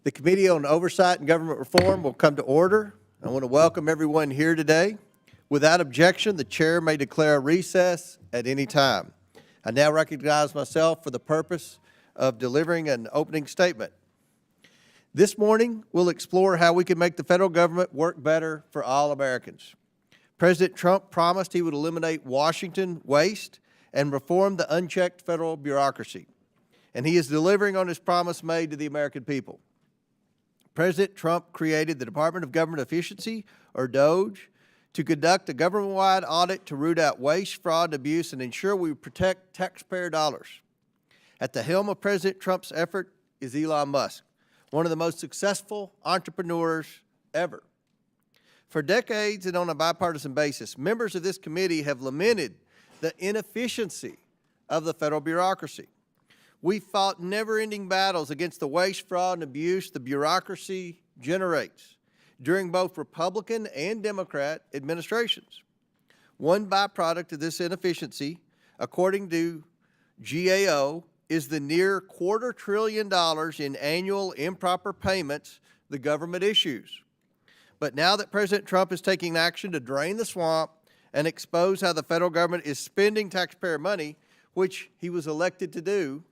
The Committee on Oversight and Government Reform will come to order. I want to welcome everyone here today. Without objection, the chair may declare a recess at any time. I now recognize myself for the purpose of delivering an opening statement. This morning, we'll explore how we can make the federal government work better for all Americans. President Trump promised he would eliminate Washington waste and reform the unchecked federal bureaucracy. And he is delivering on his promise made to the American people. President Trump created the Department of Government Efficiency, or DOGE, to conduct a government-wide audit to root out waste, fraud, and abuse and ensure we protect taxpayer dollars. At the helm of President Trump's effort is Elon Musk, one of the most successful entrepreneurs ever. For decades and on a bipartisan basis, members of this committee have lamented the inefficiency of the federal bureaucracy. We fought never-ending battles against the waste, fraud, and abuse the bureaucracy generates during both Republican and Democrat administrations. One byproduct of this inefficiency, according to GAO, is the near $250 billion in annual improper payments the government issues. But now that President Trump is taking action to drain the swamp and expose how the federal government is spending taxpayer money, which he was elected to do,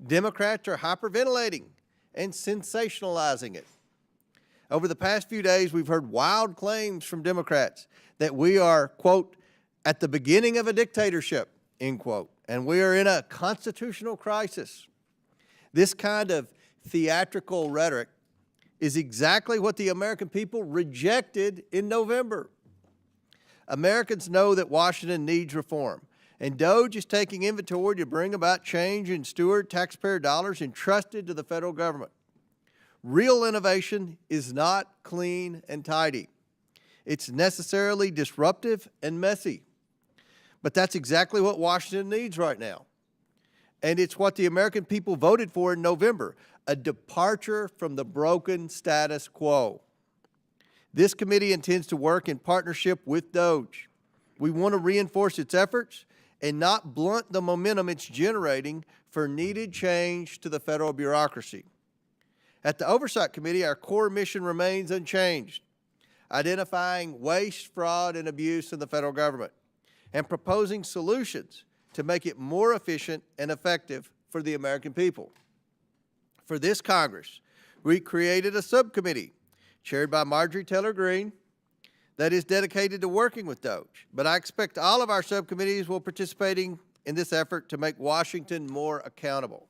Democrats are hyperventilating and sensationalizing it. Over the past few days, we've heard wild claims from Democrats that we are, quote, at the beginning of a dictatorship, end quote, and we are in a constitutional crisis. This kind of theatrical rhetoric is exactly what the American people rejected in November. Americans know that Washington needs reform, and DOGE is taking inventory to bring about change and steward taxpayer dollars entrusted to the federal government. Real innovation is not clean and tidy. It's necessarily disruptive and messy. But that's exactly what Washington needs right now. And it's what the American people voted for in November, a departure from the broken status quo. This committee intends to work in partnership with DOGE. We want to reinforce its efforts and not blunt the momentum it's generating for needed change to the federal bureaucracy. At the Oversight Committee, our core mission remains unchanged, identifying waste, fraud, and abuse in the federal government, and proposing solutions to make it more efficient and effective for the American people. For this Congress, we created a subcommittee chaired by Marjorie Taylor Greene that is dedicated to working with DOGE. But I expect all of our subcommittees will participating in this effort to make Washington more accountable.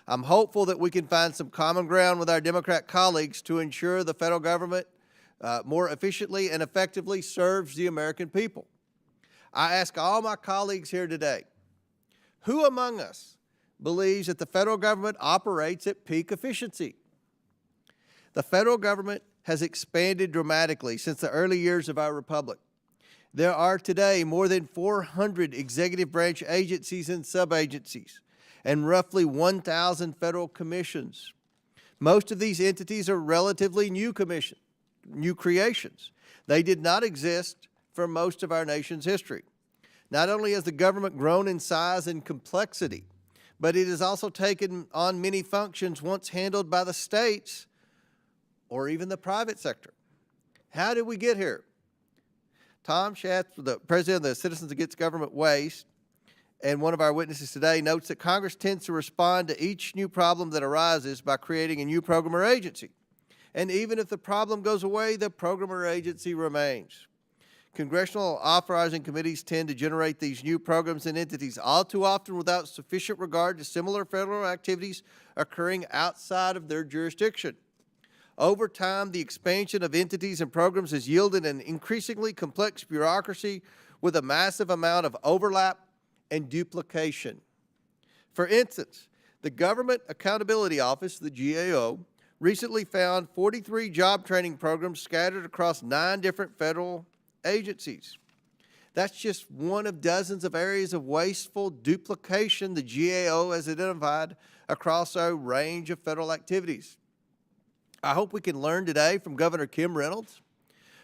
I'm hopeful that we can find some common ground with our Democrat colleagues to ensure the federal government more efficiently and effectively serves the American people. I ask all my colleagues here today, who among us believes that the federal government operates at peak efficiency? The federal government has expanded dramatically since the early years of our republic. There are today more than 400 executive branch agencies and sub-agencies, and roughly 1,000 federal commissions. Most of these entities are relatively new creations. They did not exist for most of our nation's history. Not only has the government grown in size and complexity, but it has also taken on many functions once handled by the states or even the private sector. How did we get here? Tom Schatz, the president of the Citizens Against Government Waste, and one of our witnesses today, notes that Congress tends to respond to each new problem that arises by creating a new program or agency. And even if the problem goes away, the program or agency remains. Congressional authorizing committees tend to generate these new programs and entities all too often without sufficient regard to similar federal activities occurring outside of their jurisdiction. Over time, the expansion of entities and programs has yielded an increasingly complex bureaucracy with a massive amount of overlap and duplication. For instance, the Government Accountability Office, the GAO, recently found 43 job training programs scattered across 9 different federal agencies. That's just one of dozens of areas of wasteful duplication the GAO has identified across a range of federal activities. I hope we can learn today from Governor Kim Reynolds,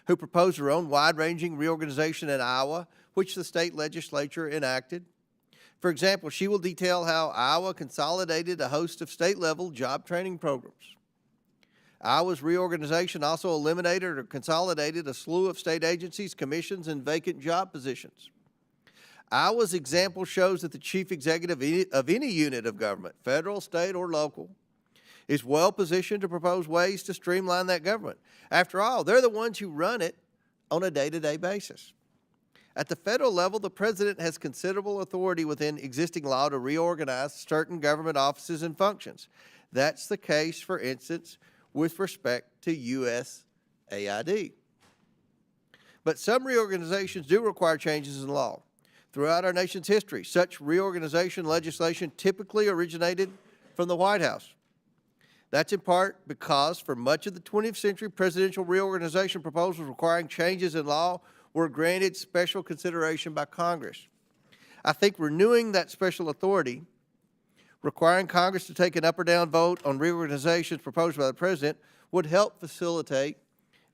who proposed her own wide-ranging reorganization in Iowa, which the state legislature enacted. For example, she will detail how Iowa consolidated a host of state-level job training programs. Iowa's reorganization also eliminated or consolidated a slew of state agencies, commissions, and vacant job positions. Iowa's example shows that the chief executive of any unit of government, federal, state, or local, is well positioned to propose ways to streamline that government. After all, they're the ones who run it on a day-to-day basis. At the federal level, the president has considerable authority within existing law to reorganize certain government offices and functions. That's the case, for instance, with respect to USAID. But some reorganizations do require changes in law. Throughout our nation's history, such reorganization legislation typically originated from the White House. That's in part because for much of the 20th century, presidential reorganization proposals requiring changes in law were granted special consideration by Congress. I think renewing that special authority, requiring Congress to take an up or down vote on reorganizations proposed by the president, would help facilitate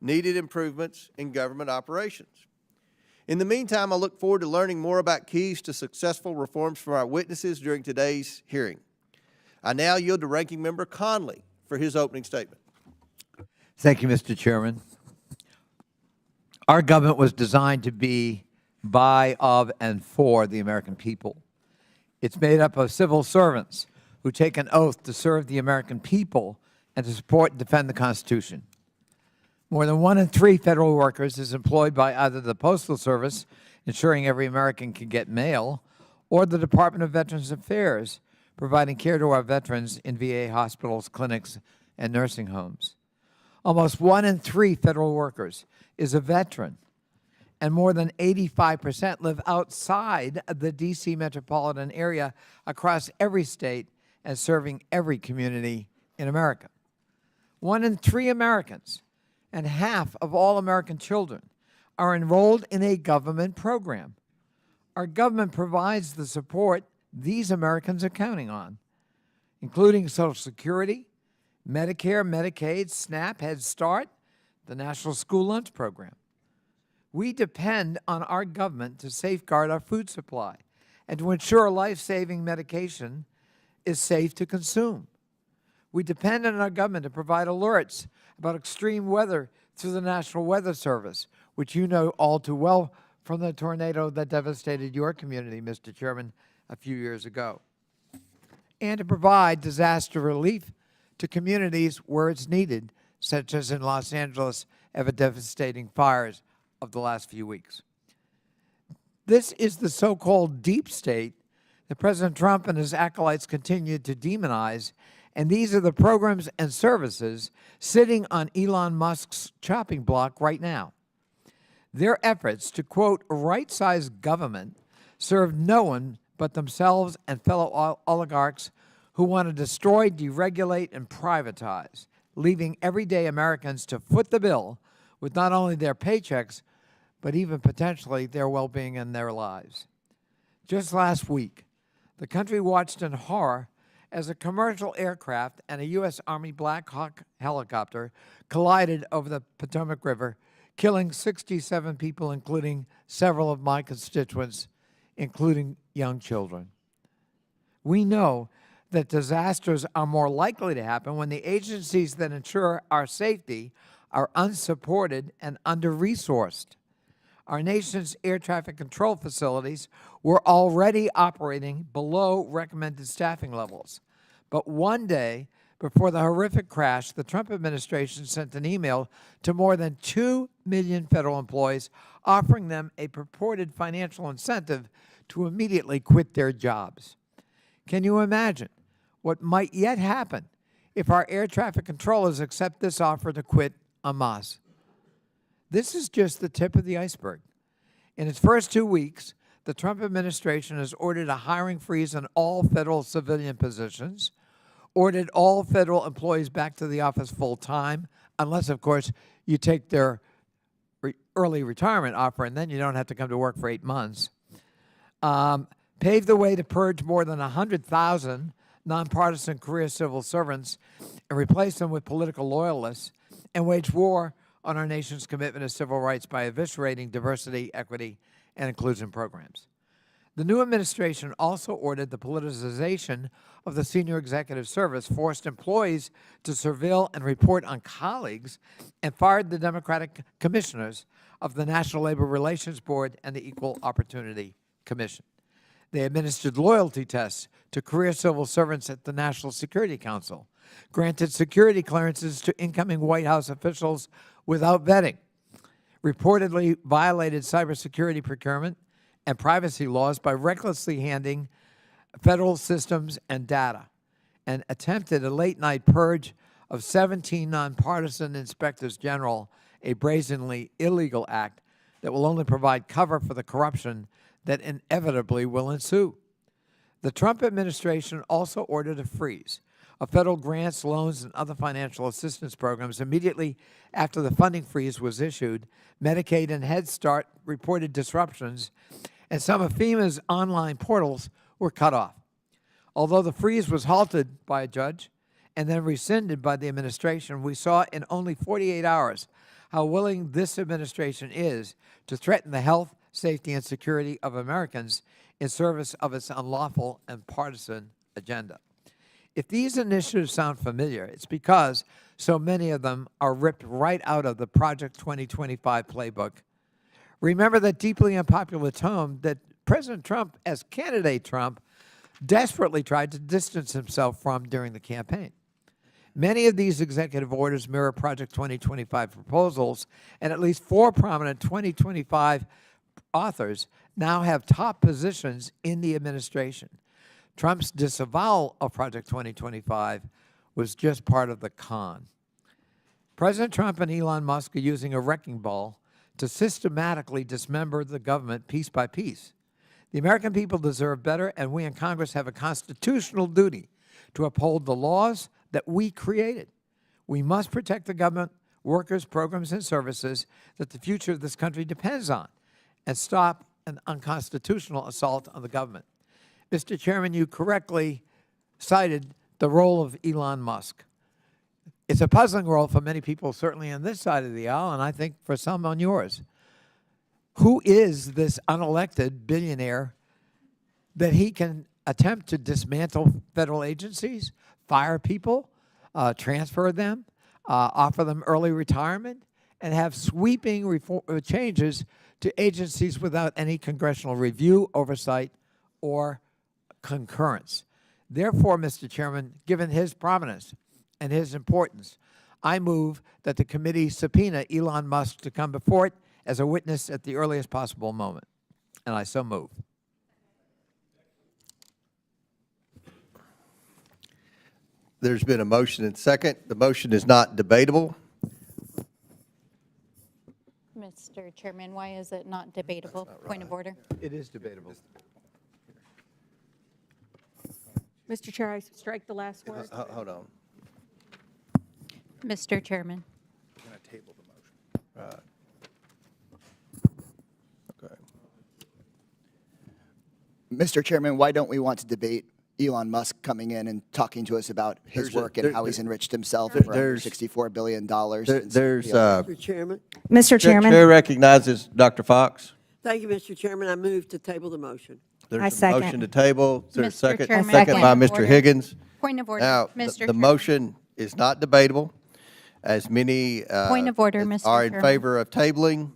needed improvements in government operations. In the meantime, I look forward to learning more about keys to successful reforms from our witnesses during today's hearing. I now yield to Ranking Member Conley for his opening statement. Thank you, Mr. Chairman. Our government was designed to be by, of, and for the American people. It's made up of civil servants who take an oath to serve the American people and to support and defend the Constitution. More than 1 in 3 federal workers is employed by either the Postal Service, ensuring every American can get mail, or the Department of Veterans Affairs, providing care to our veterans in VA hospitals, clinics, and nursing homes. Almost 1 in 3 federal workers is a veteran, and more than 85% live outside the D.C. metropolitan area across every state and serving every community in America. 1 in 3 Americans and half of all American children are enrolled in a government program. Our government provides the support these Americans are counting on, including Social Security, Medicare, Medicaid, SNAP, Head Start, the National School Lunch Program. We depend on our government to safeguard our food supply and to ensure life-saving medication is safe to consume. We depend on our government to provide alerts about extreme weather through the National Weather Service, which you know all too well from the tornado that devastated your community, Mr. Chairman, a few years ago, and to provide disaster relief to communities where it's needed, such as in Los Angeles and the devastating fires of the last few weeks. This is the so-called deep state that President Trump and his acolytes continue to demonize, and these are the programs and services sitting on Elon Musk's chopping block right now. Their efforts to, quote, right-size government serve no one but themselves and fellow oligarchs who want to destroy, deregulate, and privatize, leaving everyday Americans to foot the bill with not only their paychecks, but even potentially their well-being and their lives. Just last week, the country watched in horror as a commercial aircraft and a U.S. Army Black Hawk helicopter collided over the Potomac River, killing 67 people, including several of my constituents, including young children. We know that disasters are more likely to happen when the agencies that ensure our safety are unsupported and under-resourced. Our nation's air traffic control facilities were already operating below recommended staffing levels. But one day before the horrific crash, the Trump administration sent an email to more than 2 million federal employees offering them a purported financial incentive to immediately quit their jobs. Can you imagine what might yet happen if our air traffic controllers accept this offer to quit en masse? This is just the tip of the iceberg. In its first 2 weeks, the Trump administration has ordered a hiring freeze on all federal civilian positions, ordered all federal employees back to the office full-time, unless, of course, you take their early retirement offer, and then you don't have to come to work for 8 months. Paved the way to purge more than 100,000 nonpartisan career civil servants and replace them with political loyalists, and wage war on our nation's commitment to civil rights by eviscerating diversity, equity, and inclusion programs. The new administration also ordered the politicization of the senior executive service, forced employees to surveil and report on colleagues, and fired the Democratic commissioners of the National Labor Relations Board and the Equal Opportunity Commission. They administered loyalty tests to career civil servants at the National Security Council, granted security clearances to incoming White House officials without vetting, reportedly violated cybersecurity procurement and privacy laws by recklessly handing federal systems and data, and attempted a late-night purge of 17 nonpartisan inspectors general, a brazenly illegal act that will only provide cover for the corruption that inevitably will ensue. The Trump administration also ordered a freeze of federal grants, loans, and other financial assistance programs immediately after the funding freeze was issued. Medicaid and Head Start reported disruptions, and some of FEMA's online portals were cut off. Although the freeze was halted by a judge and then rescinded by the administration, we saw in only 48 hours how willing this administration is to threaten the health, safety, and security of Americans in service of its unlawful and partisan agenda. If these initiatives sound familiar, it's because so many of them are ripped right out of the Project 2025 playbook. Remember that deeply unpopular tone that President Trump, as candidate Trump, desperately tried to distance himself from during the campaign. Many of these executive orders mirror Project 2025 proposals, and at least 4 prominent 2025 authors now have top positions in the administration. Trump's disavowal of Project 2025 was just part of the con. President Trump and Elon Musk are using a wrecking ball to systematically dismember the government piece by piece. The American people deserve better, and we in Congress have a constitutional duty to uphold the laws that we created. We must protect the government, workers, programs, and services that the future of this country depends on, and stop an unconstitutional assault on the government. Mr. Chairman, you correctly cited the role of Elon Musk. It's a puzzling role for many people, certainly on this side of the aisle, and I think for some on yours. Who is this unelected billionaire that he can attempt to dismantle federal agencies, fire people, transfer them, offer them early retirement, and have sweeping changes to agencies without any congressional review, oversight, or concurrence? Therefore, Mr. Chairman, given his prominence and his importance, I move that the committee subpoena Elon Musk to come before it as a witness at the earliest possible moment. And I so move. There's been a motion and second. The motion is not debatable. Mr. Chairman, why is it not debatable? Point of order. It is debatable. Mr. Chair, I strike the last word. Hold on. Mr. Chairman. We're going to table the motion. Okay. Mr. Chairman, why don't we want to debate Elon Musk coming in and talking to us about his work and how he's enriched himself for under $64 billion? Mr. Chairman. Mr. Chairman, Chair recognizes Dr. Fox. Thank you, Mr. Chairman. I move to table the motion. There's I a second. motion to table. Is there a Mr. second? Chairman, Second by point of Mr. order. Higgins. Point of order, Now, Mr. the Chairman. motion is not debatable, as many Point of order, Mr. are in Chairman. favor of tabling.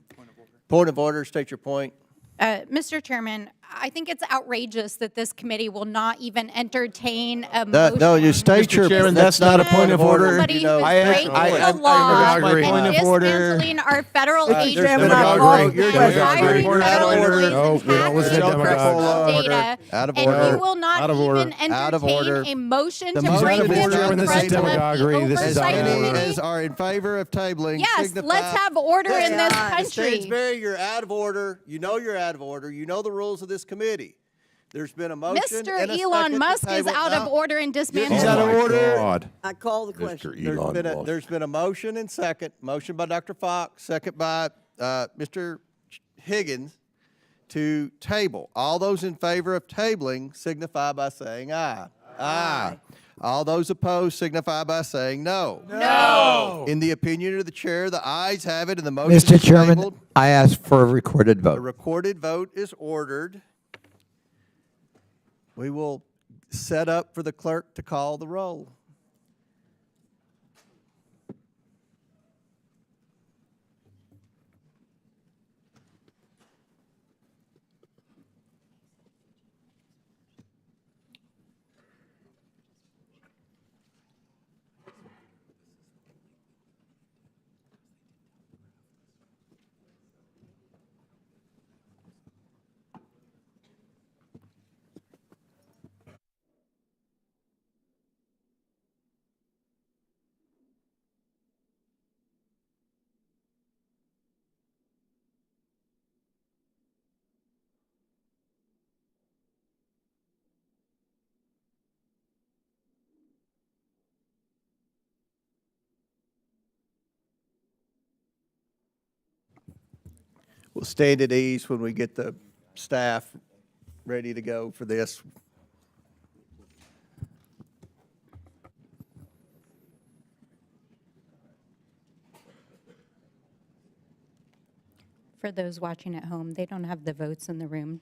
Point of order. State your point. Mr. Chairman, I think it's outrageous that this committee will not even entertain a motion. No, you state your. Chairman, that's not a point of order. Somebody You know, who's breaking I the law agree. Point and of order. dismantling our federal There's agencies. been a Chairman, motion. you're and demagoguing. hiring Point of federal order. employees No, and we don't listen to hacking demagogues. data, Out of and order. you will not Out of order. even Out of order. entertain a motion The to motion bring is this not to debatable. the This is demagoguery. This is Oversight out of order. Committee. As are in favor of tabling. Yes, signify. let's have order in this Ms. country. Stansberry, you're out of order. You know you're out of order. You know the rules of this committee. There's been a motion Mr. and a Elon second to Musk is table. out of No. order and dismantling. He's out of order. God. I call the question. Mr. There's been a motion and second. Motion by Dr. Fox, second by Mr. Higgins to table. All those in favor of tabling signify by saying aye. Aye. All those opposed signify by saying no. No. In the opinion of the chair, the ayes have it and the motion Mr. is Chairman, tabled. I ask for a recorded A vote. recorded vote is ordered. We will set up for the clerk to call the roll. We'll stand at ease when we get the staff ready to go for this. For those watching at home, they don't have the votes in the room.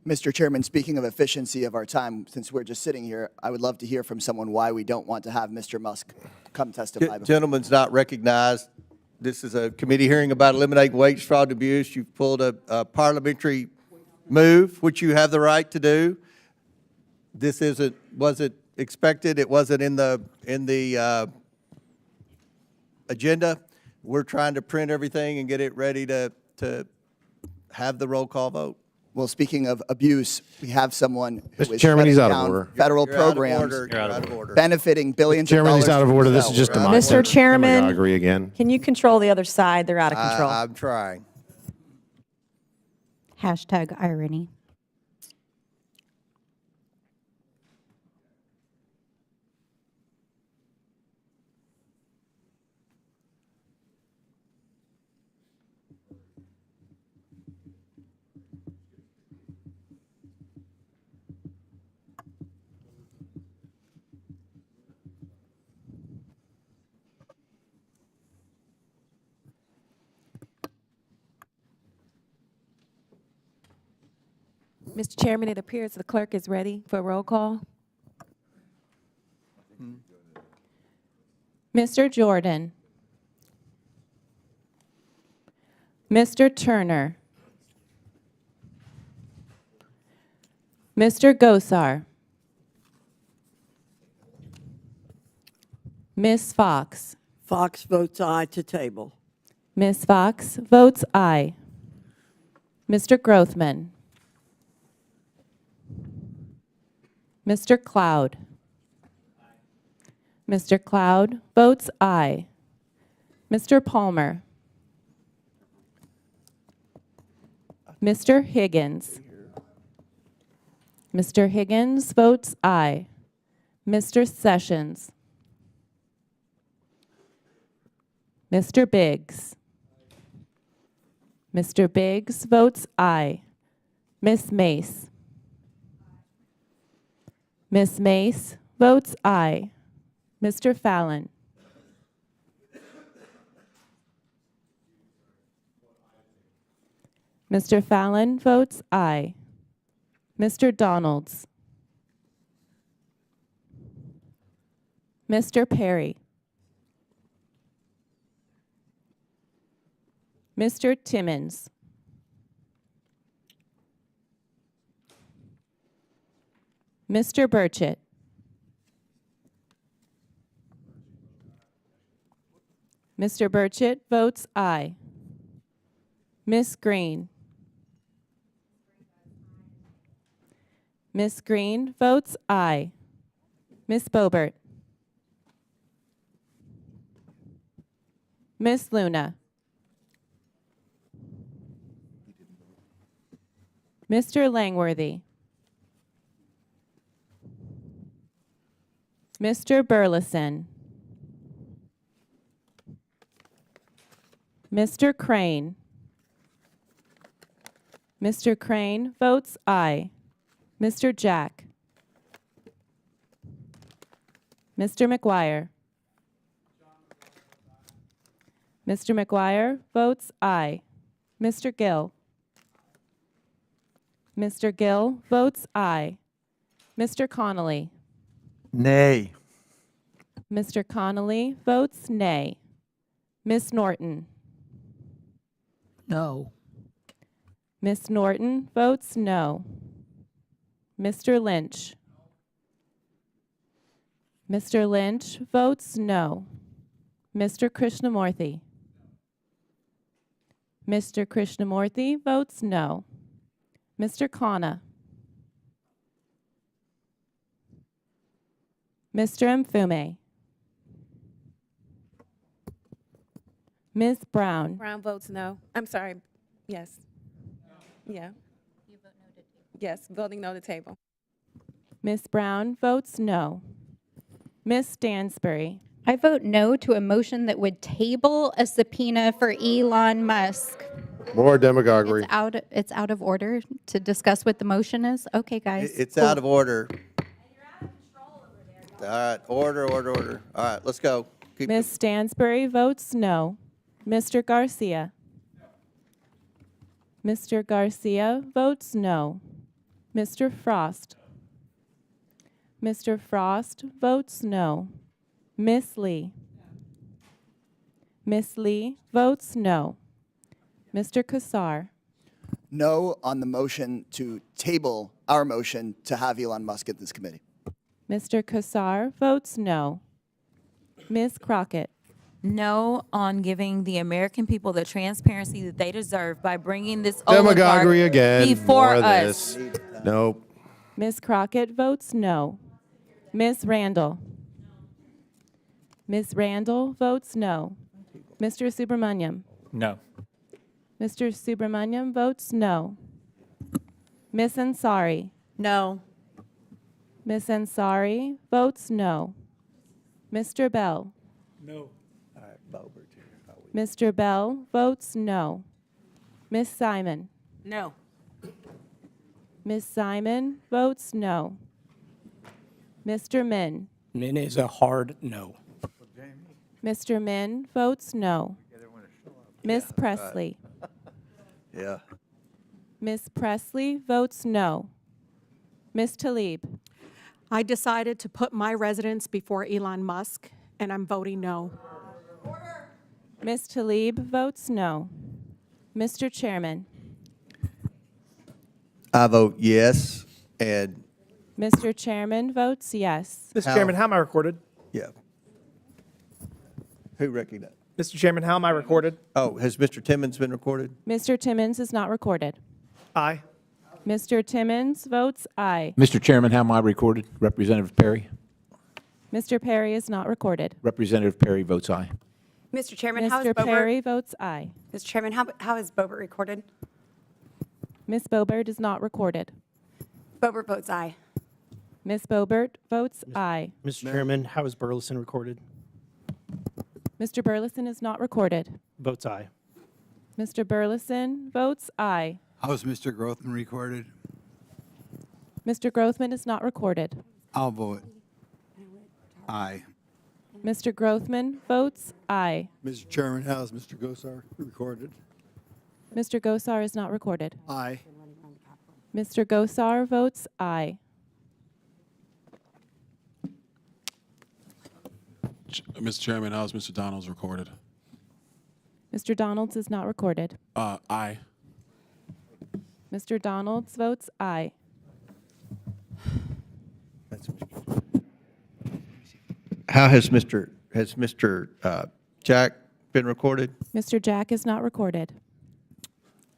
Mr. Chairman, speaking of efficiency of our time, since we're just sitting here, I would love to hear from someone why we don't want to have Mr. Musk come testify. Gentleman's not recognized. This is a committee hearing about eliminating wage fraud and abuse. You've pulled a parliamentary move, which you have the right to do. This wasn't expected. It wasn't in the agenda. We're trying to print everything and get it ready to have the roll call vote. Well, speaking of abuse, we have someone who Mr. is Chairman, he's shutting out of down order. federal You're out of programs, order. You're out of order. benefiting billions of Chairman, dollars. he's out of to order. This is himself. just a Mr. Can we Chairman, agree again? can you control the other side? They're out of control. I'm trying. Hashtag irony. Mr. Chairman, it appears the clerk is ready for roll call. Mr. Jordan. Mr. Turner. Mr. Gosar. Ms. Fox. Fox votes aye to table. Ms. Fox votes aye. Mr. Grothman. Mr. Cloud. Mr. Cloud votes aye. Mr. Palmer. Mr. Higgins. Mr. Higgins votes aye. Mr. Sessions. Mr. Biggs. Mr. Biggs votes aye. Ms. Mace. Ms. Mace votes aye. Mr. Fallon. Mr. Fallon votes aye. Mr. Donalds. Mr. Perry. Mr. Timmons. Mr. Burchett. Mr. Burchett votes aye. Ms. Green. Ms. Green votes aye. Ms. Boebert. Ms. Luna. Mr. Langworthy. Mr. Burleson. Mr. Crane. Mr. Crane votes aye. Mr. Jack. Mr. McGuire. Mr. McGuire votes aye. Mr. Gill. Mr. Gill votes aye. Mr. Connolly. Nay. Mr. Connolly votes nay. Ms. Norton. No. Ms. Norton votes no. Mr. Lynch. Mr. Lynch votes no. Mr. Krishnamurthy. Mr. Krishnamurthy votes no. Mr. Khanna. Mr. Mfume. Ms. Brown. Brown votes no. I'm sorry. Yes. Yeah. Yes, voting no to table. Ms. Brown votes no. Ms. Stansbury. I vote no to a motion that would table a subpoena for Elon Musk. More demagoguery. It's out of order to discuss what the motion is? Okay, guys. It's out of order. All right, order. All right, let's go. Keep Ms. Stansbury votes no. Mr. Garcia. Mr. Garcia votes no. Mr. Frost. Mr. Frost votes no. Ms. Lee. Ms. Lee votes no. Mr. Kassar. No on the motion to table our motion to have Elon Musk at this committee. Mr. Kassar votes no. Ms. Crockett. No on giving the American people the transparency that they deserve by bringing this Demagoguery oligarch again. before More of us. this. Nope. Ms. Crockett votes no. Ms. Randall. Ms. Randall votes no. Mr. Subramaniam. No. Mr. Subramaniam votes no. Ms. Ansari. No. Ms. Ansari votes no. Mr. Bell. No. Mr. Bell votes no. Ms. Simon. No. Ms. Simon votes no. Mr. Min. Min is a hard no. Mr. Min votes no. Ms. Presley. Yeah. Ms. Presley votes no. Ms. Tlaib. I decided to put my residents before Elon Musk, and I'm voting no. Ms. Tlaib votes no. Mr. Chairman. I vote yes, and Mr. Chairman votes yes. Mr. How- Chairman, how am I recorded? yeah. Who recognized? Mr. Chairman, how am I recorded? Oh, has Mr. Timmons been recorded? Mr. Timmons is not recorded. Aye. Mr. Timmons votes aye. Mr. Chairman, how am I recorded? Representative Perry? Mr. Perry is not recorded. Representative Perry votes aye. Mr. Chairman, how is Mr. Boebert? Perry votes aye. Mr. Chairman, how is Boebert recorded? Ms. Boebert is not recorded. Boebert votes aye. Ms. Boebert votes aye. Mr. Chairman, how is Burleson recorded? Mr. Burleson is not recorded. Votes aye. Mr. Burleson votes aye. How is Mr. Grothman recorded? Mr. Grothman is not recorded. I'll vote aye. Mr. Grothman votes aye. Mr. Chairman, how is Mr. Gosar recorded? Mr. Gosar is not recorded. Aye. Mr. Gosar votes aye. Mr. Chairman, how is Mr. Donalds recorded? Mr. Donalds is not recorded. Aye. Mr. Donalds votes aye. How has Mr. Jack been recorded? Mr. Jack is not recorded.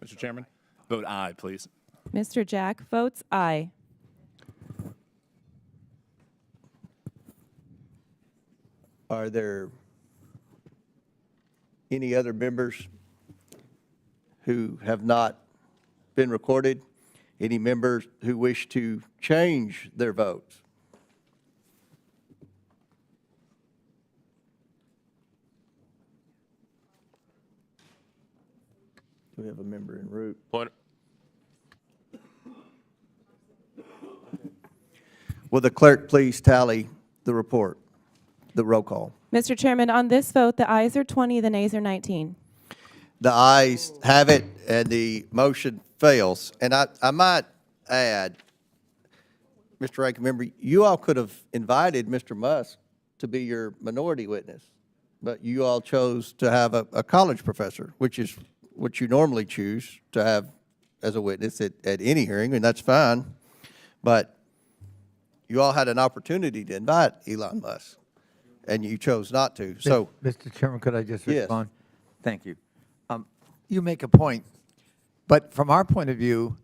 Mr. Chairman, vote aye, please. Mr. Jack votes aye. Are there any other members who have not been recorded? Any members who wish to change their votes? We have a member en route. Point. Will the clerk please tally the report? The roll call. Mr. Chairman, on this vote, the ayes are 20, the nays are 19. The ayes have it, and the motion fails. And I might add, Mr. Ranking Member, you all could have invited Mr. Musk to be your minority witness, but you all chose to have a college professor, which is what you normally choose to have as a witness at any hearing, and that's fine. But you all had an opportunity to invite Elon Musk, and you chose not to. So, Mr. Chairman, could I just Yes. respond? Thank you. You make a point, but from our point of view,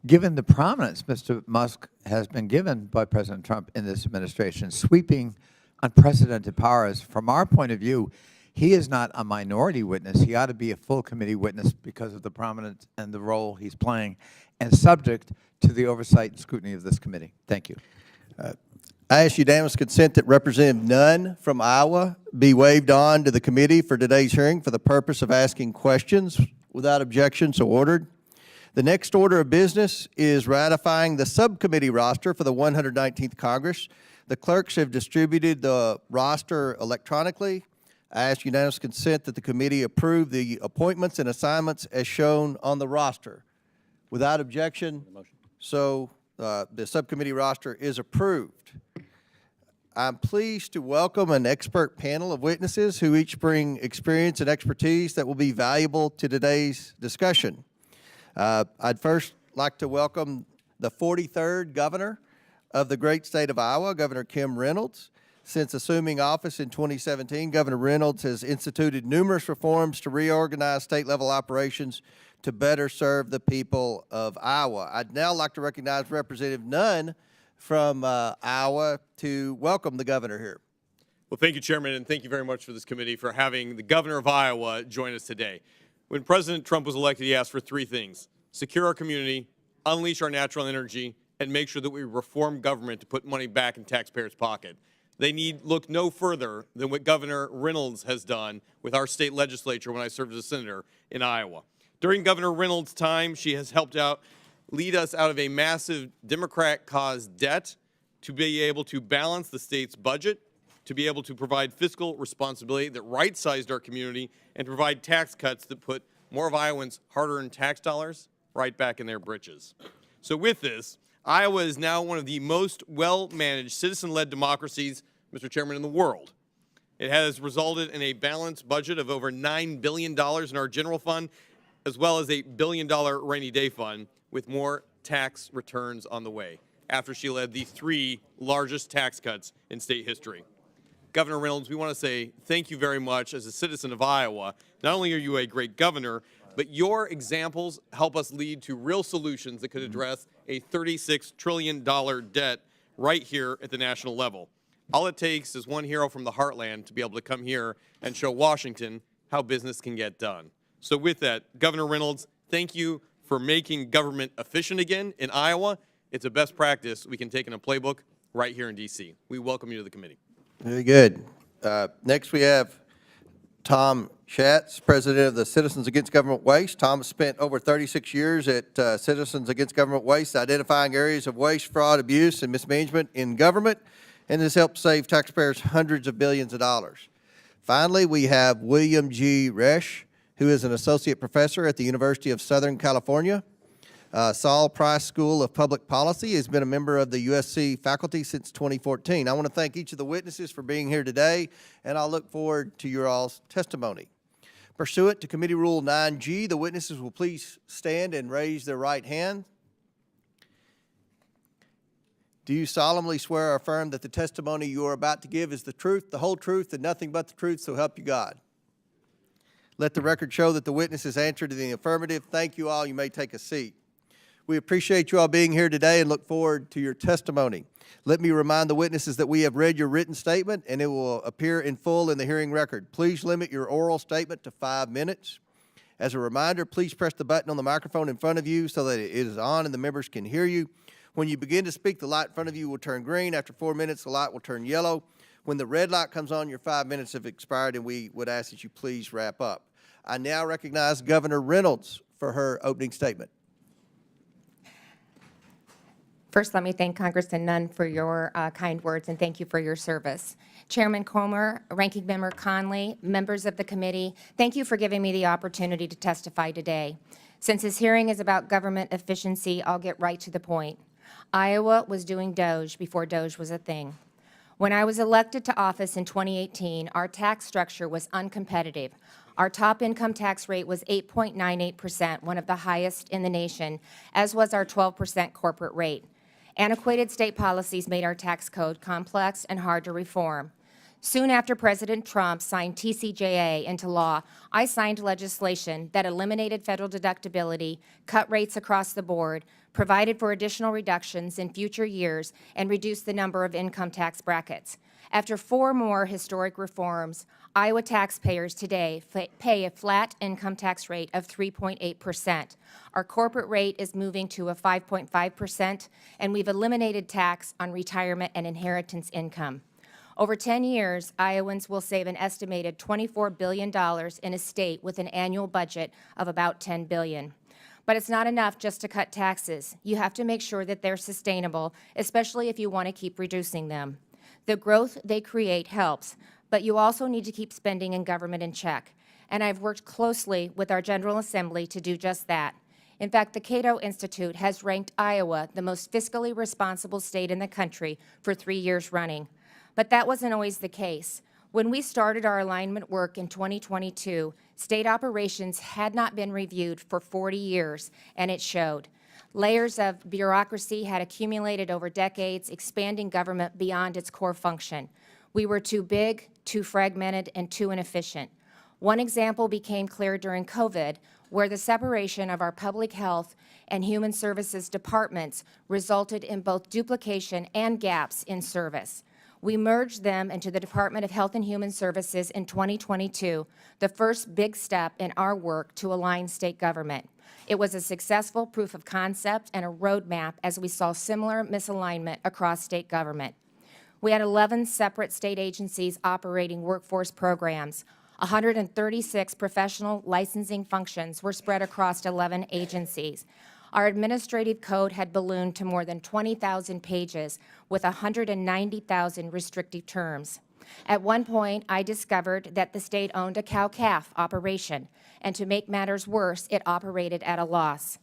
given the prominence Mr. Musk has been given by President Trump in this administration, sweeping unprecedented powers, from our point of view, he is not a minority witness. He ought to be a full committee witness because of the prominence and the role he's playing, and subject to the oversight and scrutiny of this committee. Thank you. I ask unanimous consent that Representative Nunn from Iowa be waived on to the committee for today's hearing for the purpose of asking questions. Without objection, so ordered. The next order of business is ratifying the subcommittee roster for the 119th Congress. The clerks have distributed the roster electronically. I ask unanimous consent that the committee approve the appointments and assignments as shown on the roster. Without objection, so the subcommittee roster is approved. I'm pleased to welcome an expert panel of witnesses who each bring experience and expertise that will be valuable to today's discussion. I'd first like to welcome the 43rd governor of the great state of Iowa, Governor Kim Reynolds. Since assuming office in 2017, Governor Reynolds has instituted numerous reforms to reorganize state-level operations to better serve the people of Iowa. I'd now like to recognize Representative Nunn from Iowa to welcome the governor here. Well, thank you, Chairman, and thank you very much for this committee for having the governor of Iowa join us today. When President Trump was elected, he asked for three things: secure our community, unleash our natural energy, and make sure that we reform government to put money back in taxpayers' pocket. They need look no further than what Governor Reynolds has done with our state legislature when I served as a senator in Iowa. During Governor Reynolds' time, she has helped lead us out of a massive Democrat-caused debt to be able to balance the state's budget, to be able to provide fiscal responsibility that right-sized our community, and provide tax cuts that put more of Iowans' hard-earned tax dollars right back in their britches. So with this, Iowa is now one of the most well-managed citizen-led democracies, Mr. Chairman, in the world. It has resulted in a balanced budget of over $9 billion in our general fund, as well as a $1 billion rainy day fund, with more tax returns on the way, after she led the 3 largest tax cuts in state history. Governor Reynolds, we want to say thank you very much as a citizen of Iowa. Not only are you a great governor, but your examples help us lead to real solutions that could address a $36 trillion debt right here at the national level. All it takes is one hero from the heartland to be able to come here and show Washington how business can get done. So with that, Governor Reynolds, thank you for making government efficient again in Iowa. It's a best practice we can take in a playbook right here in D.C. We welcome you to the committee. Very good. Next we have Tom Schatz, president of the Citizens Against Government Waste. Tom spent over 36 years at Citizens Against Government Waste, identifying areas of waste, fraud, abuse, and mismanagement in government, and has helped save taxpayers hundreds of billions of dollars. Finally, we have William G. Resch, who is an associate professor at the University of Southern California. Saul Price School of Public Policy, has been a member of the USC faculty since 2014. I want to thank each of the witnesses for being here today, and I'll look forward to your all's testimony. Pursuant to Committee Rule 9G, the witnesses will please stand and raise their right hand. Do you solemnly swear or affirm that the testimony you are about to give is the truth, the whole truth, and nothing but the truth, so help you God? Let the record show that the witnesses answered in the affirmative. Thank you all. You may take a seat. We appreciate you all being here today and look forward to your testimony. Let me remind the witnesses that we have read your written statement and it will appear in full in the hearing record. Please limit your oral statement to 5 minutes. As a reminder, please press the button on the microphone in front of you so that it is on and the members can hear you. When you begin to speak, the light in front of you will turn green. After 4 minutes, the light will turn yellow. When the red light comes on, your 5 minutes have expired, and we would ask that you please wrap up. I now recognize Governor Reynolds for her opening statement. First, let me thank Congressman Nunn for your kind words, and thank you for your service. Chairman Comer, Ranking Member Conley, members of the committee, thank you for giving me the opportunity to testify today. Since this hearing is about government efficiency, I'll get right to the point. Iowa was doing Doge before Doge was a thing. When I was elected to office in 2018, our tax structure was uncompetitive. Our top income tax rate was 8.98%, one of the highest in the nation, as was our 12% corporate rate. Antiquated state policies made our tax code complex and hard to reform. Soon after President Trump signed TCJA into law, I signed legislation that eliminated federal deductibility, cut rates across the board, provided for additional reductions in future years, and reduced the number of income tax brackets. After 4 more historic reforms, Iowa taxpayers today pay a flat income tax rate of 3.8%. Our corporate rate is moving to a 5.5%, and we've eliminated tax on retirement and inheritance income. Over 10 years, Iowans will save an estimated $24 billion in a state with an annual budget of about $10 billion. But it's not enough just to cut taxes. You have to make sure that they're sustainable, especially if you want to keep reducing them. The growth they create helps, but you also need to keep spending in government in check. And I've worked closely with our General Assembly to do just that. In fact, the Cato Institute has ranked Iowa the most fiscally responsible state in the country for 3 years running. But that wasn't always the case. When we started our alignment work in 2022, state operations had not been reviewed for 40 years, and it showed. Layers of bureaucracy had accumulated over decades, expanding government beyond its core function. We were too big, too fragmented, and too inefficient. One example became clear during COVID, where the separation of our public health and human services departments resulted in both duplication and gaps in service. We merged them into the Department of Health and Human Services in 2022, the first big step in our work to align state government. It was a successful proof of concept and a roadmap as we saw similar misalignment across state government. We had 11 separate state agencies operating workforce programs. 136 professional licensing functions were spread across 11 agencies. Our administrative code had ballooned to more than 20,000 pages with 190,000 restrictive terms. At one point, I discovered that the state owned a cow-calf operation, and to make matters worse, it operated at a loss.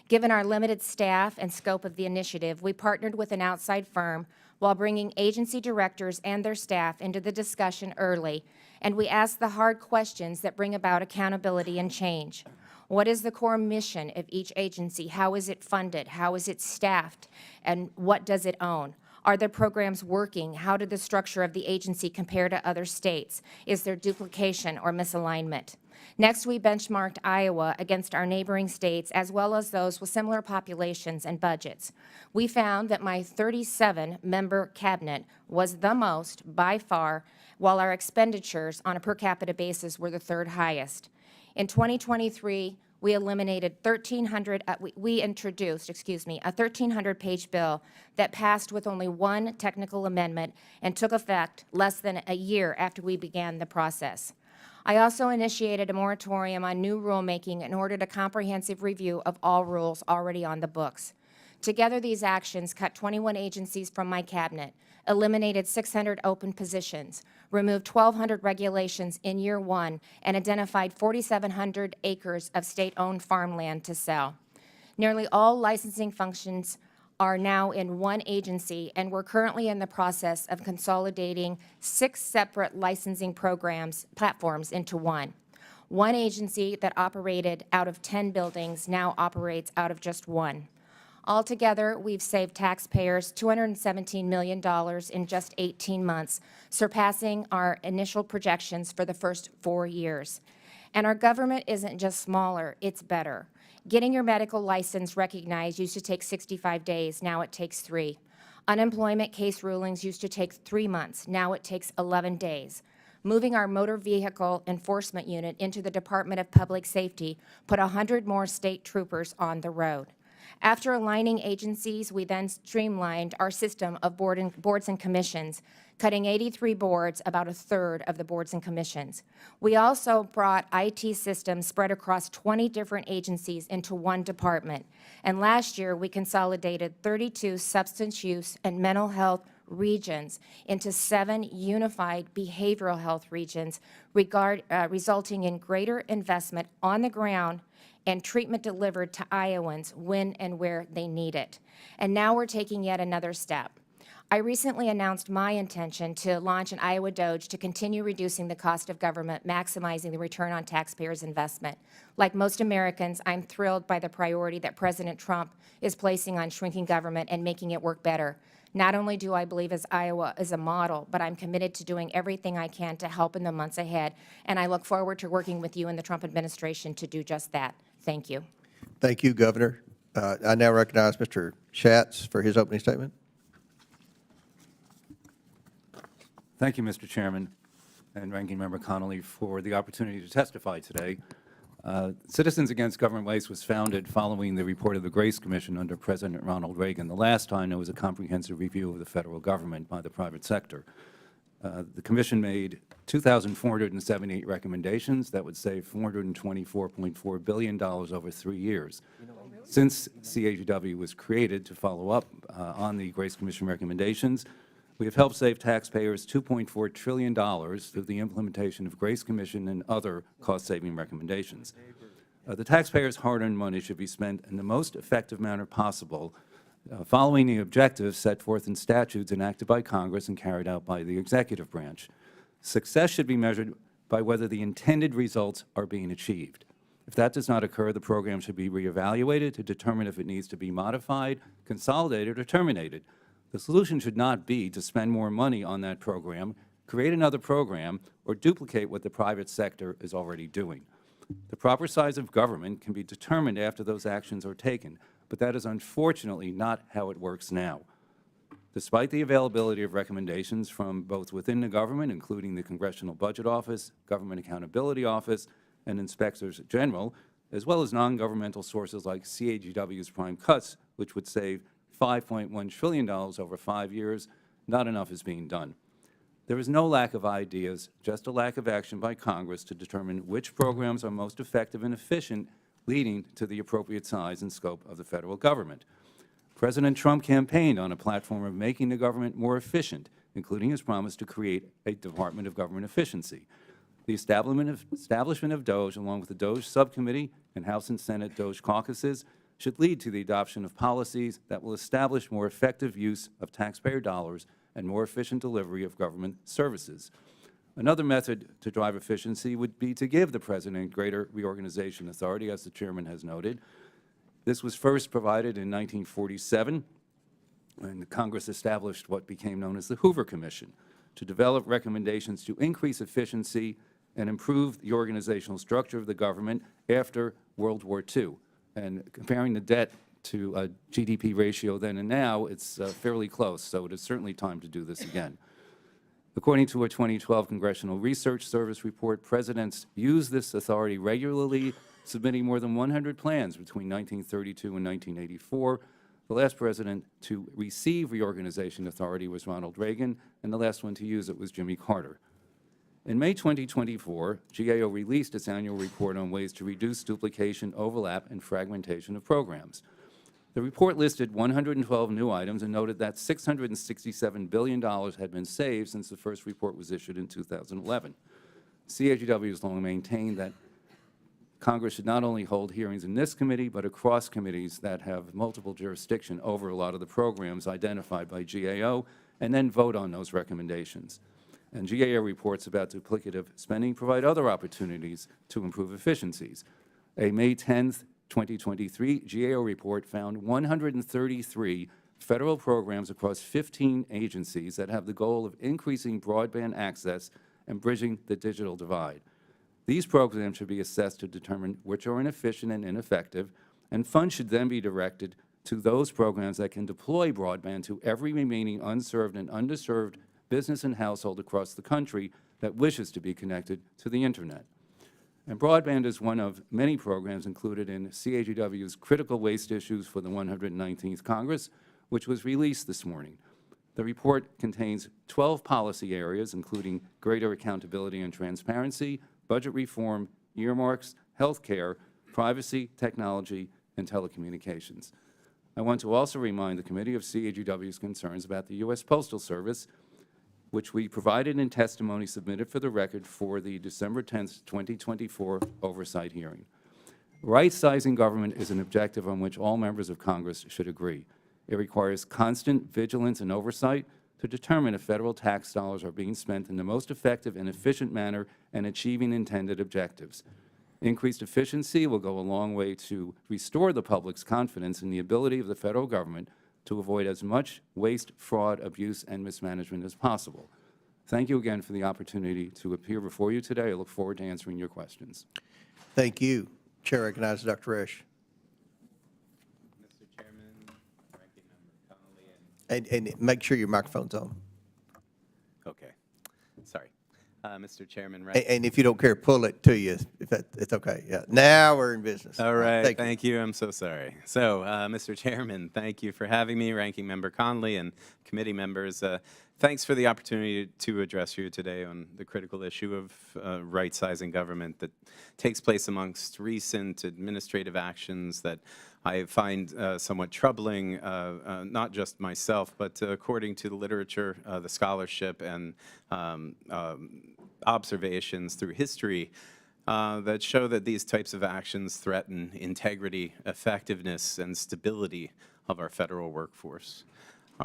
Given our limited staff and scope of the initiative, we partnered with an outside firm while bringing agency directors and their staff into the discussion early, and we asked the hard questions that bring about accountability and change. What is the core mission of each agency? How is it funded? How is it staffed? And what does it own? Are the programs working? How did the structure of the agency compare to other states? Is there duplication or misalignment? Next, we benchmarked Iowa against our neighboring states as well as those with similar populations and budgets. We found that my 37-member cabinet was the most by far, while our expenditures on a per capita basis were the 3rd highest. In 2023, we eliminated we introduced a 1,300-page bill that passed with only 1 technical amendment and took effect less than a year after we began the process. I also initiated a moratorium on new rulemaking and ordered a comprehensive review of all rules already on the books. Together, these actions cut 21 agencies from my cabinet, eliminated 600 open positions, removed 1,200 regulations in year 1, and identified 4,700 acres of state-owned farmland to sell. Nearly all licensing functions are now in one agency, and we're currently in the process of consolidating 6 separate licensing platforms into one. One agency that operated out of 10 buildings now operates out of just 1. Altogether, we've saved taxpayers $217 million in just 18 months, surpassing our initial projections for the first 4 years. And our government isn't just smaller, it's better. Getting your medical license recognized used to take 65 days, now it takes 3. Unemployment case rulings used to take 3 months, now it takes 11 days. Moving our motor vehicle enforcement unit into the Department of Public Safety put 100 more state troopers on the road. After aligning agencies, we then streamlined our system of boards and commissions cutting 83 boards, about a third of the boards and commissions. We also brought IT systems spread across 20 different agencies into one department. And last year, we consolidated 32 substance use and mental health regions into 7 unified behavioral health regions, resulting in greater investment on the ground and treatment delivered to Iowans when and where they need it. And now we're taking yet another step. I recently announced my intention to launch an Iowa Doge to continue reducing the cost of government, maximizing the return on taxpayers' investment. Like most Americans, I'm thrilled by the priority that President Trump is placing on shrinking government and making it work better. Not only do I believe as Iowa is a model, but I'm committed to doing everything I can to help in the months ahead, and I look forward to working with you in the Trump administration to do just that. Thank you. Thank you, Governor. I now recognize Mr. Schatz for his opening statement. Thank you, Mr. Chairman and Ranking Member Connolly, for the opportunity to testify today. Citizens Against Government Waste was founded following the report of the Grace Commission under President Ronald Reagan. The last time there was a comprehensive review of the federal government by the private sector. The Commission made 2,478 recommendations that would save $424.4 billion over 3 years. Since CAGW was created to follow up on the Grace Commission recommendations, we have helped save taxpayers $2.4 trillion through the implementation of Grace Commission and other cost-saving recommendations. The taxpayers' hard-earned money should be spent in the most effective manner possible, following the objectives set forth in statutes enacted by Congress and carried out by the executive branch. Success should be measured by whether the intended results are being achieved. If that does not occur, the program should be reevaluated to determine if it needs to be modified, consolidated, or terminated. The solution should not be to spend more money on that program, create another program, or duplicate what the private sector is already doing. The proper size of government can be determined after those actions are taken, but that is unfortunately not how it works now. Despite the availability of recommendations from both within the government, including the Congressional Budget Office, Government Accountability Office, and Inspectors General, as well as non-governmental sources like CAGW's Prime Cuts, which would save $5.1 trillion over 5 years, not enough is being done. There is no lack of ideas, just a lack of action by Congress to determine which programs are most effective and efficient, leading to the appropriate size and scope of the federal government. President Trump campaigned on a platform of making the government more efficient, including his promise to create a Department of Government Efficiency. The establishment of DOGE, along with the DOGE subcommittee and House and Senate DOGE caucuses, should lead to the adoption of policies that will establish more effective use of taxpayer dollars and more efficient delivery of government services. Another method to drive efficiency would be to give the President greater reorganization authority, as the Chairman has noted. This was first provided in 1947, when Congress established what became known as the Hoover Commission to develop recommendations to increase efficiency and improve the organizational structure of the government after World War II. And comparing the debt to a GDP ratio then and now, it's fairly close, so it is certainly time to do this again. According to a 2012 Congressional Research Service report, presidents used this authority regularly, submitting more than 100 plans between 1932 and 1984. The last president to receive reorganization authority was Ronald Reagan, and the last one to use it was Jimmy Carter. In May 2024, GAO released its annual report on ways to reduce duplication, overlap, and fragmentation of programs. The report listed 112 new items and noted that $667 billion had been saved since the first report was issued in 2011. CAGW has long maintained that Congress should not only hold hearings in this committee, but across committees that have multiple jurisdiction over a lot of the programs identified by GAO, and then vote on those recommendations. And GAO reports about duplicative spending provide other opportunities to improve efficiencies. A May 10th, 2023 GAO report found 133 federal programs across 15 agencies that have the goal of increasing broadband access and bridging the digital divide. These programs should be assessed to determine which are inefficient and ineffective, and funds should then be directed to those programs that can deploy broadband to every remaining unserved and underserved business and household across the country that wishes to be connected to the Internet. And broadband is one of many programs included in CAGW's Critical Waste Issues for the 119th Congress, which was released this morning. The report contains 12 policy areas, including greater accountability and transparency, budget reform, earmarks, health care, privacy, technology, and telecommunications. I want to also remind the committee of CAGW's concerns about the U.S. Postal Service, which we provided in testimony submitted for the record for the December 10, 2024 oversight hearing. Right-sizing government is an objective on which all members of Congress should agree. It requires constant vigilance and oversight to determine if federal tax dollars are being spent in the most effective and efficient manner and achieving intended objectives. Increased efficiency will go a long way to restore the public's confidence in the ability of the federal government to avoid as much waste, fraud, abuse, and mismanagement as possible. Thank you again for the opportunity to appear before you today. I look forward to answering your questions. Thank you. Chair recognizes Dr. Resch. Mr. Chairman, Ranking Member Connolly, And make sure your microphone's on. okay, sorry. Mr. Chairman, And if you don't care, pull it to you. If it's okay. Yeah. Now we're in business. all right, Thank thank you. I'm so sorry. So, Mr. Chairman, thank you for having me, Ranking Member Connolly and committee members. Thanks for the opportunity to address you today on the critical issue of right-sizing government that takes place amongst recent administrative actions that I find somewhat troubling, not just myself, but according to the literature, the scholarship, and observations through history that show that these types of actions threaten integrity, effectiveness, and stability of our federal workforce.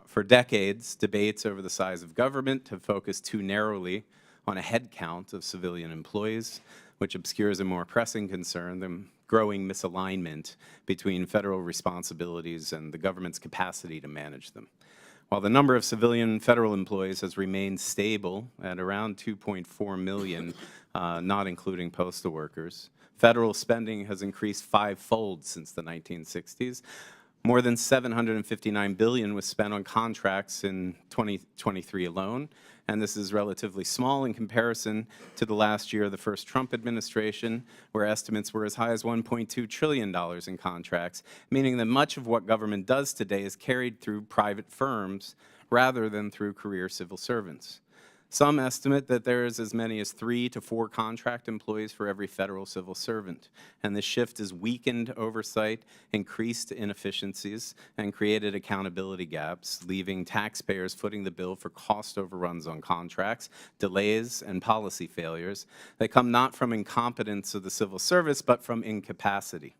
For decades, debates over the size of government have focused too narrowly on a head count of civilian employees, which obscures a more pressing concern, the growing misalignment between federal responsibilities and the government's capacity to manage them. While the number of civilian federal employees has remained stable at around 2.4 million, not including postal workers, federal spending has increased five-fold since the 1960s. More than $759 billion was spent on contracts in 2023 alone, and this is relatively small in comparison to the last year of the first Trump administration, where estimates were as high as $1.2 trillion in contracts, meaning that much of what government does today is carried through private firms rather than through career civil servants. Some estimate that there is as many as 3 to 4 contract employees for every federal civil servant, and this shift has weakened oversight, increased inefficiencies, and created accountability gaps, leaving taxpayers footing the bill for cost overruns on contracts, delays, and policy failures that come not from incompetence of the civil service, but from incapacity.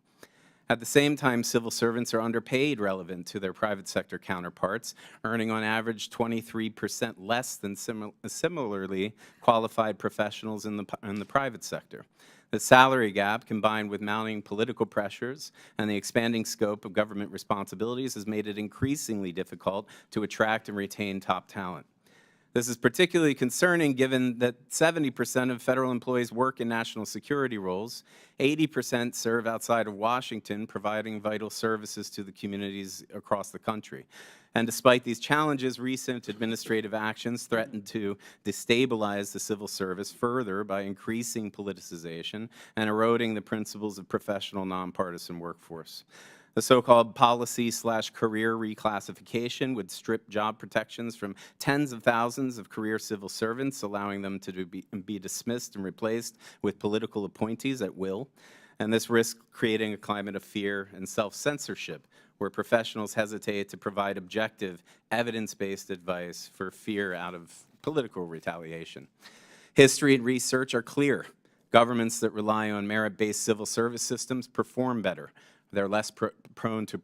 At the same time, civil servants are underpaid relevant to their private sector counterparts, earning on average 23% less than similarly qualified professionals in the private sector. The salary gap, combined with mounting political pressures and the expanding scope of government responsibilities, has made it increasingly difficult to attract and retain top talent. This is particularly concerning given that 70% of federal employees work in national security roles, 80% serve outside of Washington, providing vital services to the communities across the country. And despite these challenges, recent administrative actions threaten to destabilize the civil service further by increasing politicization and eroding the principles of professional nonpartisan workforce. The so-called policy/career reclassification would strip job protections from tens of thousands of career civil servants, allowing them to be dismissed and replaced with political appointees at will. And this risks creating a climate of fear and self-censorship, where professionals hesitate to provide objective, evidence-based advice for fear out of political retaliation. History and research are clear. Governments that rely on merit-based civil service systems perform better. They're less prone to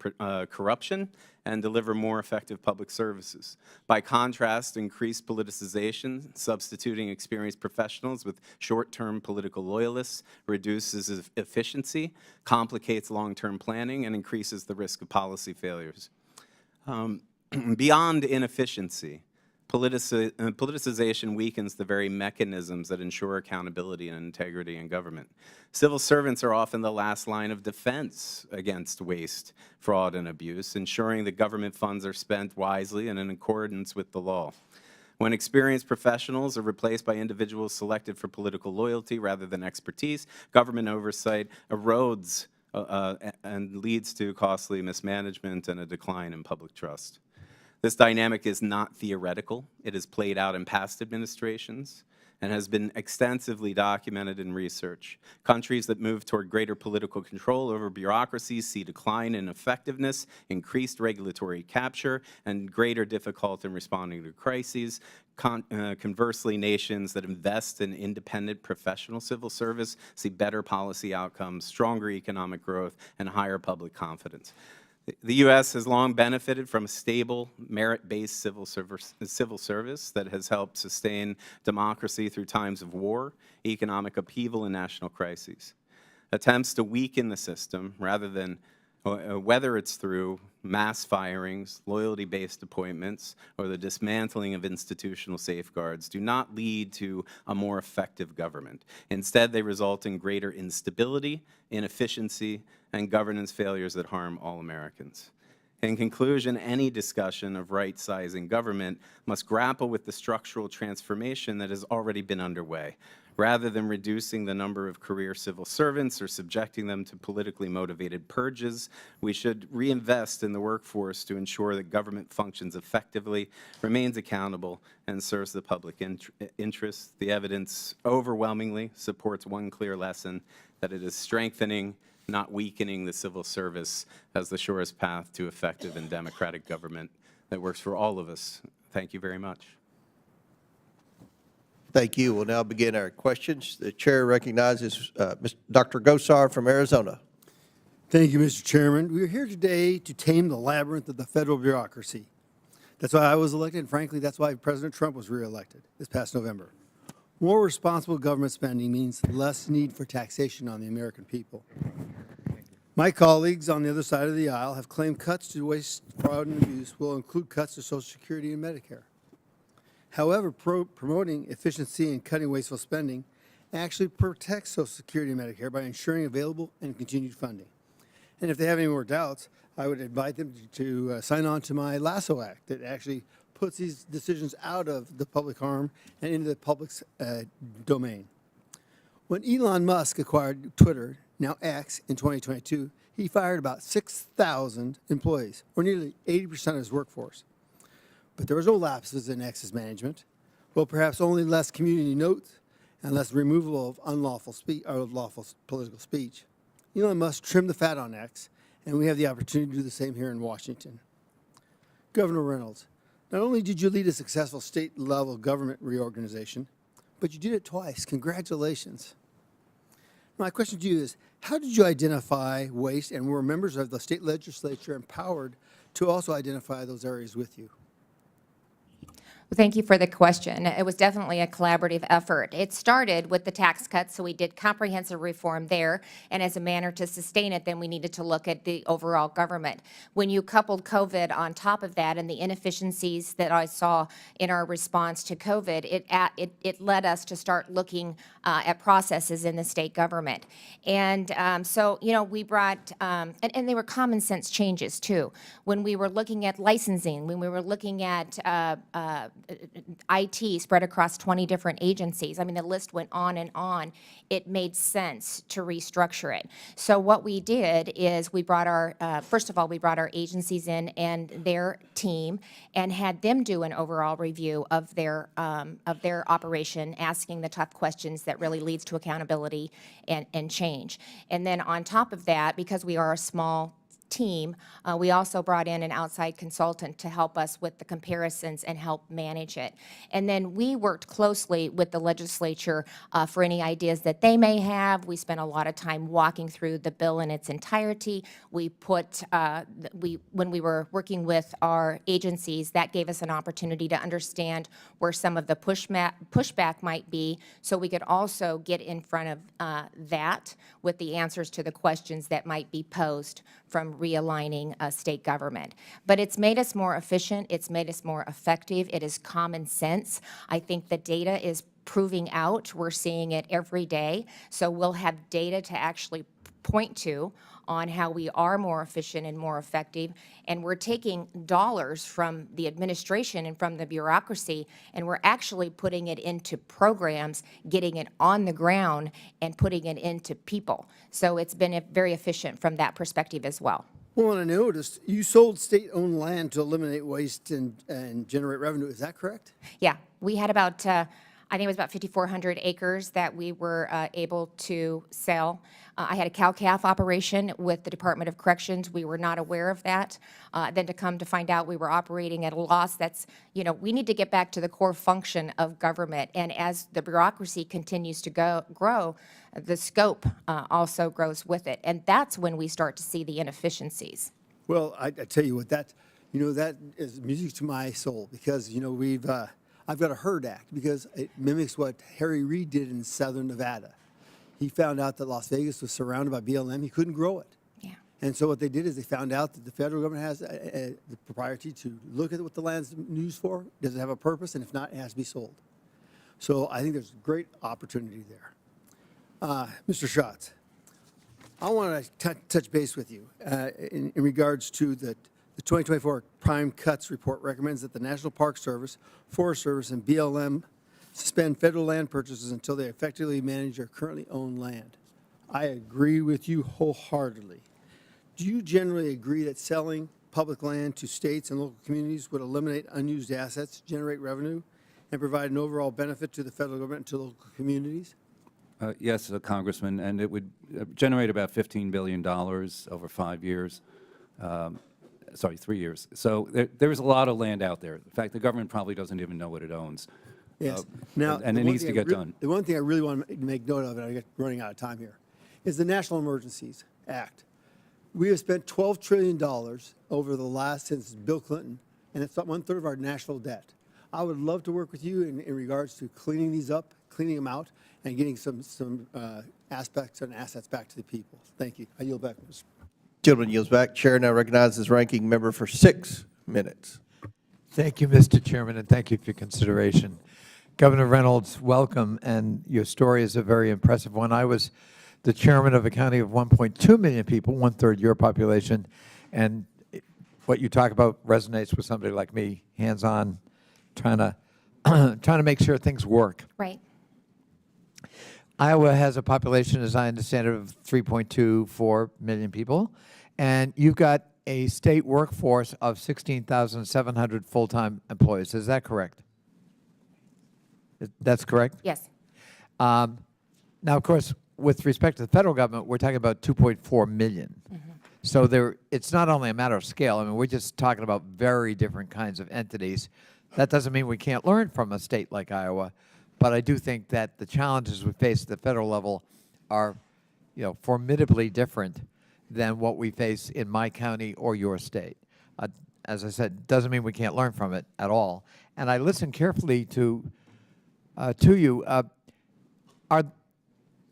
corruption and deliver more effective public services. By contrast, increased politicization, substituting experienced professionals with short-term political loyalists, reduces efficiency, complicates long-term planning, and increases the risk of policy failures. Beyond inefficiency, politicization weakens the very mechanisms that ensure accountability and integrity in government. Civil servants are often the last line of defense against waste, fraud, and abuse, ensuring that government funds are spent wisely and in accordance with the law. When experienced professionals are replaced by individuals selected for political loyalty rather than expertise, government oversight erodes and leads to costly mismanagement and a decline in public trust. This dynamic is not theoretical. It has played out in past administrations and has been extensively documented in research. Countries that move toward greater political control over bureaucracies see decline in effectiveness, increased regulatory capture, and greater difficulty in responding to crises. Conversely, nations that invest in independent professional civil service see better policy outcomes, stronger economic growth, and higher public confidence. The U.S. has long benefited from a stable, merit-based civil service that has helped sustain democracy through times of war, economic upheaval, and national crises. Attempts to weaken the system, rather than whether it's through mass firings, loyalty-based appointments, or the dismantling of institutional safeguards, do not lead to a more effective government. Instead, they result in greater instability, inefficiency, and governance failures that harm all Americans. In conclusion, any discussion of right-sizing government must grapple with the structural transformation that has already been underway. Rather than reducing the number of career civil servants or subjecting them to politically motivated purges, we should reinvest in the workforce to ensure that government functions effectively, remains accountable, and serves the public interest. The evidence overwhelmingly supports one clear lesson, that it is strengthening, not weakening, the civil service as the surest path to effective and democratic government that works for all of us. Thank you very much. Thank you. We'll now begin our questions. The chair recognizes Dr. Gosar from Arizona. Thank you, Mr. Chairman. We are here today to tame the labyrinth of the federal bureaucracy. That's why I was elected, and frankly, that's why President Trump was reelected this past November. More responsible government spending means less need for taxation on the American people. My colleagues on the other side of the aisle have claimed cuts to waste, fraud, and abuse will include cuts to Social Security and Medicare. However, promoting efficiency and cutting wasteful spending actually protects Social Security and Medicare by ensuring available and continued funding. And if they have any more doubts, I would invite them to sign on to my Lasso Act that actually puts these decisions out of the public harm and into the public's domain. When Elon Musk acquired Twitter, now X, in 2022, he fired about 6,000 employees, or nearly 80% of his workforce. But there was no lapses in X's management. Well, perhaps only less community notes and less removal of unlawful lawful political speech. Elon Musk trimmed the fat on X, and we have the opportunity to do the same here in Washington. Governor Reynolds, not only did you lead a successful state-level government reorganization, but you did it twice. Congratulations. My question to you is, how did you identify waste, and were members of the state legislature empowered to also identify those areas with you? Well, thank you for the question. It was definitely a collaborative effort. It started with the tax cuts, so we did comprehensive reform there, and as a manner to sustain it, then we needed to look at the overall government. When you coupled COVID on top of that and the inefficiencies that I saw in our response to COVID, it led us to start looking at processes in the state government. And so, you know, we brought, and they were common sense changes too. When we were looking at licensing, when we were looking at IT spread across 20 different agencies. I mean, the list went on and on. It made sense to restructure it. So what we did is we brought our, first of all, we brought our agencies in and their team and had them do an overall review of their operation, asking the tough questions that really leads to accountability and change. And then on top of that, because we are a small team, we also brought in an outside consultant to help us with the comparisons and help manage it. And then we worked closely with the legislature for any ideas that they may have. We spent a lot of time walking through the bill in its entirety. We put, when we were working with our agencies, that gave us an opportunity to understand where some of the pushback might be, so we could also get in front of that with the answers to the questions that might be posed from realigning state government. But it's made us more efficient, it's made us more effective, it is common sense. I think the data is proving out, we're seeing it every day, so we'll have data to actually point to on how we are more efficient and more effective, and we're taking dollars from the administration and from the bureaucracy, and we're actually putting it into programs, getting it on the ground, and putting it into people. So it's been very efficient from that perspective as well. Well, and I noticed you sold state-owned land to eliminate waste and generate revenue. Is that correct? Yeah, we had about, I think it was about 5,400 acres that we were able to sell. I had a cow-calf operation with the Department of Corrections. We were not aware of that. Then to come to find out we were operating at a loss, that's, we need to get back to the core function of government. And as the bureaucracy continues to grow, the scope also grows with it. And that's when we start to see the inefficiencies. Well, I tell you what, that is music to my soul because, I've got a HERD Act because it mimics what Harry Reid did in southern Nevada. He found out that Las Vegas was surrounded by BLM. He couldn't grow it. Yeah. And so what they did is they found out that the federal government has the propriety to look at what the land's used for. Does it have a purpose? And if not, it has to be sold. So I think there's great opportunity there. Mr. Schatz, I want to touch base with you in regards to the 2024 Prime Cuts Report recommends that the National Park Service, Forest Service, and BLM suspend federal land purchases until they effectively manage their currently owned land. I agree with you wholeheartedly. Do you generally agree that selling public land to states and local communities would eliminate unused assets, generate revenue, and provide an overall benefit to the federal government and to local communities? Yes, Congressman, and it would generate about $15 billion over 5 years. 3 years. So there's a lot of land out there. In fact, the government probably doesn't even know what it owns. Yes. And it needs to get done. The one thing I really want to make note of, and I get running out of time here, is the National Emergencies Act. We have spent $12 trillion over the last, since Bill Clinton, and it's about 1/3 of our national debt. I would love to work with you in regards to cleaning these up, cleaning them out, and getting some aspects and assets back to the people. Thank you. I yield back, Mr. Gentleman yields back. Chair now recognizes ranking member for 6 minutes. Thank you, Mr. Chairman, and thank you for your consideration. Governor Reynolds, welcome, and your story is a very impressive one. I was the chairman of a county of 1.2 million people, 1/3 your population, and what you talk about resonates with somebody like me, hands-on, trying to make sure things work. Right. Iowa has a population, as I understand it, of 3.24 million people, and you've got a state workforce of 16,700 full-time employees. Is that correct? That's correct? Yes. Now, of course, with respect to the federal government, we're talking about 2.4 million. So it's not only a matter of scale. I mean, we're just talking about very different kinds of entities. That doesn't mean we can't learn from a state like Iowa, but I do think that the challenges we face at the federal level are, formidably different than what we face in my county or your state. As I said, doesn't mean we can't learn from it at all. And I listened carefully to you.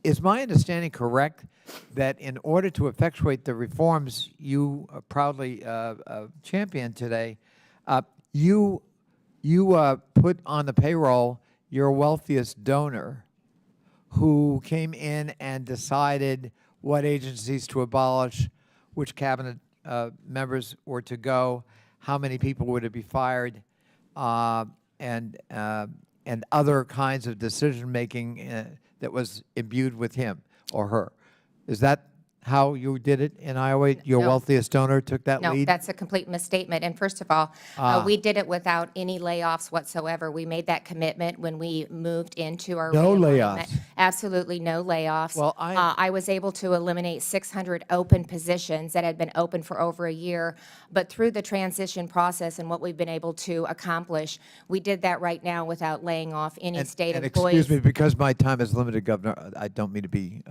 Is my understanding correct that in order to effectuate the reforms you proudly championed today, you put on the payroll your wealthiest donor who came in and decided what agencies to abolish, which cabinet members were to go, how many people were to be fired, and other kinds of decision-making that was imbued with him or her. Is that how you did it in Iowa? Your No. wealthiest donor took that No, lead? that's a complete misstatement. And first of all, we did it without any layoffs whatsoever. We made that commitment when we moved into our No realignment. layoffs. Absolutely no layoffs. Well, I was able to eliminate 600 open positions that had been open for over a year. But through the transition process and what we've been able to accomplish, we did that right now without laying off any state and employees. excuse me, because my time is limited, Governor, I don't mean to be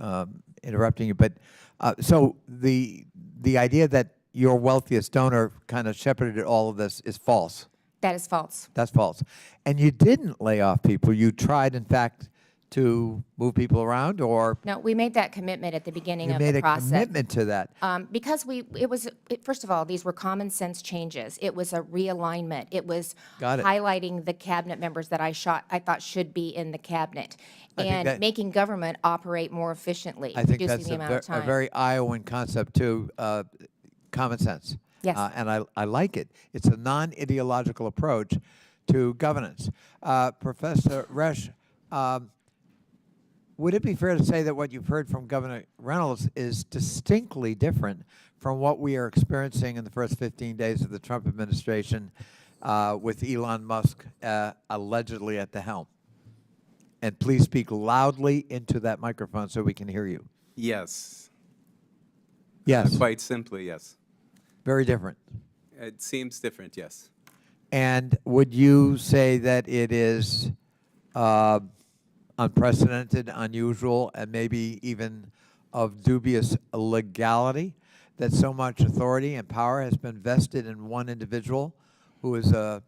interrupting you, but so the idea that your wealthiest donor kind of shepherded all of this is false. That is false. That's false. And you didn't lay off people. You tried, in fact, to move people around, or No, we made that commitment at the beginning you of made the a process. commitment to that. Because first of all, these were common sense changes. It was a realignment. It was Got it. highlighting the cabinet members that I thought should be in the cabinet, I think and that- making government operate more efficiently, I think reducing that's the amount of a time. very Iowan concept, too, common sense. Yes. And I like it. It's a non-ideological approach to governance. Professor Resch, would it be fair to say that what you've heard from Governor Reynolds is distinctly different from what we are experiencing in the first 15 days of the Trump administration with Elon Musk allegedly at the helm? And please speak loudly into that microphone so we can hear you. Yes. Yes. Quite simply, yes. Very different. It seems different, yes. And would you say that it is unprecedented, unusual, and maybe even of dubious legality that so much authority and power has been vested in one individual who is a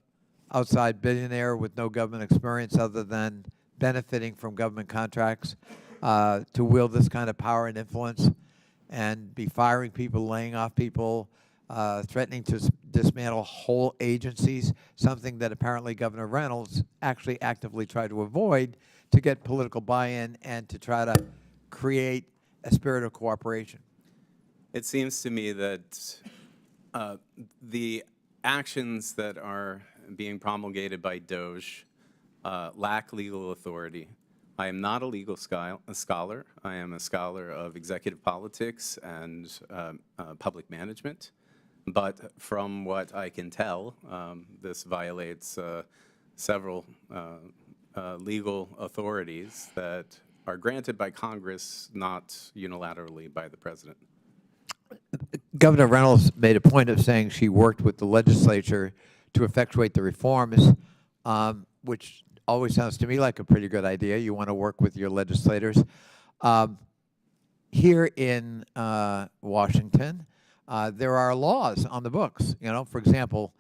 outside billionaire with no government experience other than benefiting from government contracts to wield this kind of power and influence and be firing people, laying off people, threatening to dismantle whole agencies, something that apparently Governor Reynolds actually actively tried to avoid to get political buy-in and to try to create a spirit of cooperation? It seems to me that the actions that are being promulgated by DOJ lack legal authority. I am not a legal scholar. I am a scholar of executive politics and public management. But from what I can tell, this violates several legal authorities that are granted by Congress, not unilaterally by the President. Governor Reynolds made a point of saying she worked with the legislature to effectuate the reforms, which always sounds to me like a pretty good idea. You want to work with your legislators. Here in Washington, there are laws on the books. You know, for example,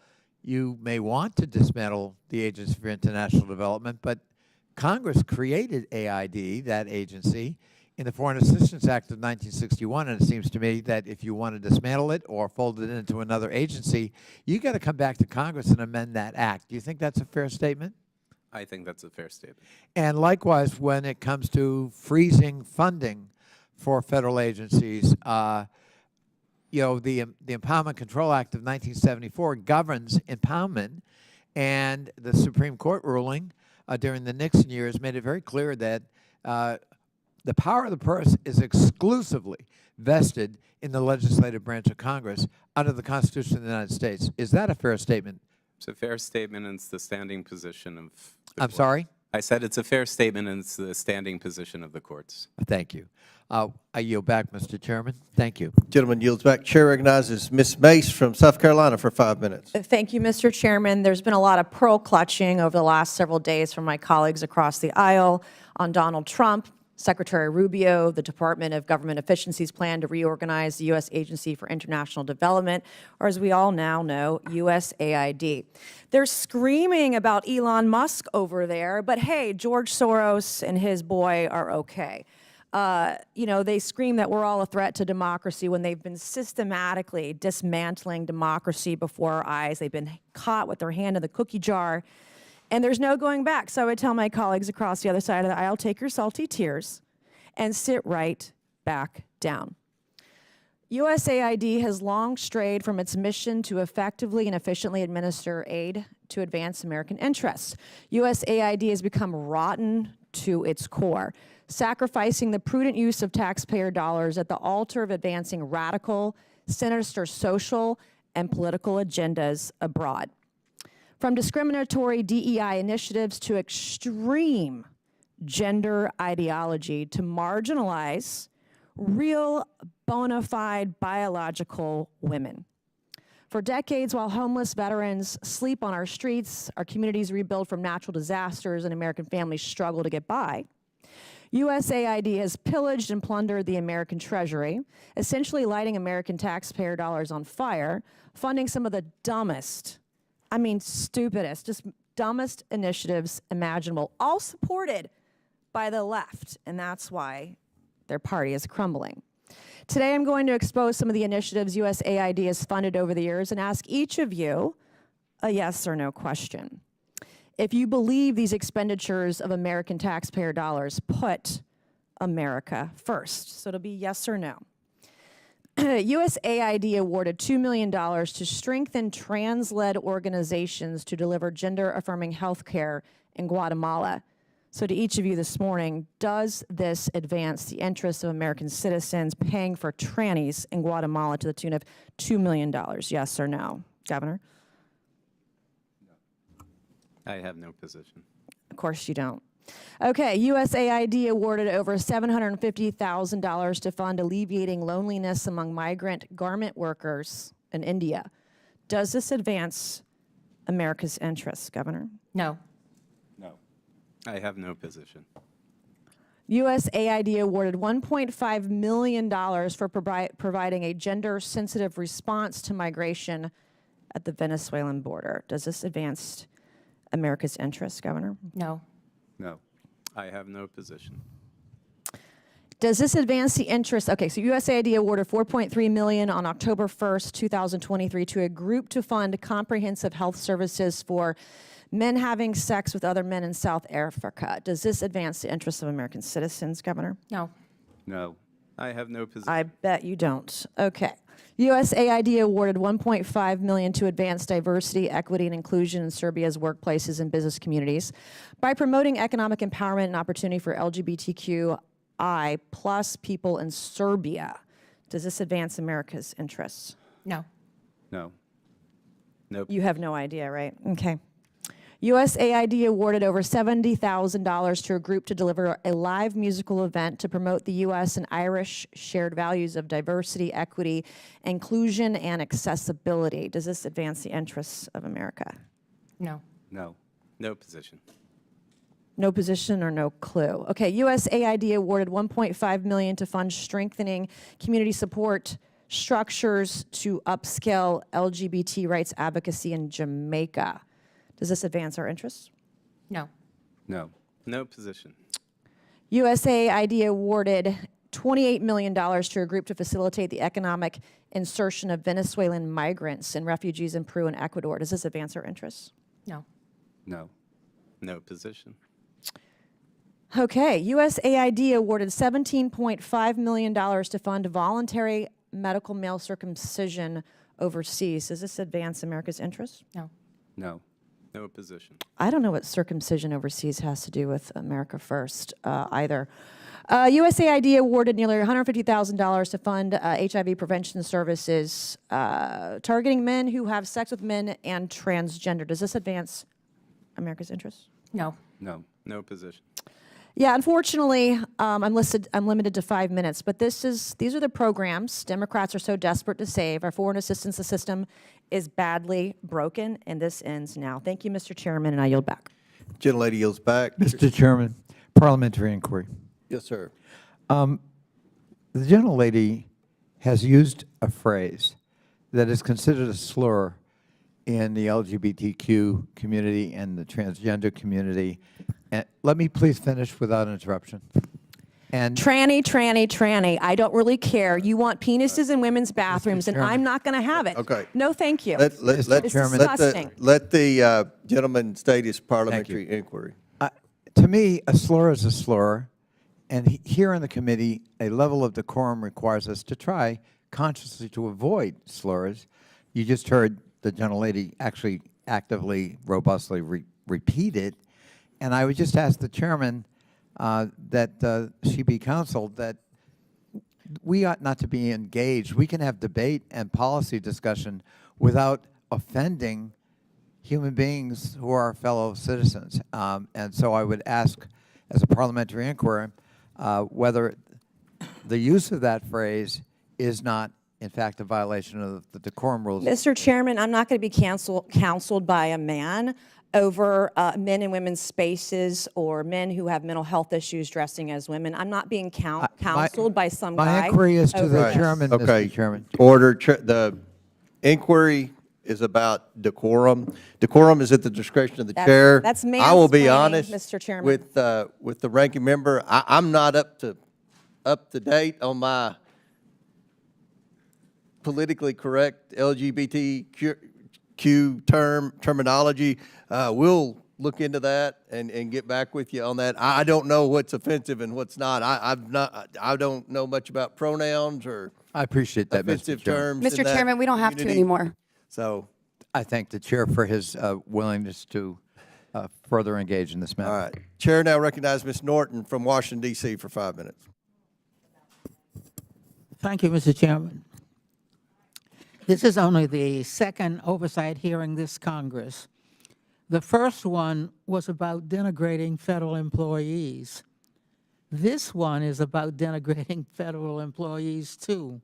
you may want to dismantle the Agency for International Development, but Congress created AID, that agency, in the Foreign Assistance Act of 1961, and it seems to me that if you want to dismantle it or fold it into another agency, you got to come back to Congress and amend that act. Do you think that's a fair statement? I think that's a fair statement. And likewise, when it comes to freezing funding for federal agencies, you know, the Impoundment Control Act of 1974 governs impoundment, and the Supreme Court ruling during the Nixon years made it very clear that the power of the purse is exclusively vested in the legislative branch of Congress under the Constitution of the United States. Is that a fair statement? It's a fair statement, and it's the standing position of the I'm court. sorry? I said it's a fair statement, and it's the standing position of the courts. Thank you. I yield back, Mr. Chairman. Thank you. Gentleman yields back. Chair recognizes Ms. Mace from South Carolina for 5 minutes. Thank you, Mr. Chairman. There's been a lot of pearl clutching over the last several days from my colleagues across the aisle on Donald Trump, Secretary Rubio, the Department of Government Efficiency's plan to reorganize the U.S. Agency for International Development, or as we all now know, USAID. They're screaming about Elon Musk over there, but hey, George Soros and his boy are okay. You know, they scream that we're all a threat to democracy when they've been systematically dismantling democracy before our eyes. They've been caught with their hand in the cookie jar, and there's no going back. So I would tell my colleagues across the other side of the aisle, take your salty tears and sit right back down. USAID has long strayed from its mission to effectively and efficiently administer aid to advance American interests. USAID has become rotten to its core, sacrificing the prudent use of taxpayer dollars at the altar of advancing radical, sinister social and political agendas abroad. From discriminatory DEI initiatives to extreme gender ideology to marginalize real bona fide biological women. For decades, while homeless veterans sleep on our streets, our communities rebuild from natural disasters, and American families struggle to get by, USAID has pillaged and plundered the American treasury, essentially lighting American taxpayer dollars on fire, funding some of the dumbest, I mean stupidest, just dumbest initiatives imaginable, all supported by the left, and that's why their party is crumbling. Today I'm going to expose some of the initiatives USAID has funded over the years and ask each of you a yes or no question. If you believe these expenditures of American taxpayer dollars put America first. So it'll be yes or no. USAID awarded $2 million to strengthen trans-led organizations to deliver gender-affirming health care in Guatemala. So to each of you this morning, does this advance the interests of American citizens paying for trannies in Guatemala to the tune of $2 million? Yes or no? Governor? I have no position. Of course you don't. Okay, USAID awarded over $750,000 to fund alleviating loneliness among migrant garment workers in India. Does this advance America's interests, Governor? No. No. I have no position. USAID awarded $1.5 million for providing a gender-sensitive response to migration at the Venezuelan border. Does this advance America's interests, Governor? No. No. I have no position. Does this advance the interest? Okay, so USAID awarded $4.3 million on October 1st, 2023 to a group to fund comprehensive health services for men having sex with other men in South Africa. Does this advance the interests of American citizens, Governor? No. No. I have no position. I bet you don't. Okay. USAID awarded $1.5 million to advance diversity, equity, and inclusion in Serbia's workplaces and business communities by promoting economic empowerment and opportunity for LGBTQI plus people in Serbia. Does this advance America's interests? No. No. Nope. You have no idea, right? Okay. USAID awarded over $70,000 to a group to deliver a live musical event to promote the U.S. and Irish shared values of diversity, equity, inclusion, and accessibility. Does this advance the interests of America? No. No. No position. No position or no clue. Okay, USAID awarded $1.5 million to fund strengthening community support structures to upscale LGBT rights advocacy in Jamaica. Does this advance our interests? No. No. No position. USAID awarded $28 million to a group to facilitate the economic insertion of Venezuelan migrants and refugees in Peru and Ecuador. Does this advance our interests? No. No. No position. Okay, USAID awarded $17.5 million to fund voluntary medical male circumcision overseas. Does this advance America's interests? No. No. No position. I don't know what circumcision overseas has to do with America First either. USAID awarded nearly $150,000 to fund HIV prevention services targeting men who have sex with men and transgender. Does this advance America's interests? No. No. No position. Yeah, unfortunately, I'm limited to 5 minutes, but these are the programs Democrats are so desperate to save. Our foreign assistance system is badly broken, and this ends now. Thank you, Mr. Chairman, and I yield back. Gentlelady yields back. Mr. Chairman, parliamentary inquiry. Yes, sir. The gentlelady has used a phrase that is considered a slur in the LGBTQ community and the transgender community. And let me please finish without interruption. And Tranny. I don't really care. You want penises in women's bathrooms, and I'm not going to have it. Okay. No, thank you. It's Chairman. disgusting. Let the gentleman state his parliamentary inquiry. to me, a slur is a slur. And here in the committee, a level of decorum requires us to try consciously to avoid slurs. You just heard the gentlelady actually actively, robustly repeat it. And I would just ask the chairman that she be counseled that we ought not to be engaged. We can have debate and policy discussion without offending human beings who are our fellow citizens. And so I would ask, as a parliamentary inquiry, whether the use of that phrase is not, in fact, a violation of the decorum rules. Mr. Chairman, I'm not going to be counseled by a man over men and women's spaces or men who have mental health issues dressing as women. I'm not being counseled by some guy. My inquiry is to over the this. chairman, Okay. Mr. Chairman. Order. The inquiry is about decorum. Decorum is at the discretion of the chair. That's I will be mansplaining, honest, Mr. Chairman. with the ranking member. I'm not up to date on my politically correct LGBTQ terminology. We'll look into that and get back with you on that. I don't know what's offensive and what's not. I don't know much about pronouns or I appreciate that, offensive Mr. Chairman. terms. Mr. Chairman, we don't have to anymore. So I thank the chair for his willingness to further engage in this matter. All right. Chair now recognizes Ms. Norton from Washington, D.C. for 5 minutes. Thank you, Mr. Chairman. This is only the second oversight hearing this Congress. The first one was about denigrating federal employees. This one is about denigrating federal employees, too.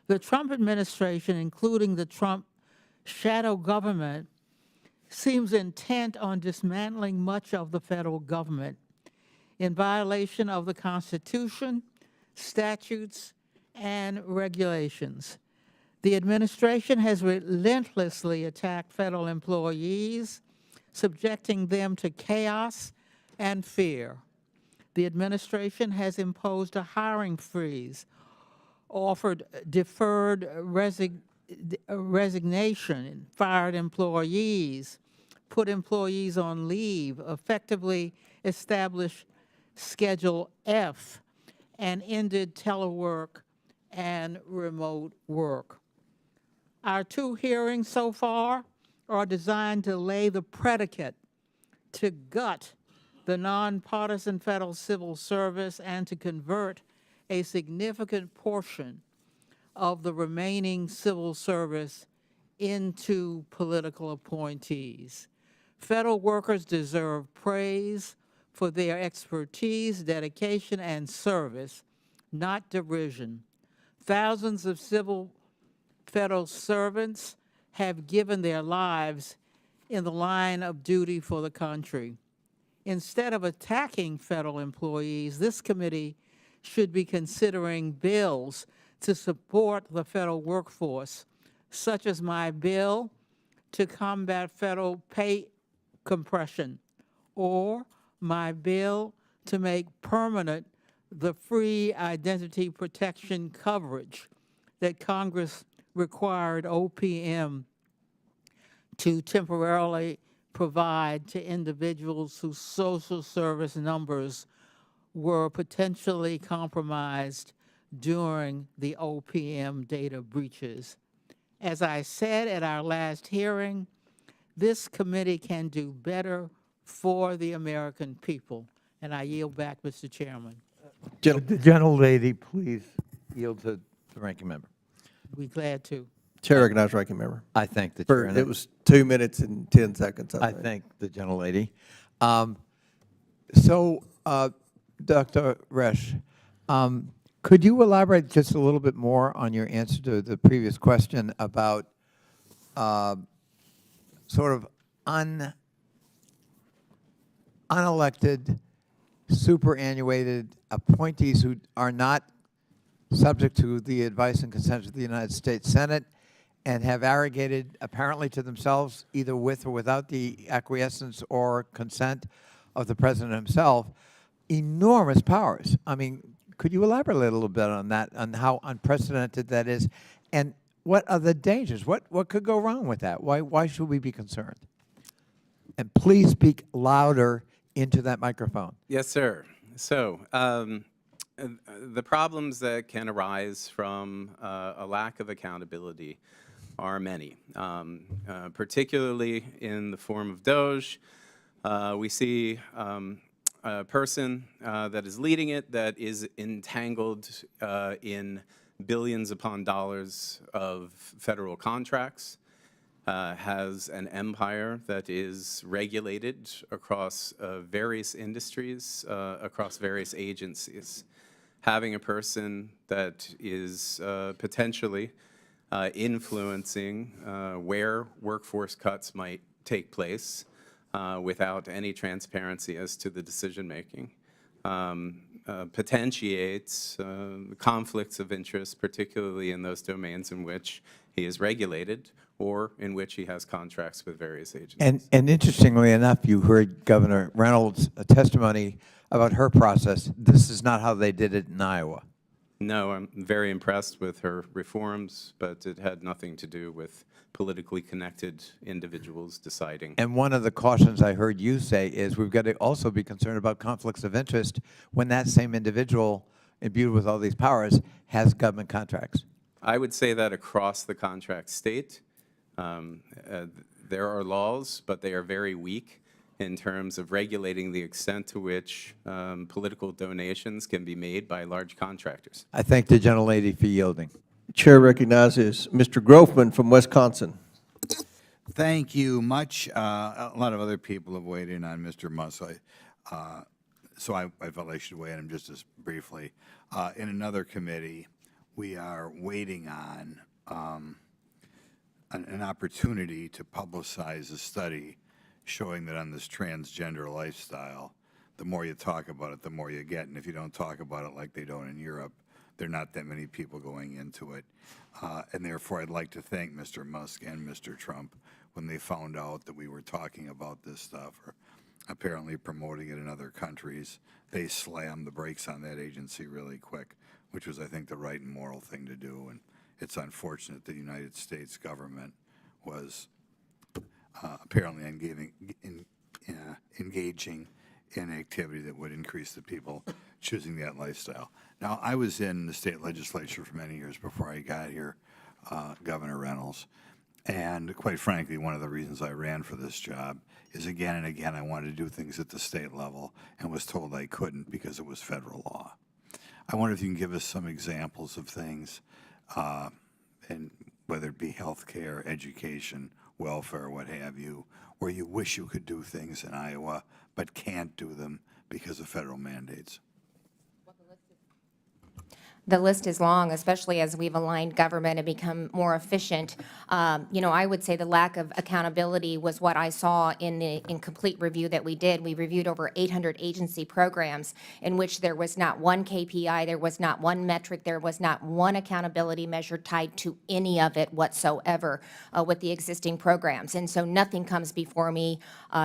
The Trump administration, including the Trump shadow government, seems intent on dismantling much of the federal government in violation of the Constitution, statutes, and regulations. The administration has relentlessly attacked federal employees, subjecting them to chaos and fear. The administration has imposed a hiring freeze, offered deferred resignation, fired employees, put employees on leave, effectively established Schedule F, and ended telework and remote work. Our 2 hearings so far are designed to lay the predicate to gut the nonpartisan federal civil service and to convert a significant portion of the remaining civil service into political appointees. Federal workers deserve praise for their expertise, dedication, and service, not derision. Thousands of federal servants have given their lives in the line of duty for the country. Instead of attacking federal employees, this committee should be considering bills to support the federal workforce, such as my bill to combat federal pay compression, or my bill to make permanent the free identity protection coverage that Congress required OPM to temporarily provide to individuals whose social service numbers were potentially compromised during the OPM data breaches. As I said at our last hearing, this committee can do better for the American people. And I yield back, Mr. Chairman. Would the gentlelady please yield to the ranking member? Be glad to. Chair recognizes ranking member. I thank the chair. It was 2 minutes and 10 seconds. I thank the gentlelady. Dr. Resch, could you elaborate just a little bit more on your answer to the previous question about sort of unelected, superannuated appointees who are not subject to the advice and consent of the United States Senate and have arrogated apparently to themselves, either with or without the acquiescence or consent of the President himself, enormous powers? I mean, could you elaborate a little bit on that, on how unprecedented that is, and what are the dangers? What could go wrong with that? Why should we be concerned? And please speak louder into that microphone. Yes, sir. So the problems that can arise from a lack of accountability are many, particularly in the form of DOJ. We see a person that is leading it that is entangled in billions upon dollars of federal contracts, has an empire that is regulated across various industries, across various agencies. Having a person that is potentially influencing where workforce cuts might take place without any transparency as to the decision-making potentiates conflicts of interest, particularly in those domains in which he is regulated or in which he has contracts with various agencies. And interestingly enough, you heard Governor Reynolds' testimony about her process. This is not how they did it in Iowa. No, I'm very impressed with her reforms, but it had nothing to do with politically connected individuals deciding. And one of the cautions I heard you say is we've got to also be concerned about conflicts of interest when that same individual, imbued with all these powers, has government contracts. I would say that across the contract state, there are laws, but they are very weak in terms of regulating the extent to which political donations can be made by large contractors. I thank the gentlelady for yielding. Chair recognizes Mr. Grofman from Wisconsin. Thank you much. A lot of other people have weighed in on Mr. Musk, so I felt I should weigh in just as briefly. In another committee, we are waiting on an opportunity to publicize a study showing that on this transgender lifestyle, the more you talk about it, the more you get. And if you don't talk about it like they don't in Europe, there are not that many people going into it. And therefore, I'd like to thank Mr. Musk and Mr. Trump when they found out that we were talking about this stuff or apparently promoting it in other countries. They slammed the brakes on that agency really quick, which was, I think, the right and moral thing to do. And it's unfortunate the United States government was apparently engaging in activity that would increase the people choosing that lifestyle. Now, I was in the state legislature for many years before I got here, Governor Reynolds, and quite frankly, one of the reasons I ran for this job is again and again I wanted to do things at the state level and was told I couldn't because it was federal law. I wonder if you can give us some examples of things, and whether it be health care, education, welfare, what have you, where you wish you could do things in Iowa but can't do them because of federal mandates. The list is long, especially as we've aligned government and become more efficient. I would say the lack of accountability was what I saw in the incomplete review that we did. We reviewed over 800 agency programs in which there was not one KPI, there was not one metric, there was not one accountability measure tied to any of it whatsoever with the existing programs. And so nothing comes before me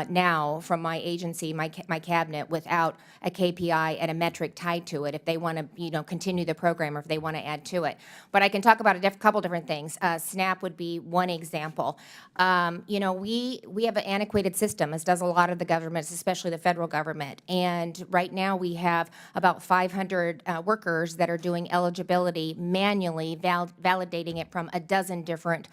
now from my agency, my cabinet, without a KPI and a metric tied to it if they want to continue the program or if they want to add to it. But I can talk about a couple different things. SNAP would be one example. We have an antiquated system, as does a lot of the governments, especially the federal government. And right now we have about 500 workers that are doing eligibility manually, validating it from a dozen different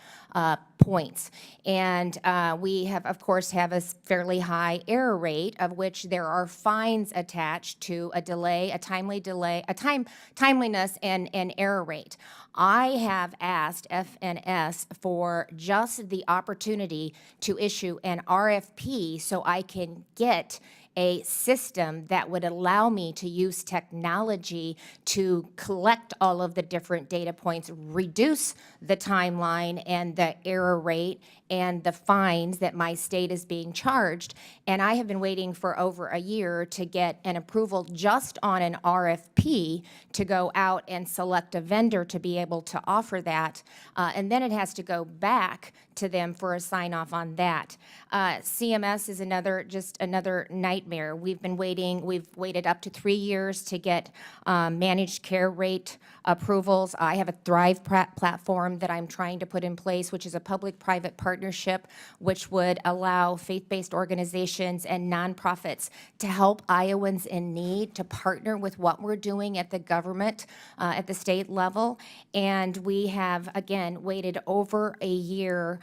points. And we have, of course, have a fairly high error rate, of which there are fines attached to a delay, a timeliness and error rate. I have asked FNS for just the opportunity to issue an RFP so I can get a system that would allow me to use technology to collect all of the different data points, reduce the timeline and the error rate and the fines that my state is being charged. And I have been waiting for over a year to get an approval just on an RFP to go out and select a vendor to be able to offer that. And then it has to go back to them for a sign-off on that. CMS is another nightmare. We've waited up to 3 years to get managed care rate approvals. I have a Thrive platform that I'm trying to put in place, which is a public-private partnership, which would allow faith-based organizations and nonprofits to help Iowans in need to partner with what we're doing at the government, at the state level. And we have, again, waited over a year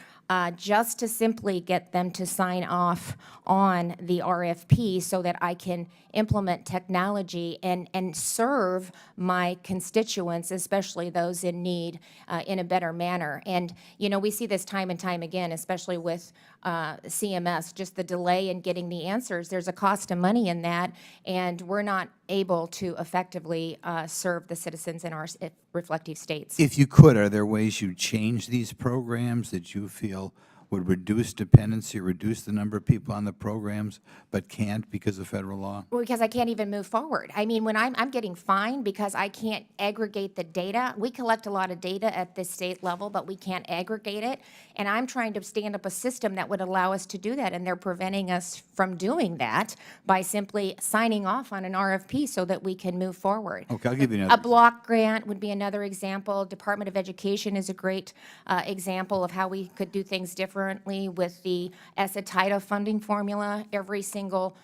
just to simply get them to sign off on the RFP so that I can implement technology and serve my constituents, especially those in need, in a better manner. And, we see this time and time again, especially with CMS, just the delay in getting the answers. There's a cost of money in that, and we're not able to effectively serve the citizens in our reflective states. If you could, are there ways you change these programs that you feel would reduce dependency, reduce the number of people on the programs, but can't because of federal law? Well, because I can't even move forward. I mean, when I'm getting fined because I can't aggregate the data. We collect a lot of data at the state level, but we can't aggregate it. And I'm trying to stand up a system that would allow us to do that, and they're preventing us from doing that by simply signing off on an RFP so that we can move forward. Okay, I'll give you another. A block grant would be another example. Department of Education is a great example of how we could do things differently with the ESSA funding formula. Every single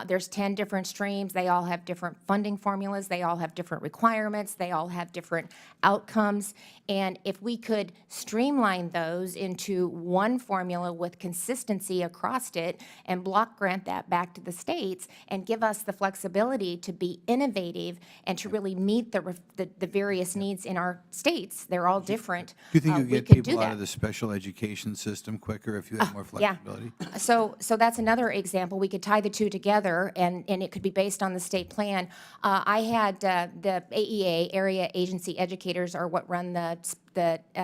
There's 10 different streams. They all have different funding formulas. They all have different requirements. They all have different outcomes. And if we could streamline those into one formula with consistency across it and block grant that back to the states and give us the flexibility to be innovative and to really meet the various needs in our states, they're all different. Do you think you we get could do people out that. of the special education system quicker if you had more flexibility? Yeah. So that's another example. We could tie the two together, and it could be based on the state plan. I had the AEA, Area Agency Educators, are what run the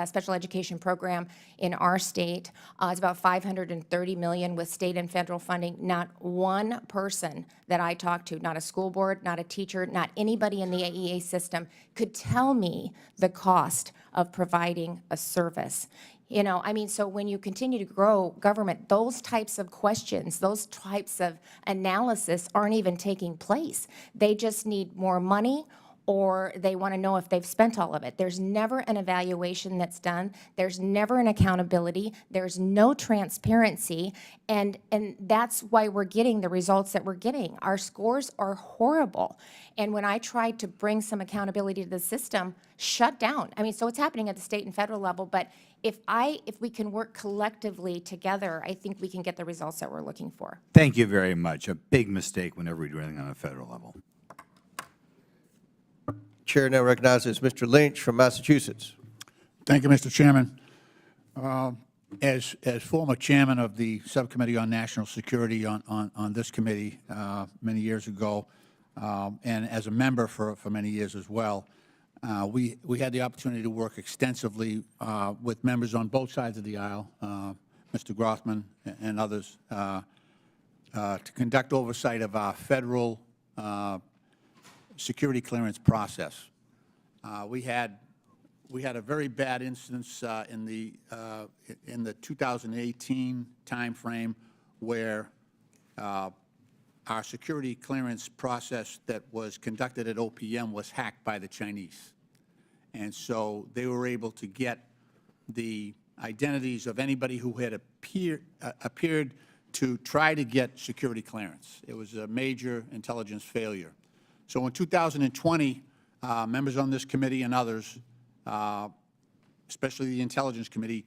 special education program in our state. It's about $530 million with state and federal funding. Not one person that I talked to, not a school board, not a teacher, not anybody in the AEA system could tell me the cost of providing a service. You know, I mean, so when you continue to grow government, those types of questions, those types of analysis aren't even taking place. They just need more money, or they want to know if they've spent all of it. There's never an evaluation that's done. There's never an accountability. There's no transparency, and that's why we're getting the results that we're getting. Our scores are horrible. And when I tried to bring some accountability to the system, shut down. I mean, so it's happening at the state and federal level, but if we can work collectively together, I think we can get the results that we're looking for. Thank you very much. A big mistake whenever we do anything on a federal level. Chair now recognizes Mr. Lynch from Massachusetts. Thank you, Mr. Chairman. As former chairman of the Subcommittee on National Security on this committee many years ago, and as a member for many years as well, we had the opportunity to work extensively with members on both sides of the aisle, Mr. Grothman and others, to conduct oversight of our federal security clearance process. We had a very bad instance in the 2018 timeframe where our security clearance process that was conducted at OPM was hacked by the Chinese. And so they were able to get the identities of anybody who had appeared to try to get security clearance. It was a major intelligence failure. So in 2020, members on this committee and others, especially the Intelligence Committee,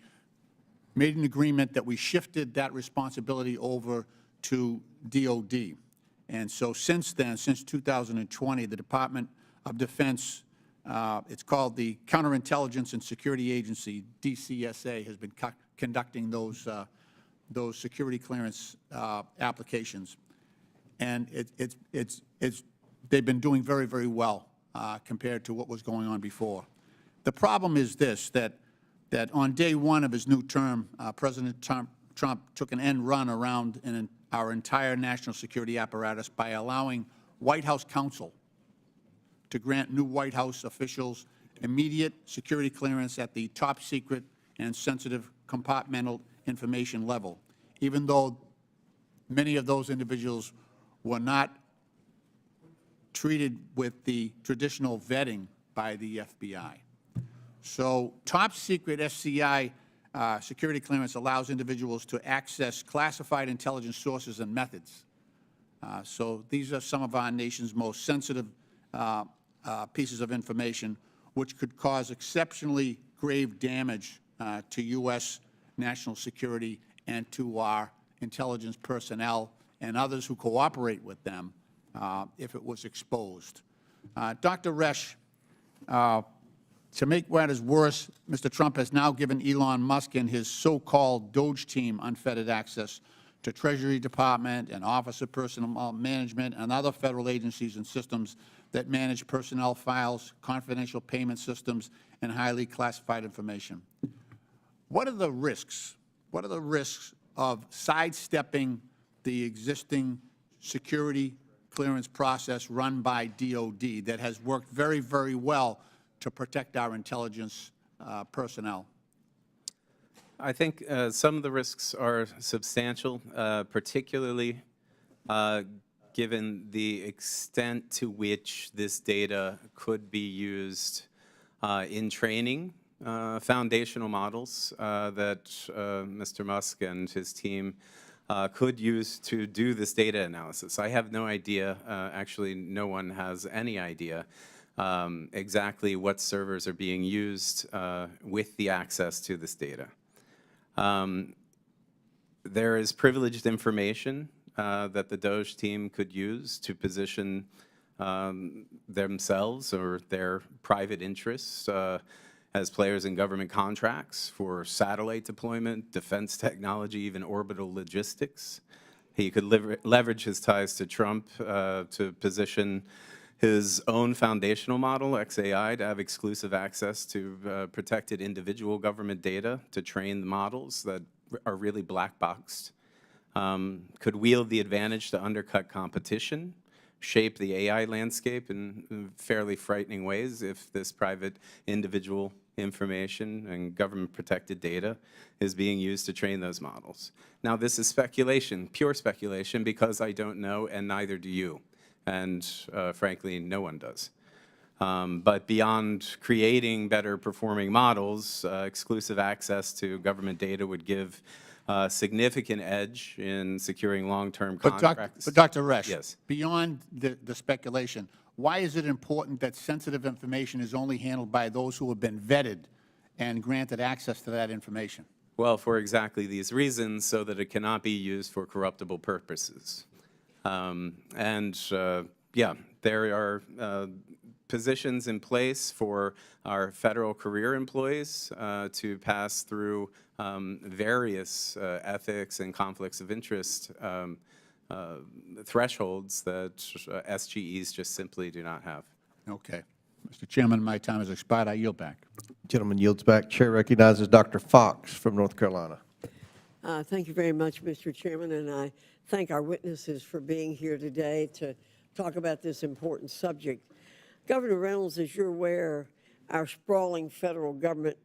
made an agreement that we shifted that responsibility over to DOD. And so since then, since 2020, the Department of Defense, it's called the Counterintelligence and Security Agency, DCSA, has been conducting those security clearance applications. And they've been doing very, very well compared to what was going on before. The problem is this, that on day one of his new term, President Trump took an end run around our entire national security apparatus by allowing White House counsel to grant new White House officials immediate security clearance at the top secret and sensitive compartmental information level, even though many of those individuals were not treated with the traditional vetting by the FBI. So top secret SCI security clearance allows individuals to access classified intelligence sources and methods. So these are some of our nation's most sensitive pieces of information, which could cause exceptionally grave damage to U.S. national security and to our intelligence personnel and others who cooperate with them if it was exposed. Dr. Resch, to make matters worse, Mr. Trump has now given Elon Musk and his so-called Doge team unfettered access to Treasury Department and Office of Personnel Management and other federal agencies and systems that manage personnel files, confidential payment systems, and highly classified information. What are the risks? What are the risks of sidestepping the existing security clearance process run by DOD that has worked very, very well to protect our intelligence personnel? I think some of the risks are substantial, particularly given the extent to which this data could be used in training foundational models that Mr. Musk and his team could use to do this data analysis. I have no idea, actually no one has any idea exactly what servers are being used with the access to this data. There is privileged information that the DOJ team could use to position themselves or their private interests as players in government contracts for satellite deployment, defense technology, even orbital logistics. He could leverage his ties to Trump to position his own foundational model, XAI, to have exclusive access to protected individual government data to train the models that are really black boxed. Could wield the advantage to undercut competition, shape the AI landscape in fairly frightening ways if this private individual information and government protected data is being used to train those models. Now, this is speculation, pure speculation, because I don't know and neither do you. And frankly, no one does. But beyond creating better performing models, exclusive access to government data would give significant edge in securing long-term contracts. But Dr. Resch, yes. Beyond the speculation, why is it important that sensitive information is only handled by those who have been vetted and granted access to that information? Well, for exactly these reasons, so that it cannot be used for corruptible purposes. Yeah, there are positions in place for our federal career employees to pass through various ethics and conflicts of interest thresholds that SGEs just simply do not have. Okay. Mr. Chairman, my time has expired. I yield back. Gentleman yields back. Chair recognizes Dr. Fox from North Carolina. Thank you very much, Mr. Chairman, and I thank our witnesses for being here today to talk about this important subject. Governor Reynolds, as you're aware, our sprawling federal government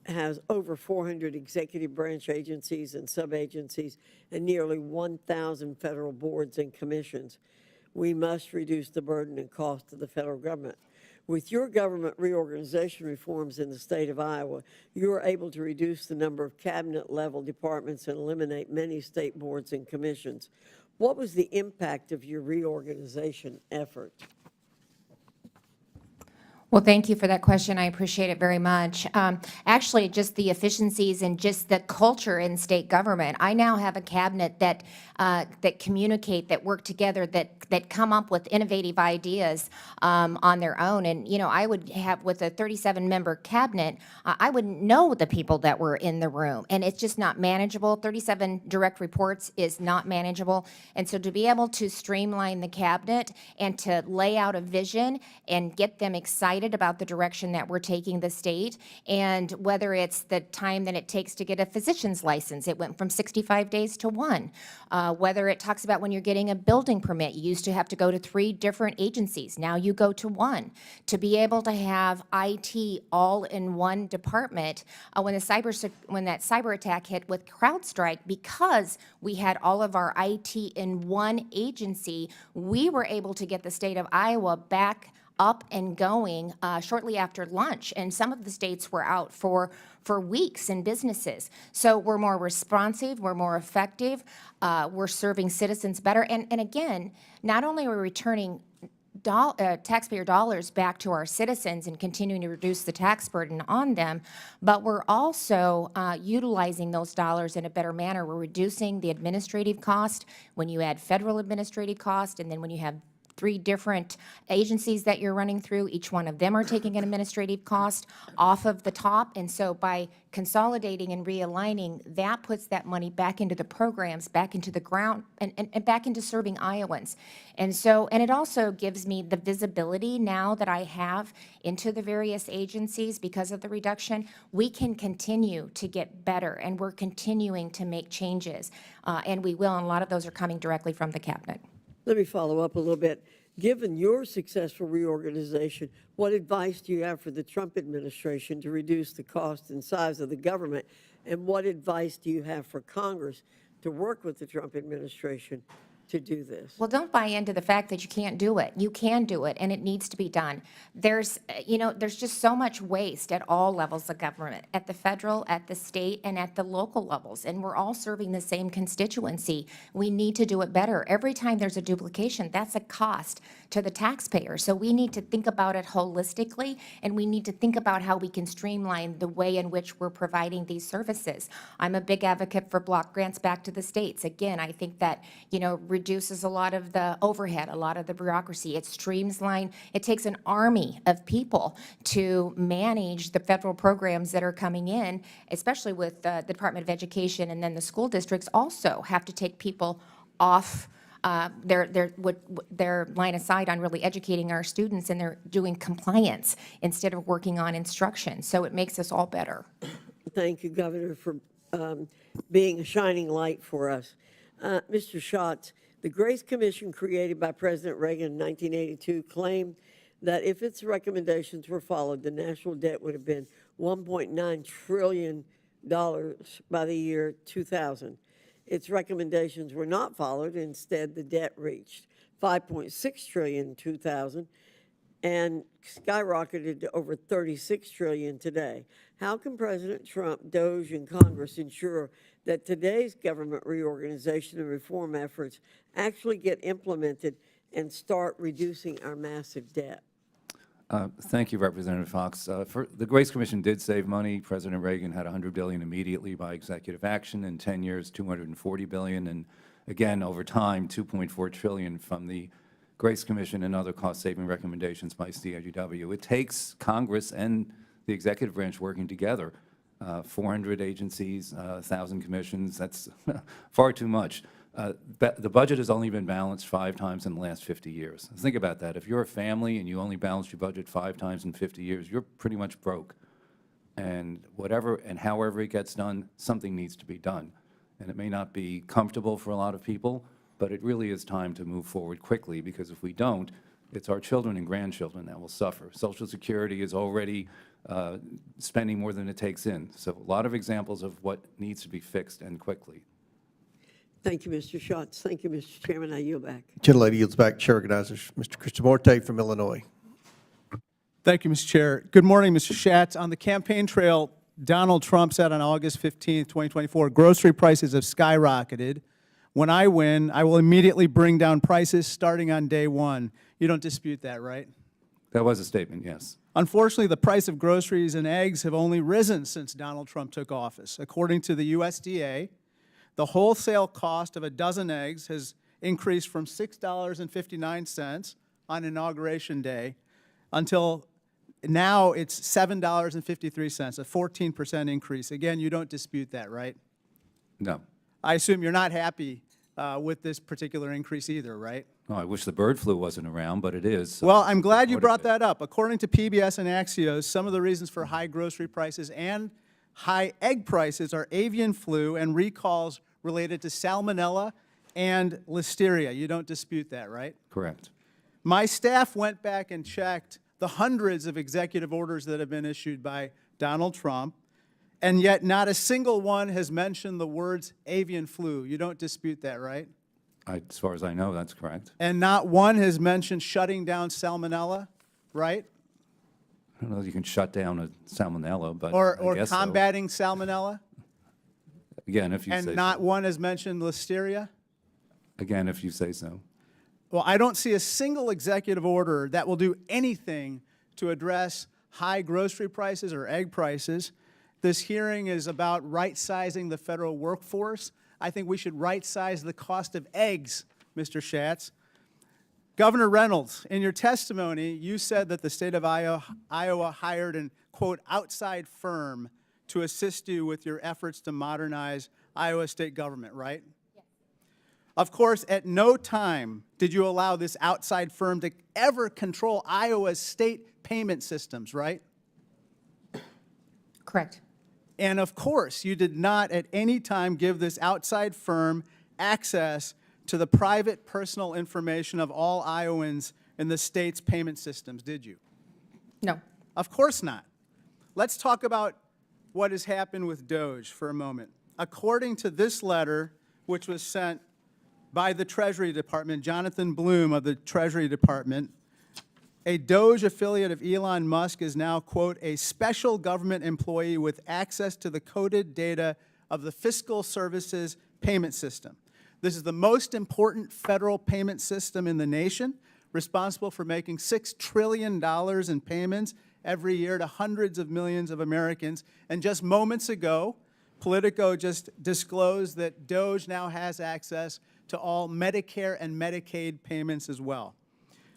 has over 400 executive branch agencies and sub-agencies and nearly 1,000 federal boards and commissions. We must reduce the burden and cost of the federal government. With your government reorganization reforms in the state of Iowa, you are able to reduce the number of cabinet-level departments and eliminate many state boards and commissions. What was the impact of your reorganization effort? Well, thank you for that question. I appreciate it very much. Actually, just the efficiencies and just the culture in state government. I now have a cabinet that that communicate, that work together, that come up with innovative ideas on their own. And you know, I would have with a 37-member cabinet, I wouldn't know the people that were in the room, and it's just not manageable. 37 direct reports is not manageable, and so to be able to streamline the cabinet and to lay out a vision and get them excited about the direction that we're taking the state, and whether it's the time that it takes to get a physician's license, it went from 65 days to 1. Whether it talks about when you're getting a building permit, you used to have to go to 3 different agencies, now you go to 1. To be able to have IT all in one department, when that cyber attack hit with CrowdStrike, because we had all of our IT in one agency, we were able to get the state of Iowa back up and going shortly after lunch, and some of the states were out for weeks in businesses. So we're more responsive, we're more effective, we're serving citizens better, and again, not only are we returning taxpayer dollars back to our citizens and continuing to reduce the tax burden on them, but we're also utilizing those dollars in a better manner. We're reducing the administrative cost when you add federal administrative cost, and then when you have 3 different agencies that you're running through, each one of them are taking an administrative cost off of the top. And so by consolidating and realigning, that puts that money back into the programs, back into the ground, and back into serving Iowans. And so, and it also gives me the visibility now that I have into the various agencies because of the reduction. We can continue to get better, and we're continuing to make changes. And we will, and a lot of those are coming directly from the cabinet. Let me follow up a little bit. Given your successful reorganization, what advice do you have for the Trump administration to reduce the cost and size of the government? And what advice do you have for Congress to work with the Trump administration to do this? Well, don't buy into the fact that you can't do it. You can do it, and it needs to be done. There's just so much waste at all levels of government, at the federal, at the state, and at the local levels, and we're all serving the same constituency. We need to do it better. Every time there's a duplication, that's a cost to the taxpayer. So we need to think about it holistically, and we need to think about how we can streamline the way in which we're providing these services. I'm a big advocate for block grants back to the states. Again, I think that, reduces a lot of the overhead, a lot of the bureaucracy. It streamlines. It takes an army of people to manage the federal programs that are coming in, especially with the Department of Education, and then the school districts also have to take people off their line of sight on really educating our students, and they're doing compliance instead of working on instruction. So it makes us all better. Thank you, Governor, for being a shining light for us. Mr. Schatz, the Grace Commission created by President Reagan in 1982 claimed that if its recommendations were followed, the national debt would have been $1.9 trillion by the year 2000. Its recommendations were not followed. Instead, the debt reached $5.6 trillion in 2000 and skyrocketed to over $36 trillion today. How can President Trump, DOJ, and Congress ensure that today's government reorganization and reform efforts actually get implemented and start reducing our massive debt? Thank you, Representative Fox. The Grace Commission did save money. President Reagan had $100 billion immediately by executive action. In 10 years, $240 billion, and again, over time, $2.4 trillion from the Grace Commission and other cost-saving recommendations by CIGW. It takes Congress and the executive branch working together. 400 agencies, 1,000 commissions, that's far too much. The budget has only been balanced 5 times in the last 50 years. Think about that. If you're a family and you only balance your budget 5 times in 50 years, you're pretty much broke. And whatever and however it gets done, something needs to be done. And it may not be comfortable for a lot of people, but it really is time to move forward quickly, because if we don't, it's our children and grandchildren that will suffer. Social Security is already spending more than it takes in. So a lot of examples of what needs to be fixed, and quickly. Thank you, Mr. Schatz. Thank you, Mr. Chairman. I yield back. Gentlelady yields back. Chair recognizes Mr. Krishnamurti from Illinois. Thank you, Mr. Chair. Good morning, Mr. Schatz. On the campaign trail, Donald Trump said on August 15, 2024, grocery prices have skyrocketed. When I win, I will immediately bring down prices starting on day one. You don't dispute that, right? That was a statement, yes. Unfortunately, the price of groceries and eggs have only risen since Donald Trump took office. According to the USDA, the wholesale cost of a dozen eggs has increased from $6.59 on Inauguration Day until now it's $7.53, a 14% increase. Again, you don't dispute that, right? No. I assume you're not happy with this particular increase either, right? Oh, I wish the bird flu wasn't around, but it is. So well, I'm glad you brought that up. According to PBS and Axios, some of the reasons for high grocery prices and high egg prices are avian flu and recalls related to salmonella and listeria. You don't dispute that, right? Correct. My staff went back and checked the hundreds of executive orders that have been issued by Donald Trump, and yet not a single one has mentioned the words avian flu. You don't dispute that, right? As far as I know, that's correct. And not one has mentioned shutting down salmonella, right? I don't know if you can shut down a salmonella, but Or I guess combating salmonella? Again, if you say And not so. one has mentioned listeria? Again, if you say so. Well, I don't see a single executive order that will do anything to address high grocery prices or egg prices. This hearing is about right-sizing the federal workforce. I think we should right-size the cost of eggs, Mr. Schatz. Governor Reynolds, in your testimony, you said that the state of Iowa hired an, quote, outside firm to assist you with your efforts to modernize Iowa state government, right? Yes. Of course, at no time did you allow this outside firm to ever control Iowa's state payment systems, right? Correct. And of course, you did not at any time give this outside firm access to the private personal information of all Iowans in the state's payment systems, did you? No. Of course not. Let's talk about what has happened with DOJ for a moment. According to this letter, which was sent by the Treasury Department, Jonathan Bloom of the Treasury Department, a Doge affiliate of Elon Musk is now, quote, a special government employee with access to the coded data of the fiscal services payment system. This is the most important federal payment system in the nation, responsible for making $6 trillion in payments every year to hundreds of millions of Americans. And just moments ago, Politico just disclosed that Doge now has access to all Medicare and Medicaid payments as well.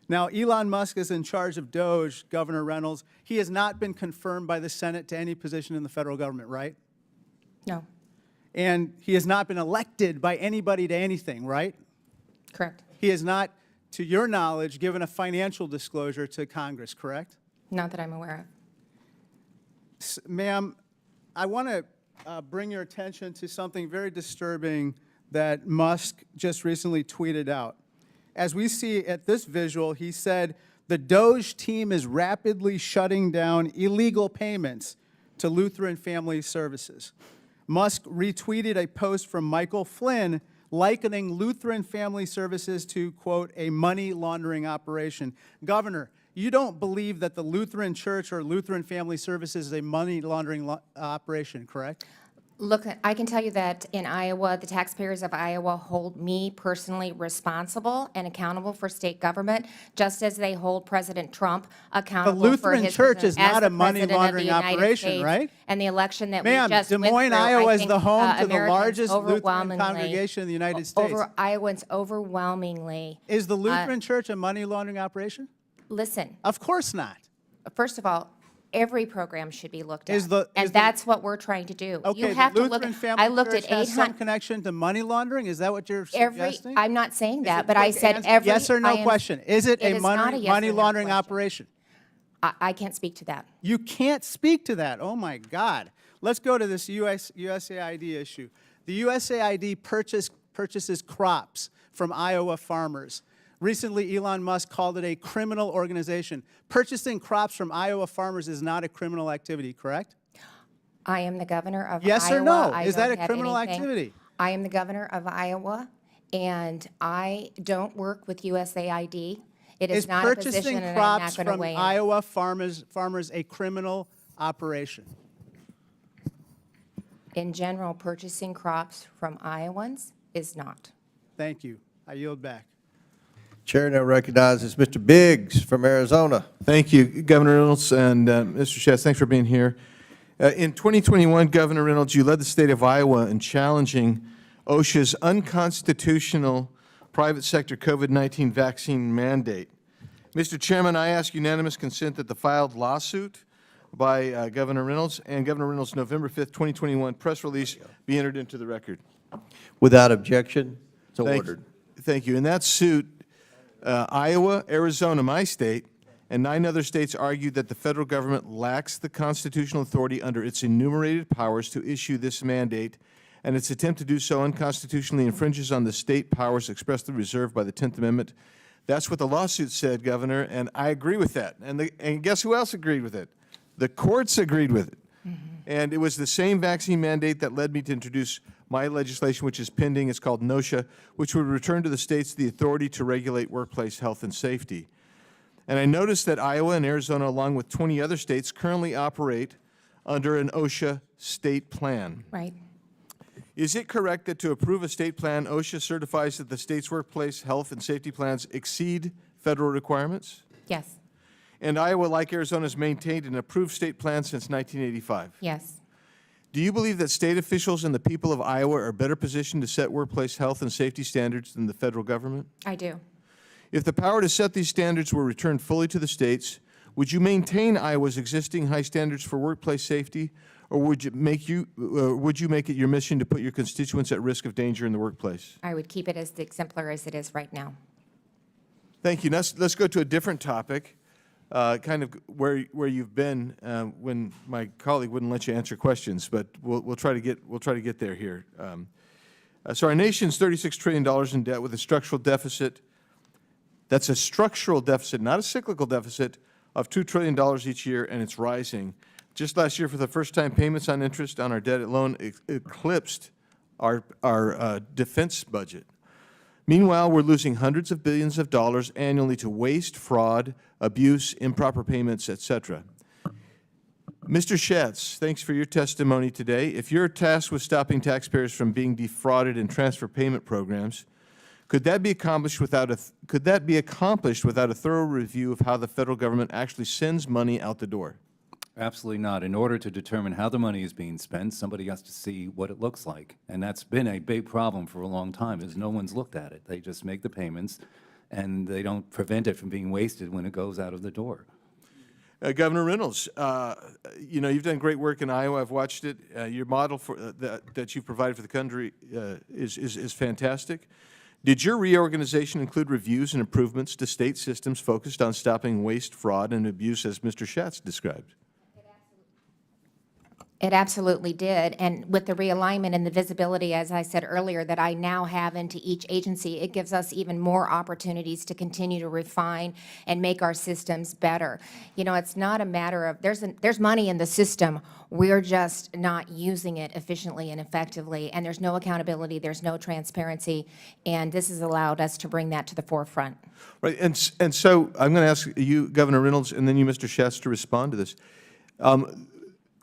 Now, Elon Musk is in charge of Doge, Governor Reynolds. He has not been confirmed by the Senate to any position in the federal government, right? No. And he has not been elected by anybody to anything, right? Correct. He has not, to your knowledge, given a financial disclosure to Congress, correct? Not that I'm aware of. Ma'am, I want to bring your attention to something very disturbing that Musk just recently tweeted out. As we see at this visual, he said, the Doge team is rapidly shutting down illegal payments to Lutheran Family Services. Musk retweeted a post from Michael Flynn likening Lutheran Family Services to, quote, a money laundering operation. Governor, you don't believe that the Lutheran Church or Lutheran Family Services is a money laundering operation, correct? Look, I can tell you that in Iowa, the taxpayers of Iowa hold me personally responsible and accountable for state government, just as they hold President Trump accountable The Lutheran for his Church is business as not the a money President of the laundering United operation, States. right? And the election that we Ma'am, just Des went Moines, through, Iowa I is think, the home to the Americans largest Lutheran overwhelmingly- congregation in the United States. Iowans overwhelmingly. Is the Lutheran Church a money laundering operation? Listen, Of course not. first of all, every program should be looked at, Is the- and is the- that's what we're trying to do. Okay, You have the to look Lutheran at. Family I looked Church at has some 800. connection to money laundering? Is that what you're Every, suggesting? I'm not saying Is that, it- but I quick said answer, every. yes or no I am- question. Is it a not yes money or no laundering question. operation? I can't speak to that. You can't speak to that. Oh, my God. Let's go to this USAID issue. The USAID purchases crops from Iowa farmers. Recently, Elon Musk called it a criminal organization. Purchasing crops from Iowa farmers is not a criminal activity, correct? I am the governor of Yes Iowa. or no? I Is that don't a have criminal anything- activity? I am the governor of Iowa, and I don't work with USAID. It is not a position, purchasing and I'm crops not going to from weigh in. Iowa farmers a criminal operation? In general, purchasing crops from Iowans is not. Thank you. I yield back. Chair now recognizes Mr. Biggs from Arizona. Thank you, Governor Reynolds and Mr. Schatz. Thanks for being here. In 2021, Governor Reynolds, you led the state of Iowa in challenging OSHA's unconstitutional private sector COVID-19 vaccine mandate. Mr. Chairman, I ask unanimous consent that the filed lawsuit by Governor Reynolds and Governor Reynolds' November 5th, 2021 press release be entered into the record. Without objection, so ordered. Thank you. In that suit, Iowa, Arizona, my state, and 9 other states argued that the federal government lacks the constitutional authority under its enumerated powers to issue this mandate, and its attempt to do so unconstitutionally infringes on the state powers expressly reserved by the 10th Amendment. That's what the lawsuit said, Governor, and I agree with that. And guess who else agreed with it? The courts agreed with it. And it was the same vaccine mandate that led me to introduce my legislation, which is pending. It's called NOSHA, which would return to the states the authority to regulate workplace health and safety. And I noticed that Iowa and Arizona, along with 20 other states, currently operate under an OSHA state plan. Right. Is it correct that to approve a state plan, OSHA certifies that the state's workplace health and safety plans exceed federal requirements? Yes. And Iowa, like Arizona, has maintained an approved state plan since 1985. Yes. Do you believe that state officials and the people of Iowa are better positioned to set workplace health and safety standards than the federal government? I do. If the power to set these standards were returned fully to the states, would you maintain Iowa's existing high standards for workplace safety, or would you make it your mission to put your constituents at risk of danger in the workplace? I would keep it as exemplar as it is right now. Thank you. Let's go to a different topic, kind of where you've been when my colleague wouldn't let you answer questions, but we'll try to get there here. So our nation's $36 trillion in debt with a structural deficit. That's a structural deficit, not a cyclical deficit, of $2 trillion each year, and it's rising. Just last year, for the first time, payments on interest on our debt alone eclipsed our defense budget. Meanwhile, we're losing hundreds of billions of dollars annually to waste, fraud, abuse, improper payments, etc. Mr. Schatz, thanks for your testimony today. If you're tasked with stopping taxpayers from being defrauded in transfer payment programs, could that be accomplished without a thorough review of how the federal government actually sends money out the door? Absolutely not. In order to determine how the money is being spent, somebody has to see what it looks like. And that's been a big problem for a long time, is no one's looked at it. They just make the payments, and they don't prevent it from being wasted when it goes out of the door. Governor Reynolds, you know, you've done great work in Iowa. I've watched it. Your model for, that you've provided for the country is fantastic. Did your reorganization include reviews and improvements to state systems focused on stopping waste, fraud, and abuse, as Mr. Schatz described? It absolutely did. And with the realignment and the visibility, as I said earlier, that I now have into each agency, it gives us even more opportunities to continue to refine and make our systems better. You know, it's not a matter of, there's money in the system. We're just not using it efficiently and effectively. And there's no accountability, there's no transparency. And this has allowed us to bring that to the forefront. Right. And so I'm going to ask you, Governor Reynolds, and then you, Mr. Schatz, to respond to this.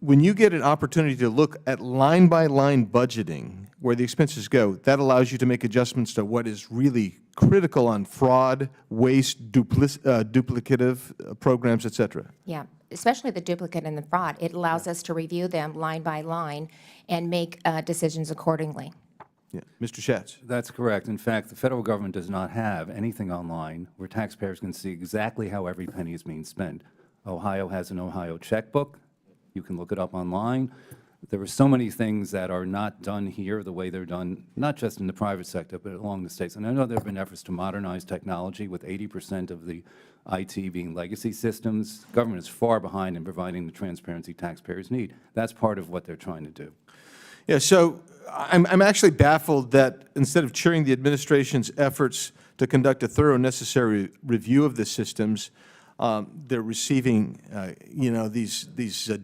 When you get an opportunity to look at line-by-line budgeting, where the expenses go, that allows you to make adjustments to what is really critical on fraud, waste, duplicative programs, et cetera. Yeah, especially the duplicate and the fraud. It allows us to review them line by line and make decisions accordingly. Yeah. Mr. Schatz. That's correct. In fact, the federal government does not have anything online where taxpayers can see exactly how every penny is being spent. Ohio has an Ohio checkbook. You can look it up online. There are so many things that are not done here the way they're done, not just in the private sector, but along the states. And I know there have been efforts to modernize technology with 80% of the IT being legacy systems. Government is far behind in providing the transparency taxpayers need. That's part of what they're trying to do. Yeah, so I'm actually baffled that instead of cheering the administration's efforts to conduct a thorough and necessary review of the systems, they're receiving, you know, these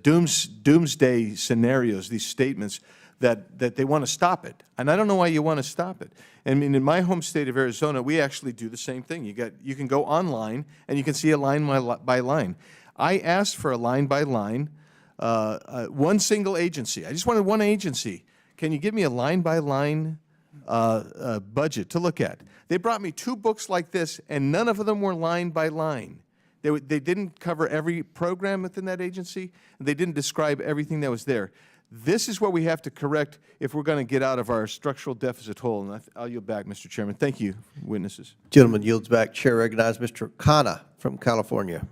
doomsday scenarios, these statements that they want to stop it. And I don't know why you want to stop it. I mean, in my home state of Arizona, we actually do the same thing. You can go online and you can see a line by line. I asked for a line by line, one single agency. I just wanted one agency. Can you give me a line by line budget to look at? They brought me 2 books like this, and none of them were line by line. They didn't cover every program within that agency. They didn't describe everything that was there. This is what we have to correct if we're going to get out of our structural deficit hole. And I'll yield back, Mr. Chairman. Thank you, witnesses. Gentleman yields back. Chair recognizes Mr. Khanna from California.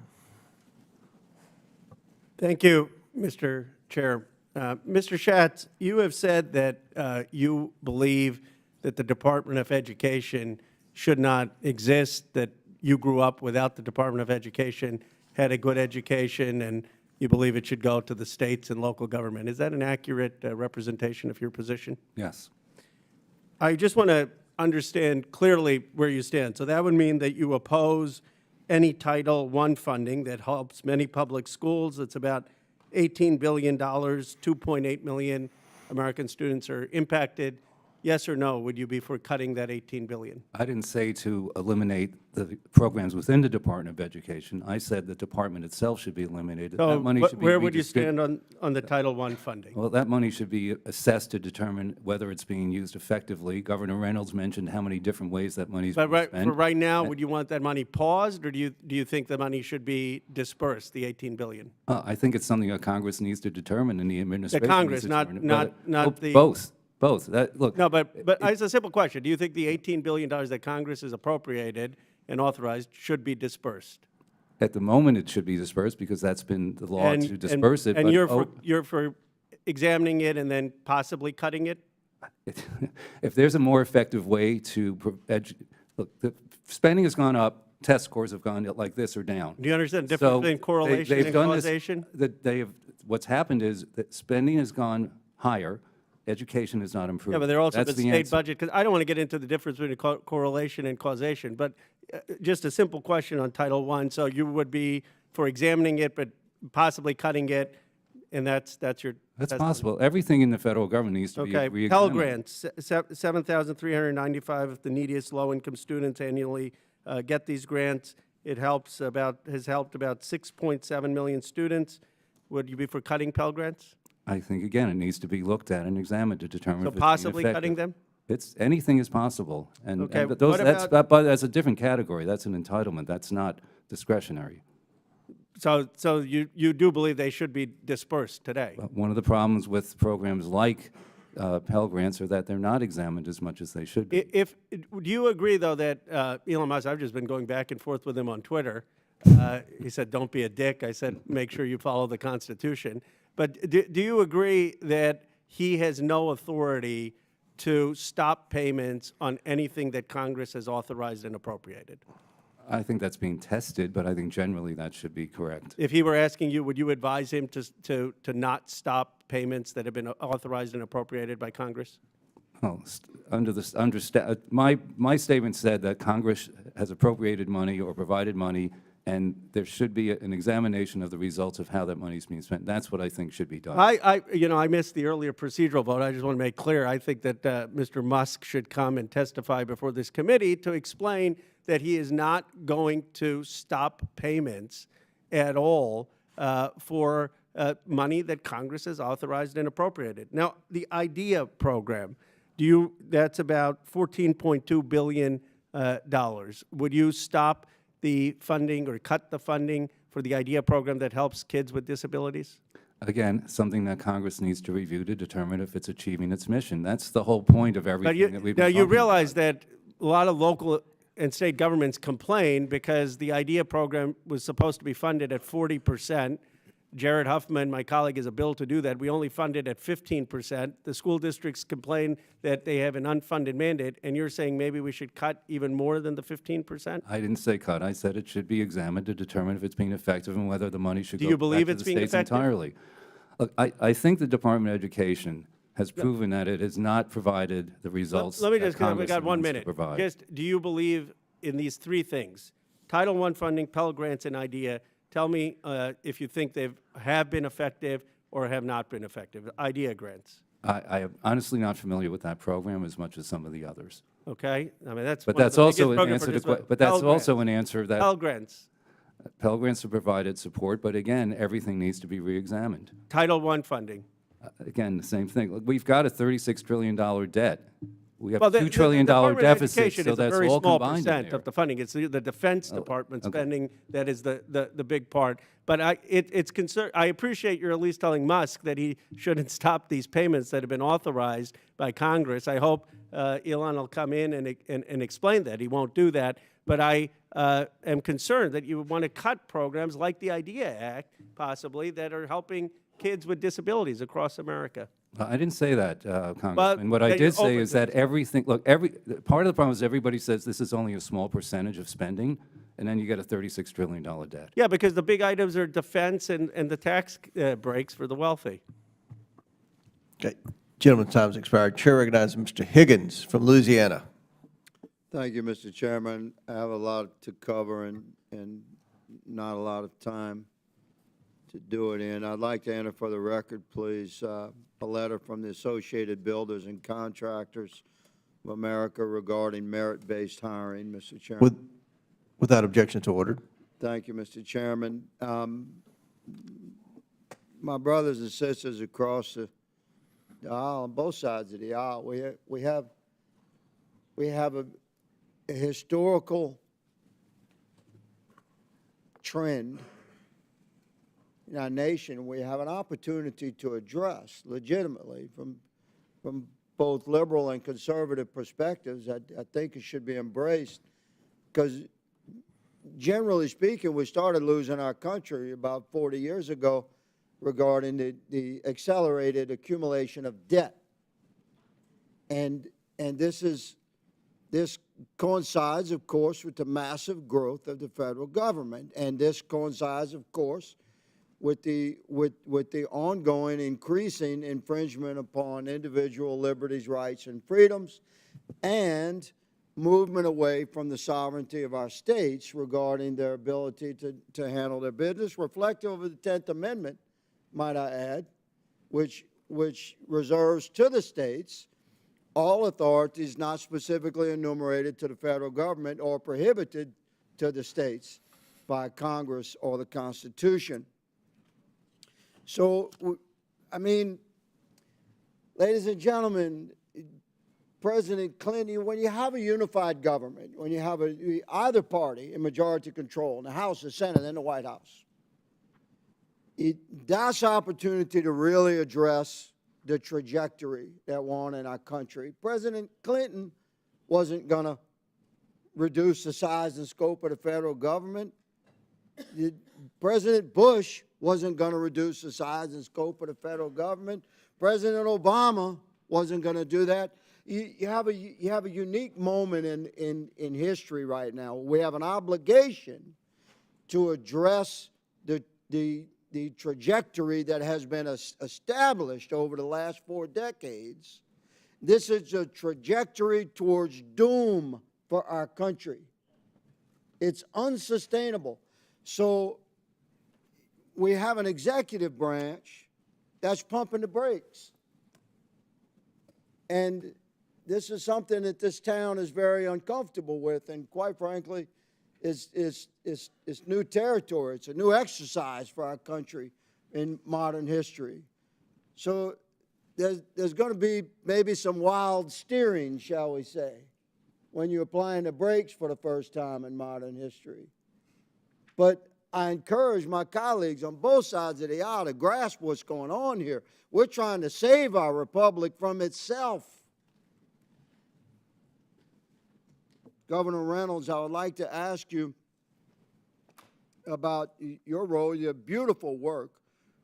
Thank you, Mr. Chair. Mr. Schatz, you have said that you believe that the Department of Education should not exist, that you grew up without the Department of Education, had a good education, and you believe it should go to the states and local government. Is that an accurate representation of your position? Yes. I just want to understand clearly where you stand. So that would mean that you oppose any Title I funding that helps many public schools. It's about $18 billion, 2.8 million American students are impacted. Yes or no, would you be for cutting that $18 billion? I didn't say to eliminate the programs within the Department of Education. I said the department itself should be eliminated. So that money should be where would you stand on the Title I funding? Well, that money should be assessed to determine whether it's being used effectively. Governor Reynolds mentioned how many different ways that money is being spent. For right now, would you want that money paused, or do you think the money should be dispersed, the $18 billion? I think it's something that Congress needs to determine, and the administration The Congress, needs to determine not the... Both. Both. Look. No, but it's a simple question. Do you think the $18 billion that Congress has appropriated and authorized should be dispersed? At the moment, it should be dispersed because that's been the law to disperse it. And you're for examining it and then possibly cutting it? If there's a more effective way to look, the spending has gone up. Test scores have gone like this or down. Do you understand the difference between correlation and causation? What's happened is that spending has gone higher. Education is not improved. Yeah, but they're also That's the state budget, because I don't want to get into the difference between correlation and causation, but just a simple question on Title I. So you would be for examining it, but possibly cutting it, and that's your That's possible. Everything in the federal government needs to be Okay, re-examined. Pell Grants, 7,395 of the neediest low-income students annually get these grants. It has helped about 6.7 million students. Would you be for cutting Pell Grants? I think, again, it needs to be looked at and examined to determine So if it's possibly ineffective. cutting them? Anything is possible. Okay, But those, what but that's a different category. That's an entitlement. That's not discretionary. So you do believe they should be dispersed today? One of the problems with programs like Pell Grants are that they're not examined as much as they should be. Do you agree, though, that Elon Musk, I've just been going back and forth with him on Twitter. He said, don't be a dick. I said, make sure you follow the Constitution. But do you agree that he has no authority to stop payments on anything that Congress has authorized and appropriated? I think that's being tested, but I think generally that should be correct. If he were asking you, would you advise him to not stop payments that have been authorized and appropriated by Congress? Well, my statement said that Congress has appropriated money or provided money, and there should be an examination of the results of how that money is being spent. That's what I think should be done. I missed the earlier procedural vote. I just want to make clear, I think that Mr. Musk should come and testify before this committee to explain that he is not going to stop payments at all for money that Congress has authorized and appropriated. Now, the IDEA program, that's about $14.2 billion. Would you stop the funding or cut the funding for the IDEA program that helps kids with disabilities? Again, something that Congress needs to review to determine if it's achieving its mission. That's the whole point of everything that we've been Now, talking you about. realize that a lot of local and state governments complain because the IDEA program was supposed to be funded at 40%. Jared Huffman, my colleague, has a bill to do that. We only fund it at 15%. The school districts complain that they have an unfunded mandate, and you're saying maybe we should cut even more than the 15%? I didn't say cut. I said it should be examined to determine if it's being effective and whether the money should Do go you back believe to it's the being states effective? entirely. Look, I think the Department of Education has proven that it has not provided the results Let me that just, we Congress got 1 wants to minute. provide. Just, do you believe in these three things? Title I funding, Pell Grants, and IDEA. Tell me if you think they have been effective or have not been effective. IDEA grants. I am honestly not familiar with that program as much as some of the others. Okay, I mean that's. But one of that's the also biggest an programs answer for to this- but that's Pell also Grants. an answer that Pell Grants. Pell Grants have provided support, but again, everything needs to be re-examined. Title I funding. Again, the same thing. Look, we've got a $36 trillion debt. We have Well, $2 trillion Department of deficit, Education so is a that's very all small combined in percent there. of the funding. It's the Defense Department spending that is the big part. But it's concern. I appreciate you're at least telling Musk that he shouldn't stop these payments that have been authorized by Congress. I hope Elon will come in and explain that. He won't do that. But I am concerned that you would want to cut programs like the IDEA Act, possibly, that are helping kids with disabilities across America. I didn't say that, Congressman. What I that did you're say open is to that everything, look, part of the problem is everybody says this is only a small percentage of spending, and then you get a $36 trillion debt. Yeah, because the big items are defense and the tax breaks for the wealthy. Okay. Gentleman's time's expired. Chair recognizes Mr. Higgins from Louisiana. Thank you, Mr. Chairman. I have a lot to cover and not a lot of time to do it in. I'd like to enter for the record, please, a letter from the Associated Builders and Contractors of America regarding merit-based hiring, Mr. Chairman. Without objection to order. Thank you, Mr. Chairman. My brothers and sisters across the aisle, on both sides of the aisle, we have a historical trend in our nation. We have an opportunity to address legitimately from both liberal and conservative perspectives. I think it should be embraced because, generally speaking, we started losing our country about 40 years ago regarding the accelerated accumulation of debt. And this coincides, of course, with the massive growth of the federal government. And this coincides, of course, with the ongoing increasing infringement upon individual liberties, rights, and freedoms, and movement away from the sovereignty of our states regarding their ability to handle their business, reflective of the 10th Amendment, might I add, which reserves to the states all authorities not specifically enumerated to the federal government or prohibited to the states by Congress or the Constitution. So, I mean, ladies and gentlemen, President Clinton, when you have a unified government, when you have either party in majority control in the House, the Senate, and the White House, that's opportunity to really address the trajectory that we're on in our country. President Clinton wasn't going to reduce the size and scope of the federal government. President Bush wasn't going to reduce the size and scope of the federal government. President Obama wasn't going to do that. You have a unique moment in history right now. We have an obligation to address the trajectory that has been established over the last 4 decades. This is a trajectory towards doom for our country. It's unsustainable. So we have an executive branch that's pumping the brakes. And this is something that this town is very uncomfortable with, and quite frankly, it's new territory. It's a new exercise for our country in modern history. So there's going to be maybe some wild steering, shall we say, when you're applying the brakes for the first time in modern history. But I encourage my colleagues on both sides of the aisle to grasp what's going on here. We're trying to save our republic from itself. Governor Reynolds, I would like to ask you about your role, your beautiful work,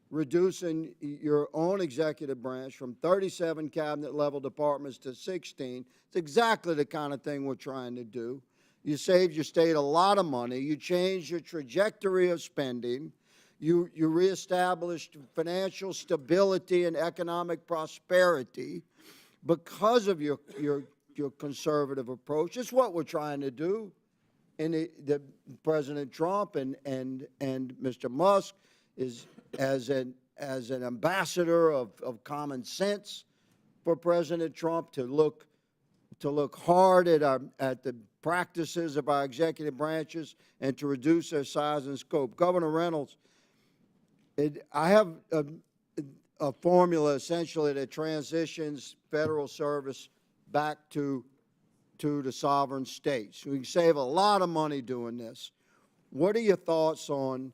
reducing your own executive branch from 37 cabinet-level departments to 16. It's exactly the kind of thing we're trying to do. You saved your state a lot of money. You changed your trajectory of spending. You reestablished financial stability and economic prosperity because of your conservative approach. It's what we're trying to do. And the President Trump and Mr. Musk is as an ambassador of common sense for President Trump to look hard at the practices of our executive branches and to reduce their size and scope. Governor Reynolds, I have a formula essentially that transitions federal service back to the sovereign states. We can save a lot of money doing this. What are your thoughts on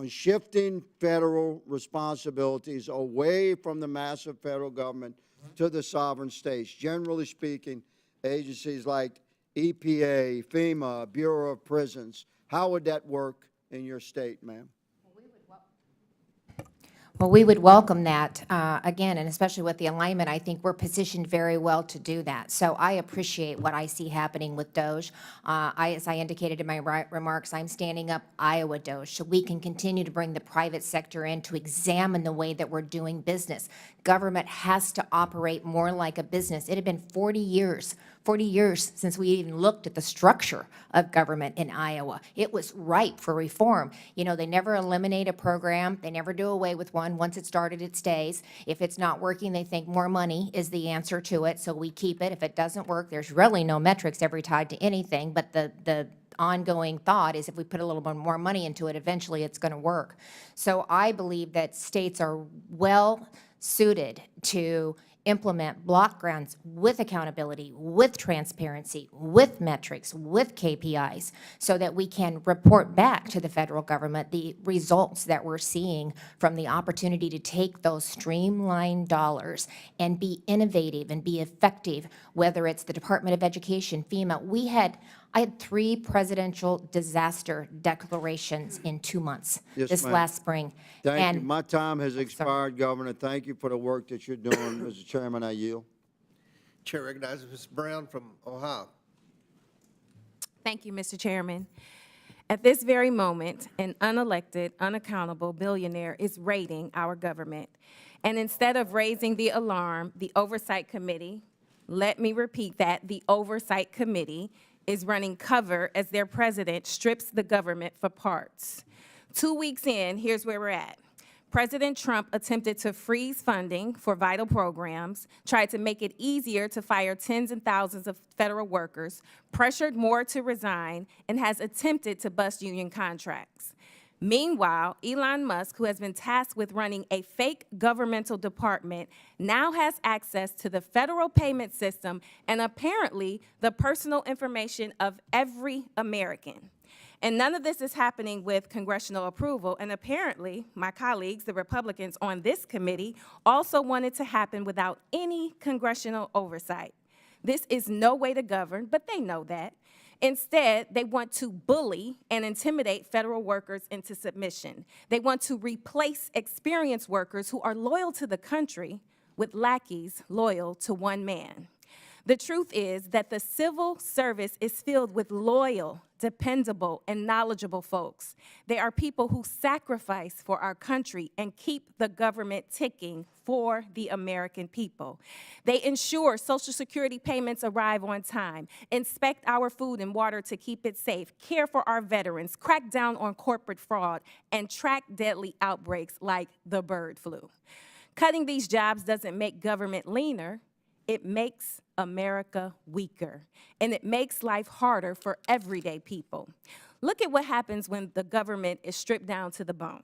shifting federal responsibilities away from the massive federal government to the sovereign states? Generally speaking, agencies like EPA, FEMA, Bureau of Prisons, how would that work in your state, ma'am? Well, we would welcome that, again, and especially with the alignment, I think we're positioned very well to do that. So I appreciate what I see happening with DOGE. As I indicated in my remarks, I'm standing up Iowa DOGE so we can continue to bring the private sector in to examine the way that we're doing business. Government has to operate more like a business. It had been 40 years since we even looked at the structure of government in Iowa. It was ripe for reform. You know, they never eliminate a program. They never do away with one. Once it started, it stays. If it's not working, they think more money is the answer to it, so we keep it. If it doesn't work, there's really no metrics ever tied to anything, but the ongoing thought is if we put a little bit more money into it, eventually it's going to work. So I believe that states are well suited to implement block grants with accountability, with transparency, with metrics, with KPIs, so that we can report back to the federal government the results that we're seeing from the opportunity to take those streamlined dollars and be innovative and be effective, whether it's the Department of Education, FEMA. I had 3 presidential disaster declarations in 2 months this last spring. Thank you. My time has expired, Governor. Thank you for the work that you're doing. Mr. Chairman, I yield. Chair recognizes Ms. Brown from Ohio. Thank you, Mr. Chairman. At this very moment, an unelected, unaccountable billionaire is raiding our government. And instead of raising the alarm, the Oversight Committee, let me repeat that, the Oversight Committee is running cover as their president strips the government for parts. 2 weeks in, here's where we're at. President Trump attempted to freeze funding for vital programs, tried to make it easier to fire tens and thousands of federal workers, pressured more to resign, and has attempted to bust union contracts. Meanwhile, Elon Musk, who has been tasked with running a fake governmental department, now has access to the federal payment system and apparently the personal information of every American. And none of this is happening with congressional approval, and apparently my colleagues, the Republicans on this committee, also want it to happen without any congressional oversight. This is no way to govern, but they know that. Instead, they want to bully and intimidate federal workers into submission. They want to replace experienced workers who are loyal to the country with lackeys loyal to one man. The truth is that the civil service is filled with loyal, dependable, and knowledgeable folks. They are people who sacrifice for our country and keep the government ticking for the American people. They ensure Social Security payments arrive on time, inspect our food and water to keep it safe, care for our veterans, crack down on corporate fraud, and track deadly outbreaks like the bird flu. Cutting these jobs doesn't make government leaner. It makes America weaker, and it makes life harder for everyday people. Look at what happens when the government is stripped down to the bone.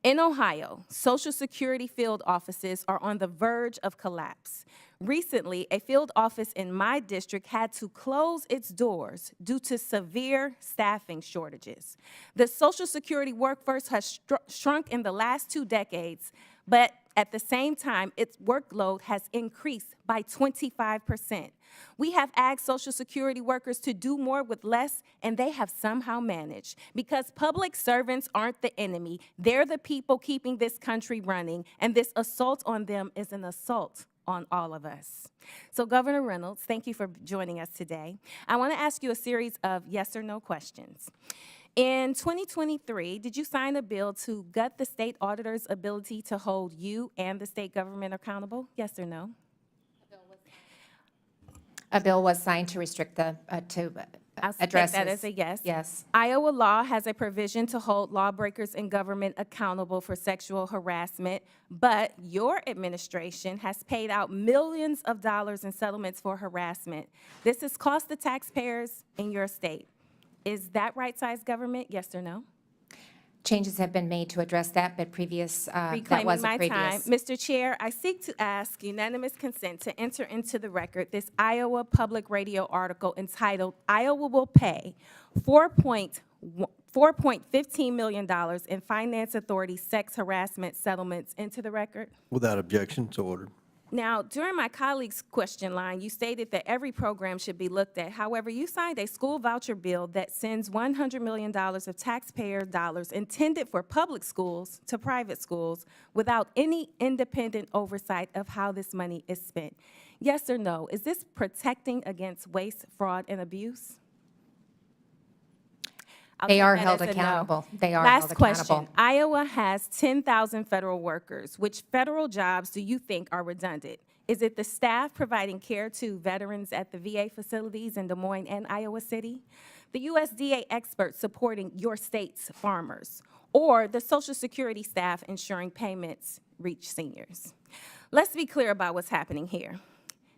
In Ohio, Social Security field offices are on the verge of collapse. Recently, a field office in my district had to close its doors due to severe staffing shortages. The Social Security workforce has shrunk in the last 2 decades, but at the same time, its workload has increased by 25%. We have asked Social Security workers to do more with less, and they have somehow managed. Because public servants aren't the enemy. They're the people keeping this country running, and this assault on them is an assault on all of us. So, Governor Reynolds, thank you for joining us today. I want to ask you a series of yes or no questions. In 2023, did you sign a bill to gut the state auditor's ability to hold you and the state government accountable? Yes or no? A bill was signed to restrict the, I'll address take that as a yes. Yes. Iowa law has a provision to hold lawbreakers in government accountable for sexual harassment, but your administration has paid out millions of dollars in settlements for harassment. This has cost the taxpayers in your state. Is that right-sized government, yes or no? Changes have been made to address that, but that Reclaiming was a my previous. time. Mr. Chair, I seek to ask unanimous consent to enter into the record this Iowa Public Radio article entitled, "Iowa Will Pay $4.15 million in Finance Authority Sex Harassment Settlements" into the record. Without objection, it's ordered. Now, during my colleague's question line, you stated that every program should be looked at. However, you signed a school voucher bill that sends $100 million of taxpayer dollars intended for public schools to private schools without any independent oversight of how this money is spent. Yes or no? Is this protecting against waste, fraud, and abuse? They are held accountable. They are Last held question. accountable. Iowa has 10,000 federal workers. Which federal jobs do you think are redundant? Is it the staff providing care to veterans at the VA facilities in Des Moines and Iowa City? The USDA experts supporting your state's farmers? Or the Social Security staff ensuring payments reach seniors? Let's be clear about what's happening here.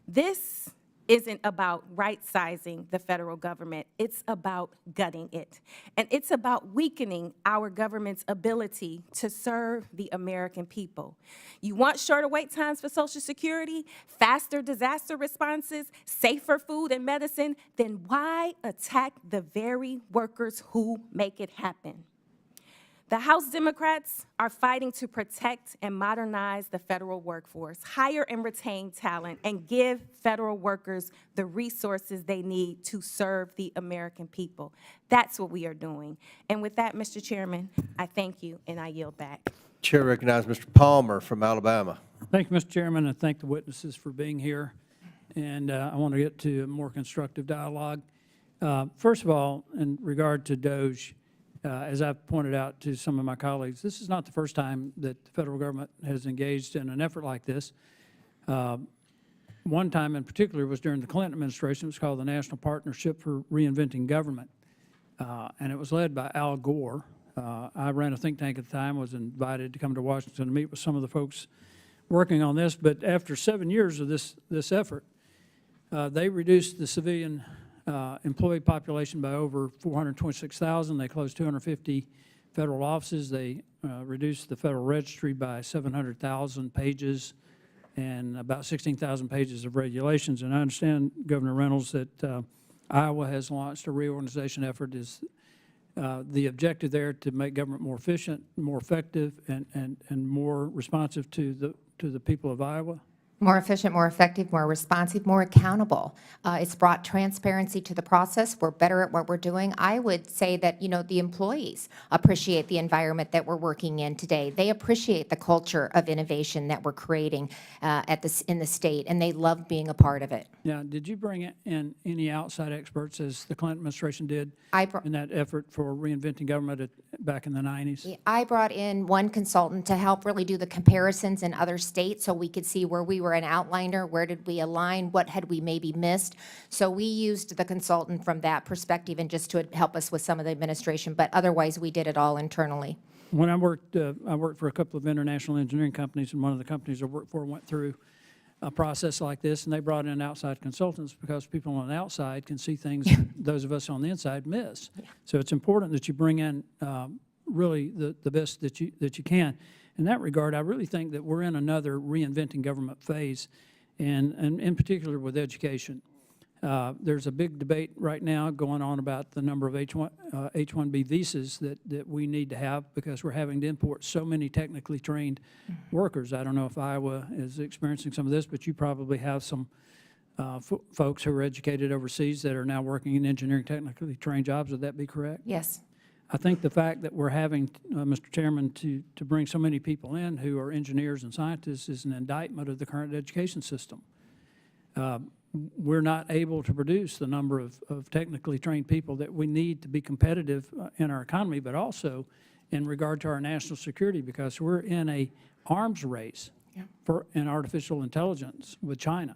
This isn't about right-sizing the federal government. It's about gutting it. And it's about weakening our government's ability to serve the American people. You want shorter wait times for Social Security, faster disaster responses, safer food and medicine? Then why attack the very workers who make it happen? The House Democrats are fighting to protect and modernize the federal workforce, hire and retain talent, and give federal workers the resources they need to serve the American people. That's what we are doing. And with that, Mr. Chairman, I thank you and I yield back. Chair recognizes Mr. Palmer from Alabama. Thank you, Mr. Chairman, and thank the witnesses for being here. And I want to get to a more constructive dialogue. First of all, in regard to DOGE, as I've pointed out to some of my colleagues, this is not the first time that the federal government has engaged in an effort like this. One time in particular was during the Clinton administration. It was called the National Partnership for Reinventing Government. And it was led by Al Gore, I ran a think tank at the time, was invited to come to Washington to meet with some of the folks working on this. But after 7 years of this effort, they reduced the civilian employee population by over 426,000. They closed 250 federal offices. They reduced the Federal Registry by 700,000 pages and about 16,000 pages of regulations. And I understand, Governor Reynolds, that Iowa has launched a reorganization effort. Is the objective there to make government more efficient, more effective, and more responsive to the people of Iowa? More efficient, more effective, more responsive, more accountable. It's brought transparency to the process. We're better at what we're doing. I would say that, the employees appreciate the environment that we're working in today. They appreciate the culture of innovation that we're creating in the state, and they love being a part of it. Now, did you bring in any outside experts, as the Clinton administration did in that effort for reinventing government back in the 90s? I brought in one consultant to help really do the comparisons in other states so we could see where we were an outliner, where did we align, what had we maybe missed. So we used the consultant from that perspective and just to help us with some of the administration, but otherwise we did it all internally. When I worked for a couple of international engineering companies, and one of the companies I worked for went through a process like this, and they brought in outside consultants because people on the outside can see things that those of us on the inside miss. So it's important that you bring in really the best that you can. In that regard, I really think that we're in another reinventing government phase, and in particular with education. There's a big debate right now going on about the number of H-1B visas that we need to have because we're having to import so many technically trained workers. I don't know if Iowa is experiencing some of this, but you probably have some folks who are educated overseas that are now working in engineering technically trained jobs. Would that be correct? Yes. I think the fact that we're having, Mr. Chairman, to bring so many people in who are engineers and scientists is an indictment of the current education system. We're not able to produce the number of technically trained people that we need to be competitive in our economy, but also in regard to our national security, because we're in a arms race in artificial intelligence with China,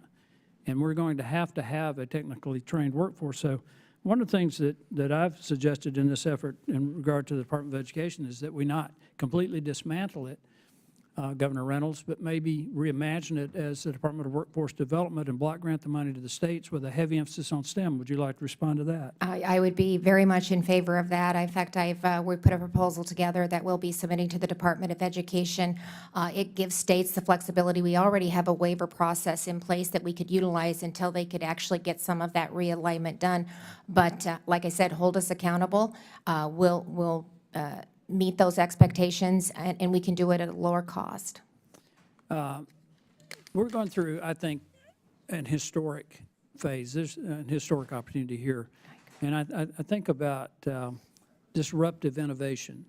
and we're going to have a technically trained workforce. So one of the things that I've suggested in this effort in regard to the Department of Education is that we not completely dismantle it, Governor Reynolds, but maybe reimagine it as the Department of Workforce Development and block grant the money to the states with a heavy emphasis on STEM. Would you like to respond to that? I would be very much in favor of that. In fact, we put a proposal together that we'll be submitting to the Department of Education. It gives states the flexibility. We already have a waiver process in place that we could utilize until they could actually get some of that realignment done. But like I said, hold us accountable. We'll meet those expectations, and we can do it at a lower cost. We're going through, I think, an historic phase. There's an historic opportunity here. And I think about disruptive innovation.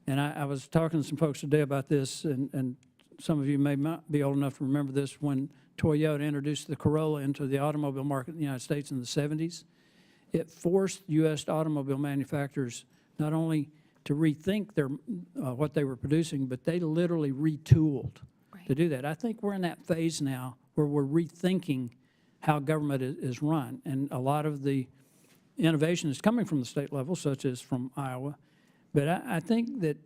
And I was talking to some folks today about this, and some of you may not be old enough to remember this, when Toyota introduced the Corolla into the automobile market in the United States in the 70s. It forced U.S. automobile manufacturers not only to rethink what they were producing, but they literally retooled to do that. I think we're in that phase now where we're rethinking how government is run, and a lot of the innovation is coming from the state level, such as from Iowa. But I think that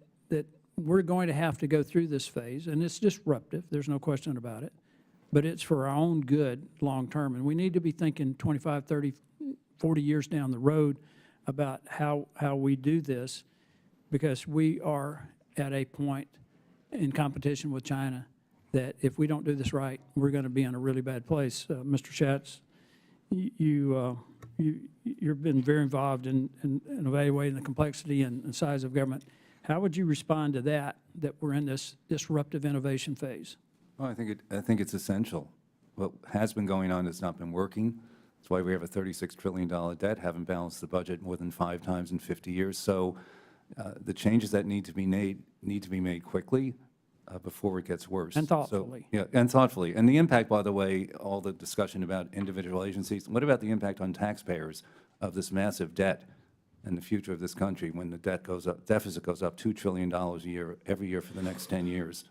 we're going to have to go through this phase, and it's disruptive, there's no question about it, but it's for our own good long term, and we need to be thinking 25, 30, 40 years down the road about how we do this, because we are at a point in competition with China that if we don't do this right, we're going to be in a really bad place. Mr. Schatz, you've been very involved in evaluating the complexity and size of government. How would you respond to that we're in this disruptive innovation phase? Well, I think it's essential. What has been going on has not been working. That's why we have a $36 trillion debt, haven't balanced the budget more than 5 times in 50 years. So the changes that need to be made quickly before it gets worse. And thoughtfully. So, yeah, and thoughtfully. And the impact, by the way, all the discussion about individual agencies, what about the impact on taxpayers of this massive debt and the future of this country when the debt goes up, deficit goes up $2 trillion a year, every year for the next 10 years,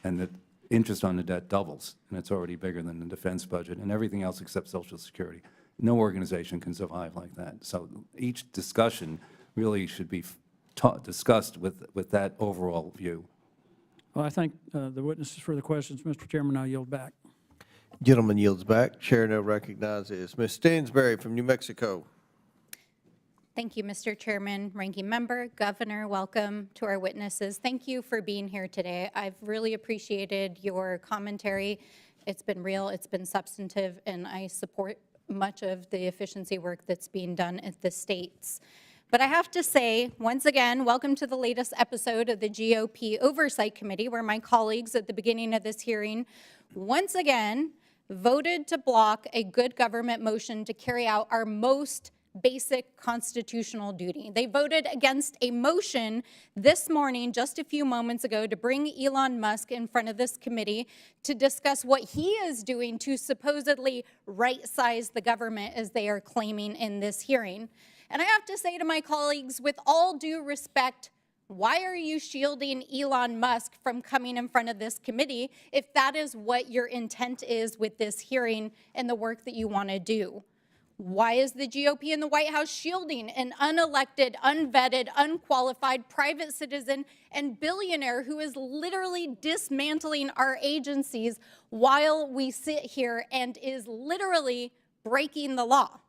and the interest on the debt doubles, and it's already bigger than the defense budget and everything else except Social Security. No organization can survive like that. So each discussion really should be discussed with that overall view. Well, I thank the witnesses for the questions. Mr. Chairman, I yield back. Gentleman yields back. Chair now recognizes Ms. Stansberry from New Mexico. Thank you, Mr. Chairman, Ranking Member, Governor, welcome to our witnesses. Thank you for being here today. I've really appreciated your commentary. It's been real, it's been substantive, and I support much of the efficiency work that's being done at the states. But I have to say, once again, welcome to the latest episode of the GOP Oversight Committee, where my colleagues at the beginning of this hearing once again voted to block a good government motion to carry out our most basic constitutional duty. They voted against a motion this morning, just a few moments ago, to bring Elon Musk in front of this committee to discuss what he is doing to supposedly right-size the government, as they are claiming in this hearing. And I have to say to my colleagues, with all due respect, why are you shielding Elon Musk from coming in front of this committee if that is what your intent is with this hearing and the work that you want to do? Why is the GOP in the White House shielding an unelected, unvetted, unqualified private citizen and billionaire who is literally dismantling our agencies while we sit here and is literally breaking the law?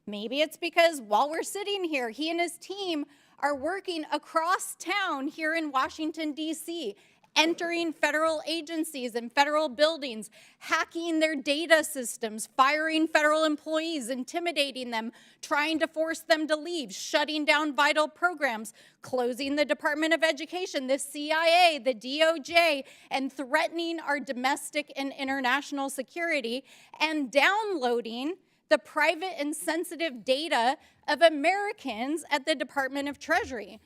Maybe it's because while we're sitting here, he and his team are working across town here in Washington, D.C., entering federal agencies and federal buildings, hacking their data systems, firing federal employees, intimidating them, trying to force them to leave, shutting down vital programs, closing the Department of Education, the CIA, the DOJ, and threatening our domestic and international security, and downloading the private and sensitive data of Americans at the Department of Treasury.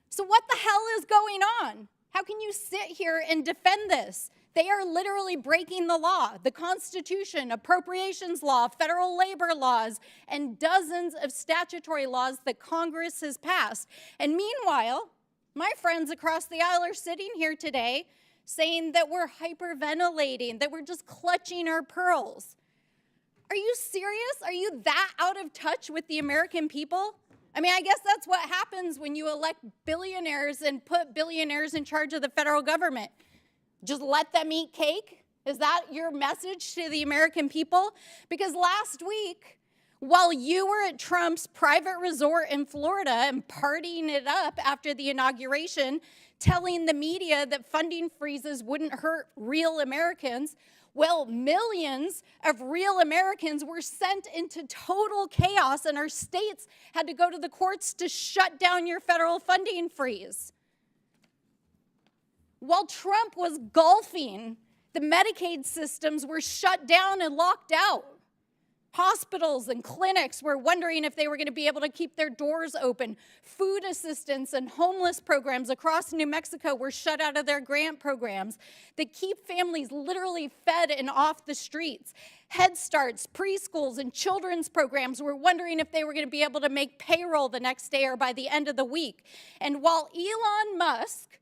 So what the hell is going on? How can you sit here and defend this? They are literally breaking the law, the Constitution, appropriations law, federal labor laws, and dozens of statutory laws that Congress has passed. And meanwhile, my friends across the aisle are sitting here today saying that we're hyperventilating, that we're just clutching our pearls. Are you serious? Are you that out of touch with the American people? I mean, I guess that's what happens when you elect billionaires and put billionaires in charge of the federal government. Just let them eat cake? Is that your message to the American people? Because last week, while you were at Trump's private resort in Florida and partying it up after the inauguration, telling the media that funding freezes wouldn't hurt real Americans, well, millions of real Americans were sent into total chaos, and our states had to go to the courts to shut down your federal funding freeze. While Trump was golfing, the Medicaid systems were shut down and locked out. Hospitals and clinics were wondering if they were going to be able to keep their doors open. Food assistance and homeless programs across New Mexico were shut out of their grant programs that keep families literally fed and off the streets. Head Starts, preschools, and children's programs were wondering if they were going to be able to make payroll the next day or by the end of the week. And while Elon Musk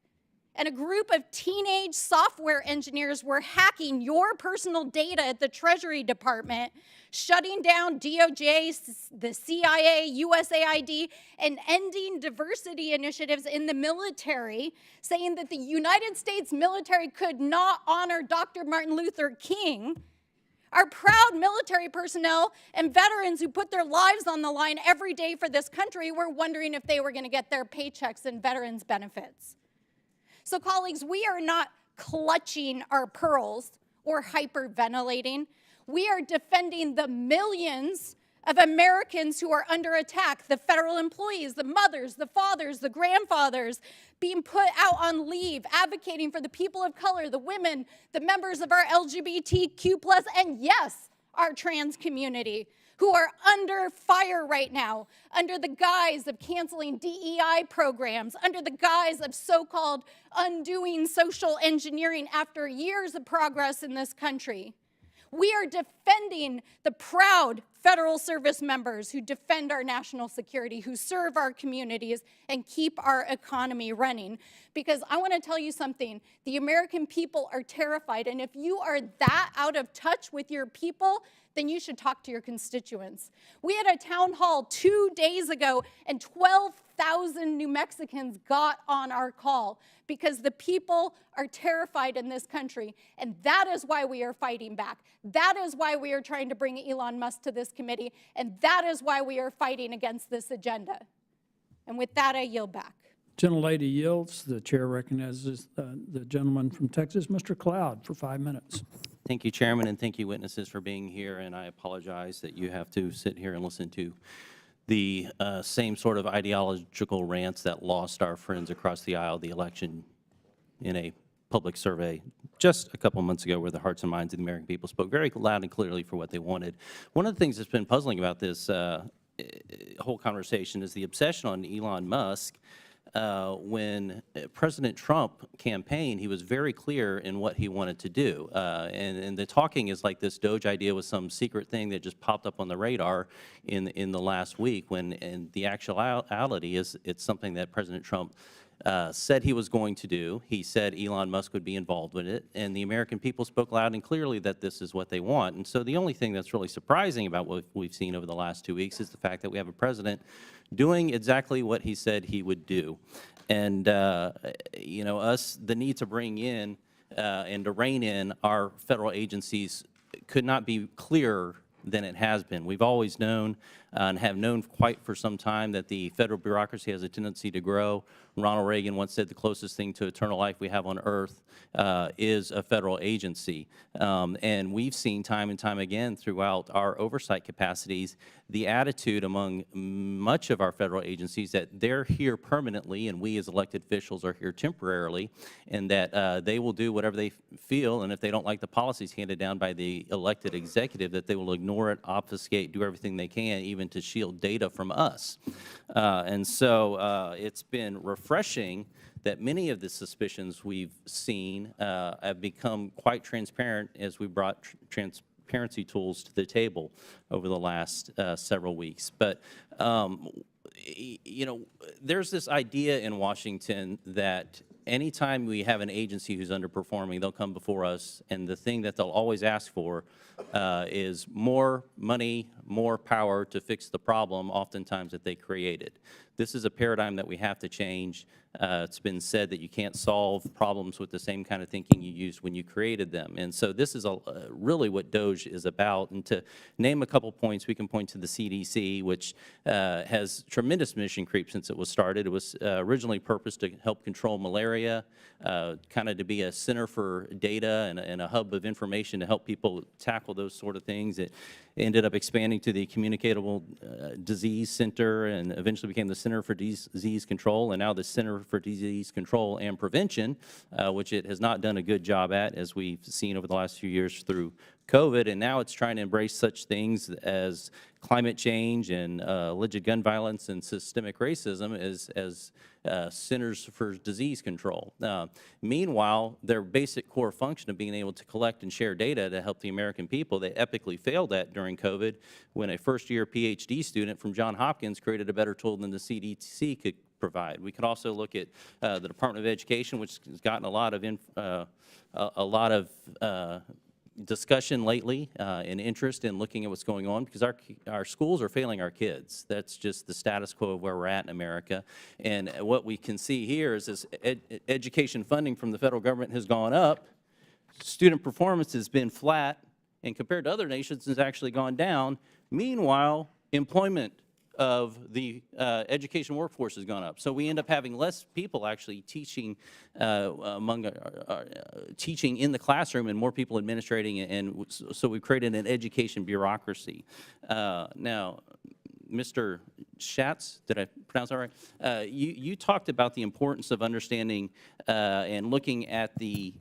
and a group of teenage software engineers were hacking your personal data at the Treasury Department, shutting down DOJ, the CIA, USAID, and ending diversity initiatives in the military, saying that the United States military could not honor Dr. Martin Luther King, our proud military personnel and veterans who put their lives on the line every day for this country were wondering if they were going to get their paychecks and veterans benefits. So, colleagues, we are not clutching our pearls or hyperventilating. We are defending the millions of Americans who are under attack, the federal employees, the mothers, the fathers, the grandfathers, being put out on leave, advocating for the people of color, the women, the members of our LGBTQ+, and yes, our trans community, who are under fire right now, under the guise of canceling DEI programs, under the guise of so-called undoing social engineering after years of progress in this country. We are defending the proud federal service members who defend our national security, who serve our communities, and keep our economy running. Because I want to tell you something, the American people are terrified, and if you are that out of touch with your people, then you should talk to your constituents. We had a town hall 2 days ago, and 12 1,000 New Mexicans got on our call because the people are terrified in this country, and that is why we are fighting back. That is why we are trying to bring Elon Musk to this committee, and that is why we are fighting against this agenda. And with that, I yield back. Gentlelady yields. The chair recognizes the gentleman from Texas, Mr. Cloud, for 5 minutes. Thank you, Chairman, and thank you, witnesses, for being here. And I apologize that you have to sit here and listen to the same sort of ideological rants that lost our friends across the aisle the election in a public survey just a couple months ago, where the hearts and minds of the American people spoke very loud and clearly for what they wanted. One of the things that's been puzzling about this whole conversation is the obsession on Elon Musk. When President Trump campaigned, he was very clear in what he wanted to do. And the talking is like this Doge idea was some secret thing that just popped up on the radar in the last week, when in the actuality is it's something that President Trump said he was going to do. He said Elon Musk would be involved with it, and the American people spoke loud and clearly that this is what they want. And so the only thing that's really surprising about what we've seen over the last 2 weeks is the fact that we have a president doing exactly what he said he would do. And, you know, the need to bring in and to rein in our federal agencies could not be clearer than it has been. We've always known and have known quite for some time that the federal bureaucracy has a tendency to grow. Ronald Reagan once said the closest thing to eternal life we have on earth is a federal agency. And we've seen time and time again throughout our oversight capacities the attitude among much of our federal agencies that they're here permanently and we as elected officials are here temporarily, and that they will do whatever they feel, and if they don't like the policies handed down by the elected executive, that they will ignore it, obfuscate, do everything they can, even to shield data from us. And so it's been refreshing that many of the suspicions we've seen have become quite transparent as we brought transparency tools to the table over the last several weeks. But, you know, there's this idea in Washington that anytime we have an agency who's underperforming, they'll come before us, and the thing that they'll always ask for is more money, more power to fix the problem, oftentimes that they created. This is a paradigm that we have to change. It's been said that you can't solve problems with the same kind of thinking you used when you created them. And so this is really what DOGE is about. And to name a couple points, we can point to the CDC, which has tremendous mission creep since it was started. It was originally purposed to help control malaria, kind of to be a center for data and a hub of information to help people tackle those sort of things. It ended up expanding to the Communicable Disease Center, and eventually became the Center for Disease Control, and now the Center for Disease Control and Prevention, which it has not done a good job at, as we've seen over the last few years through COVID. And now it's trying to embrace such things as climate change and alleged gun violence and systemic racism as Centers for Disease Control. Meanwhile, their basic core function of being able to collect and share data to help the American people, they epically failed at during COVID, when a first-year PhD student from Johns Hopkins created a better tool than the CDC could provide. We could also look at the Department of Education, which has gotten a lot of discussion lately and interest in looking at what's going on, because our schools are failing our kids. That's just the status quo of where we're at in America. And what we can see here is this education funding from the federal government has gone up, student performance has been flat, and compared to other nations has actually gone down. Meanwhile, employment of the education workforce has gone up. So we end up having less people actually teaching teaching in the classroom, and more people administrating, and so we've created an education bureaucracy. Now, Mr. Schatz, did I pronounce that right? You talked about the importance of understanding and looking at the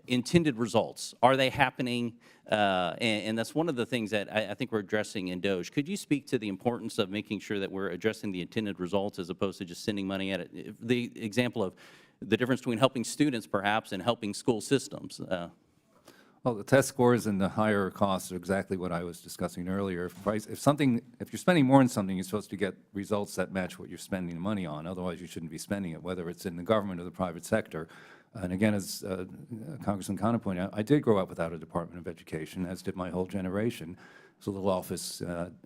intended results. Are they happening? And that's one of the things that I think we're addressing in DOGE. Could you speak to the importance of making sure that we're addressing the intended results as opposed to just sending money at it? The example of the difference between helping students, perhaps, and helping school systems. Well, the test scores and the higher costs are exactly what I was discussing earlier. If you're spending more on something, you're supposed to get results that match what you're spending the money on. Otherwise, you shouldn't be spending it, whether it's in the government or the private sector. And again, as Congressman Connor pointed out, I did grow up without a Department of Education, as did my whole generation. It's a little office,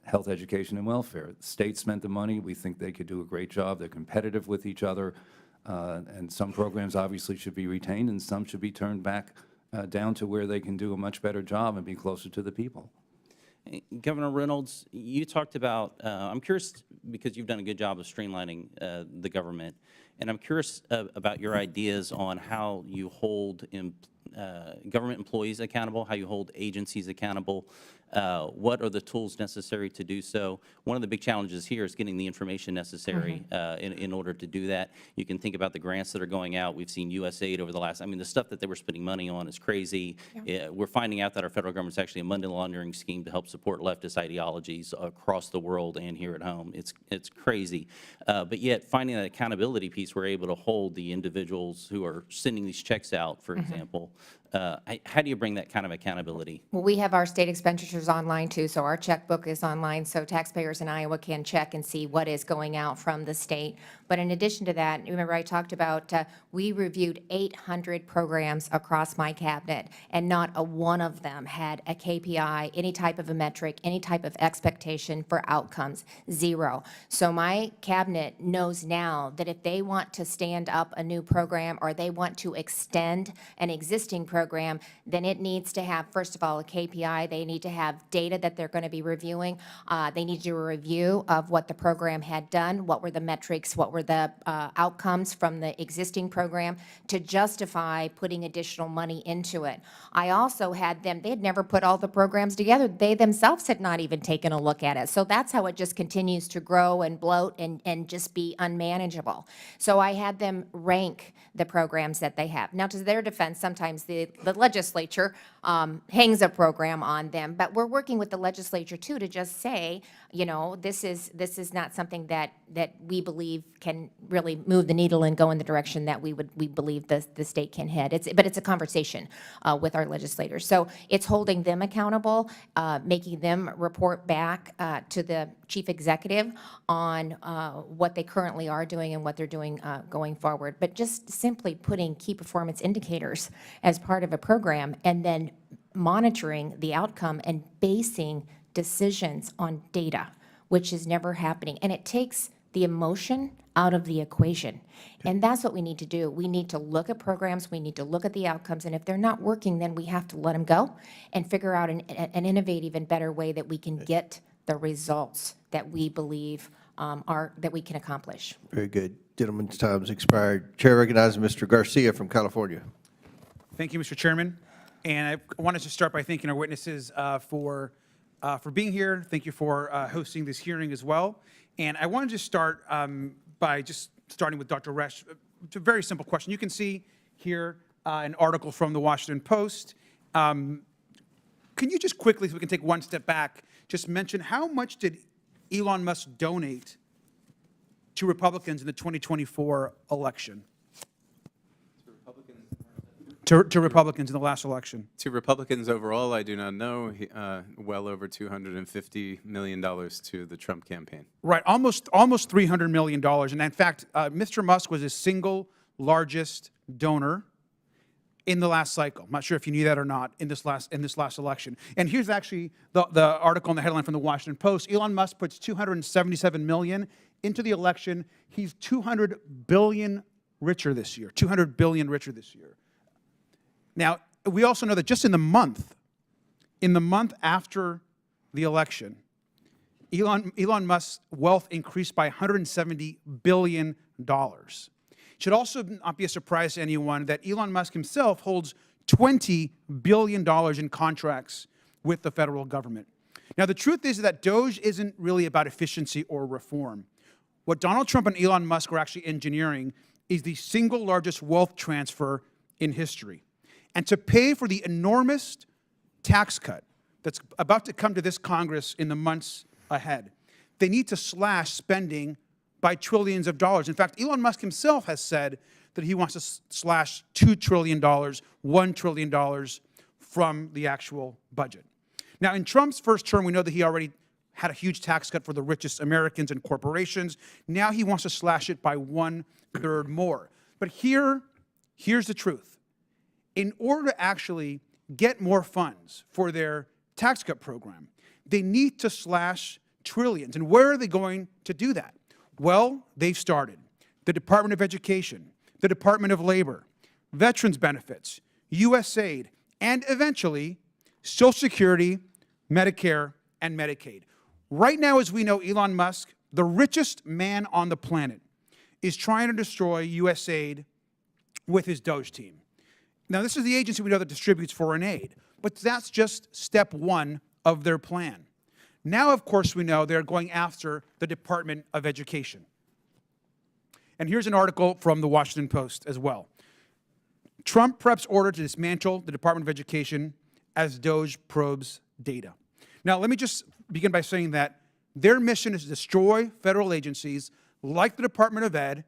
health, education, and welfare. The state spent the money. We think they could do a great job. They're competitive with each other. And some programs obviously should be retained, and some should be turned back down to where they can do a much better job and be closer to the people. Governor Reynolds, you talked about, I'm curious, because you've done a good job of streamlining the government, and I'm curious about your ideas on how you hold government employees accountable, how you hold agencies accountable. What are the tools necessary to do so? One of the big challenges here is getting the information necessary in order to do that. You can think about the grants that are going out. We've seen USAID over the last, I mean, the stuff that they were spending money on is crazy. We're finding out that our federal government's actually a money laundering scheme to help support leftist ideologies across the world and here at home. It's crazy. But yet, finding that accountability piece, we're able to hold the individuals who are sending these checks out, for example. How do you bring that kind of accountability? Well, we have our state expenditures online too, so our checkbook is online, so taxpayers in Iowa can check and see what is going out from the state. But in addition to that, remember I talked about we reviewed 800 programs across my cabinet, and not a one of them had a KPI, any type of a metric, any type of expectation for outcomes, zero. So my cabinet knows now that if they want to stand up a new program or they want to extend an existing program, then it needs to have, first of all, a KPI. They need to have data that they're going to be reviewing. They need to do a review of what the program had done, what were the metrics, what were the outcomes from the existing program to justify putting additional money into it. I also had them, they had never put all the programs together. They themselves had not even taken a look at it. So that's how it just continues to grow and bloat and just be unmanageable. So I had them rank the programs that they have. Now, to their defense, sometimes the legislature hangs a program on them, but we're working with the legislature too to just say, you know, this is not something that we believe can really move the needle and go in the direction that we believe the state can head. But it's a conversation with our legislators. So it's holding them accountable, making them report back to the chief executive on what they currently are doing and what they're doing going forward. But just simply putting key performance indicators as part of a program and then monitoring the outcome and basing decisions on data, which is never happening. And it takes the emotion out of the equation. And that's what we need to do. We need to look at programs, we need to look at the outcomes, and if they're not working, then we have to let them go and figure out an innovative and better way that we can get the results that we believe that we can accomplish. Very good. Gentleman's time's expired. Chair recognizes Mr. Garcia from California. Thank you, Mr. Chairman. And I wanted to start by thanking our witnesses for being here. Thank you for hosting this hearing as well. And I wanted to start by just starting with Dr. Resch. It's a very simple question. You can see here an article from the Washington Post. Can you just quickly, so we can take one step back, just mention how much did Elon Musk donate to Republicans in the 2024 election? To Republicans in the last election. To Republicans overall, I do not know. Well over $250 million to the Trump campaign. Right, almost $300 million. And in fact, Mr. Musk was the single largest donor in the last cycle. I'm not sure if you knew that or not in this last election. And here's actually the article in the headline from the Washington Post. Elon Musk puts $277 million into the election. He's $200 billion richer this year. $200 billion richer this year. Now, we also know that just in the month after the election, Elon Musk's wealth increased by $170 billion. It should also not be a surprise to anyone that Elon Musk himself holds $20 billion in contracts with the federal government. Now, the truth is that DOGE isn't really about efficiency or reform. What Donald Trump and Elon Musk are actually engineering is the single largest wealth transfer in history. And to pay for the enormous tax cut that's about to come to this Congress in the months ahead, they need to slash spending by trillions of dollars. In fact, Elon Musk himself has said that he wants to slash $2 trillion, $1 trillion from the actual budget. Now, in Trump's first term, we know that he already had a huge tax cut for the richest Americans and corporations. Now he wants to slash it by 1/3 more. But here's the truth. In order to actually get more funds for their tax cut program, they need to slash trillions. And where are they going to do that? Well, they've started. The Department of Education, the Department of Labor, Veterans Benefits, USAID, and eventually Social Security, Medicare, and Medicaid. Right now, as we know, Elon Musk, the richest man on the planet, is trying to destroy USAID with his Doge team. Now, this is the agency we know that distributes foreign aid, but that's just step one of their plan. Now, of course, we know they're going after the Department of Education. And here's an article from the Washington Post as well. Trump preps order to dismantle the Department of Education as Doge probes data. Now, let me just begin by saying that their mission is to destroy federal agencies like the Department of Ed,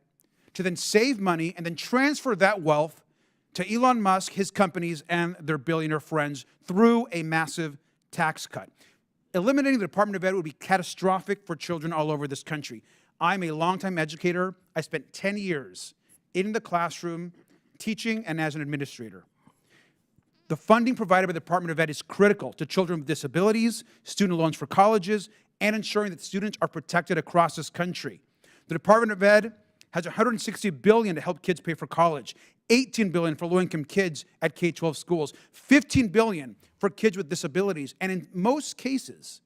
to then save money and then transfer that wealth to Elon Musk, his companies, and their billionaire friends through a massive tax cut. Eliminating the Department of Ed would be catastrophic for children all over this country. I'm a longtime educator. I spent 10 years in the classroom teaching and as an administrator. The funding provided by the Department of Ed is critical to children with disabilities, student loans for colleges, and ensuring that students are protected across this country. The Department of Ed has $160 billion to help kids pay for college, $18 billion for low-income kids at K-12 schools, $15 billion for kids with disabilities, and in most cases,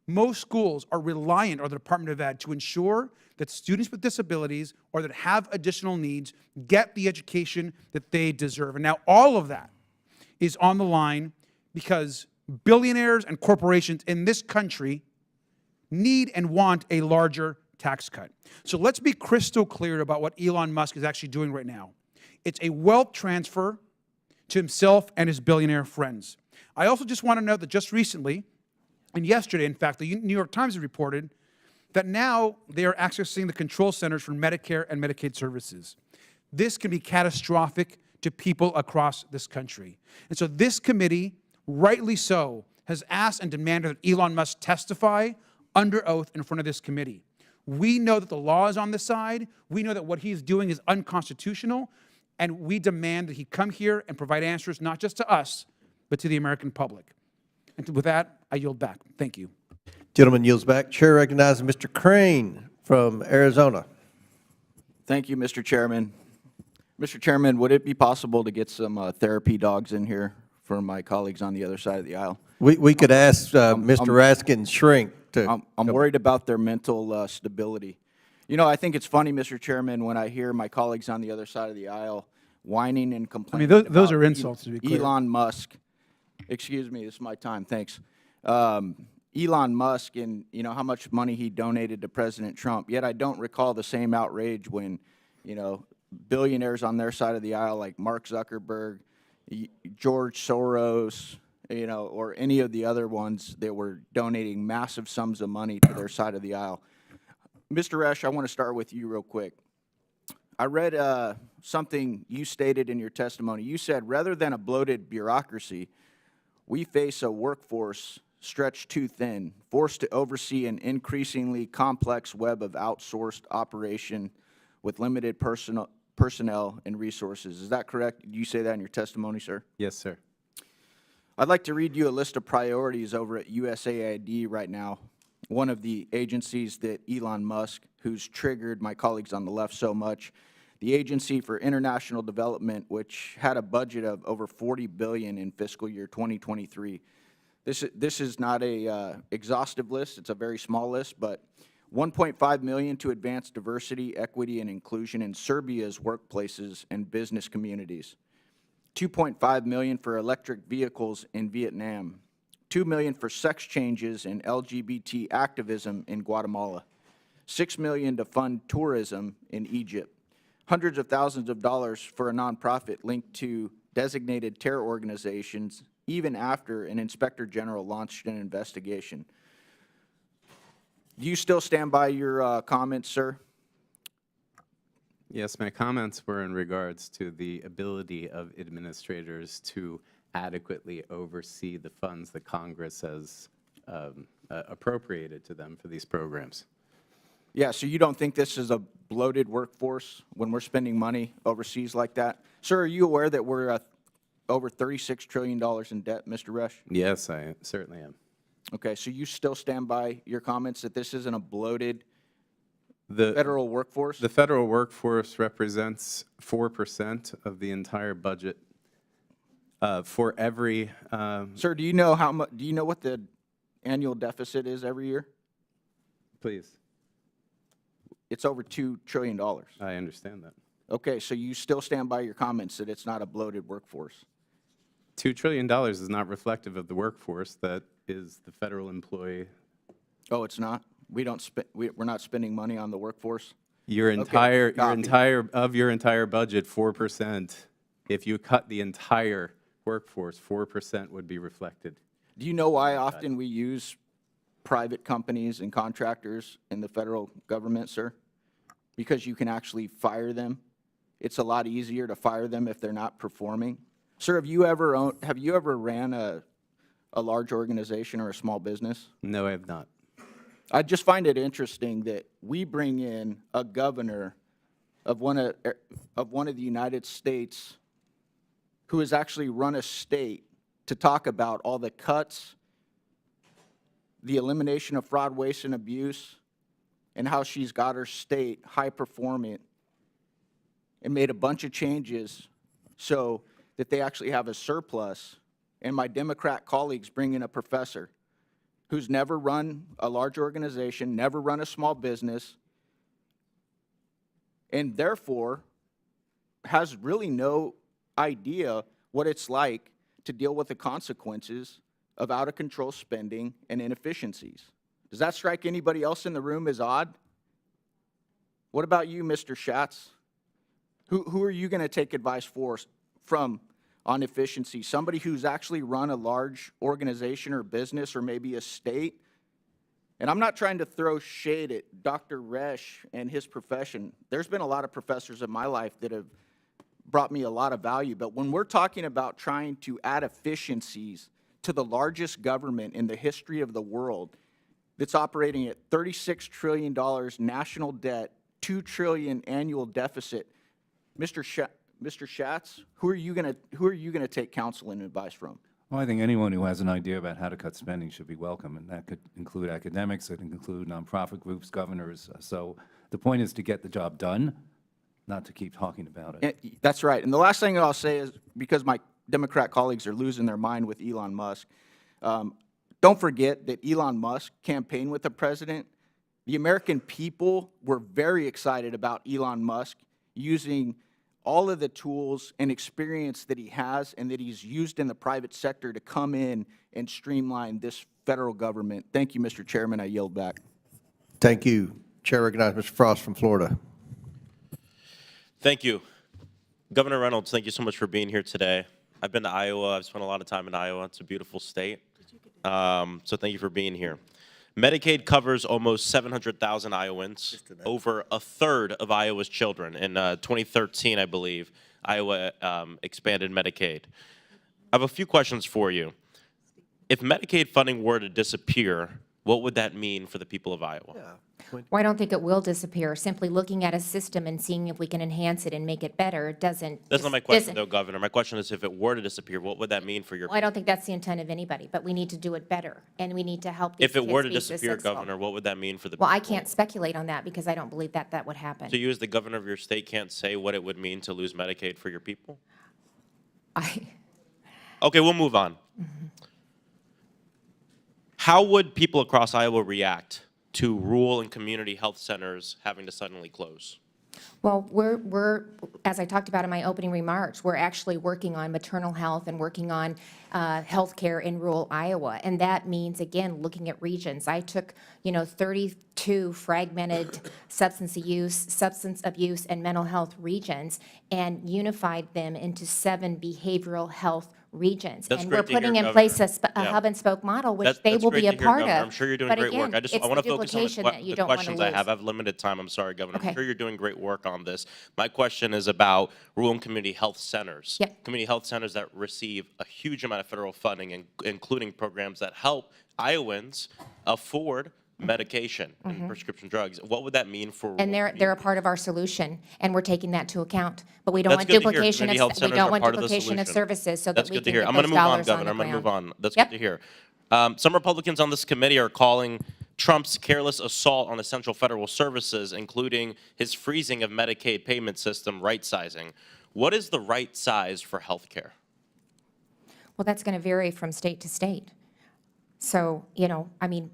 most schools are reliant on the Department of Ed to ensure that students with disabilities or that have additional needs get the education that they deserve. And now all of that is on the line because billionaires and corporations in this country need and want a larger tax cut. So let's be crystal clear about what Elon Musk is actually doing right now. It's a wealth transfer to himself and his billionaire friends. I also just want to note that just recently, and yesterday, in fact, the New York Times reported that now they are accessing the control centers for Medicare and Medicaid services. This can be catastrophic to people across this country. And so this committee, rightly so, has asked and demanded that Elon Musk testify under oath in front of this committee. We know that the law is on the side. We know that what he's doing is unconstitutional. And we demand that he come here and provide answers not just to us, but to the American public. And with that, I yield back. Thank you. Gentleman yields back. Chair recognizes Mr. Crane from Arizona. Thank you, Mr. Chairman. Mr. Chairman, would it be possible to get some therapy dogs in here for my colleagues on the other side of the aisle? We could ask Mr. Raskin's shrink to... I'm worried about their mental stability. You know, I think it's funny, Mr. Chairman, when I hear my colleagues on the other side of the aisle whining and complaining. I mean, those are insults, to be clear. Elon Musk. Excuse me, this is my time, thanks. Elon Musk and, you know, how much money he donated to President Trump, yet I don't recall the same outrage when, you know, billionaires on their side of the aisle like Mark Zuckerberg, George Soros, you know, or any of the other ones that were donating massive sums of money to their side of the aisle. Mr. Resch, I want to start with you real quick. I read something you stated in your testimony. You said, rather than a bloated bureaucracy, we face a workforce stretched too thin, forced to oversee an increasingly complex web of outsourced operation with limited personnel and resources. Is that correct? Did you say that in your testimony, sir? Yes, sir. I'd like to read you a list of priorities over at USAID right now, one of the agencies that Elon Musk, who's triggered my colleagues on the left so much, the Agency for International Development, which had a budget of over $40 billion in fiscal year 2023. This is not a exhaustive list. It's a very small list, but $1.5 million to advance diversity, equity, and inclusion in Serbia's workplaces and business communities. $2.5 million for electric vehicles in Vietnam. $2 million for sex changes and LGBT activism in Guatemala. $6 million to fund tourism in Egypt. Hundreds of thousands of dollars for a nonprofit linked to designated terror organizations, even after an inspector general launched an investigation. Do you still stand by your comments, sir? Yes, my comments were in regards to the ability of administrators to adequately oversee the funds that Congress has appropriated to them for these programs. Yeah, so you don't think this is a bloated workforce when we're spending money overseas like that? Sir, are you aware that we're over $36 trillion in debt, Mr. Resch? Yes, I certainly am. Okay, so you still stand by your comments that this isn't a bloated federal workforce? The federal workforce represents 4% of the entire budget. For every Sir, do you know how much? Do you know what the annual deficit is every year? Please. It's over $2 trillion. I understand that. Okay, so you still stand by your comments that it's not a bloated workforce? $2 trillion is not reflective of the workforce that is the federal employee. Oh, it's not? We're not spending money on the workforce? Your entire budget, 4%. If you cut the entire workforce, 4% would be reflected. Do you know why often we use private companies and contractors in the federal government, sir? Because you can actually fire them. It's a lot easier to fire them if they're not performing. Sir, have you ever ran a large organization or a small business? No, I have not. I just find it interesting that we bring in a governor of one of the United States who has actually run a state to talk about all the cuts, the elimination of fraud, waste, and abuse, and how she's got her state high-performing and made a bunch of changes so that they actually have a surplus. And my Democrat colleagues bring in a professor who's never run a large organization, never run a small business, and therefore has really no idea what it's like to deal with the consequences of out-of-control spending and inefficiencies. Does that strike anybody else in the room as odd? What about you, Mr. Schatz? Who are you going to take advice from on efficiency? Somebody who's actually run a large organization or business or maybe a state? And I'm not trying to throw shade at Dr. Resch and his profession. There's been a lot of professors in my life that have brought me a lot of value. But when we're talking about trying to add efficiencies to the largest government in the history of the world that's operating at $36 trillion national debt, $2 trillion annual deficit, Mr. Schatz, who are you going to take counsel and advice from? Well, I think anyone who has an idea about how to cut spending should be welcome, and that could include academics, it can include nonprofit groups, governors. So the point is to get the job done, not to keep talking about it. That's right. And the last thing I'll say is, because my Democrat colleagues are losing their mind with Elon Musk, don't forget that Elon Musk campaigned with the president. The American people were very excited about Elon Musk using all of the tools and experience that he has and that he's used in the private sector to come in and streamline this federal government. Thank you, Mr. Chairman. I yield back. Thank you. Chair recognizes Mr. Frost from Florida. Thank you. Governor Reynolds, thank you so much for being here today. I've been to Iowa. I've spent a lot of time in Iowa. It's a beautiful state. So thank you for being here. Medicaid covers almost 700,000 Iowans, over a third of Iowa's children. In 2013, I believe, Iowa expanded Medicaid. I have a few questions for you. If Medicaid funding were to disappear, what would that mean for the people of Iowa? Well, I don't think it will disappear. Simply looking at a system and seeing if we can enhance it and make it better doesn't. That's not my question, though, Governor. My question is, if it were to disappear, what would that mean for your Well, I don't think that's the intent of anybody, but we need to do it better, and we need to help these If it kids were to be disappear, successful. Governor, what would that mean for the Well, I people? can't speculate on that because I don't believe that that would happen. So you, as the governor of your state, can't say what it would mean to lose Medicaid for your people? Okay, we'll move on. How would people across Iowa react to rural and community health centers having to suddenly close? Well, we're, as I talked about in my opening remarks, we're actually working on maternal health and working on health care in rural Iowa. And that means, again, looking at regions. I took, 30 2 fragmented substance abuse, and mental health regions and unified them into 7 behavioral health regions. That's And great we're to hear, putting in Governor. place a Yeah. hub and spoke model, which That's they will great be a to hear, part Governor. of. I'm sure you're doing But great again, work. I it's want the to focus on duplication that you the don't want to questions I lose. have. I have limited time. I'm sorry, Governor. Okay. I'm sure you're doing great work on this. My question is about rural and community health centers. Yep. Community health centers that receive a huge amount of federal funding, including programs that help Iowans afford medication and prescription drugs. What would that mean for And rural they're a part of our solution, and we're taking that to account. But we don't That's want good to hear. duplication Community health we centers don't are want part of the duplication of solution. services so That's that we good to can hear. get I'm those going to move on, dollars on Governor. the I'm going to ground. move on. That's Yep. good to hear. Some Republicans on this committee are calling Trump's careless assault on essential federal services, including his freezing of Medicaid payment system, rightsizing. What is the right size for health care? Well, that's going to vary from state to state. So, you know, I mean,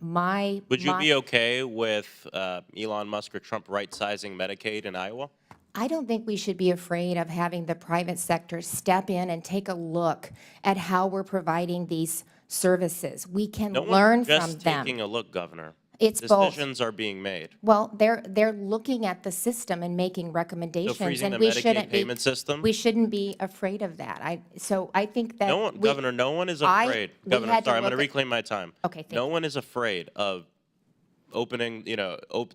Would you be okay with Elon Musk or Trump right-sizing Medicaid in Iowa? I don't think we should be afraid of having the private sector step in and take a look at how we're providing these services. We can No learn one's from just them. taking a look, Governor. It's both. Decisions are being made. Well, they're looking at the system and making recommendations, freezing and the we Medicaid shouldn't payment system? We shouldn't be afraid of that. So I think that No one, Governor, no one is afraid. we Governor, had to sorry, I'm going to look at- reclaim my time. Okay, thank No one is afraid of opening,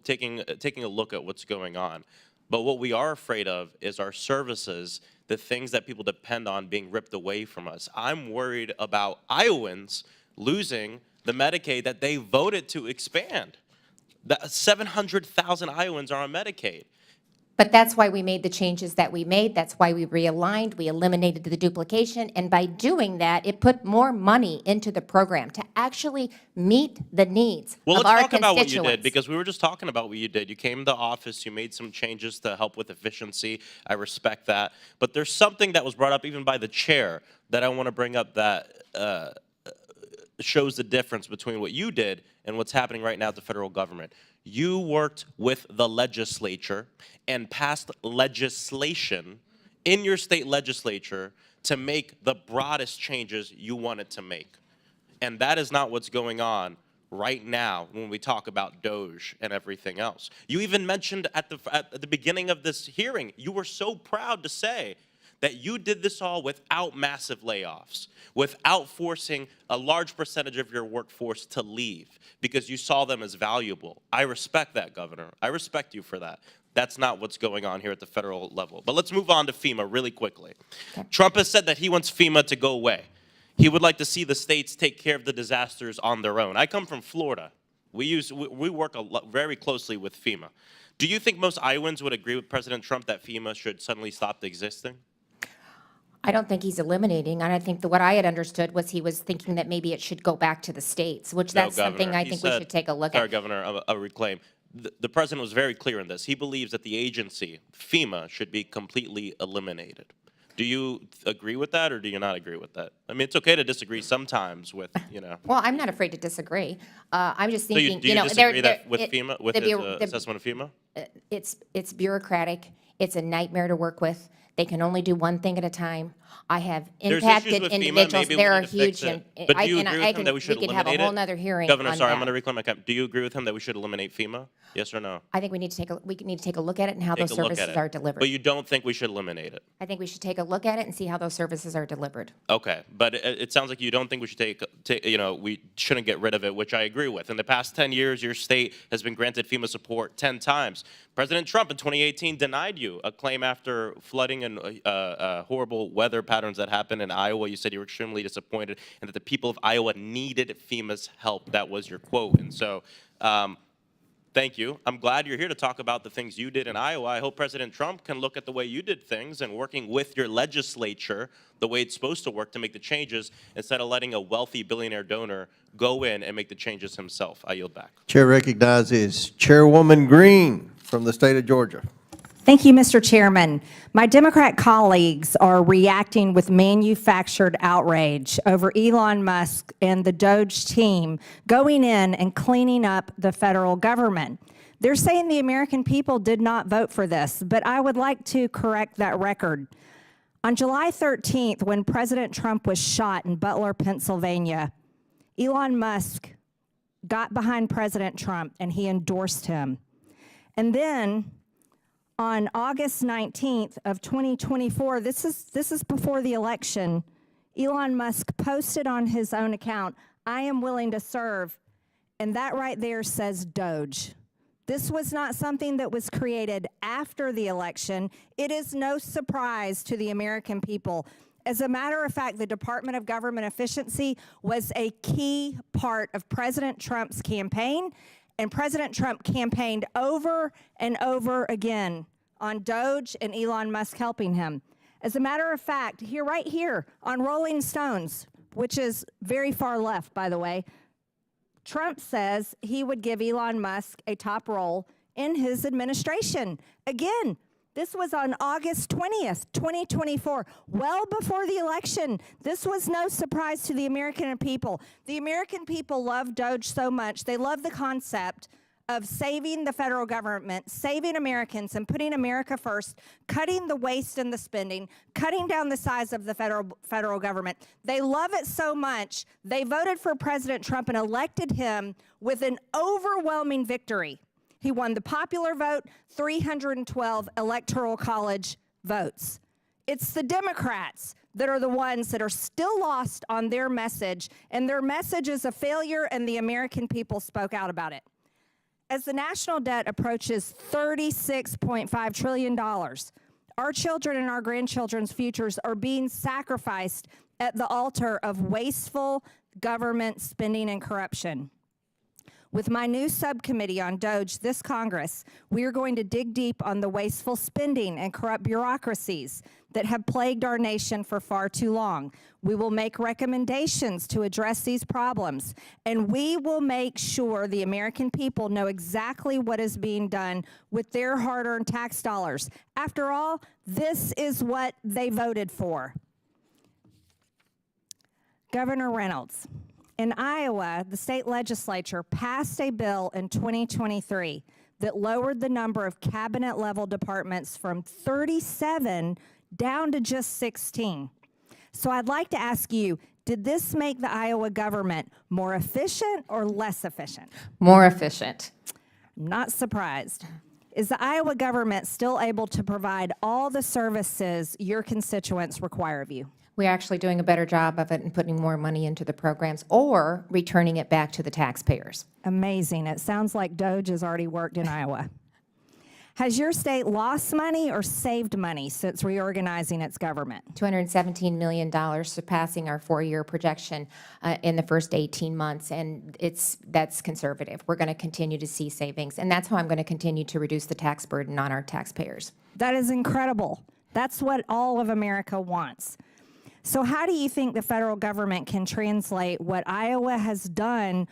taking a look at what's going on. But what we are afraid of is our services, the things that people depend on being ripped away from us. I'm worried about Iowans losing the Medicaid that they voted to expand. 700,000 Iowans are on Medicaid. But that's why we made the changes that we made. That's why we realigned, we eliminated the duplication, and by doing that, it put more money into the program to actually meet the needs Well, of let's our talk about what you constituents. did, because we were just talking about what you did. You came to office, you made some changes to help with efficiency. I respect that. But there's something that was brought up even by the chair that I want to bring up that shows the difference between what you did and what's happening right now at the federal government. You worked with the legislature and passed legislation in your state legislature to make the broadest changes you wanted to make. And that is not what's going on right now when we talk about DOGE and everything else. You even mentioned at the beginning of this hearing, you were so proud to say that you did this all without massive layoffs, without forcing a large percentage of your workforce to leave because you saw them as valuable. I respect that, Governor. I respect you for that. That's not what's going on here at the federal level. But let's move on to FEMA really quickly. Trump has said that he wants FEMA to go away. He would like to see the states take care of the disasters on their own. I come from Florida. We work very closely with FEMA. Do you think most Iowans would agree with President Trump that FEMA should suddenly stop existing? I don't think he's eliminating, and I think that what I had understood was he was thinking that maybe it should go back to the states, which that's something I think we should take a look at. Sorry, Governor, a reclaim. The president was very clear in this. He believes that the agency, FEMA, should be completely eliminated. Do you agree with that, or do you not agree with that? I mean, it's okay to disagree sometimes with, Well, I'm not afraid to disagree. I'm just So thinking, do you disagree that with FEMA, with his assessment of FEMA? It's bureaucratic. It's a nightmare to work with. They can only do one thing at a time. I have impacted individuals. There are huge. But do you agree with him that we should we could eliminate have a whole it? nother hearing. Governor, on sorry, that. I'm going to reclaim my time. Do you agree with him that we should eliminate FEMA? Yes or no? I think we need to take a look at it and how those Take a look at services it. are delivered. But you don't think we should eliminate it? I think we should take a look at it and see how those services are delivered. Okay, but it sounds like you don't think we should we shouldn't get rid of it, which I agree with. In the past 10 years, your state has been granted FEMA support 10 times. President Trump in 2018 denied you a claim after flooding and horrible weather patterns that happened in Iowa. You said you were extremely disappointed and that the people of Iowa needed FEMA's help. That was your quote. And so, thank you. I'm glad you're here to talk about the things you did in Iowa. I hope President Trump can look at the way you did things and working with your legislature the way it's supposed to work to make the changes instead of letting a wealthy billionaire donor go in and make the changes himself. I yield back. Chair recognizes Chairwoman Green from the state of Georgia. Thank you, Mr. Chairman. My Democrat colleagues are reacting with manufactured outrage over Elon Musk and the DOGE team going in and cleaning up the federal government. They're saying the American people did not vote for this, but I would like to correct that record. On July 13th, when President Trump was shot in Butler, Pennsylvania, Elon Musk got behind President Trump and he endorsed him. And then on August 19th of 2024, this is before the election, Elon Musk posted on his own account, "I am willing to serve," and that right there says Doge. This was not something that was created after the election. It is no surprise to the American people. As a matter of fact, the Department of Government Efficiency was a key part of President Trump's campaign, and President Trump campaigned over and over again on Doge and Elon Musk helping him. As a matter of fact, right here on Rolling Stones, which is very far left, by the way, Trump says he would give Elon Musk a top role in his administration. Again, this was on August 20th, 2024, well before the election. This was no surprise to the American people. The American people love Doge so much. They love the concept of saving the federal government, saving Americans, and putting America first, cutting the waste and the spending, cutting down the size of the federal government. They love it so much, they voted for President Trump and elected him with an overwhelming victory. He won the popular vote, 312 electoral college votes. It's the Democrats that are the ones that are still lost on their message, and their message is a failure, and the American people spoke out about it. As the national debt approaches $36.5 trillion, our children and our grandchildren's futures are being sacrificed at the altar of wasteful government spending and corruption. With my new subcommittee on Doge this Congress, we are going to dig deep on the wasteful spending and corrupt bureaucracies that have plagued our nation for far too long. We will make recommendations to address these problems, and we will make sure the American people know exactly what is being done with their hard-earned tax dollars. After all, this is what they voted for. Governor Reynolds. In Iowa, the state legislature passed a bill in 2023 that lowered the number of cabinet-level departments from 37 down to just 16. So I'd like to ask you, did this make the Iowa government more efficient or less efficient? More efficient. I'm not surprised. Is the Iowa government still able to provide all the services your constituents require of you? We're actually doing a better job of it and putting more money into the programs or returning it back to the taxpayers. Amazing. It sounds like Doge has already worked in Iowa. Has your state lost money or saved money since reorganizing its government? $217 million, surpassing our 4-year projection in the first 18 months, and that's conservative. We're going to continue to see savings, and that's how I'm going to continue to reduce the tax burden on our taxpayers. That is incredible. That's what all of America wants. So how do you think the federal government can translate what Iowa has done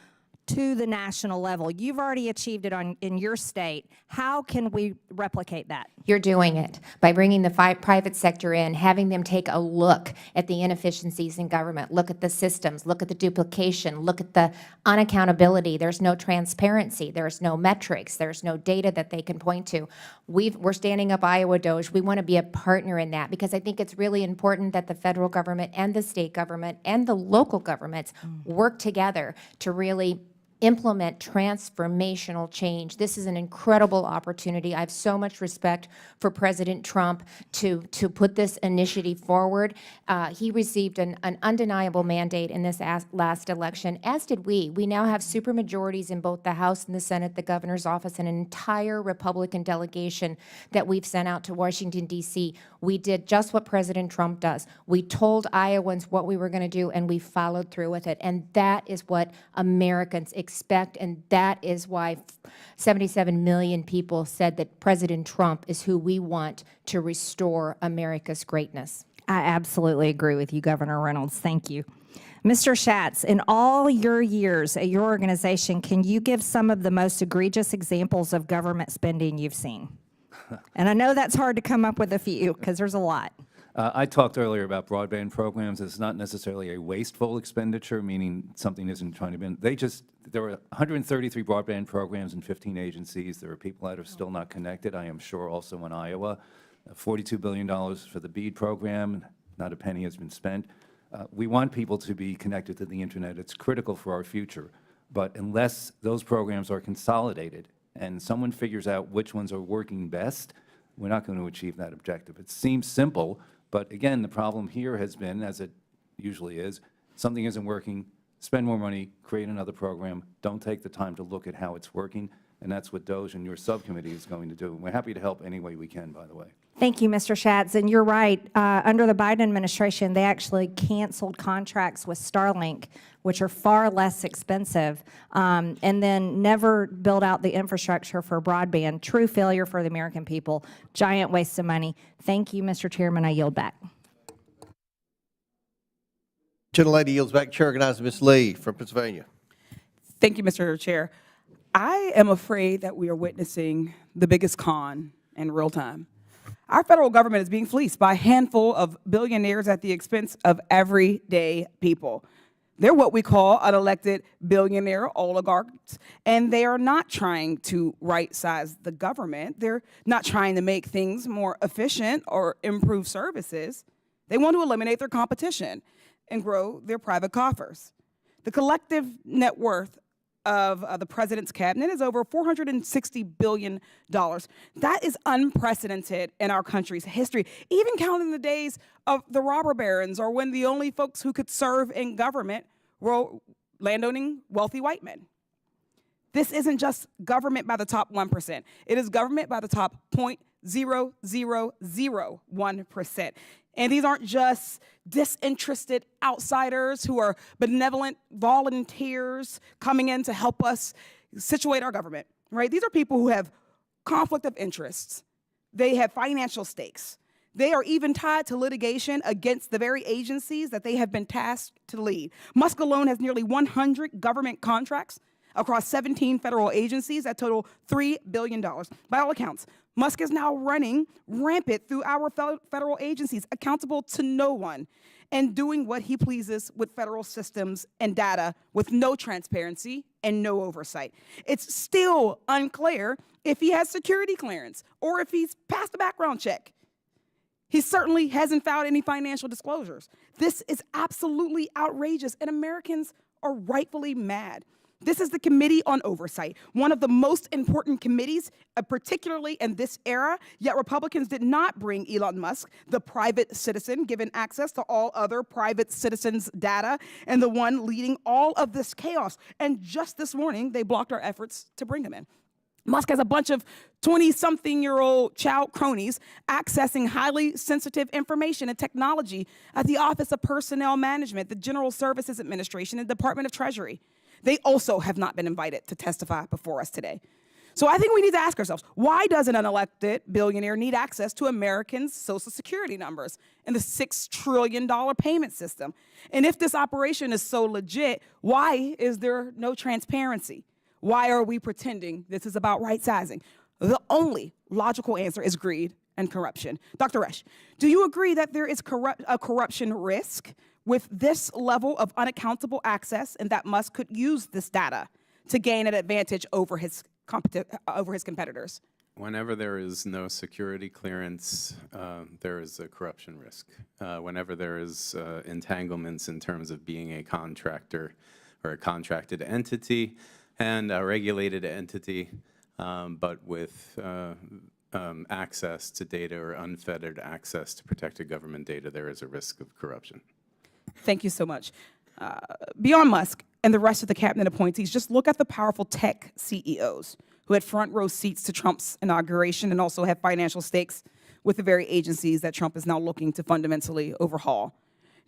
to the national level? You've already achieved it in your state. How can we replicate that? You're doing it by bringing the private sector in, having them take a look at the inefficiencies in government, look at the systems, look at the duplication, look at the unaccountability. There's no transparency. There's no metrics. There's no data that they can point to. We're standing up Iowa Doge. We want to be a partner in that because I think it's really important that the federal government and the state government and the local governments work together to really implement transformational change. This is an incredible opportunity. I have so much respect for President Trump to put this initiative forward. He received an undeniable mandate in this last election, as did we. We now have supermajorities in both the House and the Senate, the governor's office, and an entire Republican delegation that we've sent out to Washington, D.C. We did just what President Trump does. We told Iowans what we were going to do, and we followed through with it. And that is what Americans expect, and that is why 77 million people said that President Trump is who we want to restore America's greatness. I absolutely agree with you, Governor Reynolds. Thank you. Mr. Schatz, in all your years at your organization, can you give some of the most egregious examples of government spending you've seen? And I know that's hard to come up with a few because there's a lot. I talked earlier about broadband programs. It's not necessarily a wasteful expenditure, meaning something isn't trying to be. There were 133 broadband programs in 15 agencies. There are people that are still not connected, I am sure, also in Iowa. $42 billion for the BEAD program. Not a penny has been spent. We want people to be connected to the internet. It's critical for our future. But unless those programs are consolidated and someone figures out which ones are working best, we're not going to achieve that objective. It seems simple, but again, the problem here has been, as it usually is, something isn't working, spend more money, create another program, don't take the time to look at how it's working, and that's what DOJ and your subcommittee is going to do. And we're happy to help any way we can, by the way. Thank you, Mr. Schatz. And you're right. Under the Biden administration, they actually canceled contracts with Starlink, which are far less expensive, and then never built out the infrastructure for broadband. True failure for the American people. Giant waste of money. Thank you, Mr. Chairman. I yield back. Gentlelady yields back. Chair recognizes Ms. Lee from Pennsylvania. Thank you, Mr. Chair. I am afraid that we are witnessing the biggest con in real time. Our federal government is being fleeced by a handful of billionaires at the expense of everyday people. They're what we call unelected billionaire oligarchs, and they are not trying to right-size the government. They're not trying to make things more efficient or improve services. They want to eliminate their competition and grow their private coffers. The collective net worth of the president's cabinet is over $460 billion. That is unprecedented in our country's history, even counting the days of the robber barons, or when the only folks who could serve in government were landowning wealthy white men. This isn't just government by the top 1%. It is government by the top 0.0001%. And these aren't just disinterested outsiders who are benevolent volunteers coming in to help us situate our government, right? These are people who have conflict of interests. They have financial stakes. They are even tied to litigation against the very agencies that they have been tasked to lead. Musk alone has nearly 100 government contracts across 17 federal agencies that total $3 billion. By all accounts, Musk is now running rampant through our federal agencies, accountable to no one, and doing what he pleases with federal systems and data with no transparency and no oversight. It's still unclear if he has security clearance or if he's passed a background check. He certainly hasn't filed any financial disclosures. This is absolutely outrageous, and Americans are rightfully mad. This is the Committee on Oversight, one of the most important committees, particularly in this era, yet Republicans did not bring Elon Musk, the private citizen, given access to all other private citizens' data, and the one leading all of this chaos. And just this morning, they blocked our efforts to bring him in. Musk has a bunch of 20-something-year-old child cronies accessing highly sensitive information and technology at the Office of Personnel Management, the General Services Administration, and the Department of Treasury. They also have not been invited to testify before us today. So I think we need to ask ourselves, why does an unelected billionaire need access to Americans' Social Security numbers and the $6 trillion payment system? And if this operation is so legit, why is there no transparency? Why are we pretending this is about right-sizing? The only logical answer is greed and corruption. Dr. Resch, do you agree that there is a corruption risk with this level of unaccountable access, and that Musk could use this data to gain an advantage over his competitors? Whenever there is no security clearance, there is a corruption risk. Whenever there is entanglements in terms of being a contractor or a contracted entity and a regulated entity, but with access to data or unfettered access to protected government data, there is a risk of corruption. Thank you so much. Beyond Musk and the rest of the cabinet appointees, just look at the powerful tech CEOs who had front row seats to Trump's inauguration and also have financial stakes with the very agencies that Trump is now looking to fundamentally overhaul.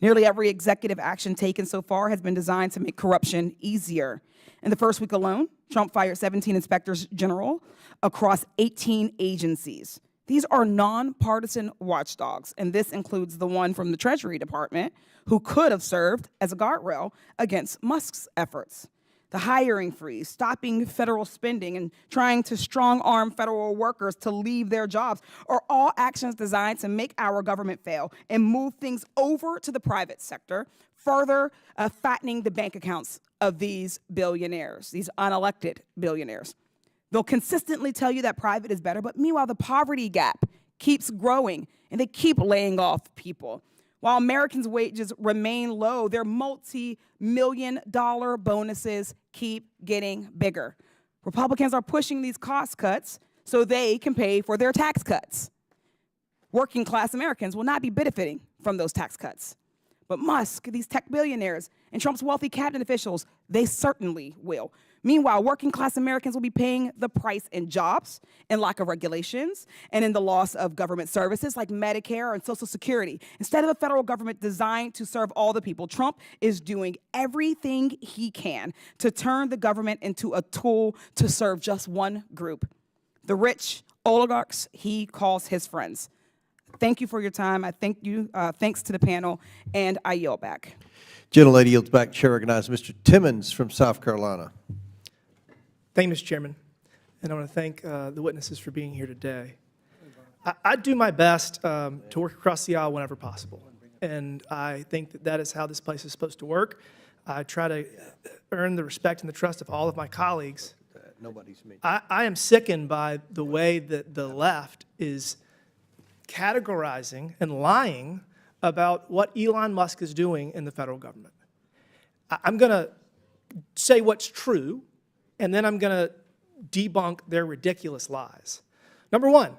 Nearly every executive action taken so far has been designed to make corruption easier. In the first week alone, Trump fired 17 inspectors general across 18 agencies. These are nonpartisan watchdogs, and this includes the one from the Treasury Department, who could have served as a guardrail against Musk's efforts. The hiring freeze, stopping federal spending, and trying to strong-arm federal workers to leave their jobs are all actions designed to make our government fail and move things over to the private sector, further fattening the bank accounts of these billionaires, these unelected billionaires. They'll consistently tell you that private is better, but meanwhile, the poverty gap keeps growing, and they keep laying off people. While Americans' wages remain low, their multi-million-dollar bonuses keep getting bigger. Republicans are pushing these cost cuts so they can pay for their tax cuts. Working class Americans will not be benefiting from those tax cuts. But Musk, these tech billionaires, and Trump's wealthy cabinet officials, they certainly will. Meanwhile, working class Americans will be paying the price in jobs, in lack of regulations, and in the loss of government services like Medicare and Social Security. Instead of a federal government designed to serve all the people, Trump is doing everything he can to turn the government into a tool to serve just one group, the rich oligarchs he calls his friends. Thank you for your time. I thank you. Thanks to the panel, and I yield back. Gentlelady yields back. Chair recognizes Mr. Timmons from South Carolina. Thank you, Mr. Chairman. And I want to thank the witnesses for being here today. I do my best to work across the aisle whenever possible. And I think that that is how this place is supposed to work. I try to earn the respect and the trust of all of my colleagues. Nobody's me. I am sickened by the way that the left is categorizing and lying about what Elon Musk is doing in the federal government. I'm going to say what's true, and then I'm going to debunk their ridiculous lies. Number one,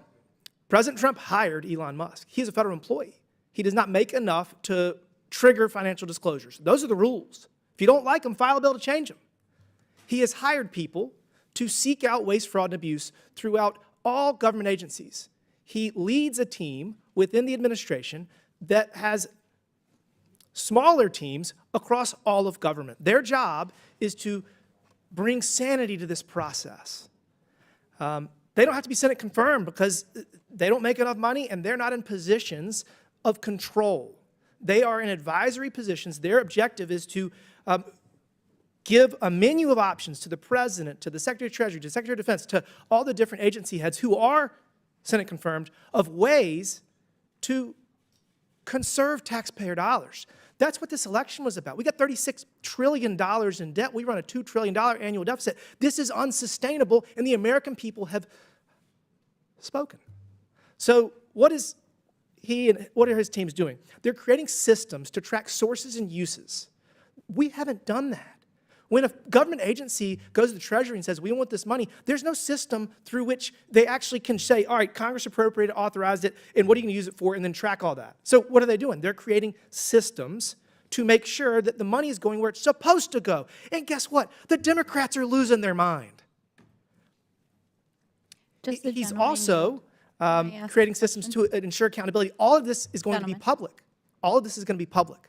President Trump hired Elon Musk. He's a federal employee. He does not make enough to trigger financial disclosures. Those are the rules. If you don't like them, file a bill to change them. He has hired people to seek out waste, fraud, and abuse throughout all government agencies. He leads a team within the administration that has smaller teams across all of government. Their job is to bring sanity to this process. They don't have to be Senate confirmed because they don't make enough money and they're not in positions of control. They are in advisory positions. Their objective is to give a menu of options to the President, to the Secretary of Treasury, to the Secretary of Defense, to all the different agency heads who are Senate confirmed, of ways to conserve taxpayer dollars. That's what this election was about. We got $36 trillion in debt. We run a $2 trillion annual deficit. This is unsustainable, and the American people have spoken. So what is he and what are his teams doing? They're creating systems to track sources and uses. We haven't done that. When a government agency goes to the Treasury and says, we want this money, there's no system through which they actually can say, all right, Congress appropriated, authorized it, and what are you going to use it for, and then track all that. So what are they doing? They're creating systems to make sure that the money is going where it's supposed to go. And guess what? The Democrats are losing their mind. He's also creating systems to ensure accountability. All of this is going to be public. All of this is going to be public.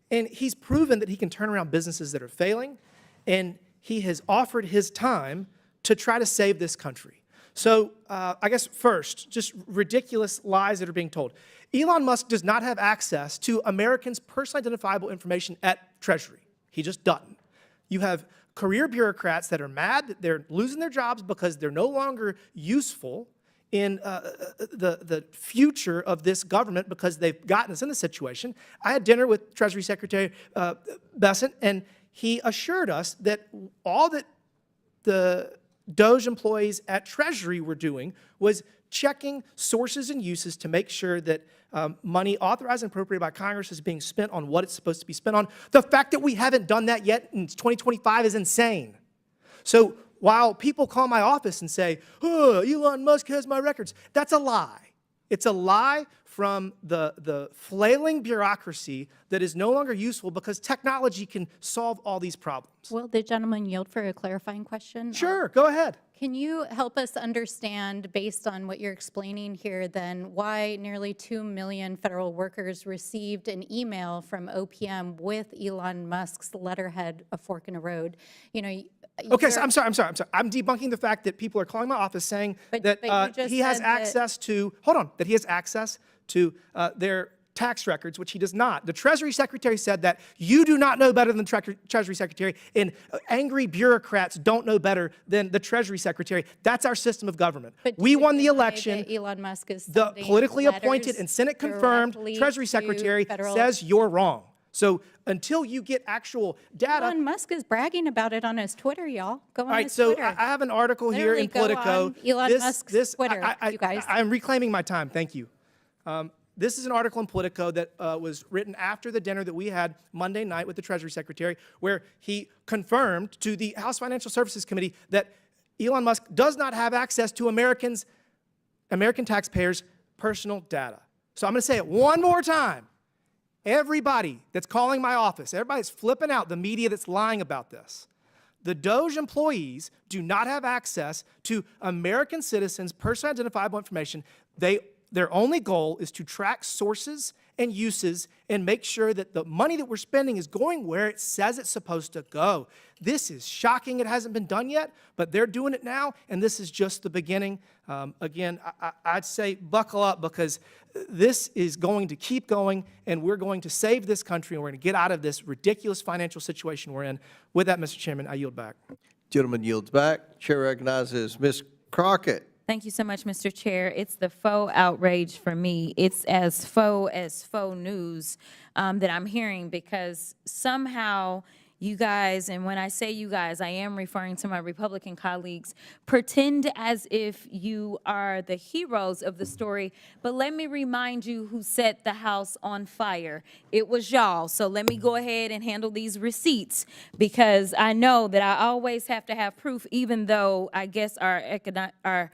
And he's proven that he can turn around businesses that are failing, and he has offered his time to try to save this country. So I guess first, just ridiculous lies that are being told. Elon Musk does not have access to Americans' personally identifiable information at Treasury. He just doesn't. You have career bureaucrats that are mad that they're losing their jobs because they're no longer useful in the future of this government because they've gotten us in this situation. I had dinner with Treasury Secretary Bessent, and he assured us that all that the DOJ employees at Treasury were doing was checking sources and uses to make sure that money authorized and appropriated by Congress is being spent on what it's supposed to be spent on. The fact that we haven't done that yet in 2025 is insane. So while people call my office and say, oh, Elon Musk has my records, that's a lie. It's a lie from the flailing bureaucracy that is no longer useful because technology can solve all these problems. Will the gentleman yield for a clarifying question? Sure, go ahead. Can you help us understand, based on what you're explaining here, then why nearly 2 million federal workers received an email from OPM with Elon Musk's letterhead, A Fork in the Road? You know, okay, so I'm sorry. I'm debunking the fact that people are calling my office saying that he has access to, that he has access to their tax records, which he does not. The Treasury Secretary said that you do not know better than the Treasury Secretary, and angry bureaucrats don't know better than the Treasury Secretary. That's our system of government. We won the election. Elon Musk is the politically appointed and Senate-confirmed Treasury Secretary says you're wrong. So until you get actual data. Elon Musk is bragging about it on his Twitter, y'all. Go on his Twitter. Twitter. I have an article here in Politico. Elon Musk's Twitter, you guys. I'm reclaiming my time. Thank you. This is an article in Politico that was written after the dinner that we had Monday night with the Treasury Secretary, where he confirmed to the House Financial Services Committee that Elon Musk does not have access to American taxpayers' personal data. So I'm going to say it one more time. Everybody that's calling my office, everybody's flipping out the media that's lying about this. The DOJ employees do not have access to American citizens' personally identifiable information. Their only goal is to track sources and uses and make sure that the money that we're spending is going where it says it's supposed to go. This is shocking. It hasn't been done yet, but they're doing it now, and this is just the beginning. Again, I'd say buckle up, because this is going to keep going, and we're going to save this country, and we're going to get out of this ridiculous financial situation we're in. With that, Mr. Chairman, I yield back. Gentleman yields back. Chair recognizes Ms. Crockett. Thank you so much, Mr. Chair. It's the faux outrage for me. It's as faux news that I'm hearing, because somehow you guys, and when I say you guys, I am referring to my Republican colleagues, pretend as if you are the heroes of the story. But let me remind you who set the House on fire. It was y'all. So let me go ahead and handle these receipts, because I know that I always have to have proof, even though I guess our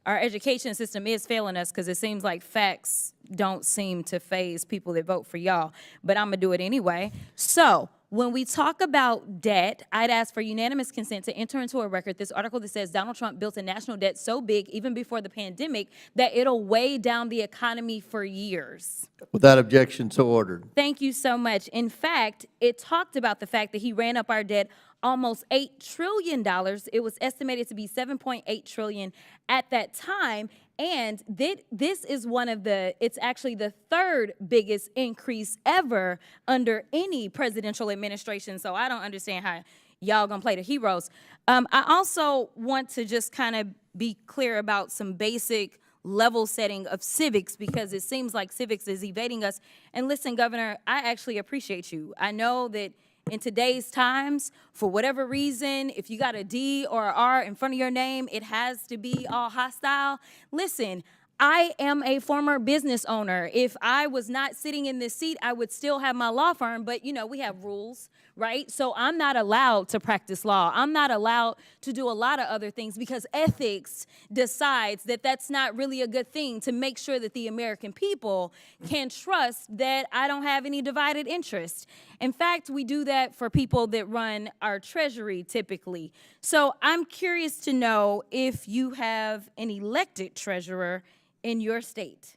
education system is failing us, because it seems like facts don't seem to faze people that vote for y'all. But I'm going to do it anyway. So when we talk about debt, I'd ask for unanimous consent to enter into a record this article that says Donald Trump built a national debt so big, even before the pandemic, that it'll weigh down the economy for years. Without objection, so ordered. Thank you so much. In fact, it talked about the fact that he ran up our debt almost $8 trillion. It was estimated to be $7.8 trillion at that time. And this is it's actually the third biggest increase ever under any presidential administration. So I don't understand how y'all gonna play the heroes. I also want to just kind of be clear about some basic level setting of civics, because it seems like civics is evading us. And listen, Governor, I actually appreciate you. I know that in today's times, for whatever reason, if you got a D or an R in front of your name, it has to be all hostile. Listen, I am a former business owner. If I was not sitting in this seat, I would still have my law firm, but you know, we have rules, right? So I'm not allowed to practice law. I'm not allowed to do a lot of other things, because ethics decides that that's not really a good thing, to make sure that the American people can trust that I don't have any divided interest. In fact, we do that for people that run our treasury typically. So I'm curious to know if you have an elected treasurer in your state.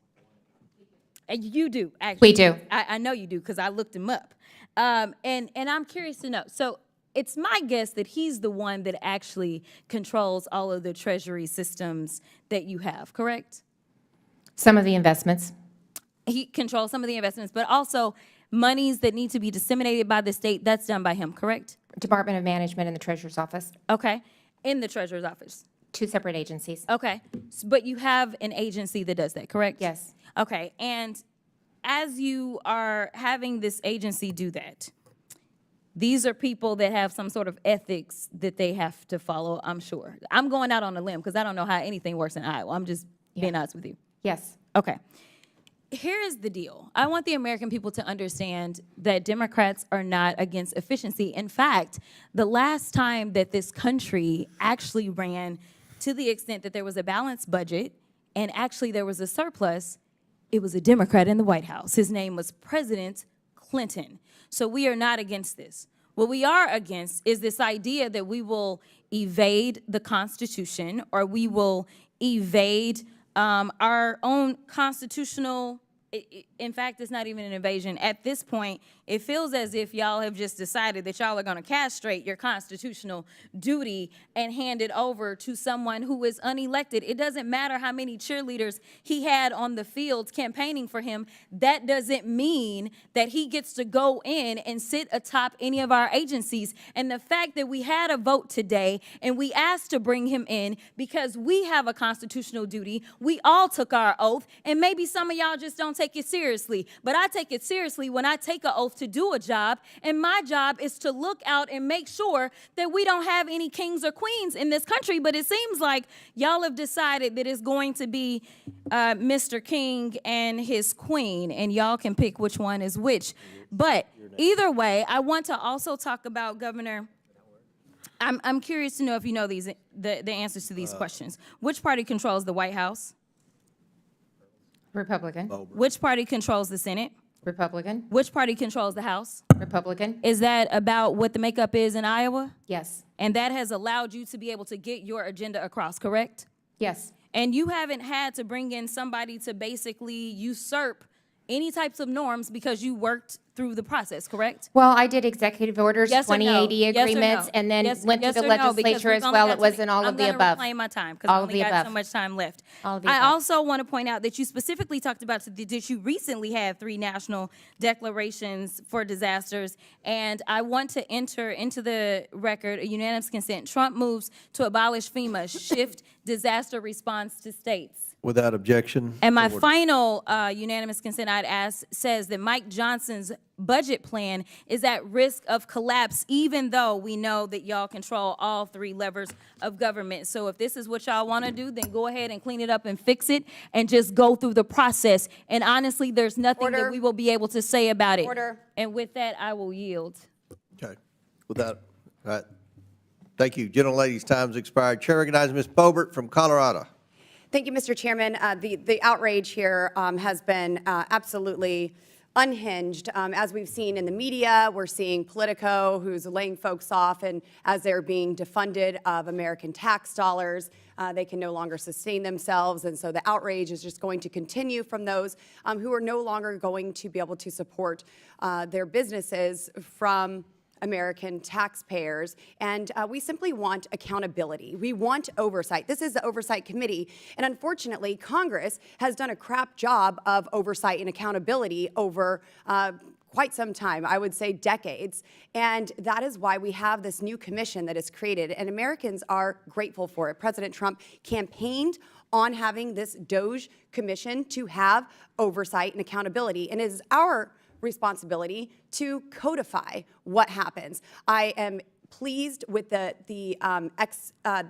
And you do, actually. We do. I know you do, because I looked him up. And I'm curious to know. So it's my guess that he's the one that actually controls all of the treasury systems that you have, correct? Some of the investments. He controls some of the investments, but also monies that need to be disseminated by the state, that's done by him, correct? Department of Management and the Treasurer's Office. Okay. In the Treasurer's Office. Two separate agencies. Okay. But you have an agency that does that, correct? Yes. Okay. And as you are having this agency do that, these are people that have some sort of ethics that they have to follow, I'm sure. I'm going out on a limb, because I don't know how anything works in Iowa. I'm just being honest with you. Yes. Okay. Here is the deal. I want the American people to understand that Democrats are not against efficiency. In fact, the last time that this country actually ran to the extent that there was a balanced budget and actually there was a surplus, it was a Democrat in the White House. His name was President Clinton. So we are not against this. What we are against is this idea that we will evade the Constitution, or we will evade our own constitutional. In fact, it's not even an invasion. At this point, it feels as if y'all have just decided that y'all are going to castrate your constitutional duty and hand it over to someone who is unelected. It doesn't matter how many cheerleaders he had on the fields campaigning for him. That doesn't mean that he gets to go in and sit atop any of our agencies. And the fact that we had a vote today and we asked to bring him in because we have a constitutional duty, we all took our oath, and maybe some of y'all just don't take it seriously. But I take it seriously when I take an oath oath to do a job, and my job is to look out and make sure that we don't have any kings or queens in this country. But it seems like y'all have decided that it's going to be Mr. King and his queen, and y'all can pick which one is which. But either way, I want to also talk about, Governor, I'm curious to know if you know the answers to these questions. Which party controls the White House? Republican. Which party controls the Senate? Republican. Which party controls the House? Republican. Is that about what the makeup is in Iowa? Yes. And that has allowed you to be able to get your agenda across, correct? Yes. And you haven't had to bring in somebody to basically usurp any types of norms because you worked through the process, correct? Well, I did executive orders, Yes or no? 2080 Yes or agreements, no? and then Yes- went yes to the or no? Because legislature we've as only well. got It wasn't all I'm of the gonna above. reclaim my time because All I of only the got so above. much time left. All of the I above. also want to point out that you specifically talked about that you recently had 3 national declarations for disasters, and I want to enter into the record a unanimous consent. Trump moves to abolish FEMA, shift disaster response to states. Without objection. And my so ordered. final unanimous consent I'd ask says that Mike Johnson's budget plan is at risk of collapse, even though we know that y'all control all 3 levers of government. So if this is what y'all want to do, then go ahead and clean it up and fix it and just go through the process. And honestly, there's nothing that we will be able to say about it. Order. And with that, I will yield. Okay. Without, all right. Thank you. Gentlelady's time's expired. Chair recognizes Ms. Boebert from Colorado. Thank you, Mr. Chairman. The outrage here has been absolutely unhinged. As we've seen in the media, we're seeing Politico, who's laying folks off, and as they're being defunded of American tax dollars, they can no longer sustain themselves. And so the outrage is just going to continue from those who are no longer going to be able to support their businesses from American taxpayers, and we simply want accountability. We want oversight. This is the Oversight Committee, and unfortunately, Congress has done a crap job of oversight and accountability over quite some time, I would say decades, and that is why we have this new commission that is created, and Americans are grateful for it. President Trump campaigned on having this DOJ commission to have oversight and accountability, and it is our responsibility to codify what happens. I am pleased with the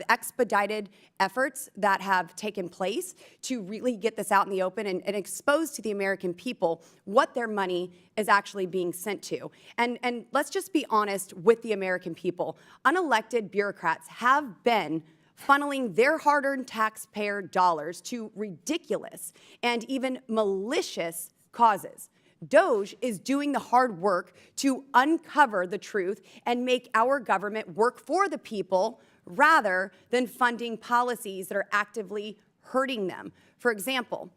expedited efforts that have taken place to really get this out in the open and expose to the American people what their money is actually being sent to. And let's just be honest with the American people. Unelected bureaucrats have been funneling their hard-earned taxpayer dollars to ridiculous and even malicious causes. DOJ is doing the hard work to uncover the truth and make our government work for the people rather than funding policies that are actively hurting them. For example,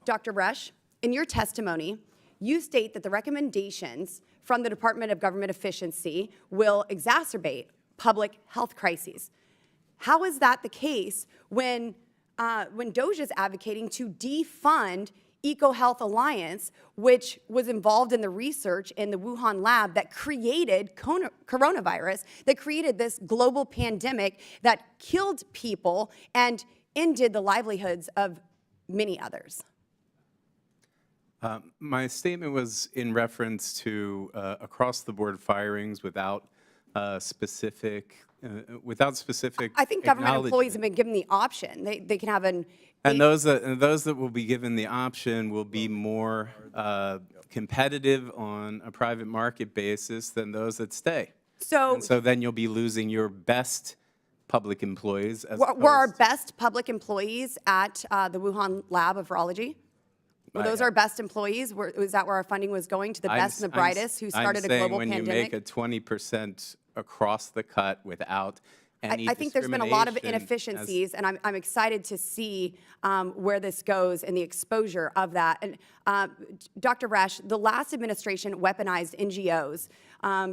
Dr. Resch, in your testimony, you state that the recommendations from the Department of Government Efficiency will exacerbate public health crises. How is that the case when DOJ is advocating to defund EcoHealth Alliance, which was involved in the research in the Wuhan lab that created coronavirus, that created this global pandemic that killed people and ended the livelihoods of many others? My statement was in reference to across-the-board firings without specific I think government employees have been given the option. They can have an. And those that will be given the option will be more competitive on a private market basis than those that stay. So then you'll be losing your best public employees. As were our best public employees at the Wuhan lab of virology? Were those our best employees? Was that where our funding was going, to the best and the brightest who started a global when pandemic? you make a 20% across the cut without any I think there's been a lot of discrimination inefficiencies, and I'm excited to see where this goes and the exposure of that. And Dr. Resch, the last administration weaponized NGOs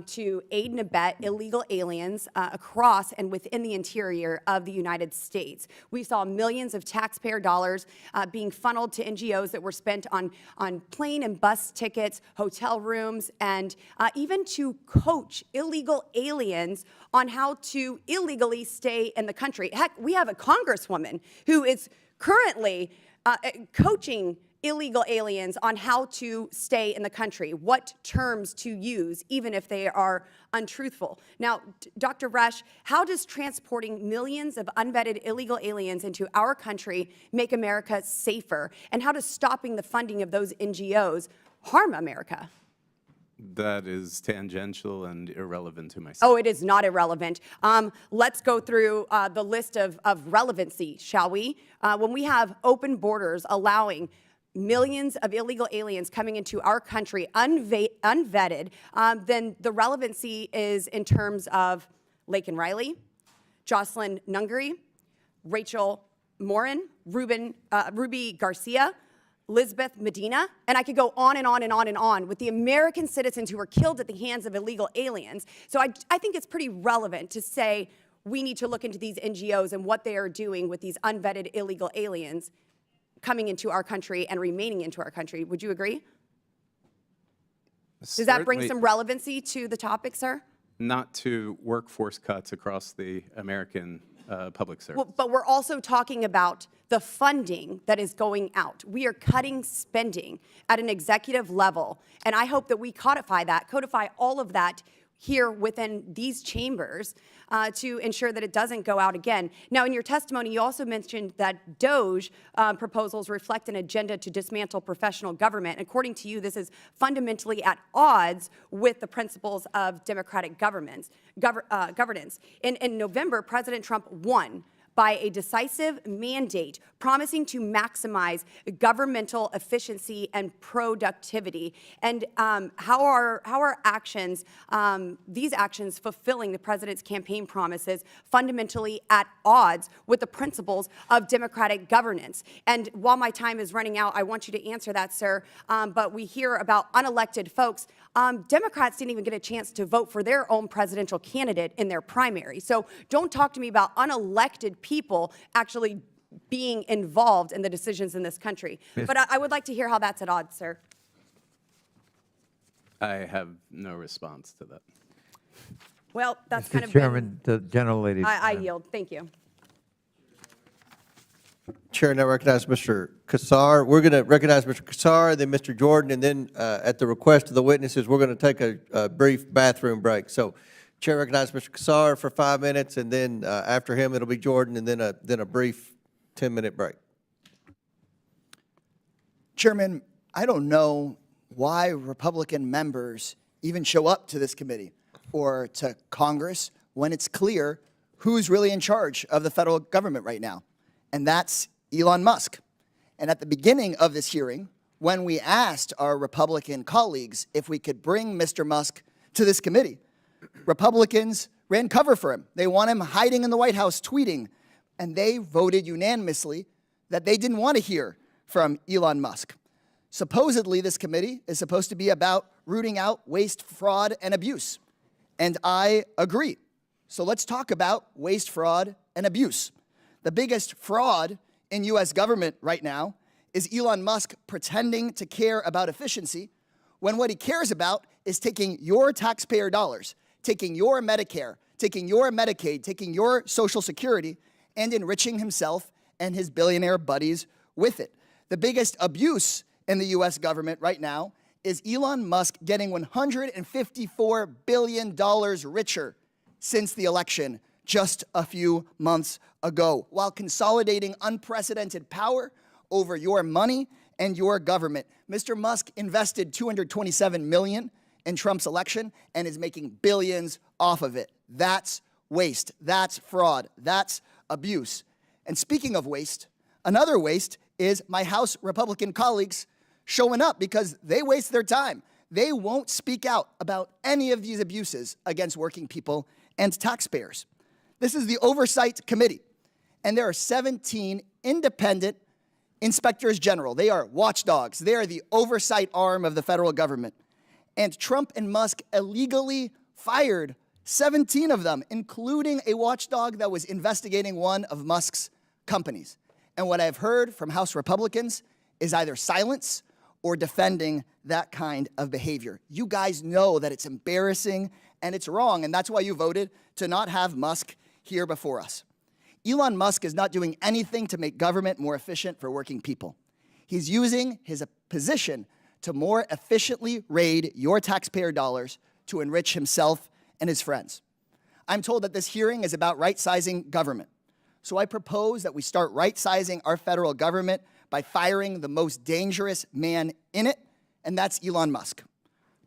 to aid and abet illegal aliens across and within the interior of the United States. We saw millions of taxpayer dollars being funneled to NGOs that were spent on plane and bus tickets, hotel rooms, and even to coach illegal aliens on how to illegally stay in the country. Heck, we have a congresswoman who is currently coaching illegal aliens on how to stay in the country, what terms to use, even if they are untruthful. Now, Dr. Resch, how does transporting millions of unvetted illegal aliens into our country make America safer? And how does stopping the funding of those NGOs harm America? That is tangential and irrelevant to myself. Oh, it is not irrelevant. Let's go through the list of relevancy, shall we? When we have open borders allowing millions of illegal aliens coming into our country unvetted, then the relevancy is in terms of Laken Riley, Jocelyn Nungary, Rachel Morin, Ruby Garcia, Elizabeth Medina, and I could go on and on and on and on with the American citizens who were killed at the hands of illegal aliens. So I think it's pretty relevant to say we need to look into these NGOs and what they are doing with these unvetted illegal aliens coming into our country and remaining into our country. Would you agree? Does that bring some relevancy to the topic, sir? Not to workforce cuts across the American public service. Well, but we're also talking about the funding that is going out. We are cutting spending at an executive level, and I hope that we codify all of that here within these chambers to ensure that it doesn't go out again. Now, in your testimony, you also mentioned that DOGE proposals reflect an agenda to dismantle professional government. According to you, this is fundamentally at odds with the principles of democratic governance. In November, President Trump won by a decisive mandate promising to maximize governmental efficiency and productivity. And how are actions, these actions fulfilling the president's campaign promises fundamentally at odds with the principles of democratic governance? And while my time is running out, I want you to answer that, sir. But we hear about unelected folks. Democrats didn't even get a chance to vote for their own presidential candidate in their primary. So don't talk to me about unelected people actually being involved in the decisions in this country. But I would like to hear how that's at odds, sir. I have no response to that. Well, that's kind of Chairman, the gentlelady. I yield. Thank you. Chair now recognize Mr. Kassar. We're going to recognize Mr. Kassar, then Mr. Jordan, and then at the request of the witnesses, we're going to take a brief bathroom break. So Chair recognizes Mr. Kassar for 5 minutes, and then after him, it'll be Jordan, and then a brief 10-minute break. Chairman, I don't know why Republican members even show up to this committee or to Congress when it's clear who's really in charge of the federal government right now, and that's Elon Musk. And at the beginning of this hearing, when we asked our Republican colleagues if we could bring Mr. Musk to this committee, Republicans ran cover for him. They want him hiding in the White House tweeting, and they voted unanimously that they didn't want to hear from Elon Musk. Supposedly, this committee is supposed to be about rooting out waste, fraud, and abuse. And I agree. So let's talk about waste, fraud, and abuse. The biggest fraud in U.S. government right now is Elon Musk pretending to care about efficiency when what he cares about is taking your taxpayer dollars, taking your Medicare, taking your Medicaid, taking your Social Security, and enriching himself and his billionaire buddies with it. The biggest abuse in the U.S. government right now is Elon Musk getting $154 billion richer since the election just a few months ago, while consolidating unprecedented power over your money and your government. Mr. Musk invested $227 million in Trump's election and is making billions off of it. That's waste. That's fraud. That's abuse. And speaking of waste, another waste is my House Republican colleagues showing up because they waste their time. They won't speak out about any of these abuses against working people and taxpayers. This is the Oversight Committee, and there are 17 independent inspectors general. They are watchdogs. They are the oversight arm of the federal government. And Trump and Musk illegally fired 17 of them, including a watchdog that was investigating one of Musk's companies. And what I've heard from House Republicans is either silence or defending that kind of behavior. You guys know that it's embarrassing and it's wrong, and that's why you voted to not have Musk here before us. Elon Musk is not doing anything to make government more efficient for working people. He's using his position to more efficiently raid your taxpayer dollars to enrich himself and his friends. I'm told that this hearing is about right-sizing government. So I propose that we start right-sizing our federal government by firing the most dangerous man in it, and that's Elon Musk.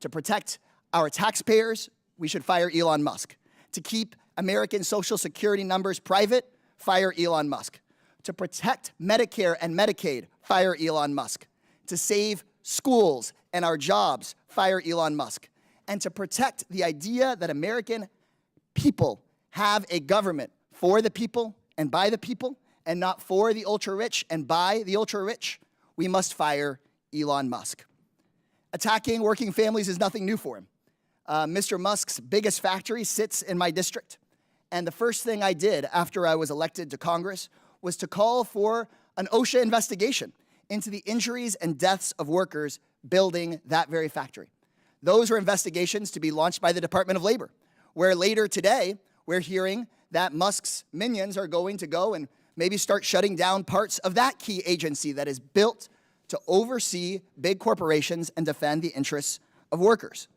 To protect our taxpayers, we should fire Elon Musk. To keep American Social Security numbers private, fire Elon Musk. To protect Medicare and Medicaid, fire Elon Musk. To save schools and our jobs, fire Elon Musk. And to protect the idea that American people have a government for the people and by the people, and not for the ultra-rich and by the ultra-rich, we must fire Elon Musk. Attacking working families is nothing new for him. Mr. Musk's biggest factory sits in my district. And the first thing I did after I was elected to Congress was to call for an OSHA investigation into the injuries and deaths of workers building that very factory. Those were investigations to be launched by the Department of Labor, where later today we're hearing that Musk's minions are going to go and maybe start shutting down parts of that key agency that is built to oversee big corporations and defend the interests of workers.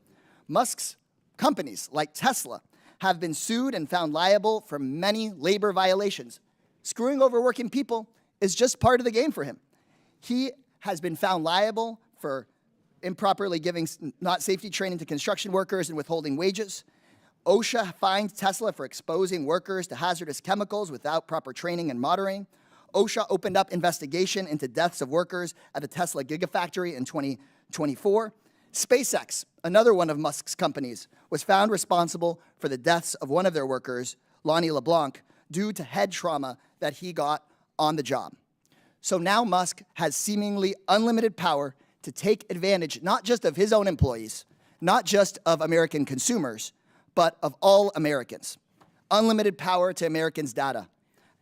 Musk's companies, like Tesla, have been sued and found liable for many labor violations. Screwing over working people is just part of the game for him. He has been found liable for improperly giving not safety training to construction workers and withholding wages. OSHA fined Tesla for exposing workers to hazardous chemicals without proper training and monitoring. OSHA opened up investigation into deaths of workers at the Tesla Gigafactory in 2024. SpaceX, another one of Musk's companies, was found responsible for the deaths of one of their workers, Lonnie LeBlanc, due to head trauma that he got on the job. So now Musk has seemingly unlimited power to take advantage not just of his own employees, not just of American consumers, but of all Americans. Unlimited power to Americans' data.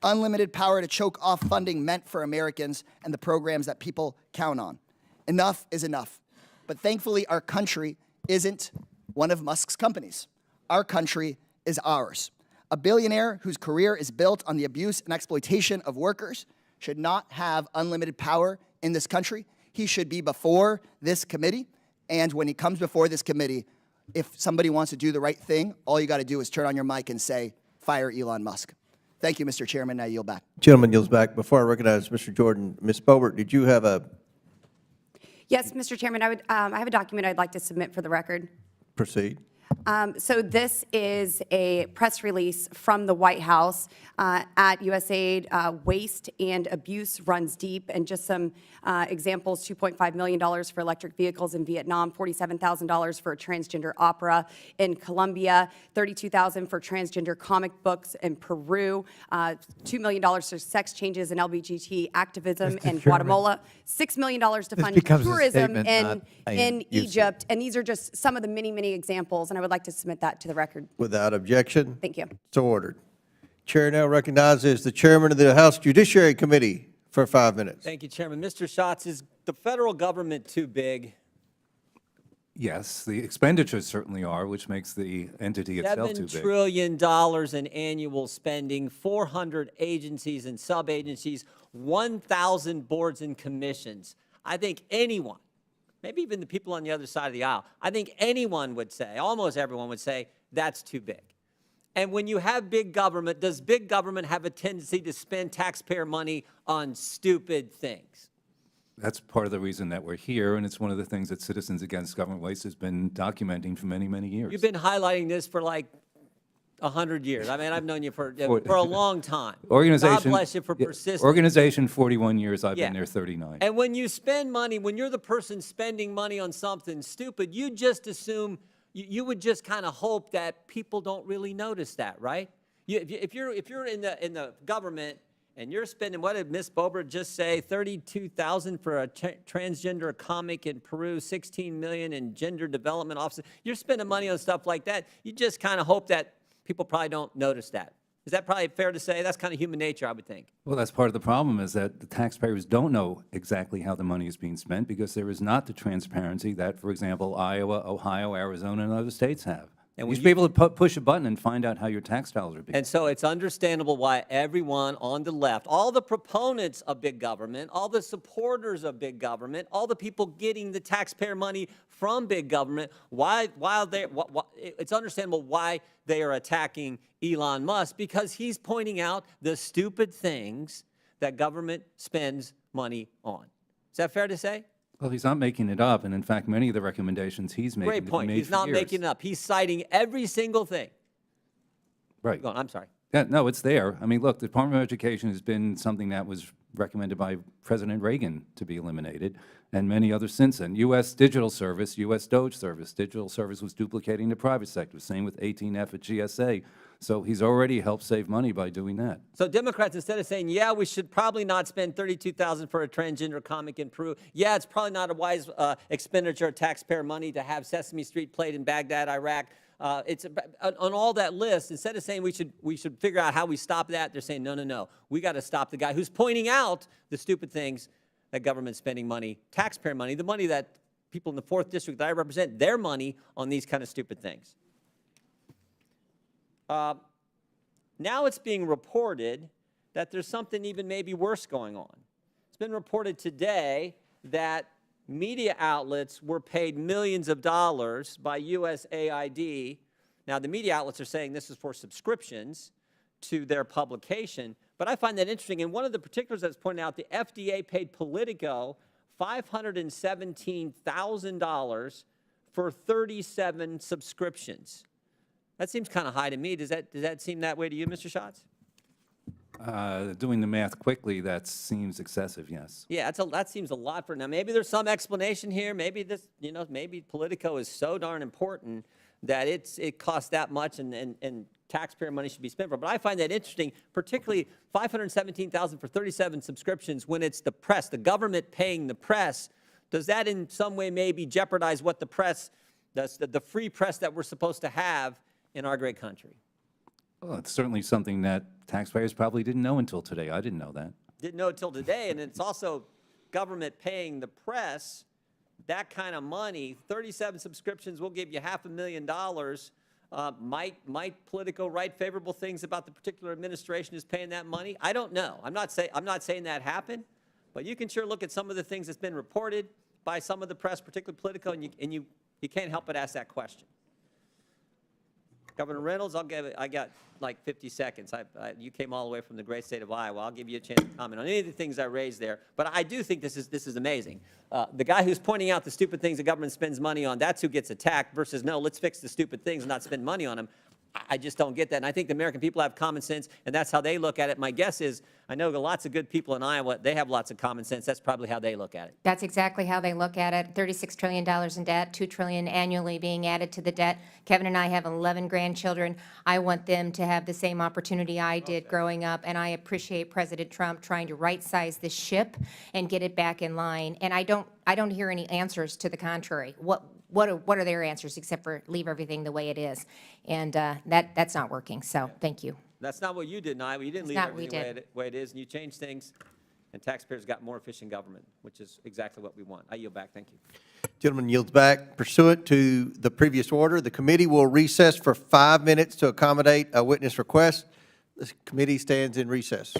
Unlimited power to choke off funding meant for Americans and the programs that people count on. Enough is enough. But thankfully, our country isn't one of Musk's companies. Our country is ours. A billionaire whose career is built on the abuse and exploitation of workers should not have unlimited power in this country. He should be before this committee, and when he comes before this committee, if somebody wants to do the right thing, all you got to do is turn on your mic and say, fire Elon Musk. Thank you, Mr. Chairman. Now yield back. Gentleman yields back. Before I recognize Mr. Jordan, Ms. Boebert, did you have a Yes, Mr. Chairman, I have a document I'd like to submit for the record. proceed? So this is a press release from the White House at USAID. Waste and abuse runs deep, and just some examples: $2.5 million for electric vehicles in Vietnam, $47,000 for a transgender opera in Colombia, $32,000 for transgender comic books in Peru, $2 million for sex changes and LGBT activism in Guatemala, $6 million to fund tourism in Egypt, and these are just some of the many, many examples. And I would like to submit that to the record. Without objection? Thank you. So ordered. Chair now recognizes the chairman of the House Judiciary Committee for 5 minutes. Thank you, Chairman. Mr. Schatz, is the federal government too big? Yes, the expenditures certainly are, which makes the entity itself too $7 big. trillion in annual spending, 400 agencies and sub-agencies, 1,000 boards and commissions. I think anyone, maybe even the people on the other side of the aisle, I think anyone would say, almost everyone would say, that's too big. And when you have big government, does big government have a tendency to spend taxpayer money on stupid things? That's part of the reason that we're here, and it's one of the things that Citizens Against Government Waste has been documenting for many, many years. You've been highlighting this for like 100 years. I mean, I've known you for a long time. Organization, God bless you for persisting. Organization, 41 years. I've been there 39. And when you spend money, when you're the person spending money on something stupid, you just assume, you would just kind of hope that people don't really notice that, right? If you're in the government and you're spending, what did Ms. Boebert just say, $32,000 for a transgender comic in Peru, $16 million in gender development offices. You're spending money on stuff like that. You just kind of hope that people probably don't notice that. Is that probably fair to say? That's kind of human nature, I would think. Well, that's part of the problem, is that the taxpayers don't know exactly how the money is being spent because there is not the transparency that, for example, Iowa, Ohio, Arizona, and other states have. And You when should be able to push a button and find out how your tax dollars are being. And so it's understandable why everyone on the left, all the proponents of big government, all the supporters of big government, all the people getting the taxpayer money from big government, it's understandable why they are attacking Elon Musk, because he's pointing out the stupid things that government spends money on. Is that fair to say? Well, he's not making it up, and in fact, many of the recommendations he's making have Great been point. made He's for not years. making it up. He's citing every single thing. Right. Go on, I'm sorry. Yeah, no, it's there. I mean, look, the Department of Education has been something that was recommended by President Reagan to be eliminated, and many others since then. U.S. Digital Service, U.S. Doge Service. Digital Service was duplicating the private sector. Same with 18F at GSA. So he's already helped save money by doing that. So Democrats, instead of saying, yeah, we should probably not spend $32,000 for a transgender comic in Peru. Yeah, it's probably not a wise expenditure of taxpayer money to have Sesame Street played in Baghdad, Iraq. It's on all that list. Instead of saying we should figure out how we stop that, they're saying, no. We got to stop the guy who's pointing out the stupid things that government's spending money, taxpayer money, the money that people in the 4th District that I represent, their money on these kind of stupid things. Now it's being reported that there's something even maybe worse going on. It's been reported today that media outlets were paid millions of dollars by USAID. Now, the media outlets are saying this is for subscriptions to their publication, but I find that interesting. And one of the particulars that's pointed out, the FDA paid Politico $517,000 for 37 subscriptions. That seems kind of high to me. Does that seem that way to you, Mr. Schatz? Doing the math quickly, that seems excessive, yes. Yeah, that seems a lot for now. Maybe there's some explanation here. Maybe this, maybe Politico is so darn important that it costs that much and taxpayer money should be spent for it. But I find that interesting, particularly $517,000 for 37 subscriptions when it's the press, the government paying the press. Does that in some way maybe jeopardize what the press, the free press that we're supposed to have in our great country? Well, it's certainly something that taxpayers probably didn't know until today. I didn't know that. Didn't know until today, and it's also government paying the press that kind of money. 37 subscriptions will give you $500,000. Might Politico write favorable things about the particular administration who's paying that money? I don't know. I'm not saying that happened, but you can sure look at some of the things that's been reported by some of the press, particularly Politico, and you can't help but ask that question. Governor Reynolds, I got like 50 seconds. You came all the way from the great state of Iowa. I'll give you a chance to comment on any of the things I raised there. But I do think this is amazing. The guy who's pointing out the stupid things the government spends money on, that's who gets attacked, versus no, let's fix the stupid things and not spend money on them. I just don't get that. And I think the American people have common sense, and that's how they look at it. My guess is, I know lots of good people in Iowa, they have lots of common sense. That's probably how they look at it. That's exactly how they look at it. $36 trillion in debt, $2 trillion annually being added to the debt. Kevin and I have 11 grandchildren. I want them to have the same opportunity I did growing up, and I appreciate President Trump trying to right-size this ship and get it back in line. And I don't hear any answers to the contrary. What are their answers except for leave everything the way it is? And that's not working, so thank you. That's not what you did in Iowa. You didn't leave everything the way it is, and you changed things, and taxpayers got more efficient government, which is exactly what we want. I yield back. Thank you. Gentleman yields back. Pursuant to the previous order, the committee will recess for 5 minutes to accommodate a witness request. The committee stands in recess.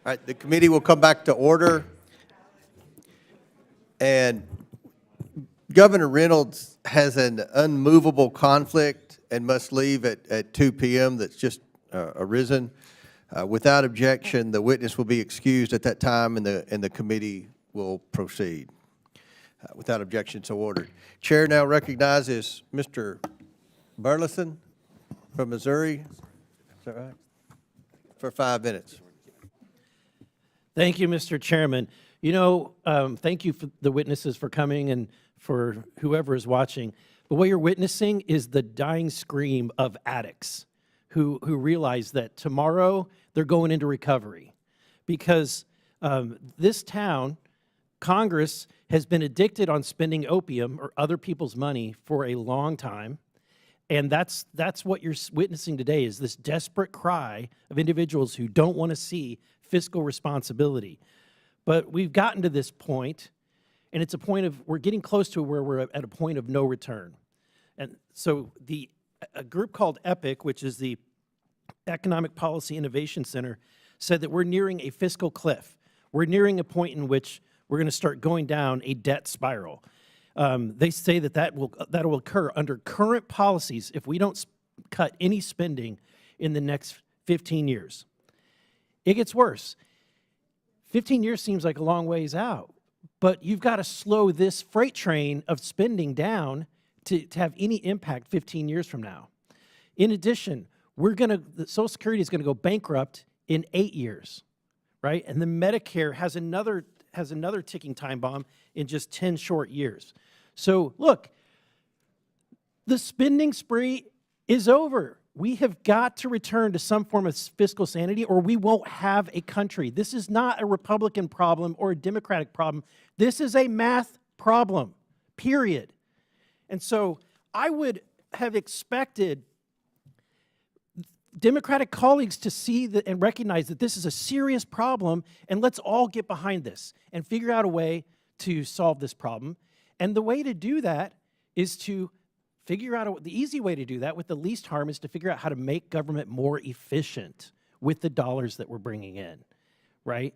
right, the committee will come back to order. And Governor Reynolds has an unmovable conflict and must leave at 2 p.m. that's just arisen. Without objection, the witness will be excused at that time, and the committee will proceed. Without objection, so ordered. Chair now recognizes Mr. Burleson from Missouri. Is that right? For 5 minutes. Thank you, Mr. Chairman. You know, thank you for the witnesses for coming and for whoever is watching. But what you're witnessing is the dying scream of addicts who realize that tomorrow they're going into recovery. Because this town, Congress, has been addicted on spending opium or other people's money for a long time. And that's what you're witnessing today, is this desperate cry of individuals who don't want to see fiscal responsibility. But we've gotten to this point, and it's a point of, we're getting close to where we're at a point of no return. And so a group called EPIC, which is the Economic Policy Innovation Center, said that we're nearing a fiscal cliff. We're nearing a point in which we're going to start going down a debt spiral. They say that will occur under current policies if we don't cut any spending in the next 15 years. It gets worse. 15 years seems like a long ways out, but you've got to slow this freight train of spending down to have any impact 15 years from now. In addition, the Social Security is going to go bankrupt in 8 years, right? And the Medicare has another ticking time bomb in just 10 short years. So look, the spending spree is over. We have got to return to some form of fiscal sanity, or we won't have a country. This is not a Republican problem or a Democratic problem. This is a math problem, period. And so I would have expected Democratic colleagues to see that and recognize that this is a serious problem, and let's all get behind this and figure out a way to solve this problem. And the way to do that is to figure out, the easy way to do that with the least harm is to figure out how to make government more efficient with the dollars that we're bringing in, right?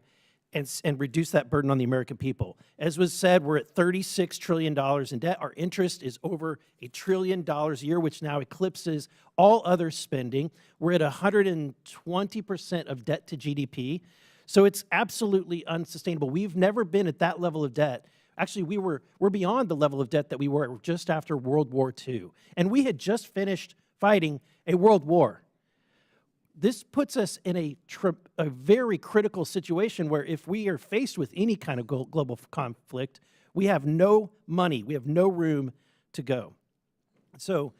And reduce that burden on the American people. As was said, we're at $36 trillion in debt. Our interest is over $1 trillion a year, which now eclipses all other spending. We're at 120% of debt to GDP. So it's absolutely unsustainable. We've never been at that level of debt. Actually, we're beyond the level of debt that we were just after World War II. And we had just finished fighting a world war. This puts us in a very critical situation where if we are faced with any kind of global conflict, we have no money, we have no room to go. So,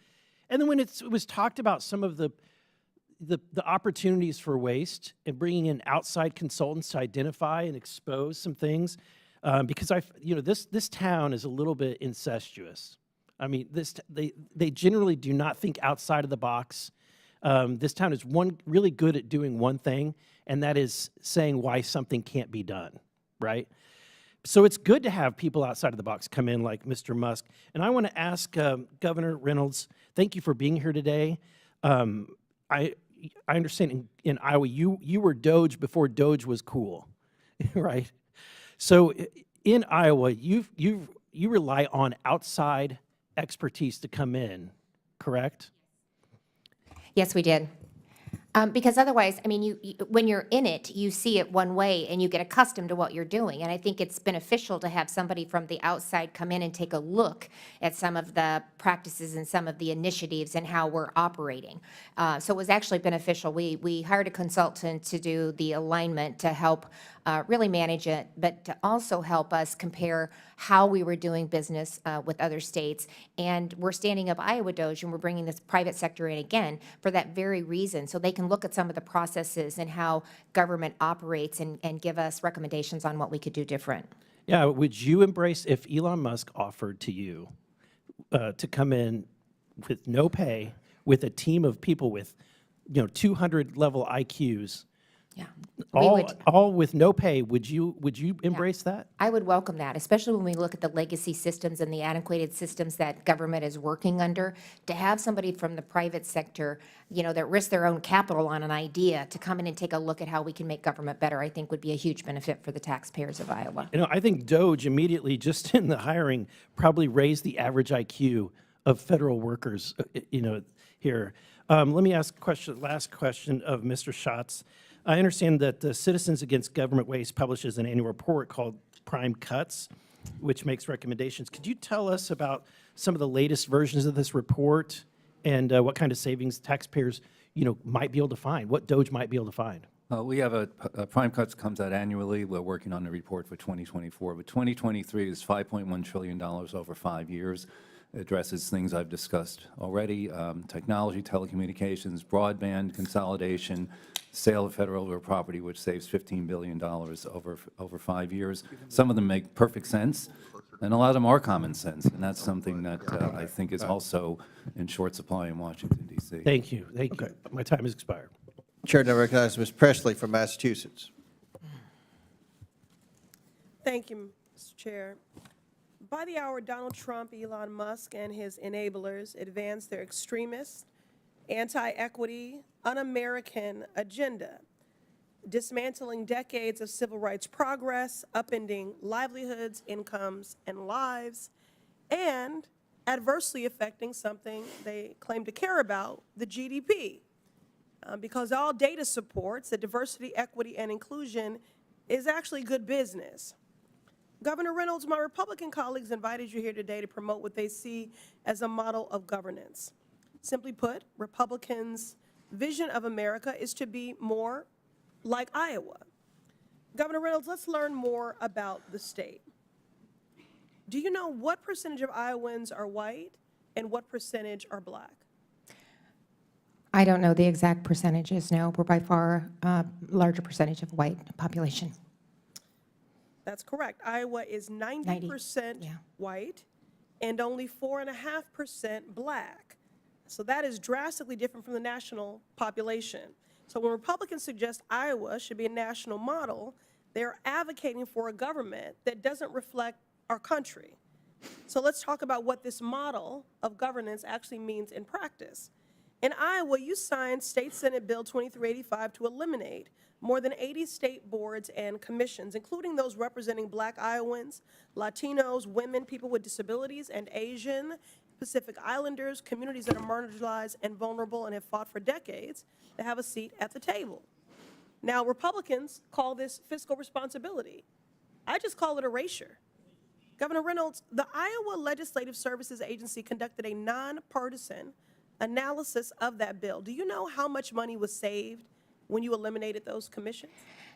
and then when it was talked about some of the opportunities for waste and bringing in outside consultants to identify and expose some things, because this town is a little bit incestuous. I mean, they generally do not think outside of the box. This town is really good at doing one thing, and that is saying why something can't be done, right? So it's good to have people outside of the box come in like Mr. Musk. And I want to ask Governor Reynolds, thank you for being here today. I understand in Iowa, you were Doge before Doge was cool, right? So in Iowa, you rely on outside expertise to come in, correct? Yes, we did. Because otherwise, I mean, when you're in it, you see it one way and you get accustomed to what you're doing. And I think it's beneficial to have somebody from the outside come in and take a look at some of the practices and some of the initiatives and how we're operating. So it was actually beneficial. We hired a consultant to do the alignment to help really manage it, but to also help us compare how we were doing business with other states. And we're standing up Iowa Doge, and we're bringing this private sector in again for that very reason, so they can look at some of the processes and how government operates and give us recommendations on what we could do different. Yeah, would you embrace if Elon Musk offered to you to come in with no pay, with a team of people with 200 level IQs Yeah. All with no pay. Would you embrace that? I would welcome that, especially when we look at the legacy systems and the antiquated systems that government is working under. To have somebody from the private sector, that risk their own capital on an idea to come in and take a look at how we can make government better, I think would be a huge benefit for the taxpayers of Iowa. I think DOGE immediately, just in the hiring, probably raised the average IQ of federal workers, here. Let me ask last question of Mr. Schatz. I understand that the Citizens Against Government Waste publishes an annual report called Prime Cuts, which makes recommendations. Could you tell us about some of the latest versions of this report and what kind of savings taxpayers, might be able to find, what DOGE might be able to find? We have a Prime Cuts comes out annually. We're working on the report for 2024, but 2023 is $5.1 trillion over 5 years. It addresses things I've discussed already, technology, telecommunications, broadband consolidation, sale of federal property, which saves $15 billion over 5 years. Some of them make perfect sense, and a lot of them are common sense, and that's something that I think is also in short supply in Washington, D.C. Thank you. Thank you. My time has expired. Chair now recognizes Ms. Presley from Massachusetts. Thank you, Mr. Chair. By the hour, Donald Trump, Elon Musk, and his enablers advance their extremist, anti-equity, un-American agenda, dismantling decades of civil rights progress, upending livelihoods, incomes, and lives, and adversely affecting something they claim to care about, the GDP. Because all data supports that diversity, equity, and inclusion is actually good business. Governor Reynolds, my Republican colleagues invited you here today to promote what they see as a model of governance. Simply put, Republicans' vision of America is to be more like Iowa. Governor Reynolds, let's learn more about the state. Do you know what percentage of Iowans are white and what percentage are black? I don't know the exact percentages, no. We're by far a larger percentage of white population. That's correct. Iowa is 90% white and only 4.5% black. So that is drastically different from the national population. So when Republicans suggest Iowa should be a national model, they're advocating for a government that doesn't reflect our country. So let's talk about what this model of governance actually means in practice. In Iowa, you signed State Senate Bill 2385 to eliminate more than 80 state boards and commissions, including those representing Black Iowans, Latinos, women, people with disabilities, and Asian, Pacific Islanders, communities that are marginalized and vulnerable and have fought for decades to have a seat at the table. Now, Republicans call this fiscal responsibility. I just call it erasure. Governor Reynolds, the Iowa Legislative Services Agency conducted a nonpartisan analysis of that bill. Do you know how much money was saved when you eliminated those commissions?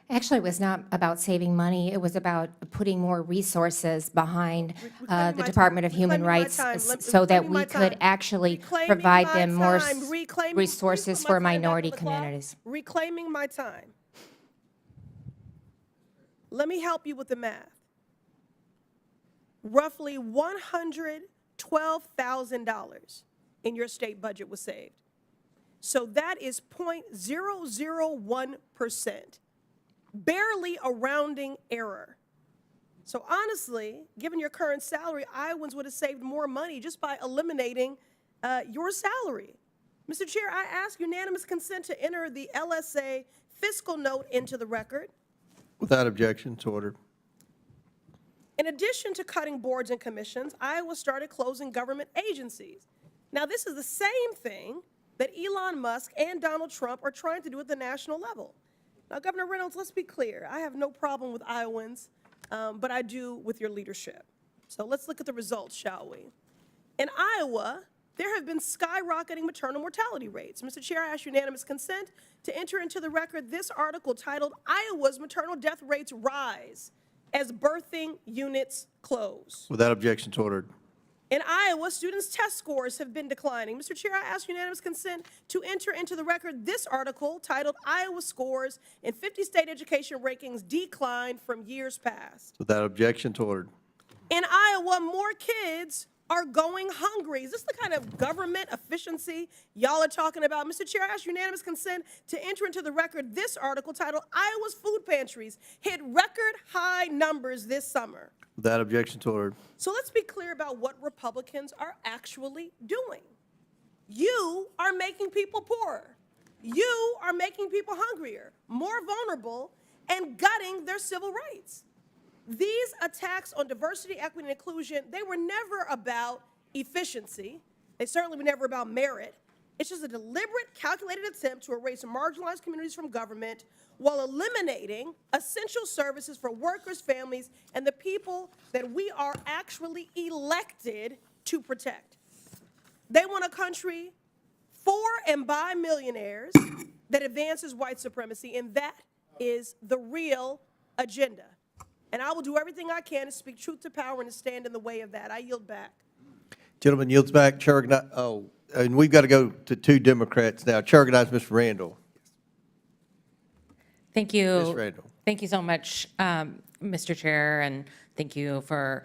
Actually, it was not about saving money. It was about putting more resources behind the Department of Human Rights so that we could actually provide them more resources for minority communities. Reclaiming my time. Let me help you with the math. Roughly $112,000 in your state budget was saved. So that is 0.001%, barely a rounding error. So honestly, given your current salary, Iowans would have saved more money just by eliminating your salary. Mr. Chair, I ask unanimous consent to enter the LSA fiscal note into the record. Without objection, it's ordered. In addition to cutting boards and commissions, Iowa started closing government agencies. Now, this is the same thing that Elon Musk and Donald Trump are trying to do at the national level. Now, Governor Reynolds, let's be clear. I have no problem with Iowans, but I do with your leadership. So let's look at the results, shall we? In Iowa, there have been skyrocketing maternal mortality rates. Mr. Chair, I ask unanimous consent to enter into the record this article titled, "Iowa's Maternal Death Rates Rise as Birthing Units Close." Without objection, it's ordered. In Iowa, students' test scores have been declining. Mr. Chair, I ask unanimous consent to enter into the record this article titled, "Iowa Scores in 50 State Education Rankings Declined from Years Past." Without objection, it's ordered. In Iowa, more kids are going hungry. Is this the kind of government efficiency y'all are talking about? Mr. Chair, I ask unanimous consent to enter into the record this article titled, Iowa's Food Pantries Hit Record High Numbers This Summer. Without objection to order. So let's be clear about what Republicans are actually doing. You are making people poorer. You are making people hungrier, more vulnerable, and gutting their civil rights. These attacks on diversity, equity, and inclusion, they were never about efficiency. They certainly were never about merit. It's just a deliberate, calculated attempt to erase marginalized communities from government while eliminating essential services for workers, families, and the people that we are actually elected to protect. They want a country for and by millionaires that advances white supremacy, and that is the real agenda. And I will do everything I can to speak truth to power and to stand in the way of that. I yield back. Gentleman yields back. Chair and we've got to go to two Democrats now. Chair recognizes Mr. Randall. Thank you. Ms. Randall. Thank you so much, Mr. Chair, and thank you for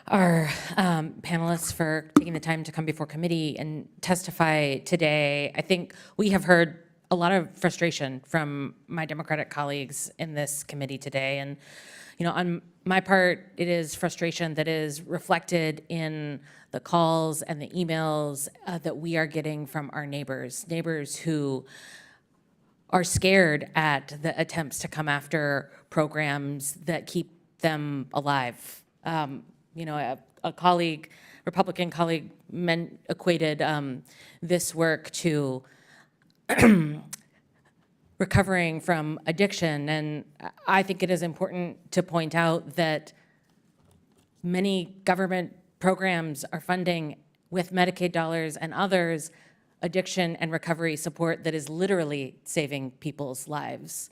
our panelists for taking the time to come before committee and testify today. I think we have heard a lot of frustration from my Democratic colleagues in this committee today. And, you know, on my part, it is frustration that is reflected in the calls and the emails that we are getting from our neighbors who are scared at the attempts to come after programs that keep them alive. You know, a colleague, Republican colleague, equated this work to recovering from addiction. And I think it is important to point out that many government programs are funding, with Medicaid dollars and others, addiction and recovery support that is literally saving people's lives.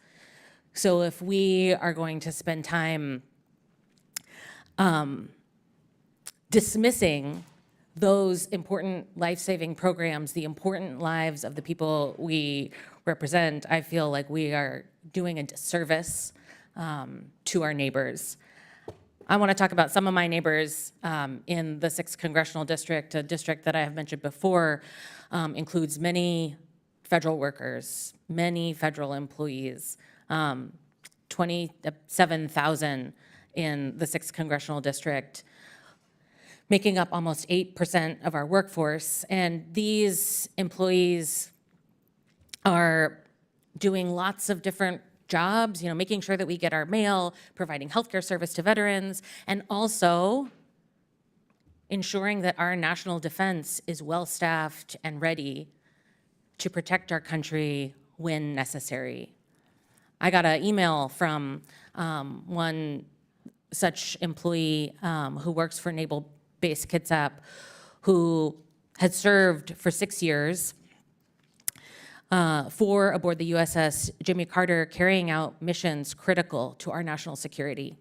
So if we are going to spend time dismissing those important life-saving programs, the important lives of the people we represent, I feel like we are doing a disservice to our neighbors. I want to talk about some of my neighbors in the 6th Congressional District, a district that I have mentioned before, includes many federal workers, many federal employees, 27,000 in the 6th Congressional District, making up almost 8% of our workforce. And these employees are doing lots of different jobs, you know, making sure that we get our mail, providing healthcare service to veterans, and also ensuring that our national defense is well-staffed and ready to protect our country when necessary. I got an email from one such employee who works for Naval Base Kitsap, who had served for 6 years aboard the USS Jimmy Carter, carrying out missions critical to our national security.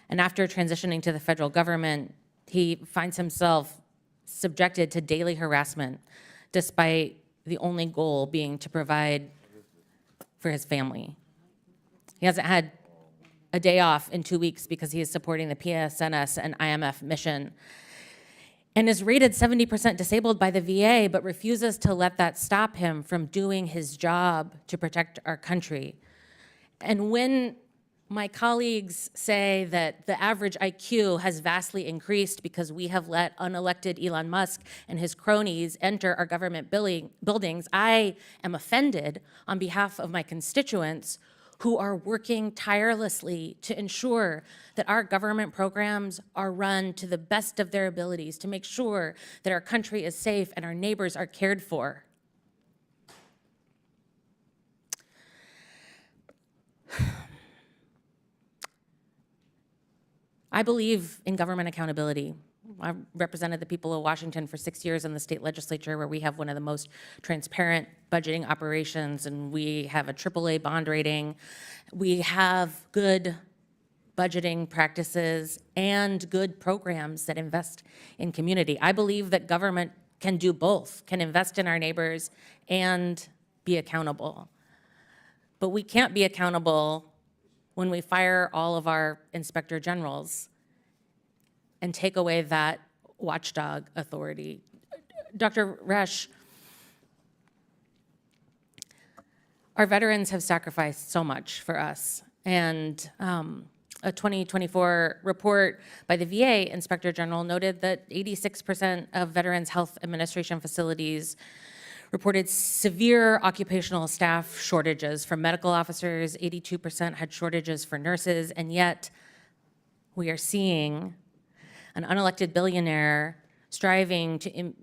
And after transitioning to the federal government, he finds himself subjected to daily harassment, despite the only goal being to provide for his family. He hasn't had a day off in 2 weeks because he is supporting the PSNS and IMF mission, and is rated 70% disabled by the VA, but refuses to let that stop him from doing his job to protect our country. And when my colleagues say that the average IQ has vastly increased because we have let unelected Elon Musk and his cronies enter our government buildings, I am offended on behalf of my constituents who are working tirelessly to ensure that our government programs are run to the best of their abilities to make sure that our country is safe and our neighbors are cared for. I believe in government accountability. I represented the people of Washington for 6 years in the state legislature, where we have one of the most transparent budgeting operations, and we have a AAA bond rating. We have good budgeting practices and good programs that invest in community. I believe that government can do both, can invest in our neighbors and be accountable. But we can't be accountable when we fire all of our inspector generals and take away that watchdog authority. Dr. Resch, our veterans have sacrificed so much for us, and a 2024 report by the VA Inspector General noted that 86% of Veterans Health Administration facilities reported severe occupational staff shortages for medical officers, 82% had shortages for nurses, and yet we are seeing an unelected billionaire striving to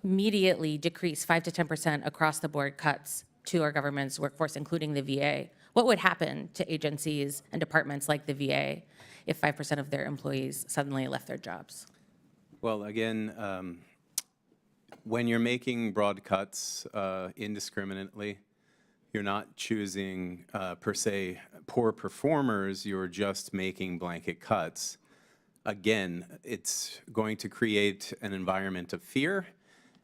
immediately decrease 5 to 10% across the board cuts to our government's workforce, including the VA. What would happen to agencies and departments like the VA if 5% of their employees suddenly left their jobs? Well, again, when you're making broad cuts indiscriminately, you're not choosing, per se, poor performers, you're just making blanket cuts. Again, it's going to create an environment of fear,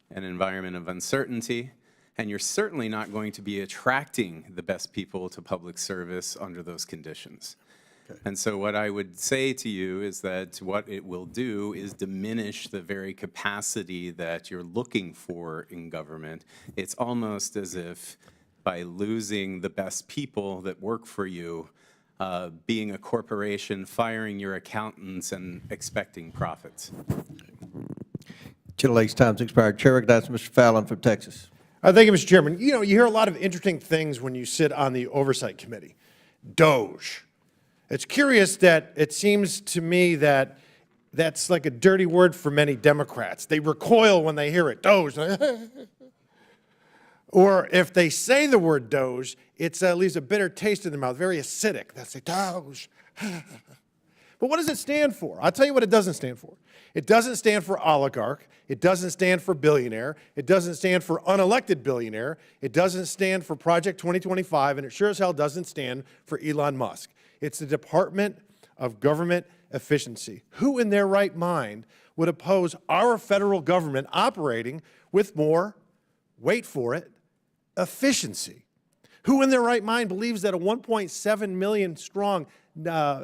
an environment of uncertainty, and you're certainly not going to be attracting the best people to public service under those conditions. Okay. And so what I would say to you is that what it will do is diminish the very capacity that you're looking for in government. It's almost as if by losing the best people that work for you, being a corporation, firing your accountants and expecting profits. Gentle Lake's time's expired. Chair recognizes Mr. Fallon from Texas. Thank you, Mr. Chairman. You know, you hear a lot of interesting things when you sit on the Oversight Committee. DOGE. It's curious that it seems to me that that's like a dirty word for many Democrats. They recoil when they hear it, DOGE. Or if they say the word DOGE, it leaves a bitter taste in their mouth, very acidic. They'll say, DOGE. But what does it stand for? I'll tell you what it doesn't stand for. It doesn't stand for oligarch. It doesn't stand for billionaire. It doesn't stand for unelected billionaire. It doesn't stand for Project 2025, and it sure as hell doesn't stand for Elon Musk. It's the Department of Government Efficiency. Who in their right mind would oppose our federal government operating with more, wait for it, efficiency? Who in their right mind believes that a 1.7 million strong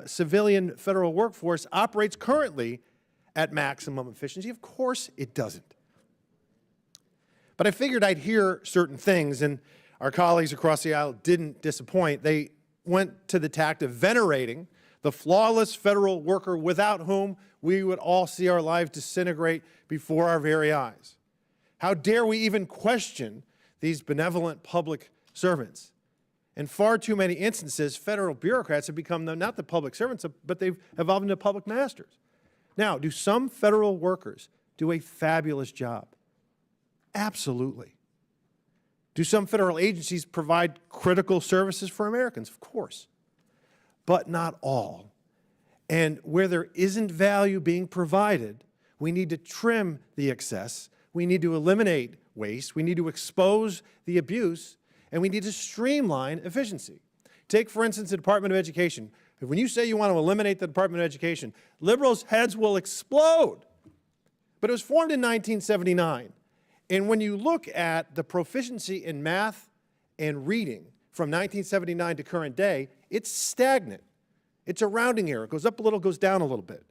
civilian federal workforce operates currently at maximum efficiency? Of course it doesn't. But I figured I'd hear certain things, and our colleagues across the aisle didn't disappoint. They went to the tact of venerating the flawless federal worker without whom we would all see our lives disintegrate before our very eyes. How dare we even question these benevolent public servants? In far too many instances, federal bureaucrats have become not the public servants, but they've evolved into public masters. Now, do some federal workers do a fabulous job? Absolutely. Do some federal agencies provide critical services for Americans? Of course. But not all. And where there isn't value being provided, we need to trim the excess, we need to eliminate waste, we need to expose the abuse, and we need to streamline efficiency. Take, for instance, the Department of Education. When you say you want to eliminate the Department of Education, liberals' heads will explode. But it was formed in 1979. And when you look at the proficiency in math and reading from 1979 to current day, it's stagnant. It's a rounding error. It goes up a little, goes down a little bit.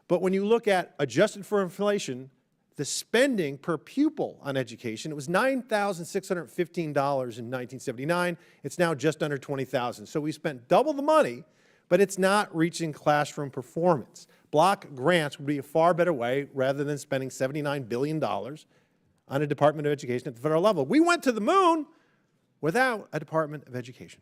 But when you look at adjusted for inflation, the spending per pupil on education, it was $9,615 in 1979. It's now just under $20,000. So we spent double the money, but it's not reaching classroom performance. Block grants would be a far better way rather than spending $79 billion on a Department of Education at the federal level. We went to the moon without a Department of Education.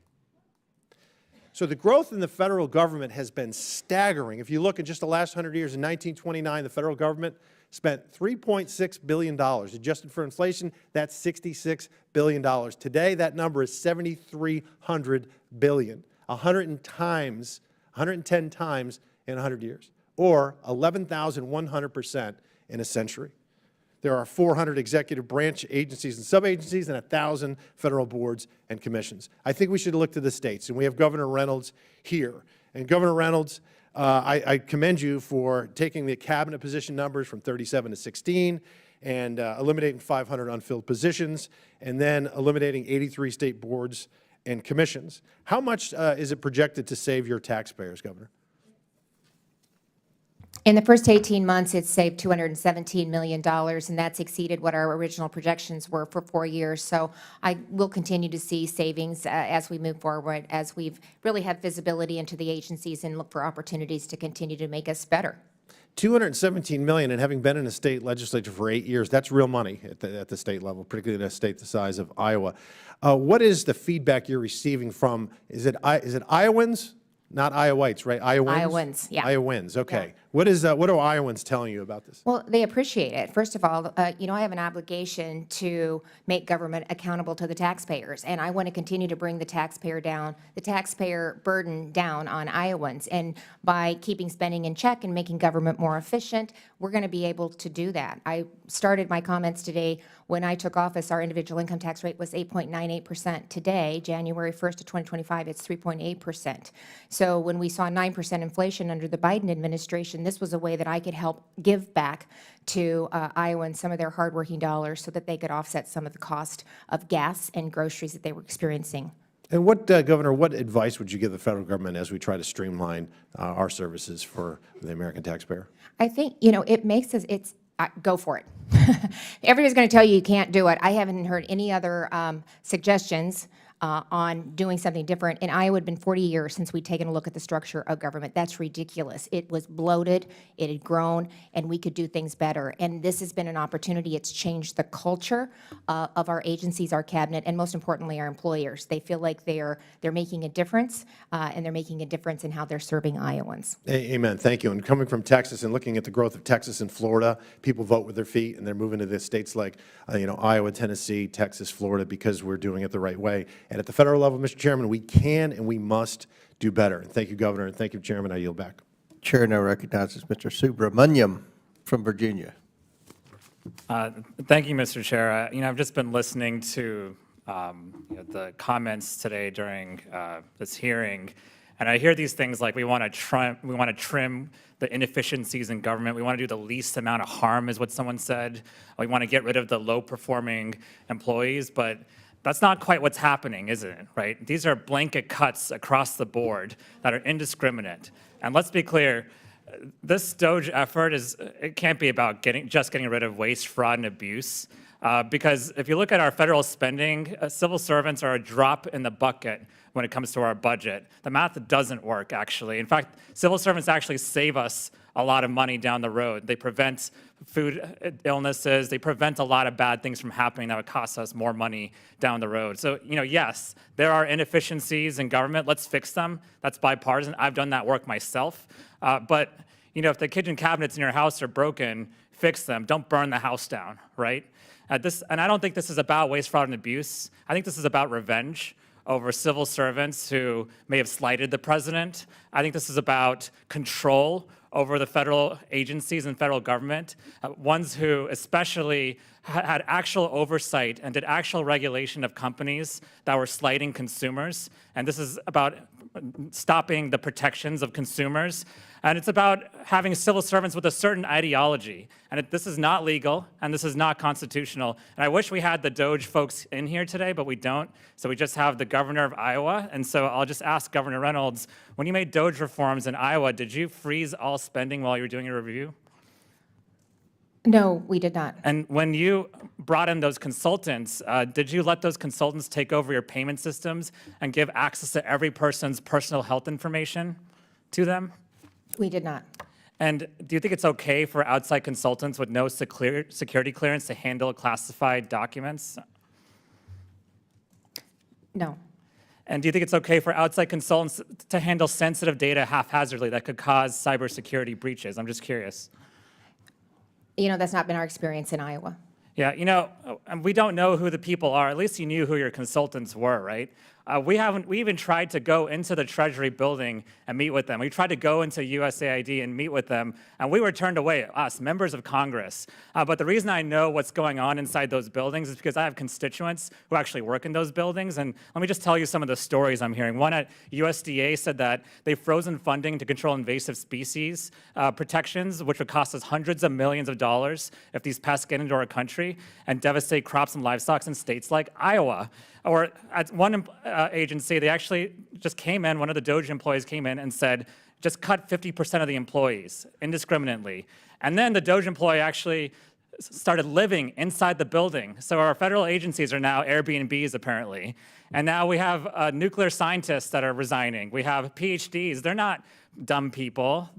So the growth in the federal government has been staggering. If you look at just the last 100 years, in 1929, the federal government spent $3.6 billion. Adjusted for inflation, that's $66 billion. Today, that number is $7,300 billion, 110 times in 100 years, or 11,100% in a century. There are 400 executive branch agencies and sub-agencies and 1,000 federal boards and commissions. I think we should look to the states, and we have Governor Reynolds here. And Governor Reynolds, I commend you for taking the cabinet position numbers from 37 to 16 and eliminating 500 unfilled positions, and then eliminating 83 state boards and commissions. How much is it projected to save your taxpayers, Governor? In the first 18 months, it's saved $217 million, and that's exceeded what our original projections were for 4 years. So I will continue to see savings as we move forward, as we've really had visibility into the agencies and look for opportunities to continue to make us better. $217 million, and having been in a state legislature for 8 years, that's real money at the state level, particularly in a state the size of Iowa. What is the feedback you're receiving from, is it Iowans? Not Iowites, right? Iowans? Iowans, yeah. Iowans, okay. Yeah. What are Iowans telling you about this? Well, they appreciate it. First of all, I have an obligation to make government accountable to the taxpayers, and I want to continue to bring the taxpayer burden down on Iowans. And by keeping spending in check and making government more efficient, we're going to be able to do that. I started my comments today when I took office. Our individual income tax rate was 8.98%. Today, January 1st of 2025, it's 3.8%. So when we saw 9% inflation under the Biden administration, this was a way that I could help give back to Iowans some of their hardworking dollars so that they could offset some of the cost of gas and groceries that they were experiencing. And what, Governor, what advice would you give the federal government as we try to streamline our services for the American taxpayer? I think, it makes us, go for it. Everybody's going to tell you you can't do it. I haven't heard any other suggestions on doing something different. In Iowa, it had been 40 years since we'd taken a look at the structure of government. That's ridiculous. It was bloated, it had grown, and we could do things better. And this has been an opportunity. It's changed the culture of our agencies, our cabinet, and most importantly, our employers. They feel like they're making a difference, and they're making a difference in how they're serving Iowans. Amen. Thank you. And coming from Texas and looking at the growth of Texas and Florida, people vote with their feet, and they're moving to the states like Iowa, Tennessee, Texas, Florida, because we're doing it the right way. And at the federal level, Mr. Chairman, we can and we must do better. And thank you, Governor, and thank you, Chairman. I yield back. Chair now recognizes Mr. Subramaniam from Virginia. Thank you, Mr. Chair. I've just been listening to the comments today during this hearing, and I hear these things like we want to trim the inefficiencies in government. We want to do the least amount of harm, is what someone said. We want to get rid of the low-performing employees, but that's not quite what's happening, is it, right? These are blanket cuts across the board that are indiscriminate. And let's be clear, this DOGE effort it can't be about just getting rid of waste, fraud, and abuse. Because if you look at our federal spending, civil servants are a drop in the bucket when it comes to our budget. The math doesn't work, actually. In fact, civil servants actually save us a lot of money down the road. They prevent food illnesses. They prevent a lot of bad things from happening that would cost us more money down the road. So, yes, there are inefficiencies in government. Let's fix them. That's bipartisan. I've done that work myself. But, if the kitchen cabinets in your house are broken, fix them. Don't burn the house down, right? And I don't think this is about waste, fraud, and abuse. I think this is about revenge over civil servants who may have slighted the president. I think this is about control over the federal agencies and federal government, ones who especially had actual oversight and did actual regulation of companies that were slighting consumers. And this is about stopping the protections of consumers. And it's about having civil servants with a certain ideology. And this is not legal, and this is not constitutional. And I wish we had the DOGE folks in here today, but we don't. So we just have the governor of Iowa. And so I'll just ask Governor Reynolds, when you made DOGE reforms in Iowa, did you freeze all spending while you were doing your review? No, we did not. And when you brought in those consultants, did you let those consultants take over your payment systems and give access to every person's personal health information to them? We did not. And do you think it's okay for outside consultants with no security clearance to handle classified documents? No. And do you think it's okay for outside consultants to handle sensitive data haphazardly that could cause cybersecurity breaches? I'm just curious. That's not been our experience in Iowa. Yeah, we don't know who the people are. At least you knew who your consultants were, right? We even tried to go into the Treasury building and meet with them. We tried to go into USAID and meet with them, and we were turned away, us, members of Congress. But the reason I know what's going on inside those buildings is because I have constituents who actually work in those buildings. And let me just tell you some of the stories I'm hearing. One at USDA said that they've frozen funding to control invasive species protections, which would cost us hundreds of millions of dollars if these pests get into our country and devastate crops and livestock in states like Iowa. Or at one agency, they actually just came in, one of the DOGE employees came in and said, just cut 50% of the employees indiscriminately. And then the Doge employee actually started living inside the building. So our federal agencies are now Airbnbs, apparently. And now we have nuclear scientists that are resigning. We have PhDs. They're not dumb people.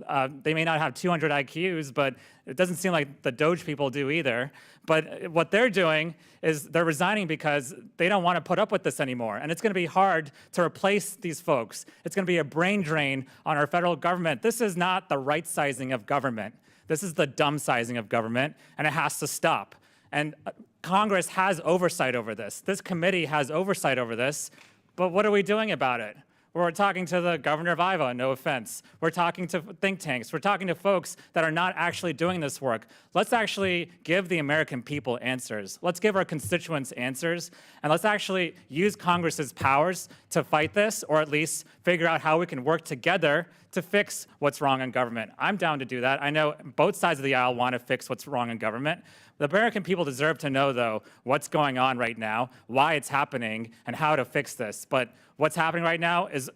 They may not have 200 IQs, but it doesn't seem like the Doge people do either. But what they're doing is they're resigning because they don't want to put up with this anymore. And it's going to be hard to replace these folks. It's going to be a brain drain on our federal government. This is not the right sizing of government. This is the dumb sizing of government, and it has to stop. And Congress has oversight over this. This committee has oversight over this, but what are we doing about it? We're talking to the governor of Iowa, no offense. We're talking to think tanks. We're talking to folks that are not actually doing this work. Let's actually give the American people answers. Let's give our constituents answers, and let's actually use Congress's powers to fight this, or at least figure out how we can work together to fix what's wrong in government. I'm down to do that. I know both sides of the aisle want to fix what's wrong in government. The American people deserve to know, though, what's going on right now, why it's happening, and how to fix this. But what's happening right now is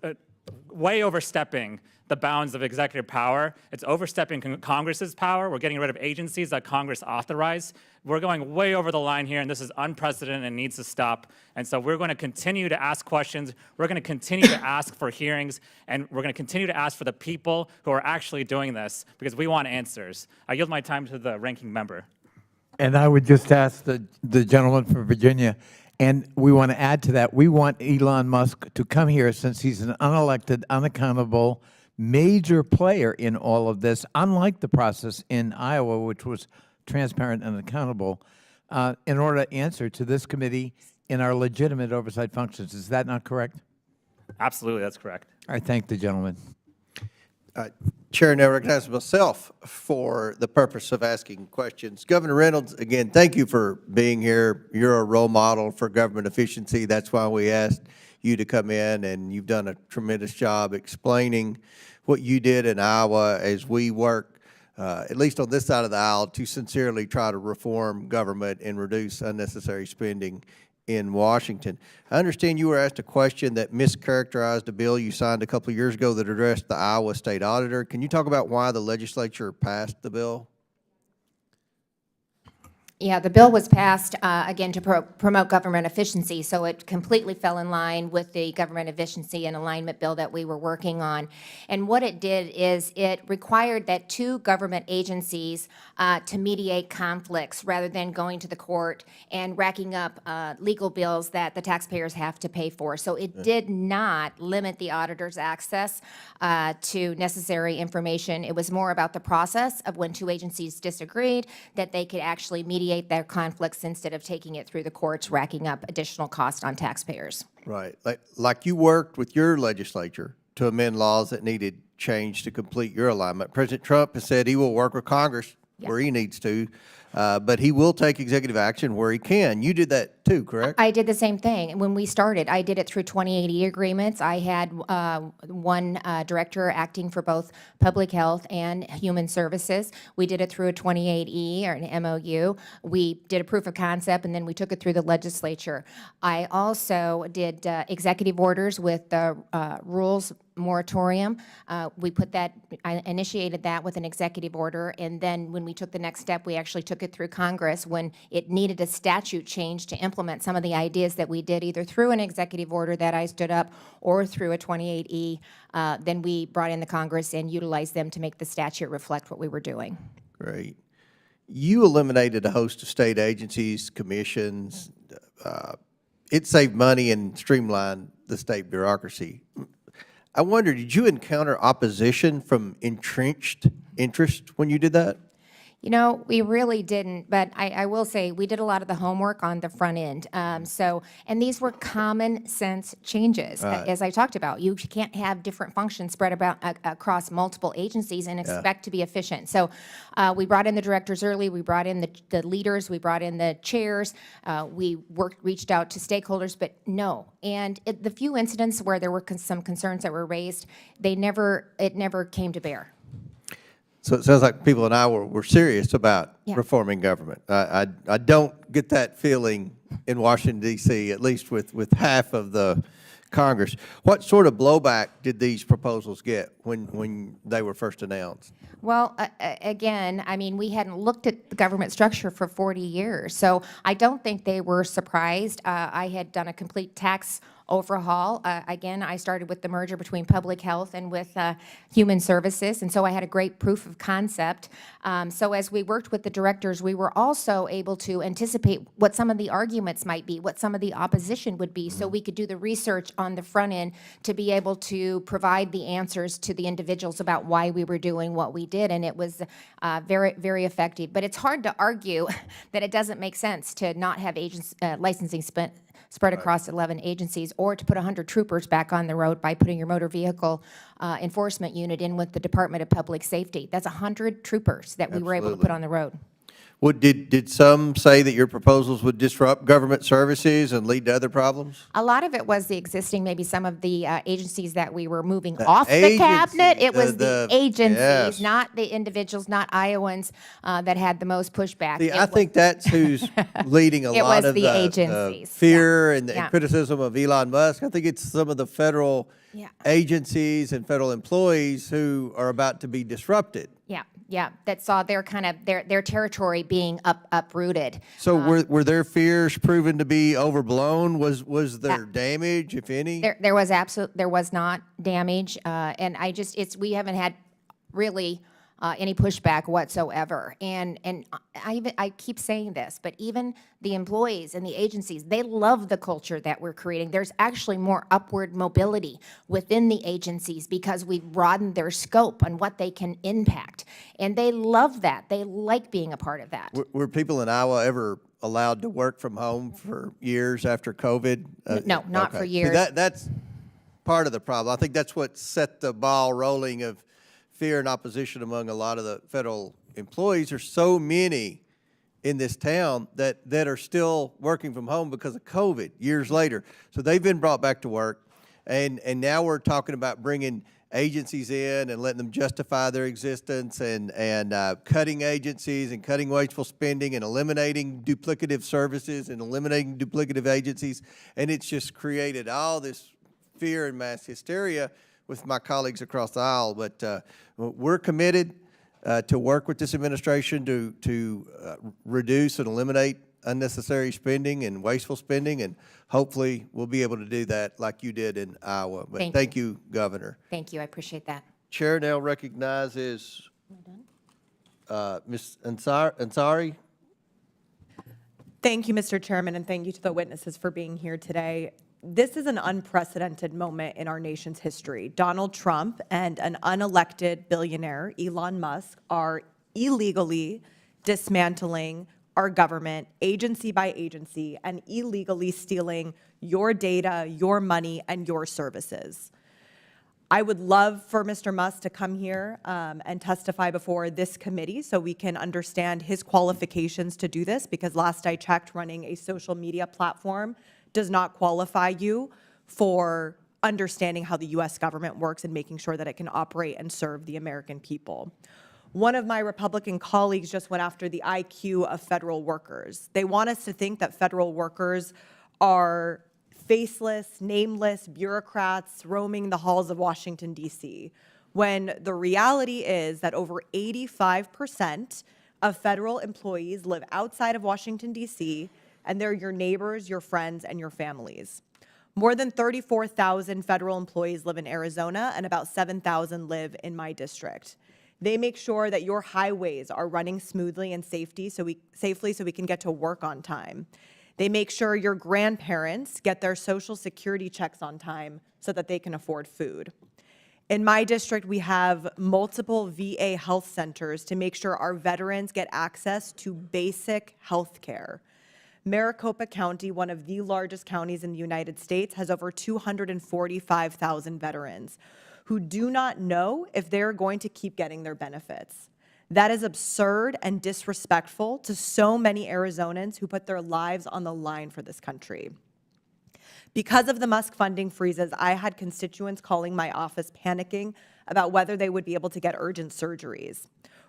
way overstepping the bounds of executive power. It's overstepping Congress's power. We're getting rid of agencies that Congress authorized. We're going way over the line here, and this is unprecedented and needs to stop. And so we're going to continue to ask questions. We're going to continue to ask for hearings, and we're going to continue to ask for the people who are actually doing this, because we want answers. I yield my time to the ranking member. And I would just ask the gentleman from Virginia, and we want to add to that, we want Elon Musk to come here since he's an unelected, unaccountable, major player in all of this, unlike the process in Iowa, which was transparent and accountable, in order to answer to this committee in our legitimate oversight functions. Is that not correct? Absolutely, that's correct. I thank the gentleman. Chair, now recognizes myself for the purpose of asking questions. Governor Reynolds, again, thank you for being here. You're a role model for government efficiency. That's why we asked you to come in, and you've done a tremendous job explaining what you did in Iowa as we work, at least on this side of the aisle, to sincerely try to reform government and reduce unnecessary spending in Washington. I understand you were asked a question that mischaracterized a bill you signed a couple of years ago that addressed the Iowa State Auditor. Can you talk about why the legislature passed the bill? Yeah, the bill was passed, again, to promote government efficiency, so it completely fell in line with the government efficiency and alignment bill that we were working on. And what it did is it required that two government agencies to mediate conflicts rather than going to the court and racking up legal bills that the taxpayers have to pay for. So it did not limit the auditor's access to necessary information. It was more about the process of when two agencies disagreed, that they could actually mediate their conflicts instead of taking it through the courts, racking up additional cost on taxpayers. Right. Like you worked with your legislature to amend laws that needed change to complete your alignment. President Trump has said he will work with Congress where he needs to, but he will take executive action where he can. You did that too, correct? I did the same thing. When we started, I did it through 2080 agreements. I had one director acting for both public health and human services. We did it through a 28E or an MOU. We did a proof of concept, and then we took it through the legislature. I also did executive orders with the rules moratorium. We put that, I initiated that with an executive order, and then when we took the next step, we actually took it through Congress when it needed a statute change to implement some of the ideas that we did, either through an executive order that I stood up or through a 28E. Then we brought in the Congress and utilized them to make the statute reflect what we were doing. Great. You eliminated a host of state agencies, commissions. It saved money and streamlined the state bureaucracy. I wonder, did you encounter opposition from entrenched interest when you did that? You know, we really didn't, but I will say we did a lot of the homework on the front end. And these were common sense changes, as I talked about. You can't have different functions spread about across multiple agencies and expect to be efficient. So we brought in the directors early, we brought in the leaders, we brought in the chairs, we reached out to stakeholders, but no. And the few incidents where there were some concerns that were raised, it never came to bear. So it sounds like people in Iowa were serious about reforming government. I don't get that feeling in Washington, D.C., at least with half of the Congress. What sort of blowback did these proposals get when they were first announced? Well, again, I mean, we hadn't looked at the government structure for 40 years, so I don't think they were surprised. I had done a complete tax overhaul. Again, I started with the merger between public health and with human services, and so I had a great proof of concept. So as we worked with the directors, we were also able to anticipate what some of the arguments might be, what some of the opposition would be, so we could do the research on the front end to be able to provide the answers to the individuals about why we were doing what we did, and it was very, very effective. But it's hard to argue that it doesn't make sense to not have licensing spread across 11 agencies, or to put 100 troopers back on the road by putting your motor vehicle enforcement unit in with the Department of Public Safety. That's 100 troopers that we were able to put on the road. Well, did some say that your proposals would disrupt government services and lead to other problems? A lot of it was the existing, maybe some of the agencies that we were moving off the cabinet. It was the agencies, yes. not the individuals, not Iowans that had the most pushback. See, I think that's who's leading a lot of the agencies. fear and Yeah. criticism of Elon Musk. I think it's some of the federal agencies and federal employees who are about to be disrupted. Yeah, that saw their kind of their territory being uprooted. So were their fears proven to be overblown? Was there damage, if any? There was not damage, and we haven't had really any pushback whatsoever. And I keep saying this, but even the employees and the agencies, they love the culture that we're creating. There's actually more upward mobility within the agencies because we've broadened their scope on what they can impact. And they love that. They like being a part of that. Were people in Iowa ever allowed to work from home for years after COVID? No, not for years. See, that's part of the problem. I think that's what set the ball rolling of fear and opposition among a lot of the federal employees. There's so many in this town that are still working from home because of COVID years later. So they've been brought back to work, and now we're talking about bringing agencies in and letting them justify their existence, and cutting agencies and cutting wasteful spending and eliminating duplicative services and eliminating duplicative agencies. And it's just created all this fear and mass hysteria with my colleagues across the aisle. But we're committed to work with this administration to reduce and eliminate unnecessary spending and wasteful spending, and hopefully we'll be able to do that like you did in Iowa. But thank you, Governor. Thank you, I appreciate that. Chair now recognizes Ms. Ansari. Thank you, Mr. Chairman, and thank you to the witnesses for being here today. This is an unprecedented moment in our nation's history. Donald Trump and an unelected billionaire, Elon Musk, are illegally dismantling our government agency by agency and illegally stealing your data, your money, and your services. I would love for Mr. Musk to come here and testify before this committee so we can understand his qualifications to do this, because last I checked, running a social media platform does not qualify you for understanding how the U.S. government works and making sure that it can operate and serve the American people. One of my Republican colleagues just went after the IQ of federal workers. They want us to think that federal workers are faceless, nameless bureaucrats roaming the halls of Washington, D.C., when the reality is that over 85% of federal employees live outside of Washington, D.C., and they're your neighbors, your friends, and your families. More than 34,000 federal employees live in Arizona, and about 7,000 live in my district. They make sure that your highways are running smoothly and safely so we can get to work on time. They make sure your grandparents get their Social Security checks on time so that they can afford food. In my district, we have multiple VA health centers to make sure our veterans get access to basic health care. Maricopa County, one of the largest counties in the United States, has over 245,000 veterans who do not know if they're going to keep getting their benefits. That is absurd and disrespectful to so many Arizonans who put their lives on the line for this country. Because of the Musk funding freezes, I had constituents calling my office panicking about whether they would be able to get urgent surgeries.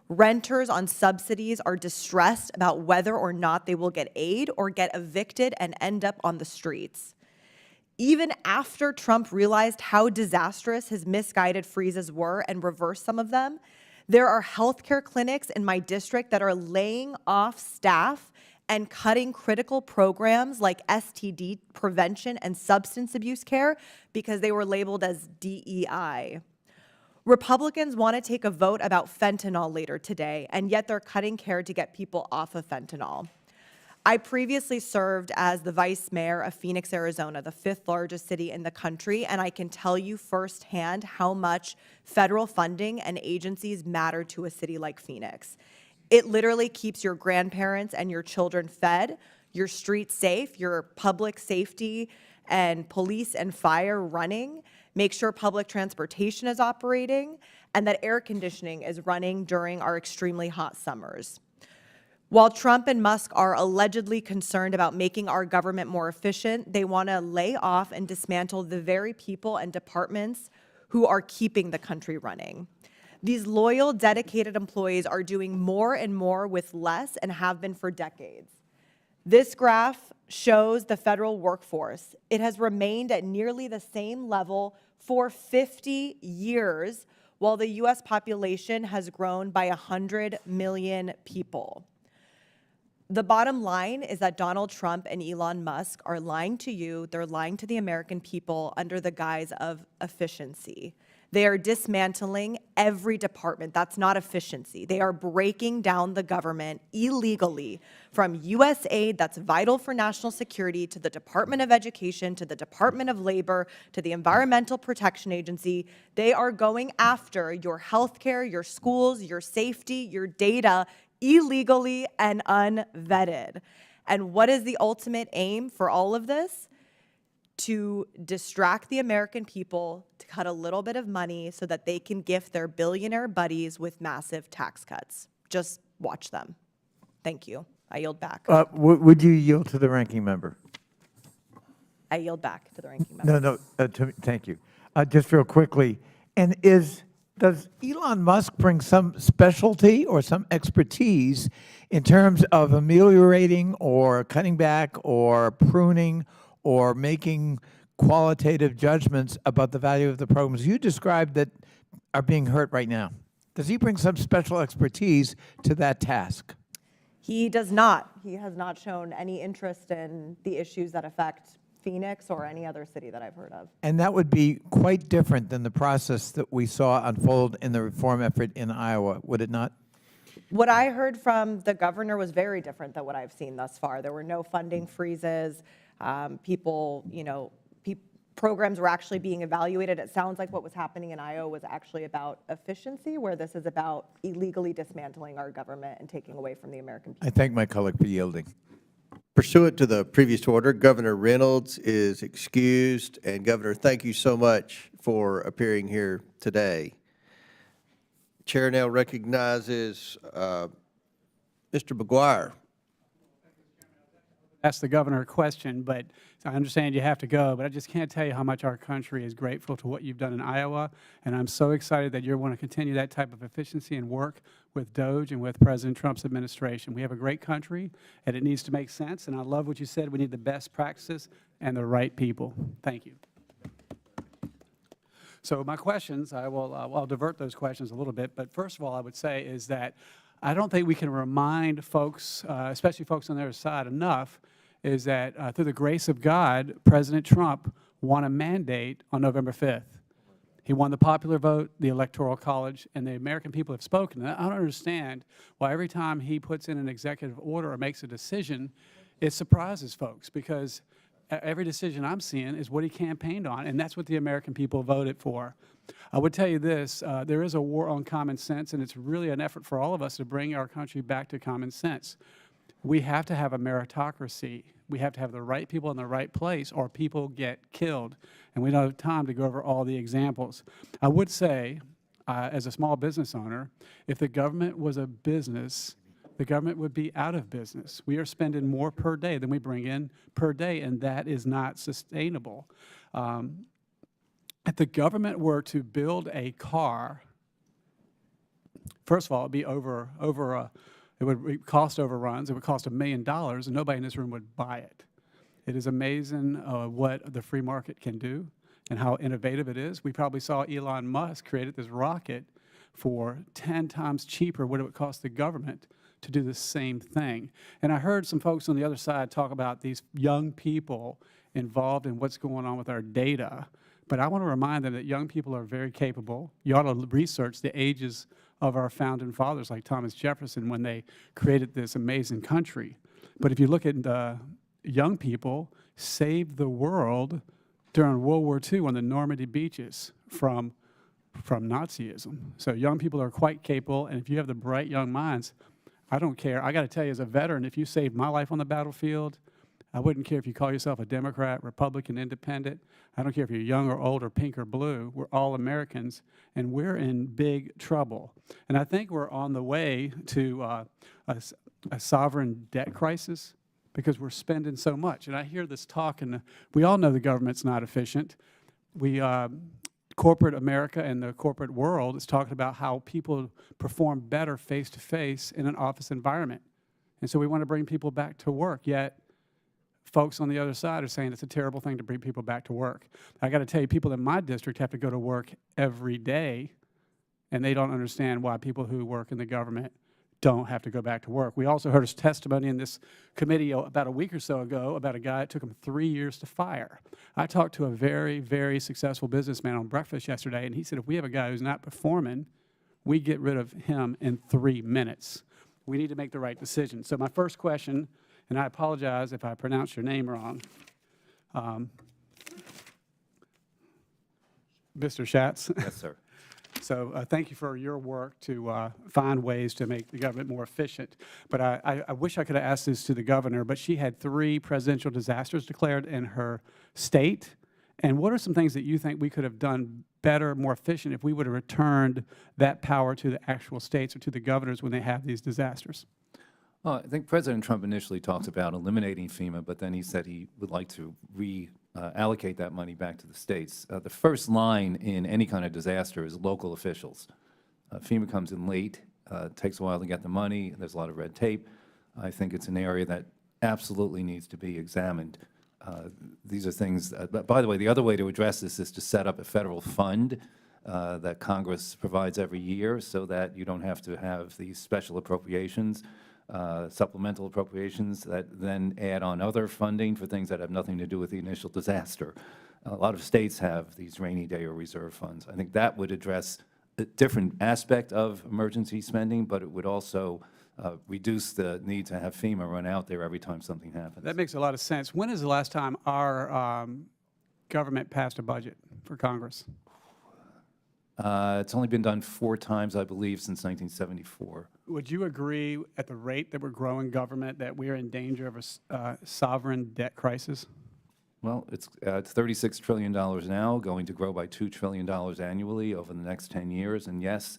Renters on subsidies are distressed about whether or not they will get aid or get evicted and end up on the streets. Even after Trump realized how disastrous his misguided freezes were and reversed some of them, there are healthcare clinics in my district that are laying off staff and cutting critical programs like STD prevention and substance abuse care because they were labeled as DEI. Republicans want to take a vote about fentanyl later today, and yet they're cutting care to get people off of fentanyl. I previously served as the vice mayor of Phoenix, Arizona, the 5th largest city in the country, and I can tell you firsthand how much federal funding and agencies matter to a city like Phoenix. It literally keeps your grandparents and your children fed, your streets safe, your public safety and police and fire running, make sure public transportation is operating, and that air conditioning is running during our extremely hot summers. While Trump and Musk are allegedly concerned about making our government more efficient, they want to lay off and dismantle the very people and departments who are keeping the country running. These loyal, dedicated employees are doing more and more with less and have been for decades. This graph shows the federal workforce. It has remained at nearly the same level for 50 years, while the U.S. population has grown by 100 million people. The bottom line is that Donald Trump and Elon Musk are lying to you, they're lying to the American people under the guise of efficiency. They are dismantling every department. That's not efficiency. They are breaking down the government illegally, from USAID, that's vital for national security, to the Department of Education, to the Department of Labor, to the Environmental Protection Agency. They are going after your healthcare, your schools, your safety, your data, illegally and unvetted. And what is the ultimate aim for all of this? To distract the American people, to cut a little bit of money so that they can gift their billionaire buddies with massive tax cuts. Just watch them. Thank you. I yield back. Would you yield to the ranking member? I yield back to the ranking member. No, thank you. Just real quickly, does Elon Musk bring some specialty or some expertise in terms of ameliorating or cutting back or pruning or making qualitative judgments about the value of the programs you described that are being hurt right now? Does he bring some special expertise to that task? He does not. He has not shown any interest in the issues that affect Phoenix or any other city that I've heard of. And that would be quite different than the process that we saw unfold in the reform effort in Iowa, would it not? What I heard from the governor was very different than what I've seen thus far. There were no funding freezes. Programs were actually being evaluated. It sounds like what was happening in Iowa was actually about efficiency, where this is about illegally dismantling our government and taking away from the American people. I thank my colleague for yielding. Pursuant to the previous order, Governor Reynolds is excused. And Governor, thank you so much for appearing here today. Chair now recognizes Mr. McGuire. Ask the governor a question, but I understand you have to go, but I just can't tell you how much our country is grateful to what you've done in Iowa, and I'm so excited that you want to continue that type of efficiency and work with DOJ and with President Trump's administration. We have a great country, and it needs to make sense, and I love what you said. We need the best practices and the right people. Thank you. So my questions, I'll divert those questions a little bit, but first of all, I would say is that I don't think we can remind folks, especially folks on their side, enough is that through the grace of God, President Trump won a mandate on November 5th. He won the popular vote, the Electoral College, and the American people have spoken. And I don't understand why every time he puts in an executive order or makes a decision, it surprises folks, because every decision I'm seeing is what he campaigned on, and that's what the American people voted for. I would tell you this, there is a war on common sense, and it's really an effort for all of us to bring our country back to common sense. We have to have a meritocracy. We have to have the right people in the right place, or people get killed. And we don't have time to go over all the examples. I would say, as a small business owner, if the government was a business, the government would be out of business. We are spending more per day than we bring in per day, and that is not sustainable. If the government were to build a car, first of all, it would be cost overruns. It would cost $1 million, and nobody in this room would buy it. It is amazing what the free market can do and how innovative it is. We probably saw Elon Musk created this rocket for 10 times cheaper what it would cost the government to do the same thing. And I heard some folks on the other side talk about these young people involved in what's going on with our data. But I want to remind them that young people are very capable. You ought to research the ages of our founding fathers like Thomas Jefferson when they created this amazing country. But if you look at the young people, saved the world during World War II on the Normandy beaches from Nazism. So young people are quite capable, and if you have the bright young minds, I don't care. I got to tell you, as a veteran, if you saved my life on the battlefield, I wouldn't care if you call yourself a Democrat, Republican, Independent. I don't care if you're young or old or pink or blue. We're all Americans, and we're in big trouble. And I think we're on the way to a sovereign debt crisis because we're spending so much. And I hear this talk, and we all know the government's not efficient. Corporate America and the corporate world is talking about how people perform better face-to-face in an office environment. And so we want to bring people back to work, yet folks on the other side are saying it's a terrible thing to bring people back to work. I got to tell you, people in my district have to go to work every day, and they don't understand why people who work in the government don't have to go back to work. We also heard a testimony in this committee about a week or so ago about a guy it took him 3 years to fire. I talked to a very, very successful businessman on breakfast yesterday, and he said if we have a guy who's not performing, we get rid of him in 3 minutes. We need to make the right decision. So my first question, and I apologize if I pronounce your name wrong, Mr. Schatz. Yes, sir. So thank you for your work to find ways to make the government more efficient. But I wish I could have asked this to the governor, but she had 3 presidential disasters declared in her state. And what are some things that you think we could have done better, more efficient, if we would have returned that power to the actual states or to the governors when they have these disasters? Well, I think President Trump initially talked about eliminating FEMA, but then he said he would like to allocate that money back to the states. The first line in any kind of disaster is local officials. FEMA comes in late, takes a while to get the money, there's a lot of red tape. I think it's an area that absolutely needs to be examined. These are things, by the way, the other way to address this is to set up a federal fund that Congress provides every year so that you don't have to have these special appropriations, supplemental appropriations that then add on other funding for things that have nothing to do with the initial disaster. A lot of states have these rainy day or reserve funds. I think that would address a different aspect of emergency spending, but it would also reduce the need to have FEMA run out there every time something happens. That makes a lot of sense. When is the last time our government passed a budget for Congress? It's only been done 4 times, I believe, since 1974. Would you agree at the rate that we're growing government that we are in danger of a sovereign debt crisis? Well, it's $36 trillion now, going to grow by $2 trillion annually over the next 10 years. And yes,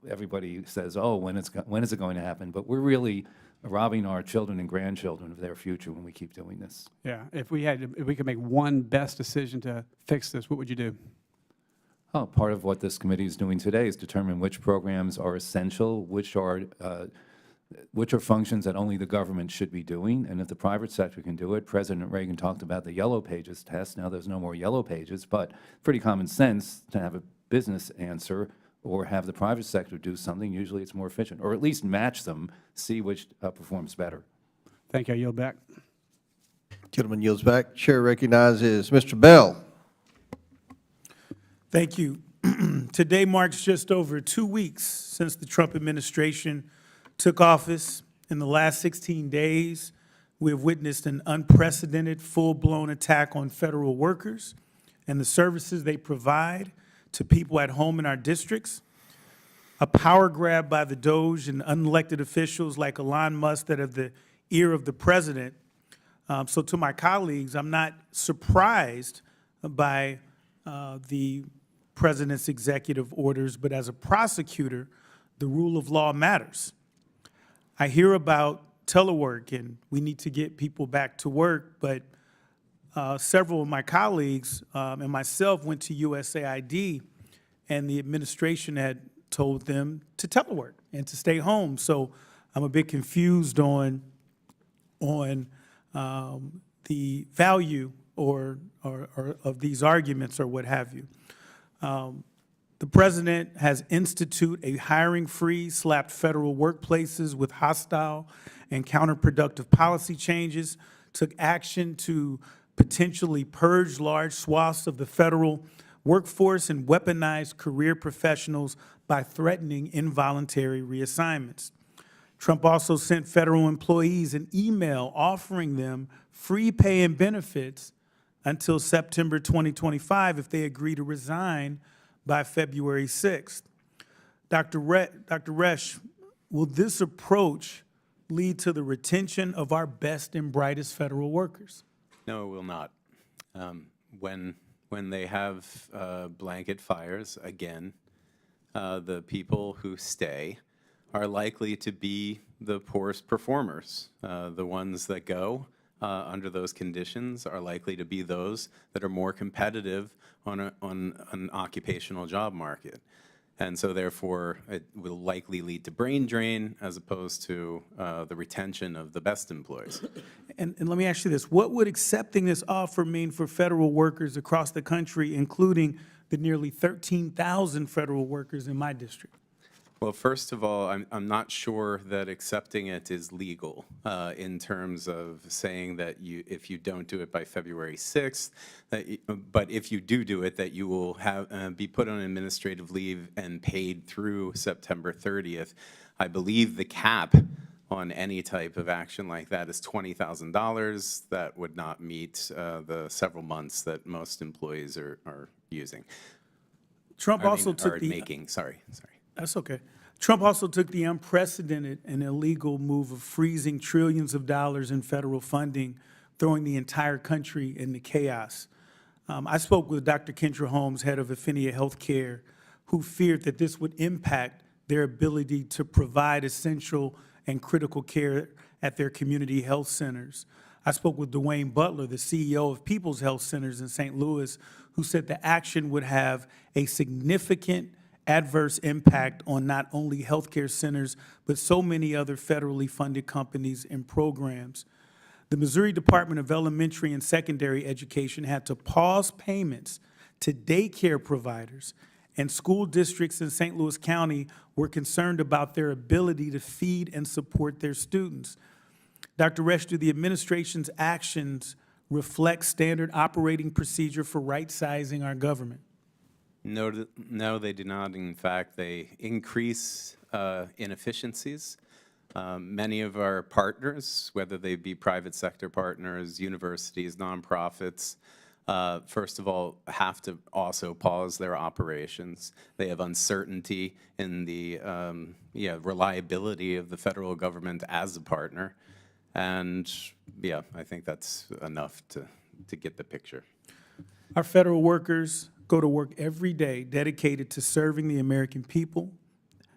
everybody says, oh, when is it going to happen? But we're really robbing our children and grandchildren of their future when we keep doing this. Yeah. If we could make one best decision to fix this, what would you do? Oh, part of what this committee is doing today is determine which programs are essential, which are functions that only the government should be doing, and if the private sector can do it. President Reagan talked about the yellow pages test. Now there's no more yellow pages, but pretty common sense to have a business answer or have the private sector do something. Usually it's more efficient, or at least match them, see which performs better. Thank you. I yield back. Gentleman yields back. Chair recognizes Mr. Bell. Thank you. Today marks just over 2 weeks since the Trump administration took office. In the last 16 days, we have witnessed an unprecedented, full-blown attack on federal workers and the services they provide to people at home in our districts, a power grab by the DOJ and unelected officials like Elon Musk that have the ear of the president. So to my colleagues, I'm not surprised by the president's executive orders, but as a prosecutor, the rule of law matters. I hear about telework and we need to get people back to work, but several of my colleagues and myself went to USAID and the administration had told them to telework and to stay home. So I'm a bit confused on the value or of these arguments or what have you. The president has instituted a hiring freeze, slapped federal workplaces with hostile and counterproductive policy changes, took action to potentially purge large swaths of the federal workforce and weaponized career professionals by threatening involuntary reassignments. Trump also sent federal employees an email offering them free pay and benefits until September 2025 if they agree to resign by February 6th. Dr. Resch, will this approach lead to the retention of our best and brightest federal workers? No, it will not. When they have blanket fires, again, the people who stay are likely to be the poorest performers. The ones that go under those conditions are likely to be those that are more competitive on an occupational job market. And so therefore, it will likely lead to brain drain as opposed to the retention of the best employees. And let me ask you this. What would accepting this offer mean for federal workers across the country, including the nearly 13,000 federal workers in my district? Well, first of all, I'm not sure that accepting it is legal in terms of saying that if you don't do it by February 6th, but if you do it, that you will be put on administrative leave and paid through September 30th. I believe the cap on any type of action like that is $20,000. That would not meet the several months that most employees are using. Trump also took the making. Sorry. That's okay. Trump also took the unprecedented and illegal move of freezing trillions of dollars in federal funding, throwing the entire country into chaos. I spoke with Dr. Kendra Holmes, head of Affinia Healthcare, who feared that this would impact their ability to provide essential and critical care at their community health centers. I spoke with Dwayne Butler, the CEO of People's Health Centers in St. Louis, who said the action would have a significant adverse impact on not only healthcare centers, but so many other federally funded companies and programs. The Missouri Department of Elementary and Secondary Education had to pause payments to daycare providers, and school districts in St. Louis County were concerned about their ability to feed and support their students. Dr. Resch, do the administration's actions reflect standard operating procedure for right-sizing our government? No, they do not. In fact, they increase inefficiencies. Many of our partners, whether they be private sector partners, universities, nonprofits, first of all, have to also pause their operations. They have uncertainty in the reliability of the federal government as a partner. And yeah, I think that's enough to get the picture. Our federal workers go to work every day dedicated to serving the American people.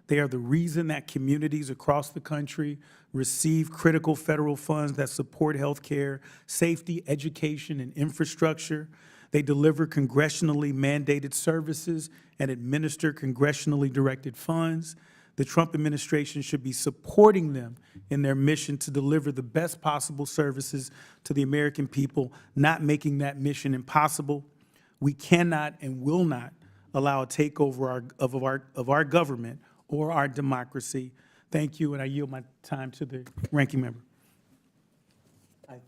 They are the reason that communities across the country receive critical federal funds that support health care, safety, education, and infrastructure. They deliver congressionally mandated services and administer congressionally directed funds. The Trump administration should be supporting them in their mission to deliver the best possible services to the American people, not making that mission impossible. We cannot and will not allow a takeover of our government or our democracy. Thank you, and I yield my time to the ranking member.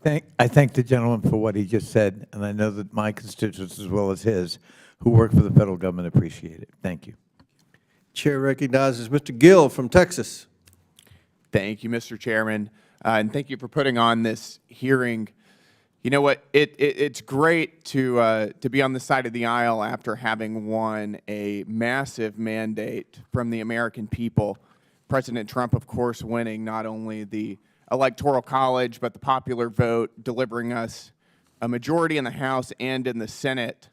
I thank the gentleman for what he just said, and I know that my constituents as well as his who work for the federal government appreciate it. Thank you. Chair recognizes Mr. Gill from Texas. Thank you, Mr. Chairman, and thank you for putting on this hearing. You know what? It's great to be on the side of the aisle after having won a massive mandate from the American people. President Trump, of course, winning not only the Electoral College, but the popular vote, delivering us a majority in the House and in the Senate.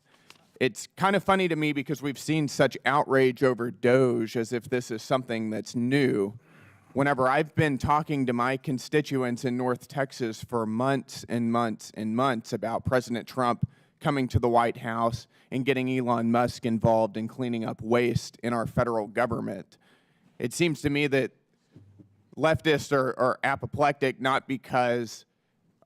It's kind of funny to me because we've seen such outrage over DOGE as if this is something that's new. Whenever I've been talking to my constituents in North Texas for months and months and months about President Trump coming to the White House and getting Elon Musk involved in cleaning up waste in our federal government, it seems to me that leftists are apoplectic not because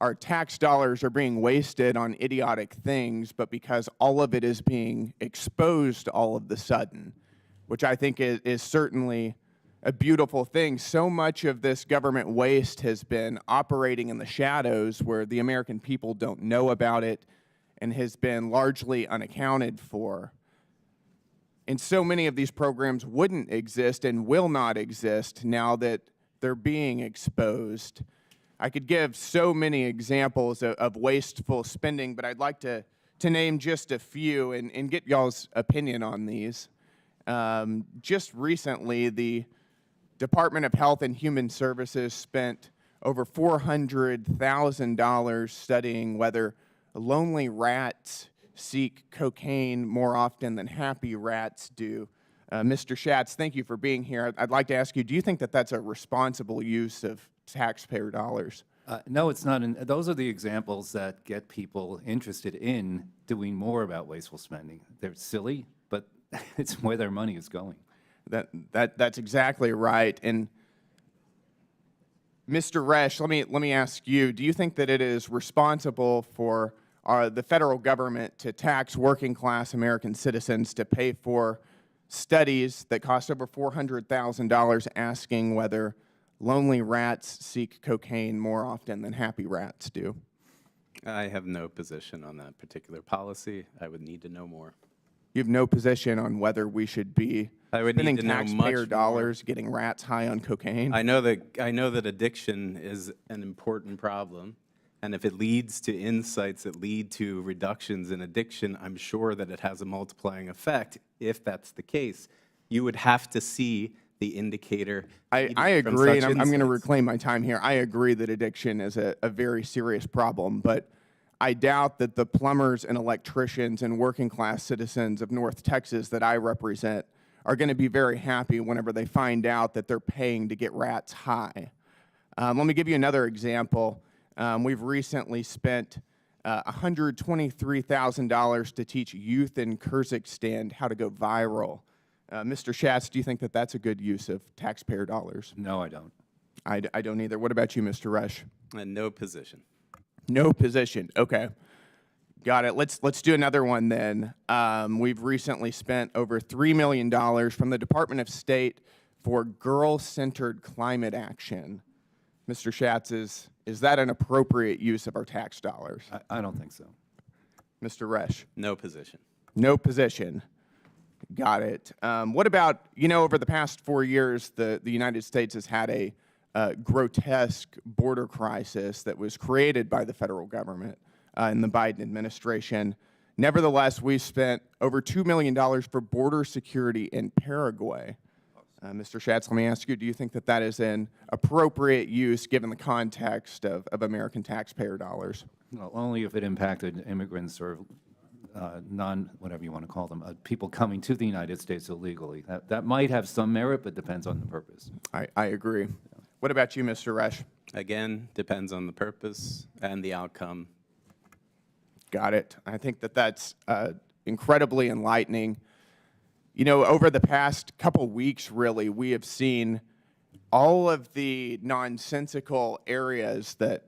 our tax dollars are being wasted on idiotic things, but because all of it is being exposed all of the sudden, which I think is certainly a beautiful thing. So much of this government waste has been operating in the shadows where the American people don't know about it and has been largely unaccounted for. And so many of these programs wouldn't exist and will not exist now that they're being exposed. I could give so many examples of wasteful spending, but I'd like to name just a few and get y'all's opinion on these. Just recently, the Department of Health and Human Services spent over $400,000 studying whether lonely rats seek cocaine more often than happy rats do. Mr. Schatz, thank you for being here. I'd like to ask you, do you think that that's a responsible use of taxpayer dollars? No, it's not. And those are the examples that get people interested in doing more about wasteful spending. They're silly, but it's where their money is going. That's exactly right. And Mr. Resch, let me ask you, do you think that it is responsible for the federal government to tax working class American citizens to pay for studies that cost over $400,000 asking whether lonely rats seek cocaine more often than happy rats do? I have no position on that particular policy. I would need to know more. You have no position on whether we should be spending taxpayer dollars getting rats high on cocaine? I know that addiction is an important problem, and if it leads to insights that lead to reductions in addiction, I'm sure that it has a multiplying effect. If that's the case, you would have to see the indicator. I agree, and I'm going to reclaim my time here. I agree that addiction is a very serious problem, but I doubt that the plumbers and electricians and working class citizens of North Texas that I represent are going to be very happy whenever they find out that they're paying to get rats high. Let me give you another example. We've recently spent $123,000 to teach youth in Kyrgyzstan how to go viral. Mr. Schatz, do you think that that's a good use of taxpayer dollars? No, I don't. I don't either. What about you, Mr. Resch? No position. No position. Okay. Got it. Let's do another one then. We've recently spent over $3 million from the Department of State for girl-centered climate action. Mr. Schatz, is that an appropriate use of our tax dollars? I don't think so. Mr. Resch? No position. No position. Got it. What about, over the past 4 years, the United States has had a grotesque border crisis that was created by the federal government in the Biden administration. Nevertheless, we spent over $2 million for border security in Paraguay. Mr. Schatz, let me ask you, do you think that that is an appropriate use given the context of American taxpayer dollars? Well, only if it impacted immigrants or whatever you want to call them, people coming to the United States illegally. That might have some merit, but depends on the purpose. I agree. What about you, Mr. Resch? Again, depends on the purpose and the outcome. Got it. I think that that's incredibly enlightening. Over the past couple weeks, really, we have seen all of the nonsensical areas that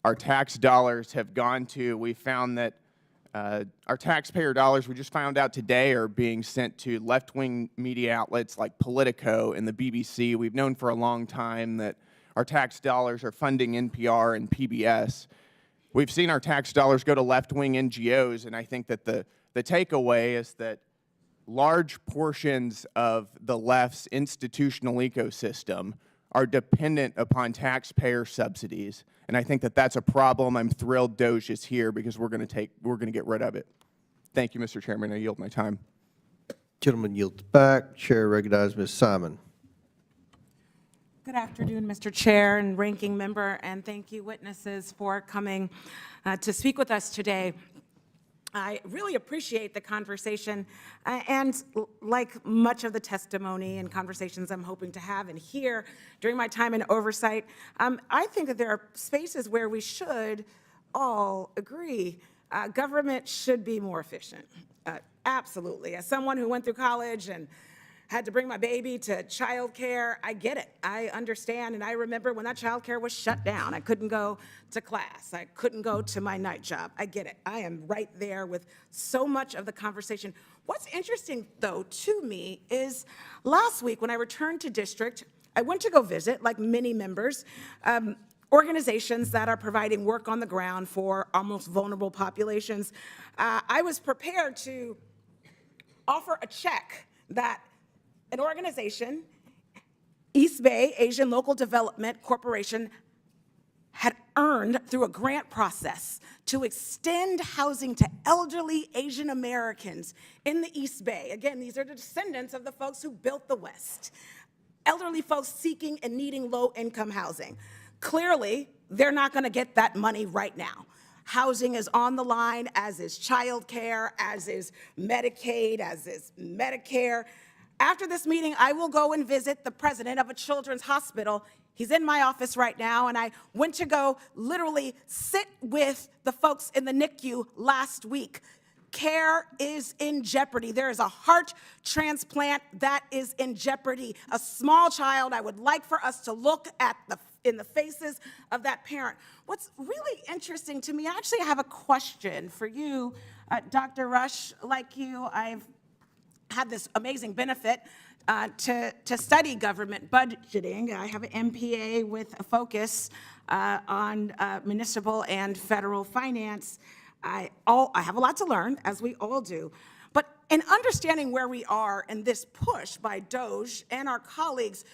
our tax dollars have gone to. We found that our taxpayer dollars, we just found out today, are being sent to left-wing media outlets like Politico and the BBC. We've known for a long time that our tax dollars are funding NPR and PBS. We've seen our tax dollars go to left-wing NGOs, and I think that the takeaway is that large portions of the left's institutional ecosystem are dependent upon taxpayer subsidies, and I think that that's a problem. I'm thrilled DOGE is here because we're going to get rid of it. Thank you, Mr. Chairman. I yield my time. Gentleman yields back. Chair recognizes Ms. Simon. Good afternoon, Mr. Chair and Ranking Member, and thank you, witnesses, for coming to speak with us today. I really appreciate the conversation, and like much of the testimony and conversations I'm hoping to have and hear during my time in oversight, I think that there are spaces where we should all agree government should be more efficient. Absolutely. As someone who went through college and had to bring my baby to childcare. I get it. I understand. And I remember when that childcare was shut down. I couldn't go to class. I couldn't go to my night job. I get it. I am right there with so much of the conversation. What's interesting, though, to me is last week when I returned to district, I went to go visit, like many members, organizations that are providing work on the ground for almost vulnerable populations. I was prepared to offer a check that an organization, East Bay Asian Local Development Corporation, had earned through a grant process to extend housing to elderly Asian Americans in the East Bay. Again, these are the descendants of the folks who built the West. Elderly folks seeking and needing low-income housing. Clearly, they're not going to get that money right now. Housing is on the line, as is childcare, as is Medicaid, as is Medicare. After this meeting, I will go and visit the president of a children's hospital. He's in my office right now, and I went to go literally sit with the folks in the NICU last week. Care is in jeopardy. There is a heart transplant that is in jeopardy. A small child, I would like for us to look at in the faces of that parent. What's really interesting to me, I actually have a question for you, Dr. Rush. Like you, I've had this amazing benefit to study government budgeting. I have an MPA with a focus on municipal and federal finance. I have a lot to learn, as we all do. But in understanding where we are in this push by DOGE and our colleagues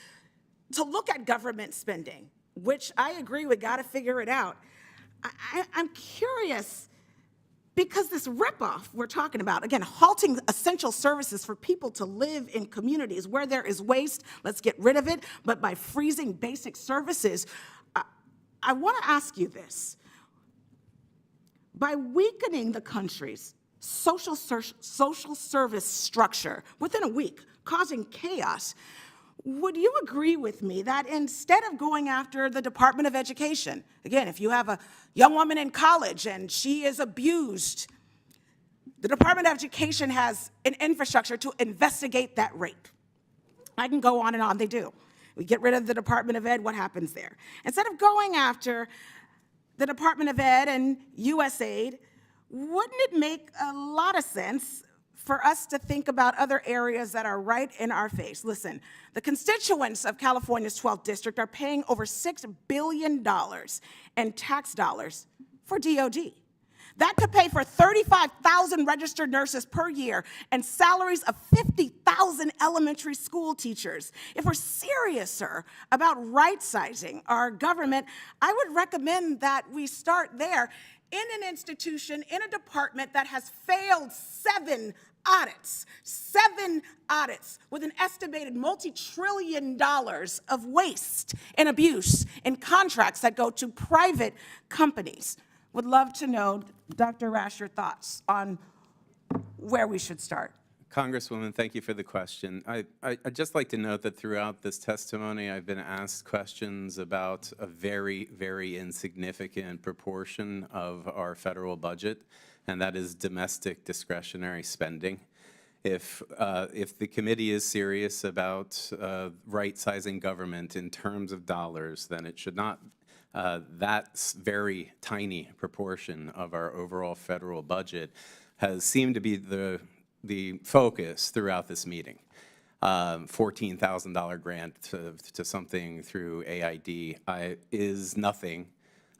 to look at government spending, which I agree we got to figure it out, I'm curious, because this ripoff we're talking about, again, halting essential services for people to live in communities where there is waste, let's get rid of it, but by freezing basic services, I want to ask you this. By weakening the country's social service structure within a week, causing chaos, would you agree with me that instead of going after the Department of Education, again, if you have a young woman in college and she is abused, the Department of Education has an infrastructure to investigate that rape. I can go on and on, they do. We get rid of the Department of Ed, what happens there? Instead of going after the Department of Ed and USAID, wouldn't it make a lot of sense for us to think about other areas that are right in our face? Listen, the constituents of California's 12th district are paying over $6 billion in tax dollars for DOD. That could pay for 35,000 registered nurses per year and salaries of 50,000 elementary school teachers. If we're serious, sir, about right-sizing our government, I would recommend that we start there in an institution, in a department that has failed 7 audits with an estimated multi-trillion dollars of waste and abuse in contracts that go to private companies. Would love to know, Dr. Rash, your thoughts on where we should start. Congresswoman, thank you for the question. I'd just like to note that throughout this testimony, I've been asked questions about a very, very insignificant proportion of our federal budget, and that is domestic discretionary spending. If the committee is serious about right-sizing government in terms of dollars, then it should not. That very tiny proportion of our overall federal budget has seemed to be the focus throughout this meeting. $14,000 grant to something through AID is nothing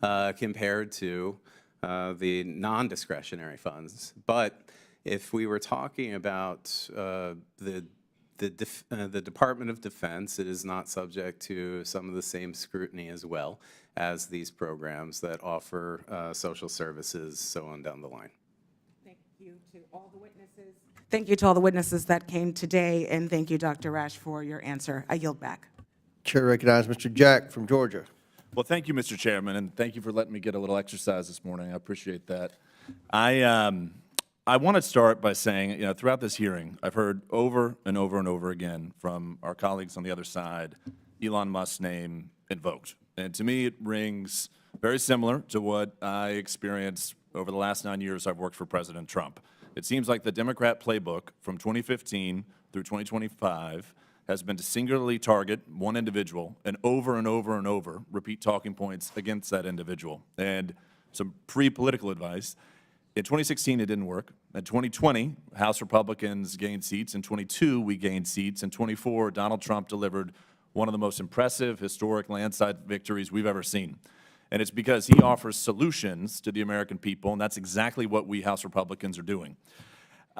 compared to the non-discretionary funds. But if we were talking about the Department of Defense, it is not subject to some of the same scrutiny as well as these programs that offer social services, so on down the line. Thank you to all the witnesses. Thank you to all the witnesses that came today, and thank you, Dr. Rash, for your answer. I yield back. Chair recognizes Mr. Jack from Georgia. Well, thank you, Mr. Chairman, and thank you for letting me get a little exercise this morning. I appreciate that. I want to start by saying, throughout this hearing, I've heard over and over and over again from our colleagues on the other side, Elon Musk's name invoked. And to me, it rings very similar to what I experienced over the last 9 years I've worked for President Trump. It seems like the Democrat playbook from 2015 through 2025 has been to singularly target one individual and over repeat talking points against that individual. And some pre-political advice, in 2016 it didn't work. In 2020, House Republicans gained seats. In 22, we gained seats. In 24, Donald Trump delivered one of the most impressive historic landslide victories we've ever seen. And it's because he offers solutions to the American people, and that's exactly what we House Republicans are doing.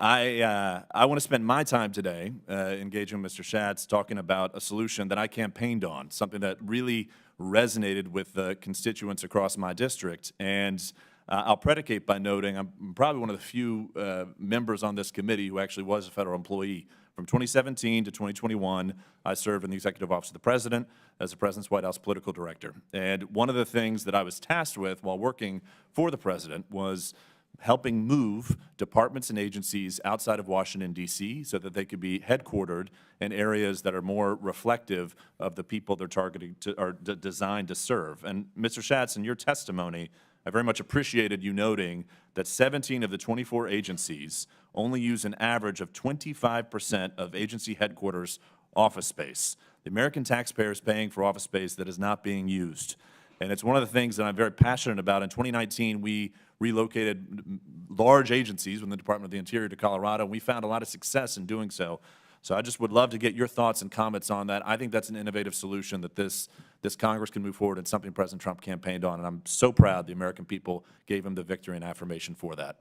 I want to spend my time today engaging with Mr. Schatz, talking about a solution that I campaigned on, something that really resonated with the constituents across my district. And I'll predicate by noting I'm probably one of the few members on this committee who actually was a federal employee. From 2017 to 2021, I served in the Executive Office of the President as the President's White House political director. And one of the things that I was tasked with while working for the President was helping move departments and agencies outside of Washington, D.C. so that they could be headquartered in areas that are more reflective of the people they're targeting to, or designed to serve. And Mr. Schatz, in your testimony, I very much appreciated you noting that 17 of the 24 agencies only use an average of 25% of agency headquarters office space. The American taxpayer is paying for office space that is not being used. And it's one of the things that I'm very passionate about. In 2019, we relocated large agencies within the Department of the Interior to Colorado, and we found a lot of success in doing so. So I just would love to get your thoughts and comments on that. I think that's an innovative solution that this Congress can move forward, and something President Trump campaigned on, and I'm so proud the American people gave him the victory and affirmation for that.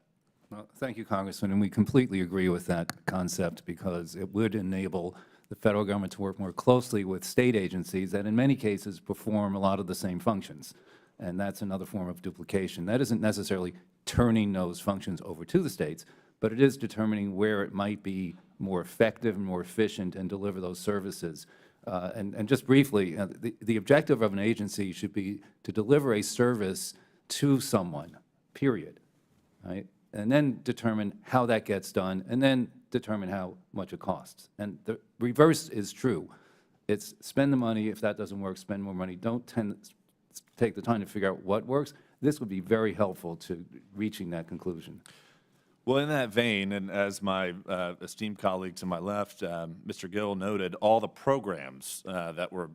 Well, thank you, Congressman, and we completely agree with that concept because it would enable the federal government to work more closely with state agencies that in many cases perform a lot of the same functions. And that's another form of duplication. That isn't necessarily turning those functions over to the states, but it is determining where it might be more effective and more efficient and deliver those services. And just briefly, the objective of an agency should be to deliver a service to someone, period, right? And then determine how that gets done, and then determine how much it costs. And the reverse is true. It's spend the money. If that doesn't work, spend more money. Don't take the time to figure out what works. This would be very helpful to reaching that conclusion. Well, in that vein, and as my esteemed colleague to my left, Mr. Gill, noted, all the programs that were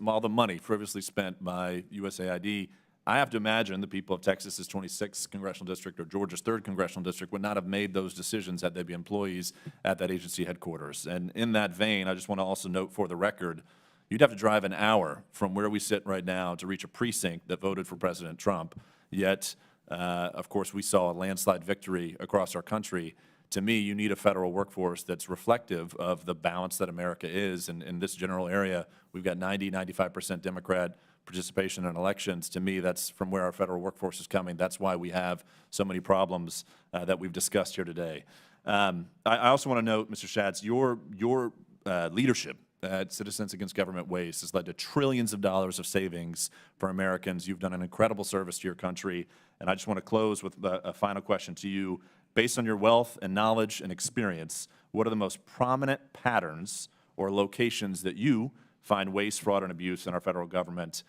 all the money frivolously spent by USAID, I have to imagine the people of Texas's 26th congressional district or Georgia's 3rd congressional district would not have made those decisions had they been employees at that agency headquarters. And in that vein, I just want to also note for the record, you'd have to drive an hour from where we sit right now to reach a precinct that voted for President Trump. Yet, of course, we saw a landslide victory across our country. To me, you need a federal workforce that's reflective of the balance that America is. And in this general area, we've got 95% Democrat participation in elections. To me, that's from where our federal workforce is coming. That's why we have so many problems that we've discussed here today. I also want to note, Mr. Schatz, your leadership at Citizens Against Government Waste has led to trillions of dollars of savings for Americans. You've done an incredible service to your country. And I just want to close with a final question to you. Based on your wealth and knowledge and experience, what are the most prominent patterns or locations that you find waste, fraud, and abuse in our federal government?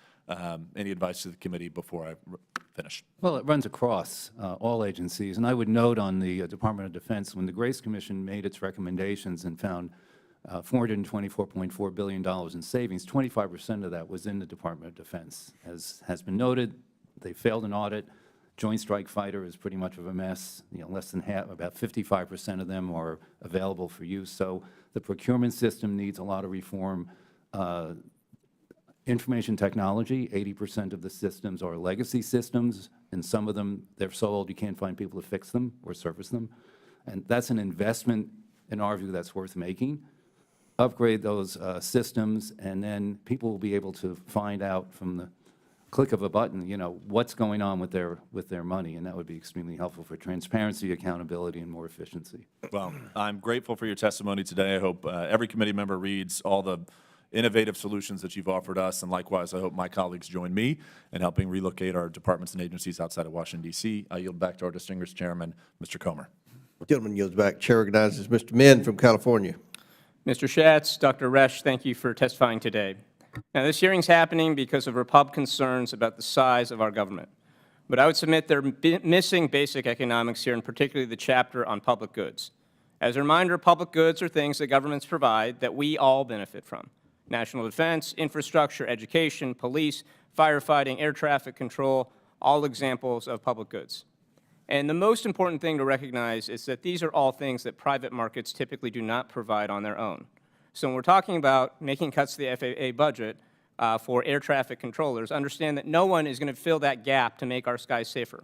Any advice to the committee before I finish? Well, it runs across all agencies. And I would note on the Department of Defense, when the Grace Commission made its recommendations and found $424.4 billion in savings, 25% of that was in the Department of Defense. As has been noted, they failed an audit. Joint Strike Fighter is pretty much of a mess. Less than half, about 55% of them are available for use. So the procurement system needs a lot of reform. Information technology, 80% of the systems are legacy systems, and some of them, they're so old you can't find people to fix them or service them. And that's an investment, in our view, that's worth making. Upgrade those systems, and then people will be able to find out from the click of a button, what's going on with their money, and that would be extremely helpful for transparency, accountability, and more efficiency. Well, I'm grateful for your testimony today. I hope every committee member reads all the innovative solutions that you've offered us, and likewise, I hope my colleagues join me in helping relocate our departments and agencies outside of Washington, D.C. I yield back to our distinguished chairman, Mr. Comer. Gentleman yields back. Chair recognizes Mr. Min from California. Mr. Schatz, Dr. Resch, thank you for testifying today. Now, this hearing is happening because of Republican concerns about the size of our government. But I would submit they're missing basic economics here, and particularly the chapter on public goods. As a reminder, public goods are things that governments provide that we all benefit from. National defense, infrastructure, education, police, firefighting, air traffic control, all examples of public goods. And the most important thing to recognize is that these are all things that private markets typically do not provide on their own. So when we're talking about making cuts to the FAA budget for air traffic controllers, understand that no one is going to fill that gap to make our skies safer.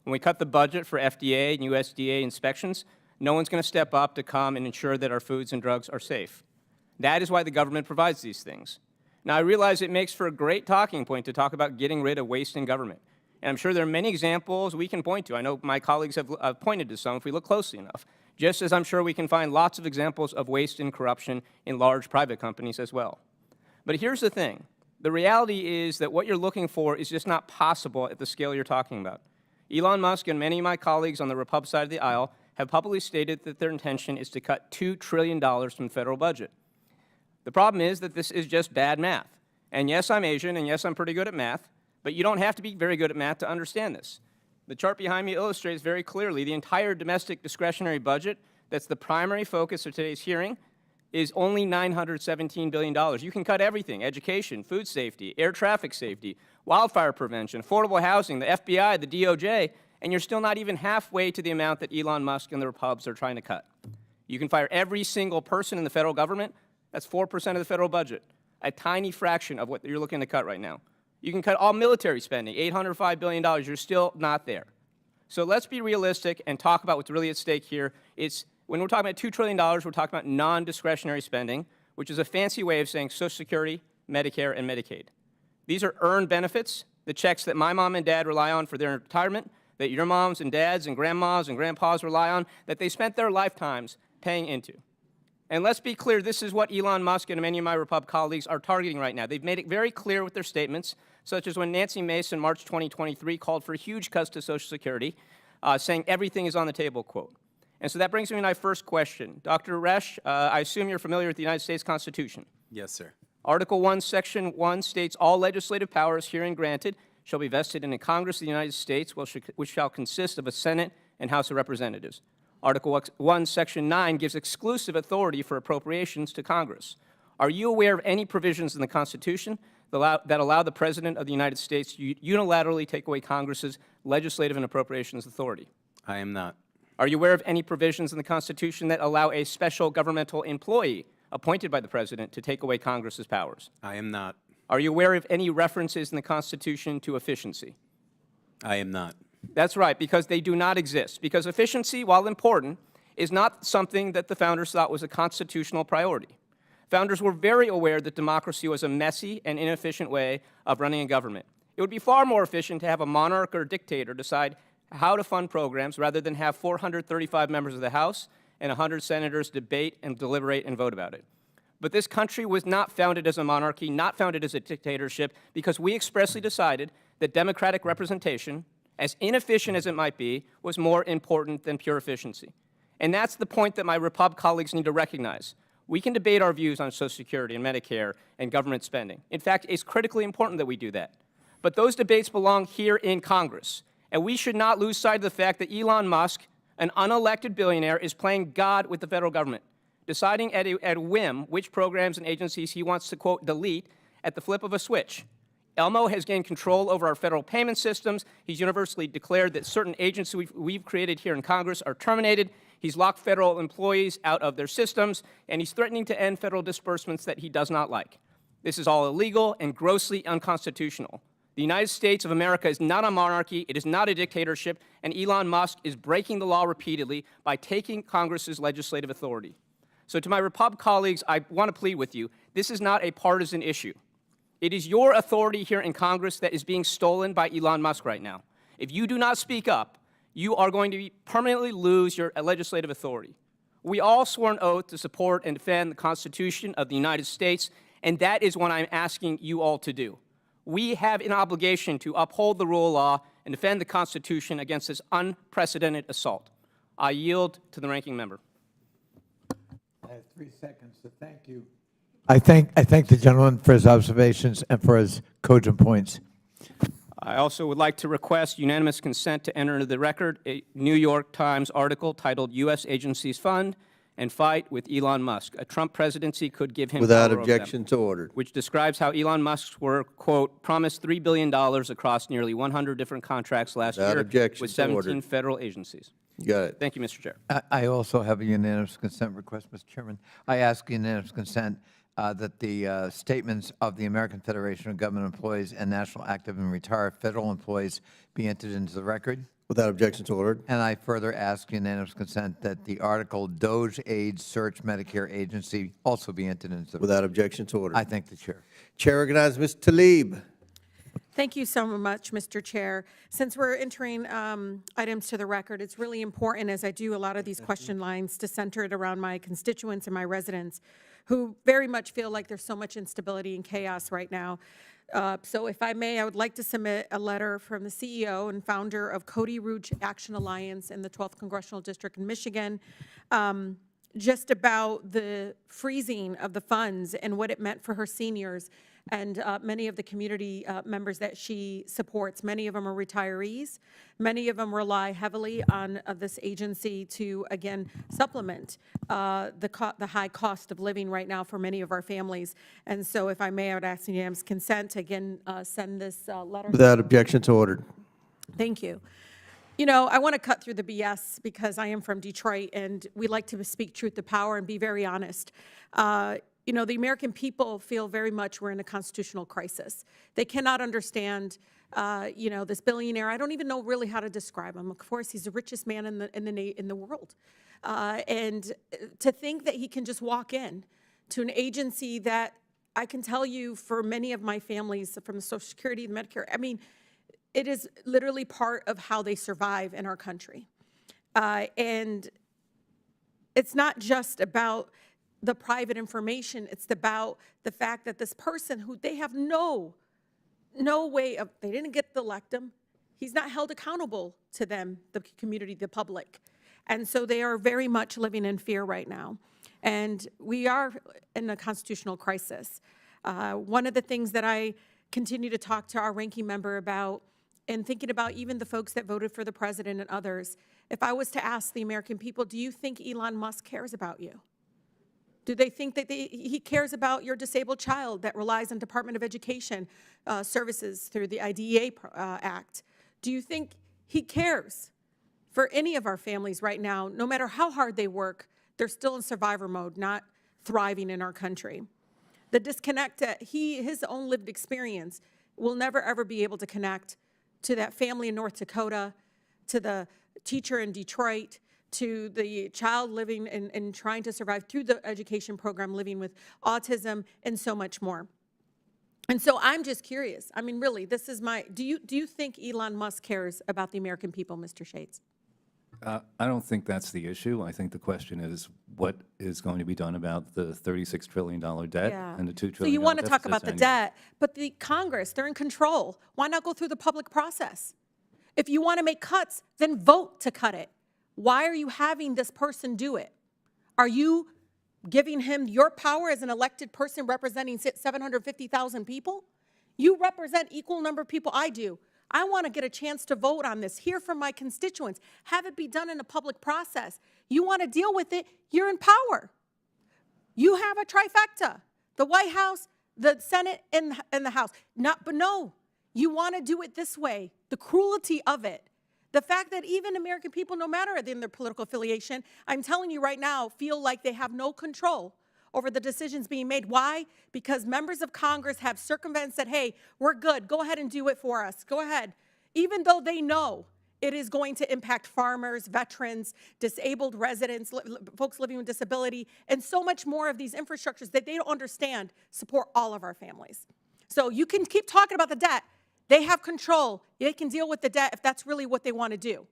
When we cut the budget for FDA and USDA inspections, no one's going to step up to come and ensure that our foods and drugs are safe. That is why the government provides these things. Now, I realize it makes for a great talking point to talk about getting rid of waste in government. And I'm sure there are many examples we can point to. I know my colleagues have pointed to some if we look closely enough, just as I'm sure we can find lots of examples of waste and corruption in large private companies as well. But here's the thing. The reality is that what you're looking for is just not possible at the scale you're talking about. Elon Musk and many of my colleagues on the Repub side of the aisle have publicly stated that their intention is to cut $2 trillion from the federal budget. The problem is that this is just bad math. And yes, I'm Asian, and yes, I'm pretty good at math, but you don't have to be very good at math to understand this. The chart behind me illustrates very clearly the entire domestic discretionary budget that's the primary focus of today's hearing is only $917 billion. You can cut everything: education, food safety, air traffic safety, wildfire prevention, affordable housing, the FBI, the DOJ, and you're still not even halfway to the amount that Elon Musk and the Repubs are trying to cut. You can fire every single person in the federal government. That's 4% of the federal budget, a tiny fraction of what you're looking to cut right now. You can cut all military spending, $805 billion. You're still not there. So let's be realistic and talk about what's really at stake here. When we're talking about $2 trillion, we're talking about non-discretionary spending, which is a fancy way of saying Social Security, Medicare, and Medicaid. These are earned benefits, the checks that my mom and dad rely on for their retirement, that your moms and dads and grandmas and grandpas rely on, that they spent their lifetimes paying into. And let's be clear, this is what Elon Musk and many of my Repub colleagues are targeting right now. They've made it very clear with their statements, such as when Nancy Mace in March 2023 called for huge cuts to Social Security, saying everything is on the table, quote. And so that brings me to my first question. Dr. Resch, I assume you're familiar with the United States Constitution. Yes, sir. Article 1, Section 1 states, all legislative powers herein granted shall be vested in a Congress of the United States, which shall consist of a Senate and House of Representatives. Article 1, Section 9 gives exclusive authority for appropriations to Congress. Are you aware of any provisions in the Constitution that allow the President of the United States to unilaterally take away Congress's legislative and appropriations authority? I am not. Are you aware of any provisions in the Constitution that allow a special governmental employee appointed by the President to take away Congress's powers? I am not. Are you aware of any references in the Constitution to efficiency? I am not. That's right, because they do not exist. Because efficiency, while important, is not something that the founders thought was a constitutional priority. Founders were very aware that democracy was a messy and inefficient way of running a government. It would be far more efficient to have a monarch or a dictator decide how to fund programs rather than have 435 members of the House and 100 senators debate and deliberate and vote about it. But this country was not founded as a monarchy, not founded as a dictatorship, because we expressly decided that democratic representation, as inefficient as it might be, was more important than pure efficiency. And that's the point that my Repub colleagues need to recognize. We can debate our views on Social Security and Medicare and government spending. In fact, it's critically important that we do that. But those debates belong here in Congress. And we should not lose sight of the fact that Elon Musk, an unelected billionaire, is playing God with the federal government, deciding at a whim which programs and agencies he wants to, quote, delete at the flip of a switch. Elmo has gained control over our federal payment systems. He's universally declared that certain agencies we've created here in Congress are terminated. He's locked federal employees out of their systems, and he's threatening to end federal disbursements that he does not like. This is all illegal and grossly unconstitutional. The United States of America is not a monarchy, it is not a dictatorship, and Elon Musk is breaking the law repeatedly by taking Congress's legislative authority. So to my Repub colleagues, I want to plead with you, this is not a partisan issue. It is your authority here in Congress that is being stolen by Elon Musk right now. If you do not speak up, you are going to permanently lose your legislative authority. We all swore an oath to support and defend the Constitution of the United States, and that is what I'm asking you all to do. We have an obligation to uphold the rule of law and defend the Constitution against this unprecedented assault. I yield to the ranking member. I have 3 seconds, so thank you. I thank the gentleman for his observations and for his cogent points. I also would like to request unanimous consent to enter into the record a New York Times article titled U.S. Agencies Fund and fight with Elon Musk. A Trump presidency could give him Without power over them, objection to order. which describes how Elon Musk's were, quote, promised $3 billion across nearly 100 different contracts last Without year objection with to 17 order. federal agencies. You got it. Thank you, Mr. Chair. I also have a unanimous consent request, Mr. Chairman. I ask unanimous consent that the statements of the American Federation of Government Employees and National Active and Retired Federal Employees be entered into the record. Without objection to order. And I further ask unanimous consent that the article Doge Aid Search Medicare Agency also be entered into the record. Without objection to order. I thank the chair. Chair recognizes Ms. Tlaib. Thank you so much, Mr. Chair. Since we're entering items to the record, it's really important, as I do a lot of these question lines, to center it around my constituents and my residents who very much feel like there's so much instability and chaos right now. So if I may, I would like to submit a letter from the CEO and founder of Cody Rouge Action Alliance in the 12th Congressional District in Michigan, just about the freezing of the funds and what it meant for her seniors and many of the community members that she supports. Many of them are retirees. Many of them rely heavily on this agency to, again, supplement the high cost of living right now for many of our families. And so if I may, I would ask unanimous consent to, again, send this letter. Without objection to order. Thank you. You know, I want to cut through the BS because I am from Detroit, and we like to speak truth to power and be very honest. You know, the American people feel very much we're in a constitutional crisis. They cannot understand, you know, this billionaire. I don't even know really how to describe him. Of course, he's the richest man in the world. And to think that he can just walk in to an agency that I can tell you for many of my families from the Social Security, the Medicare, I mean, it is literally part of how they survive in our country. And it's not just about the private information. It's about the fact that this person who they have no way of, they didn't get to elect him. He's not held accountable to them, the community, the public. And so they are very much living in fear right now. And we are in a constitutional crisis. One of the things that I continue to talk to our ranking member about, and thinking about even the folks that voted for the president and others, if I was to ask the American people, do you think Elon Musk cares about you? Do they think that he cares about your disabled child that relies on Department of Education services through the IDEA Act? Do you think he cares for any of our families right now? No matter how hard they work, they're still in survivor mode, not thriving in our country. The disconnect that his own lived experience will never, ever be able to connect to that family in North Dakota, to the teacher in Detroit, to the child living and trying to survive through the education program, living with autism, and so much more. And so I'm just curious. I mean, really, this is my, do you think Elon Musk cares about the American people, Mr. Shades? I don't think that's the issue. I think the question is what is going to be done about the $36 trillion debt and the $2 trillion So you want to talk about the annually. debt, but the Congress, they're in control. Why not go through the public process? If you want to make cuts, then vote to cut it. Why are you having this person do it? Are you giving him your power as an elected person representing 750,000 people? You represent equal number of people I do. I want to get a chance to vote on this, hear from my constituents, have it be done in a public process. You want to deal with it, you're in power. You have a trifecta, the White House, the Senate, and the House. But no, you want to do it this way, the cruelty of it. The fact that even American people, no matter in their political affiliation, I'm telling you right now, feel like they have no control over the decisions being made. Why? Because members of Congress have circumvented and said, hey, we're good. Go ahead and do it for us. Go ahead. Even though they know it is going to impact farmers, veterans, disabled residents, folks living with disability, and so much more of these infrastructures that they don't understand support all of our families. So you can keep talking about the debt. They have control. They can deal with the debt if that's really what they want to do.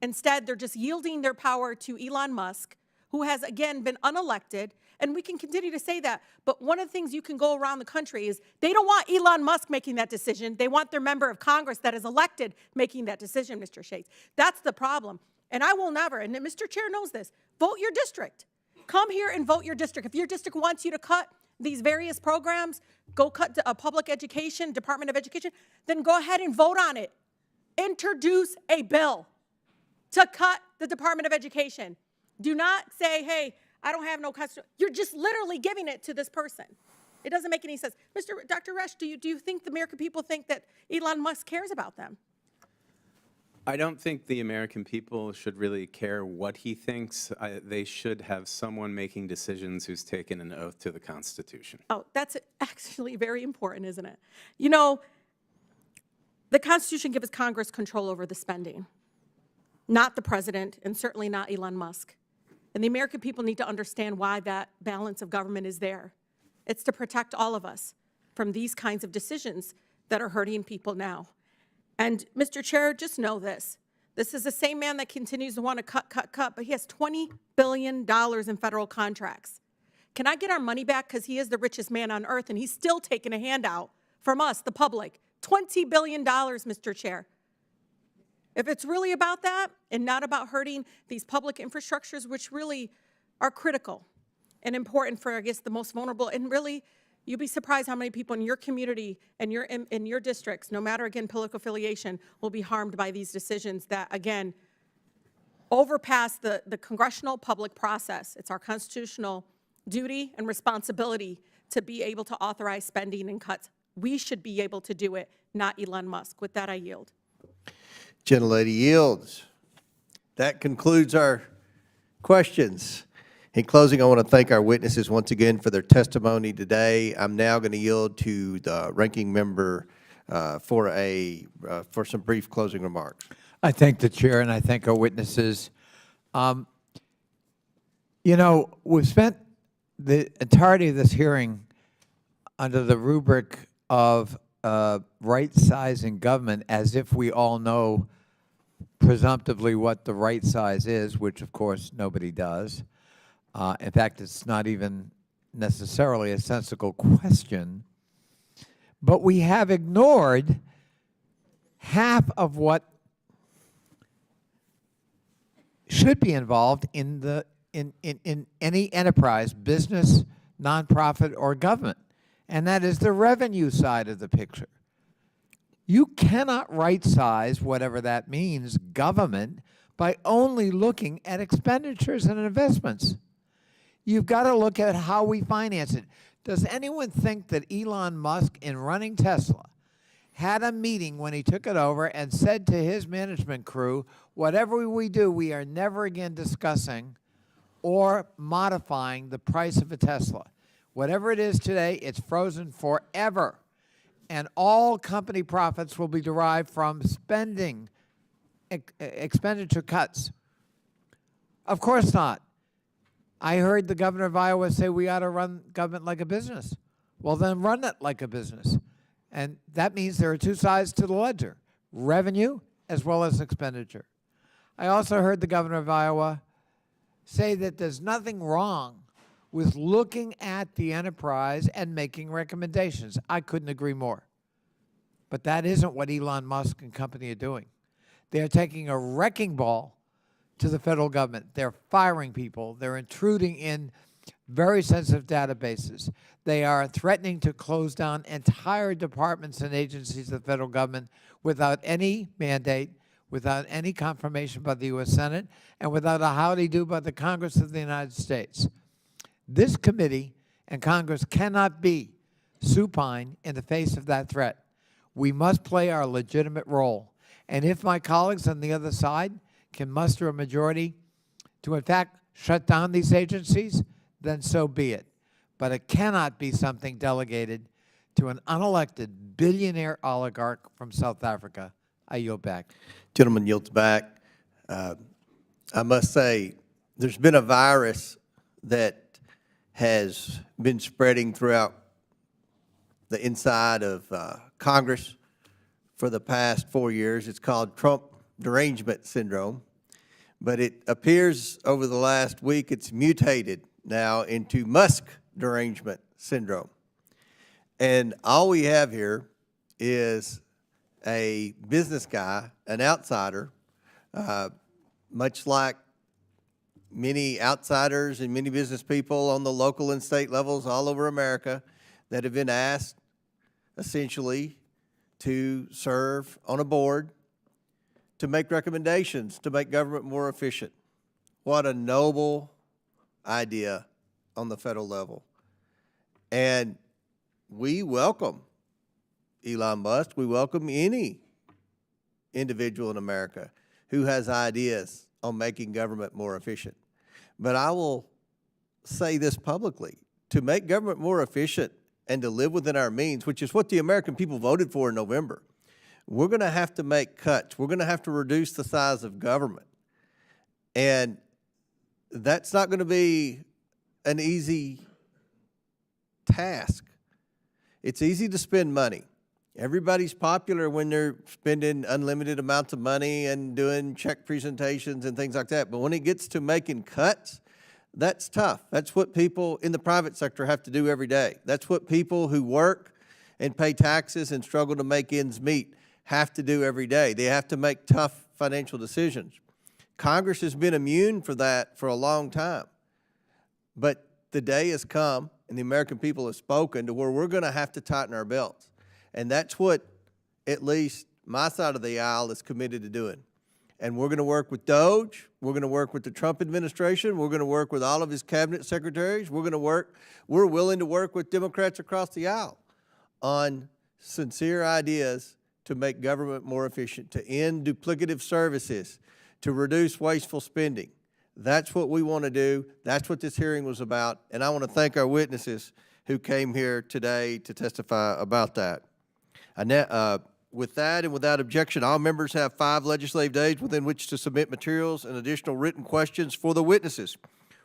Instead, they're just yielding their power to Elon Musk, who has, again, been unelected. And we can continue to say that. But one of the things you can go around the country is they don't want Elon Musk making that decision. They want their member of Congress that is elected making that decision, Mr. Shades. That's the problem. And I will never, and Mr. Chair knows this, vote your district. Come here and vote your district. If your district wants you to cut these various programs, go cut public education, Department of Education, then go ahead and vote on it. Introduce a bill to cut the Department of Education. Do not say, hey, I don't have no constitution. You're just literally giving it to this person. It doesn't make any sense. Dr. Resch, do you think the American people think that Elon Musk cares about them? I don't think the American people should really care what he thinks. They should have someone making decisions who's taken an oath to the Constitution. Oh, that's actually very important, isn't it? You know, the Constitution gives Congress control over the spending, not the president, and certainly not Elon Musk. And the American people need to understand why that balance of government is there. It's to protect all of us from these kinds of decisions that are hurting people now. And Mr. Chair, just know this. This is the same man that continues to want to cut, but he has $20 billion in federal contracts. Can I get our money back? Because he is the richest man on earth, and he's still taking a handout from us, the public. $20 billion, Mr. Chair. If it's really about that and not about hurting these public infrastructures, which really are critical and important for, I guess, the most vulnerable, and really, you'd be surprised how many people in your community and in your districts, no matter, again, political affiliation, will be harmed by these decisions that, again, overpass the congressional public process. It's our constitutional duty and responsibility to be able to authorize spending and cuts. We should be able to do it, not Elon Musk. With that, I yield. Gentlelady yields. That concludes our questions. In closing, I want to thank our witnesses once again for their testimony today. I'm now going to yield to the ranking member for some brief closing remarks. I thank the chair and I thank our witnesses. You know, we've spent the entirety of this hearing under the rubric of right-sizing government, as if we all know presumptively what the right size is, which of course nobody does. In fact, it's not even necessarily a sensical question. But we have ignored half of what should be involved in any enterprise, business, nonprofit, or government, and that is the revenue side of the picture. You cannot right-size, whatever that means, government by only looking at expenditures and investments. You've got to look at how we finance it. Does anyone think that Elon Musk, in running Tesla, had a meeting when he took it over and said to his management crew, whatever we do, we are never again discussing or modifying the price of a Tesla. Whatever it is today, it's frozen forever. And all company profits will be derived from spending, expenditure cuts. Of course not. I heard the governor of Iowa say we ought to run government like a business. Well, then run it like a business. And that means there are two sides to the ledger, revenue as well as expenditure. I also heard the governor of Iowa say that there's nothing wrong with looking at the enterprise and making recommendations. I couldn't agree more. But that isn't what Elon Musk and company are doing. They're taking a wrecking ball to the federal government. They're firing people. They're intruding in very sensitive databases. They are threatening to close down entire departments and agencies of the federal government without any mandate, without any confirmation by the U.S. Senate, and without a howdy-do by the Congress of the United States. This committee and Congress cannot be supine in the face of that threat. We must play our legitimate role. And if my colleagues on the other side can muster a majority to, in fact, shut down these agencies, then so be it. But it cannot be something delegated to an unelected billionaire oligarch from South Africa. I yield back. Gentleman yields back. I must say, there's been a virus that has been spreading throughout the inside of Congress for the past 4 years. It's called Trump derangement syndrome, but it appears over the last week it's mutated now into Musk derangement syndrome. And all we have here is a business guy, an outsider, much like many outsiders and many business people on the local and state levels all over America that have been asked essentially to serve on a board to make recommendations to make government more efficient. What a noble idea on the federal level. And we welcome Elon Musk. We welcome any individual in America who has ideas on making government more efficient. But I will say this publicly, to make government more efficient and to live within our means, which is what the American people voted for in November, we're going to have to make cuts. We're going to have to reduce the size of government. And that's not going to be an easy task. It's easy to spend money. Everybody's popular when they're spending unlimited amounts of money and doing check presentations and things like that. But when it gets to making cuts, that's tough. That's what people in the private sector have to do every day. That's what people who work and pay taxes and struggle to make ends meet have to do every day. They have to make tough financial decisions. Congress has been immune for that for a long time. But the day has come, and the American people have spoken, to where we're going to have to tighten our belts. And that's what at least my side of the aisle is committed to doing. And we're going to work with DOGE. We're going to work with the Trump administration. We're going to work with all of his cabinet secretaries. We're willing to work with Democrats across the aisle on sincere ideas to make government more efficient, to end duplicative services, to reduce wasteful spending. That's what we want to do. That's what this hearing was about. And I want to thank our witnesses who came here today to testify about that. With that and without objection, all members have 5 legislative days within which to submit materials and additional written questions for the witnesses,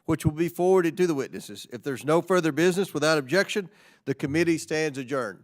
which will be forwarded to the witnesses. If there's no further business, without objection, the committee stands adjourned.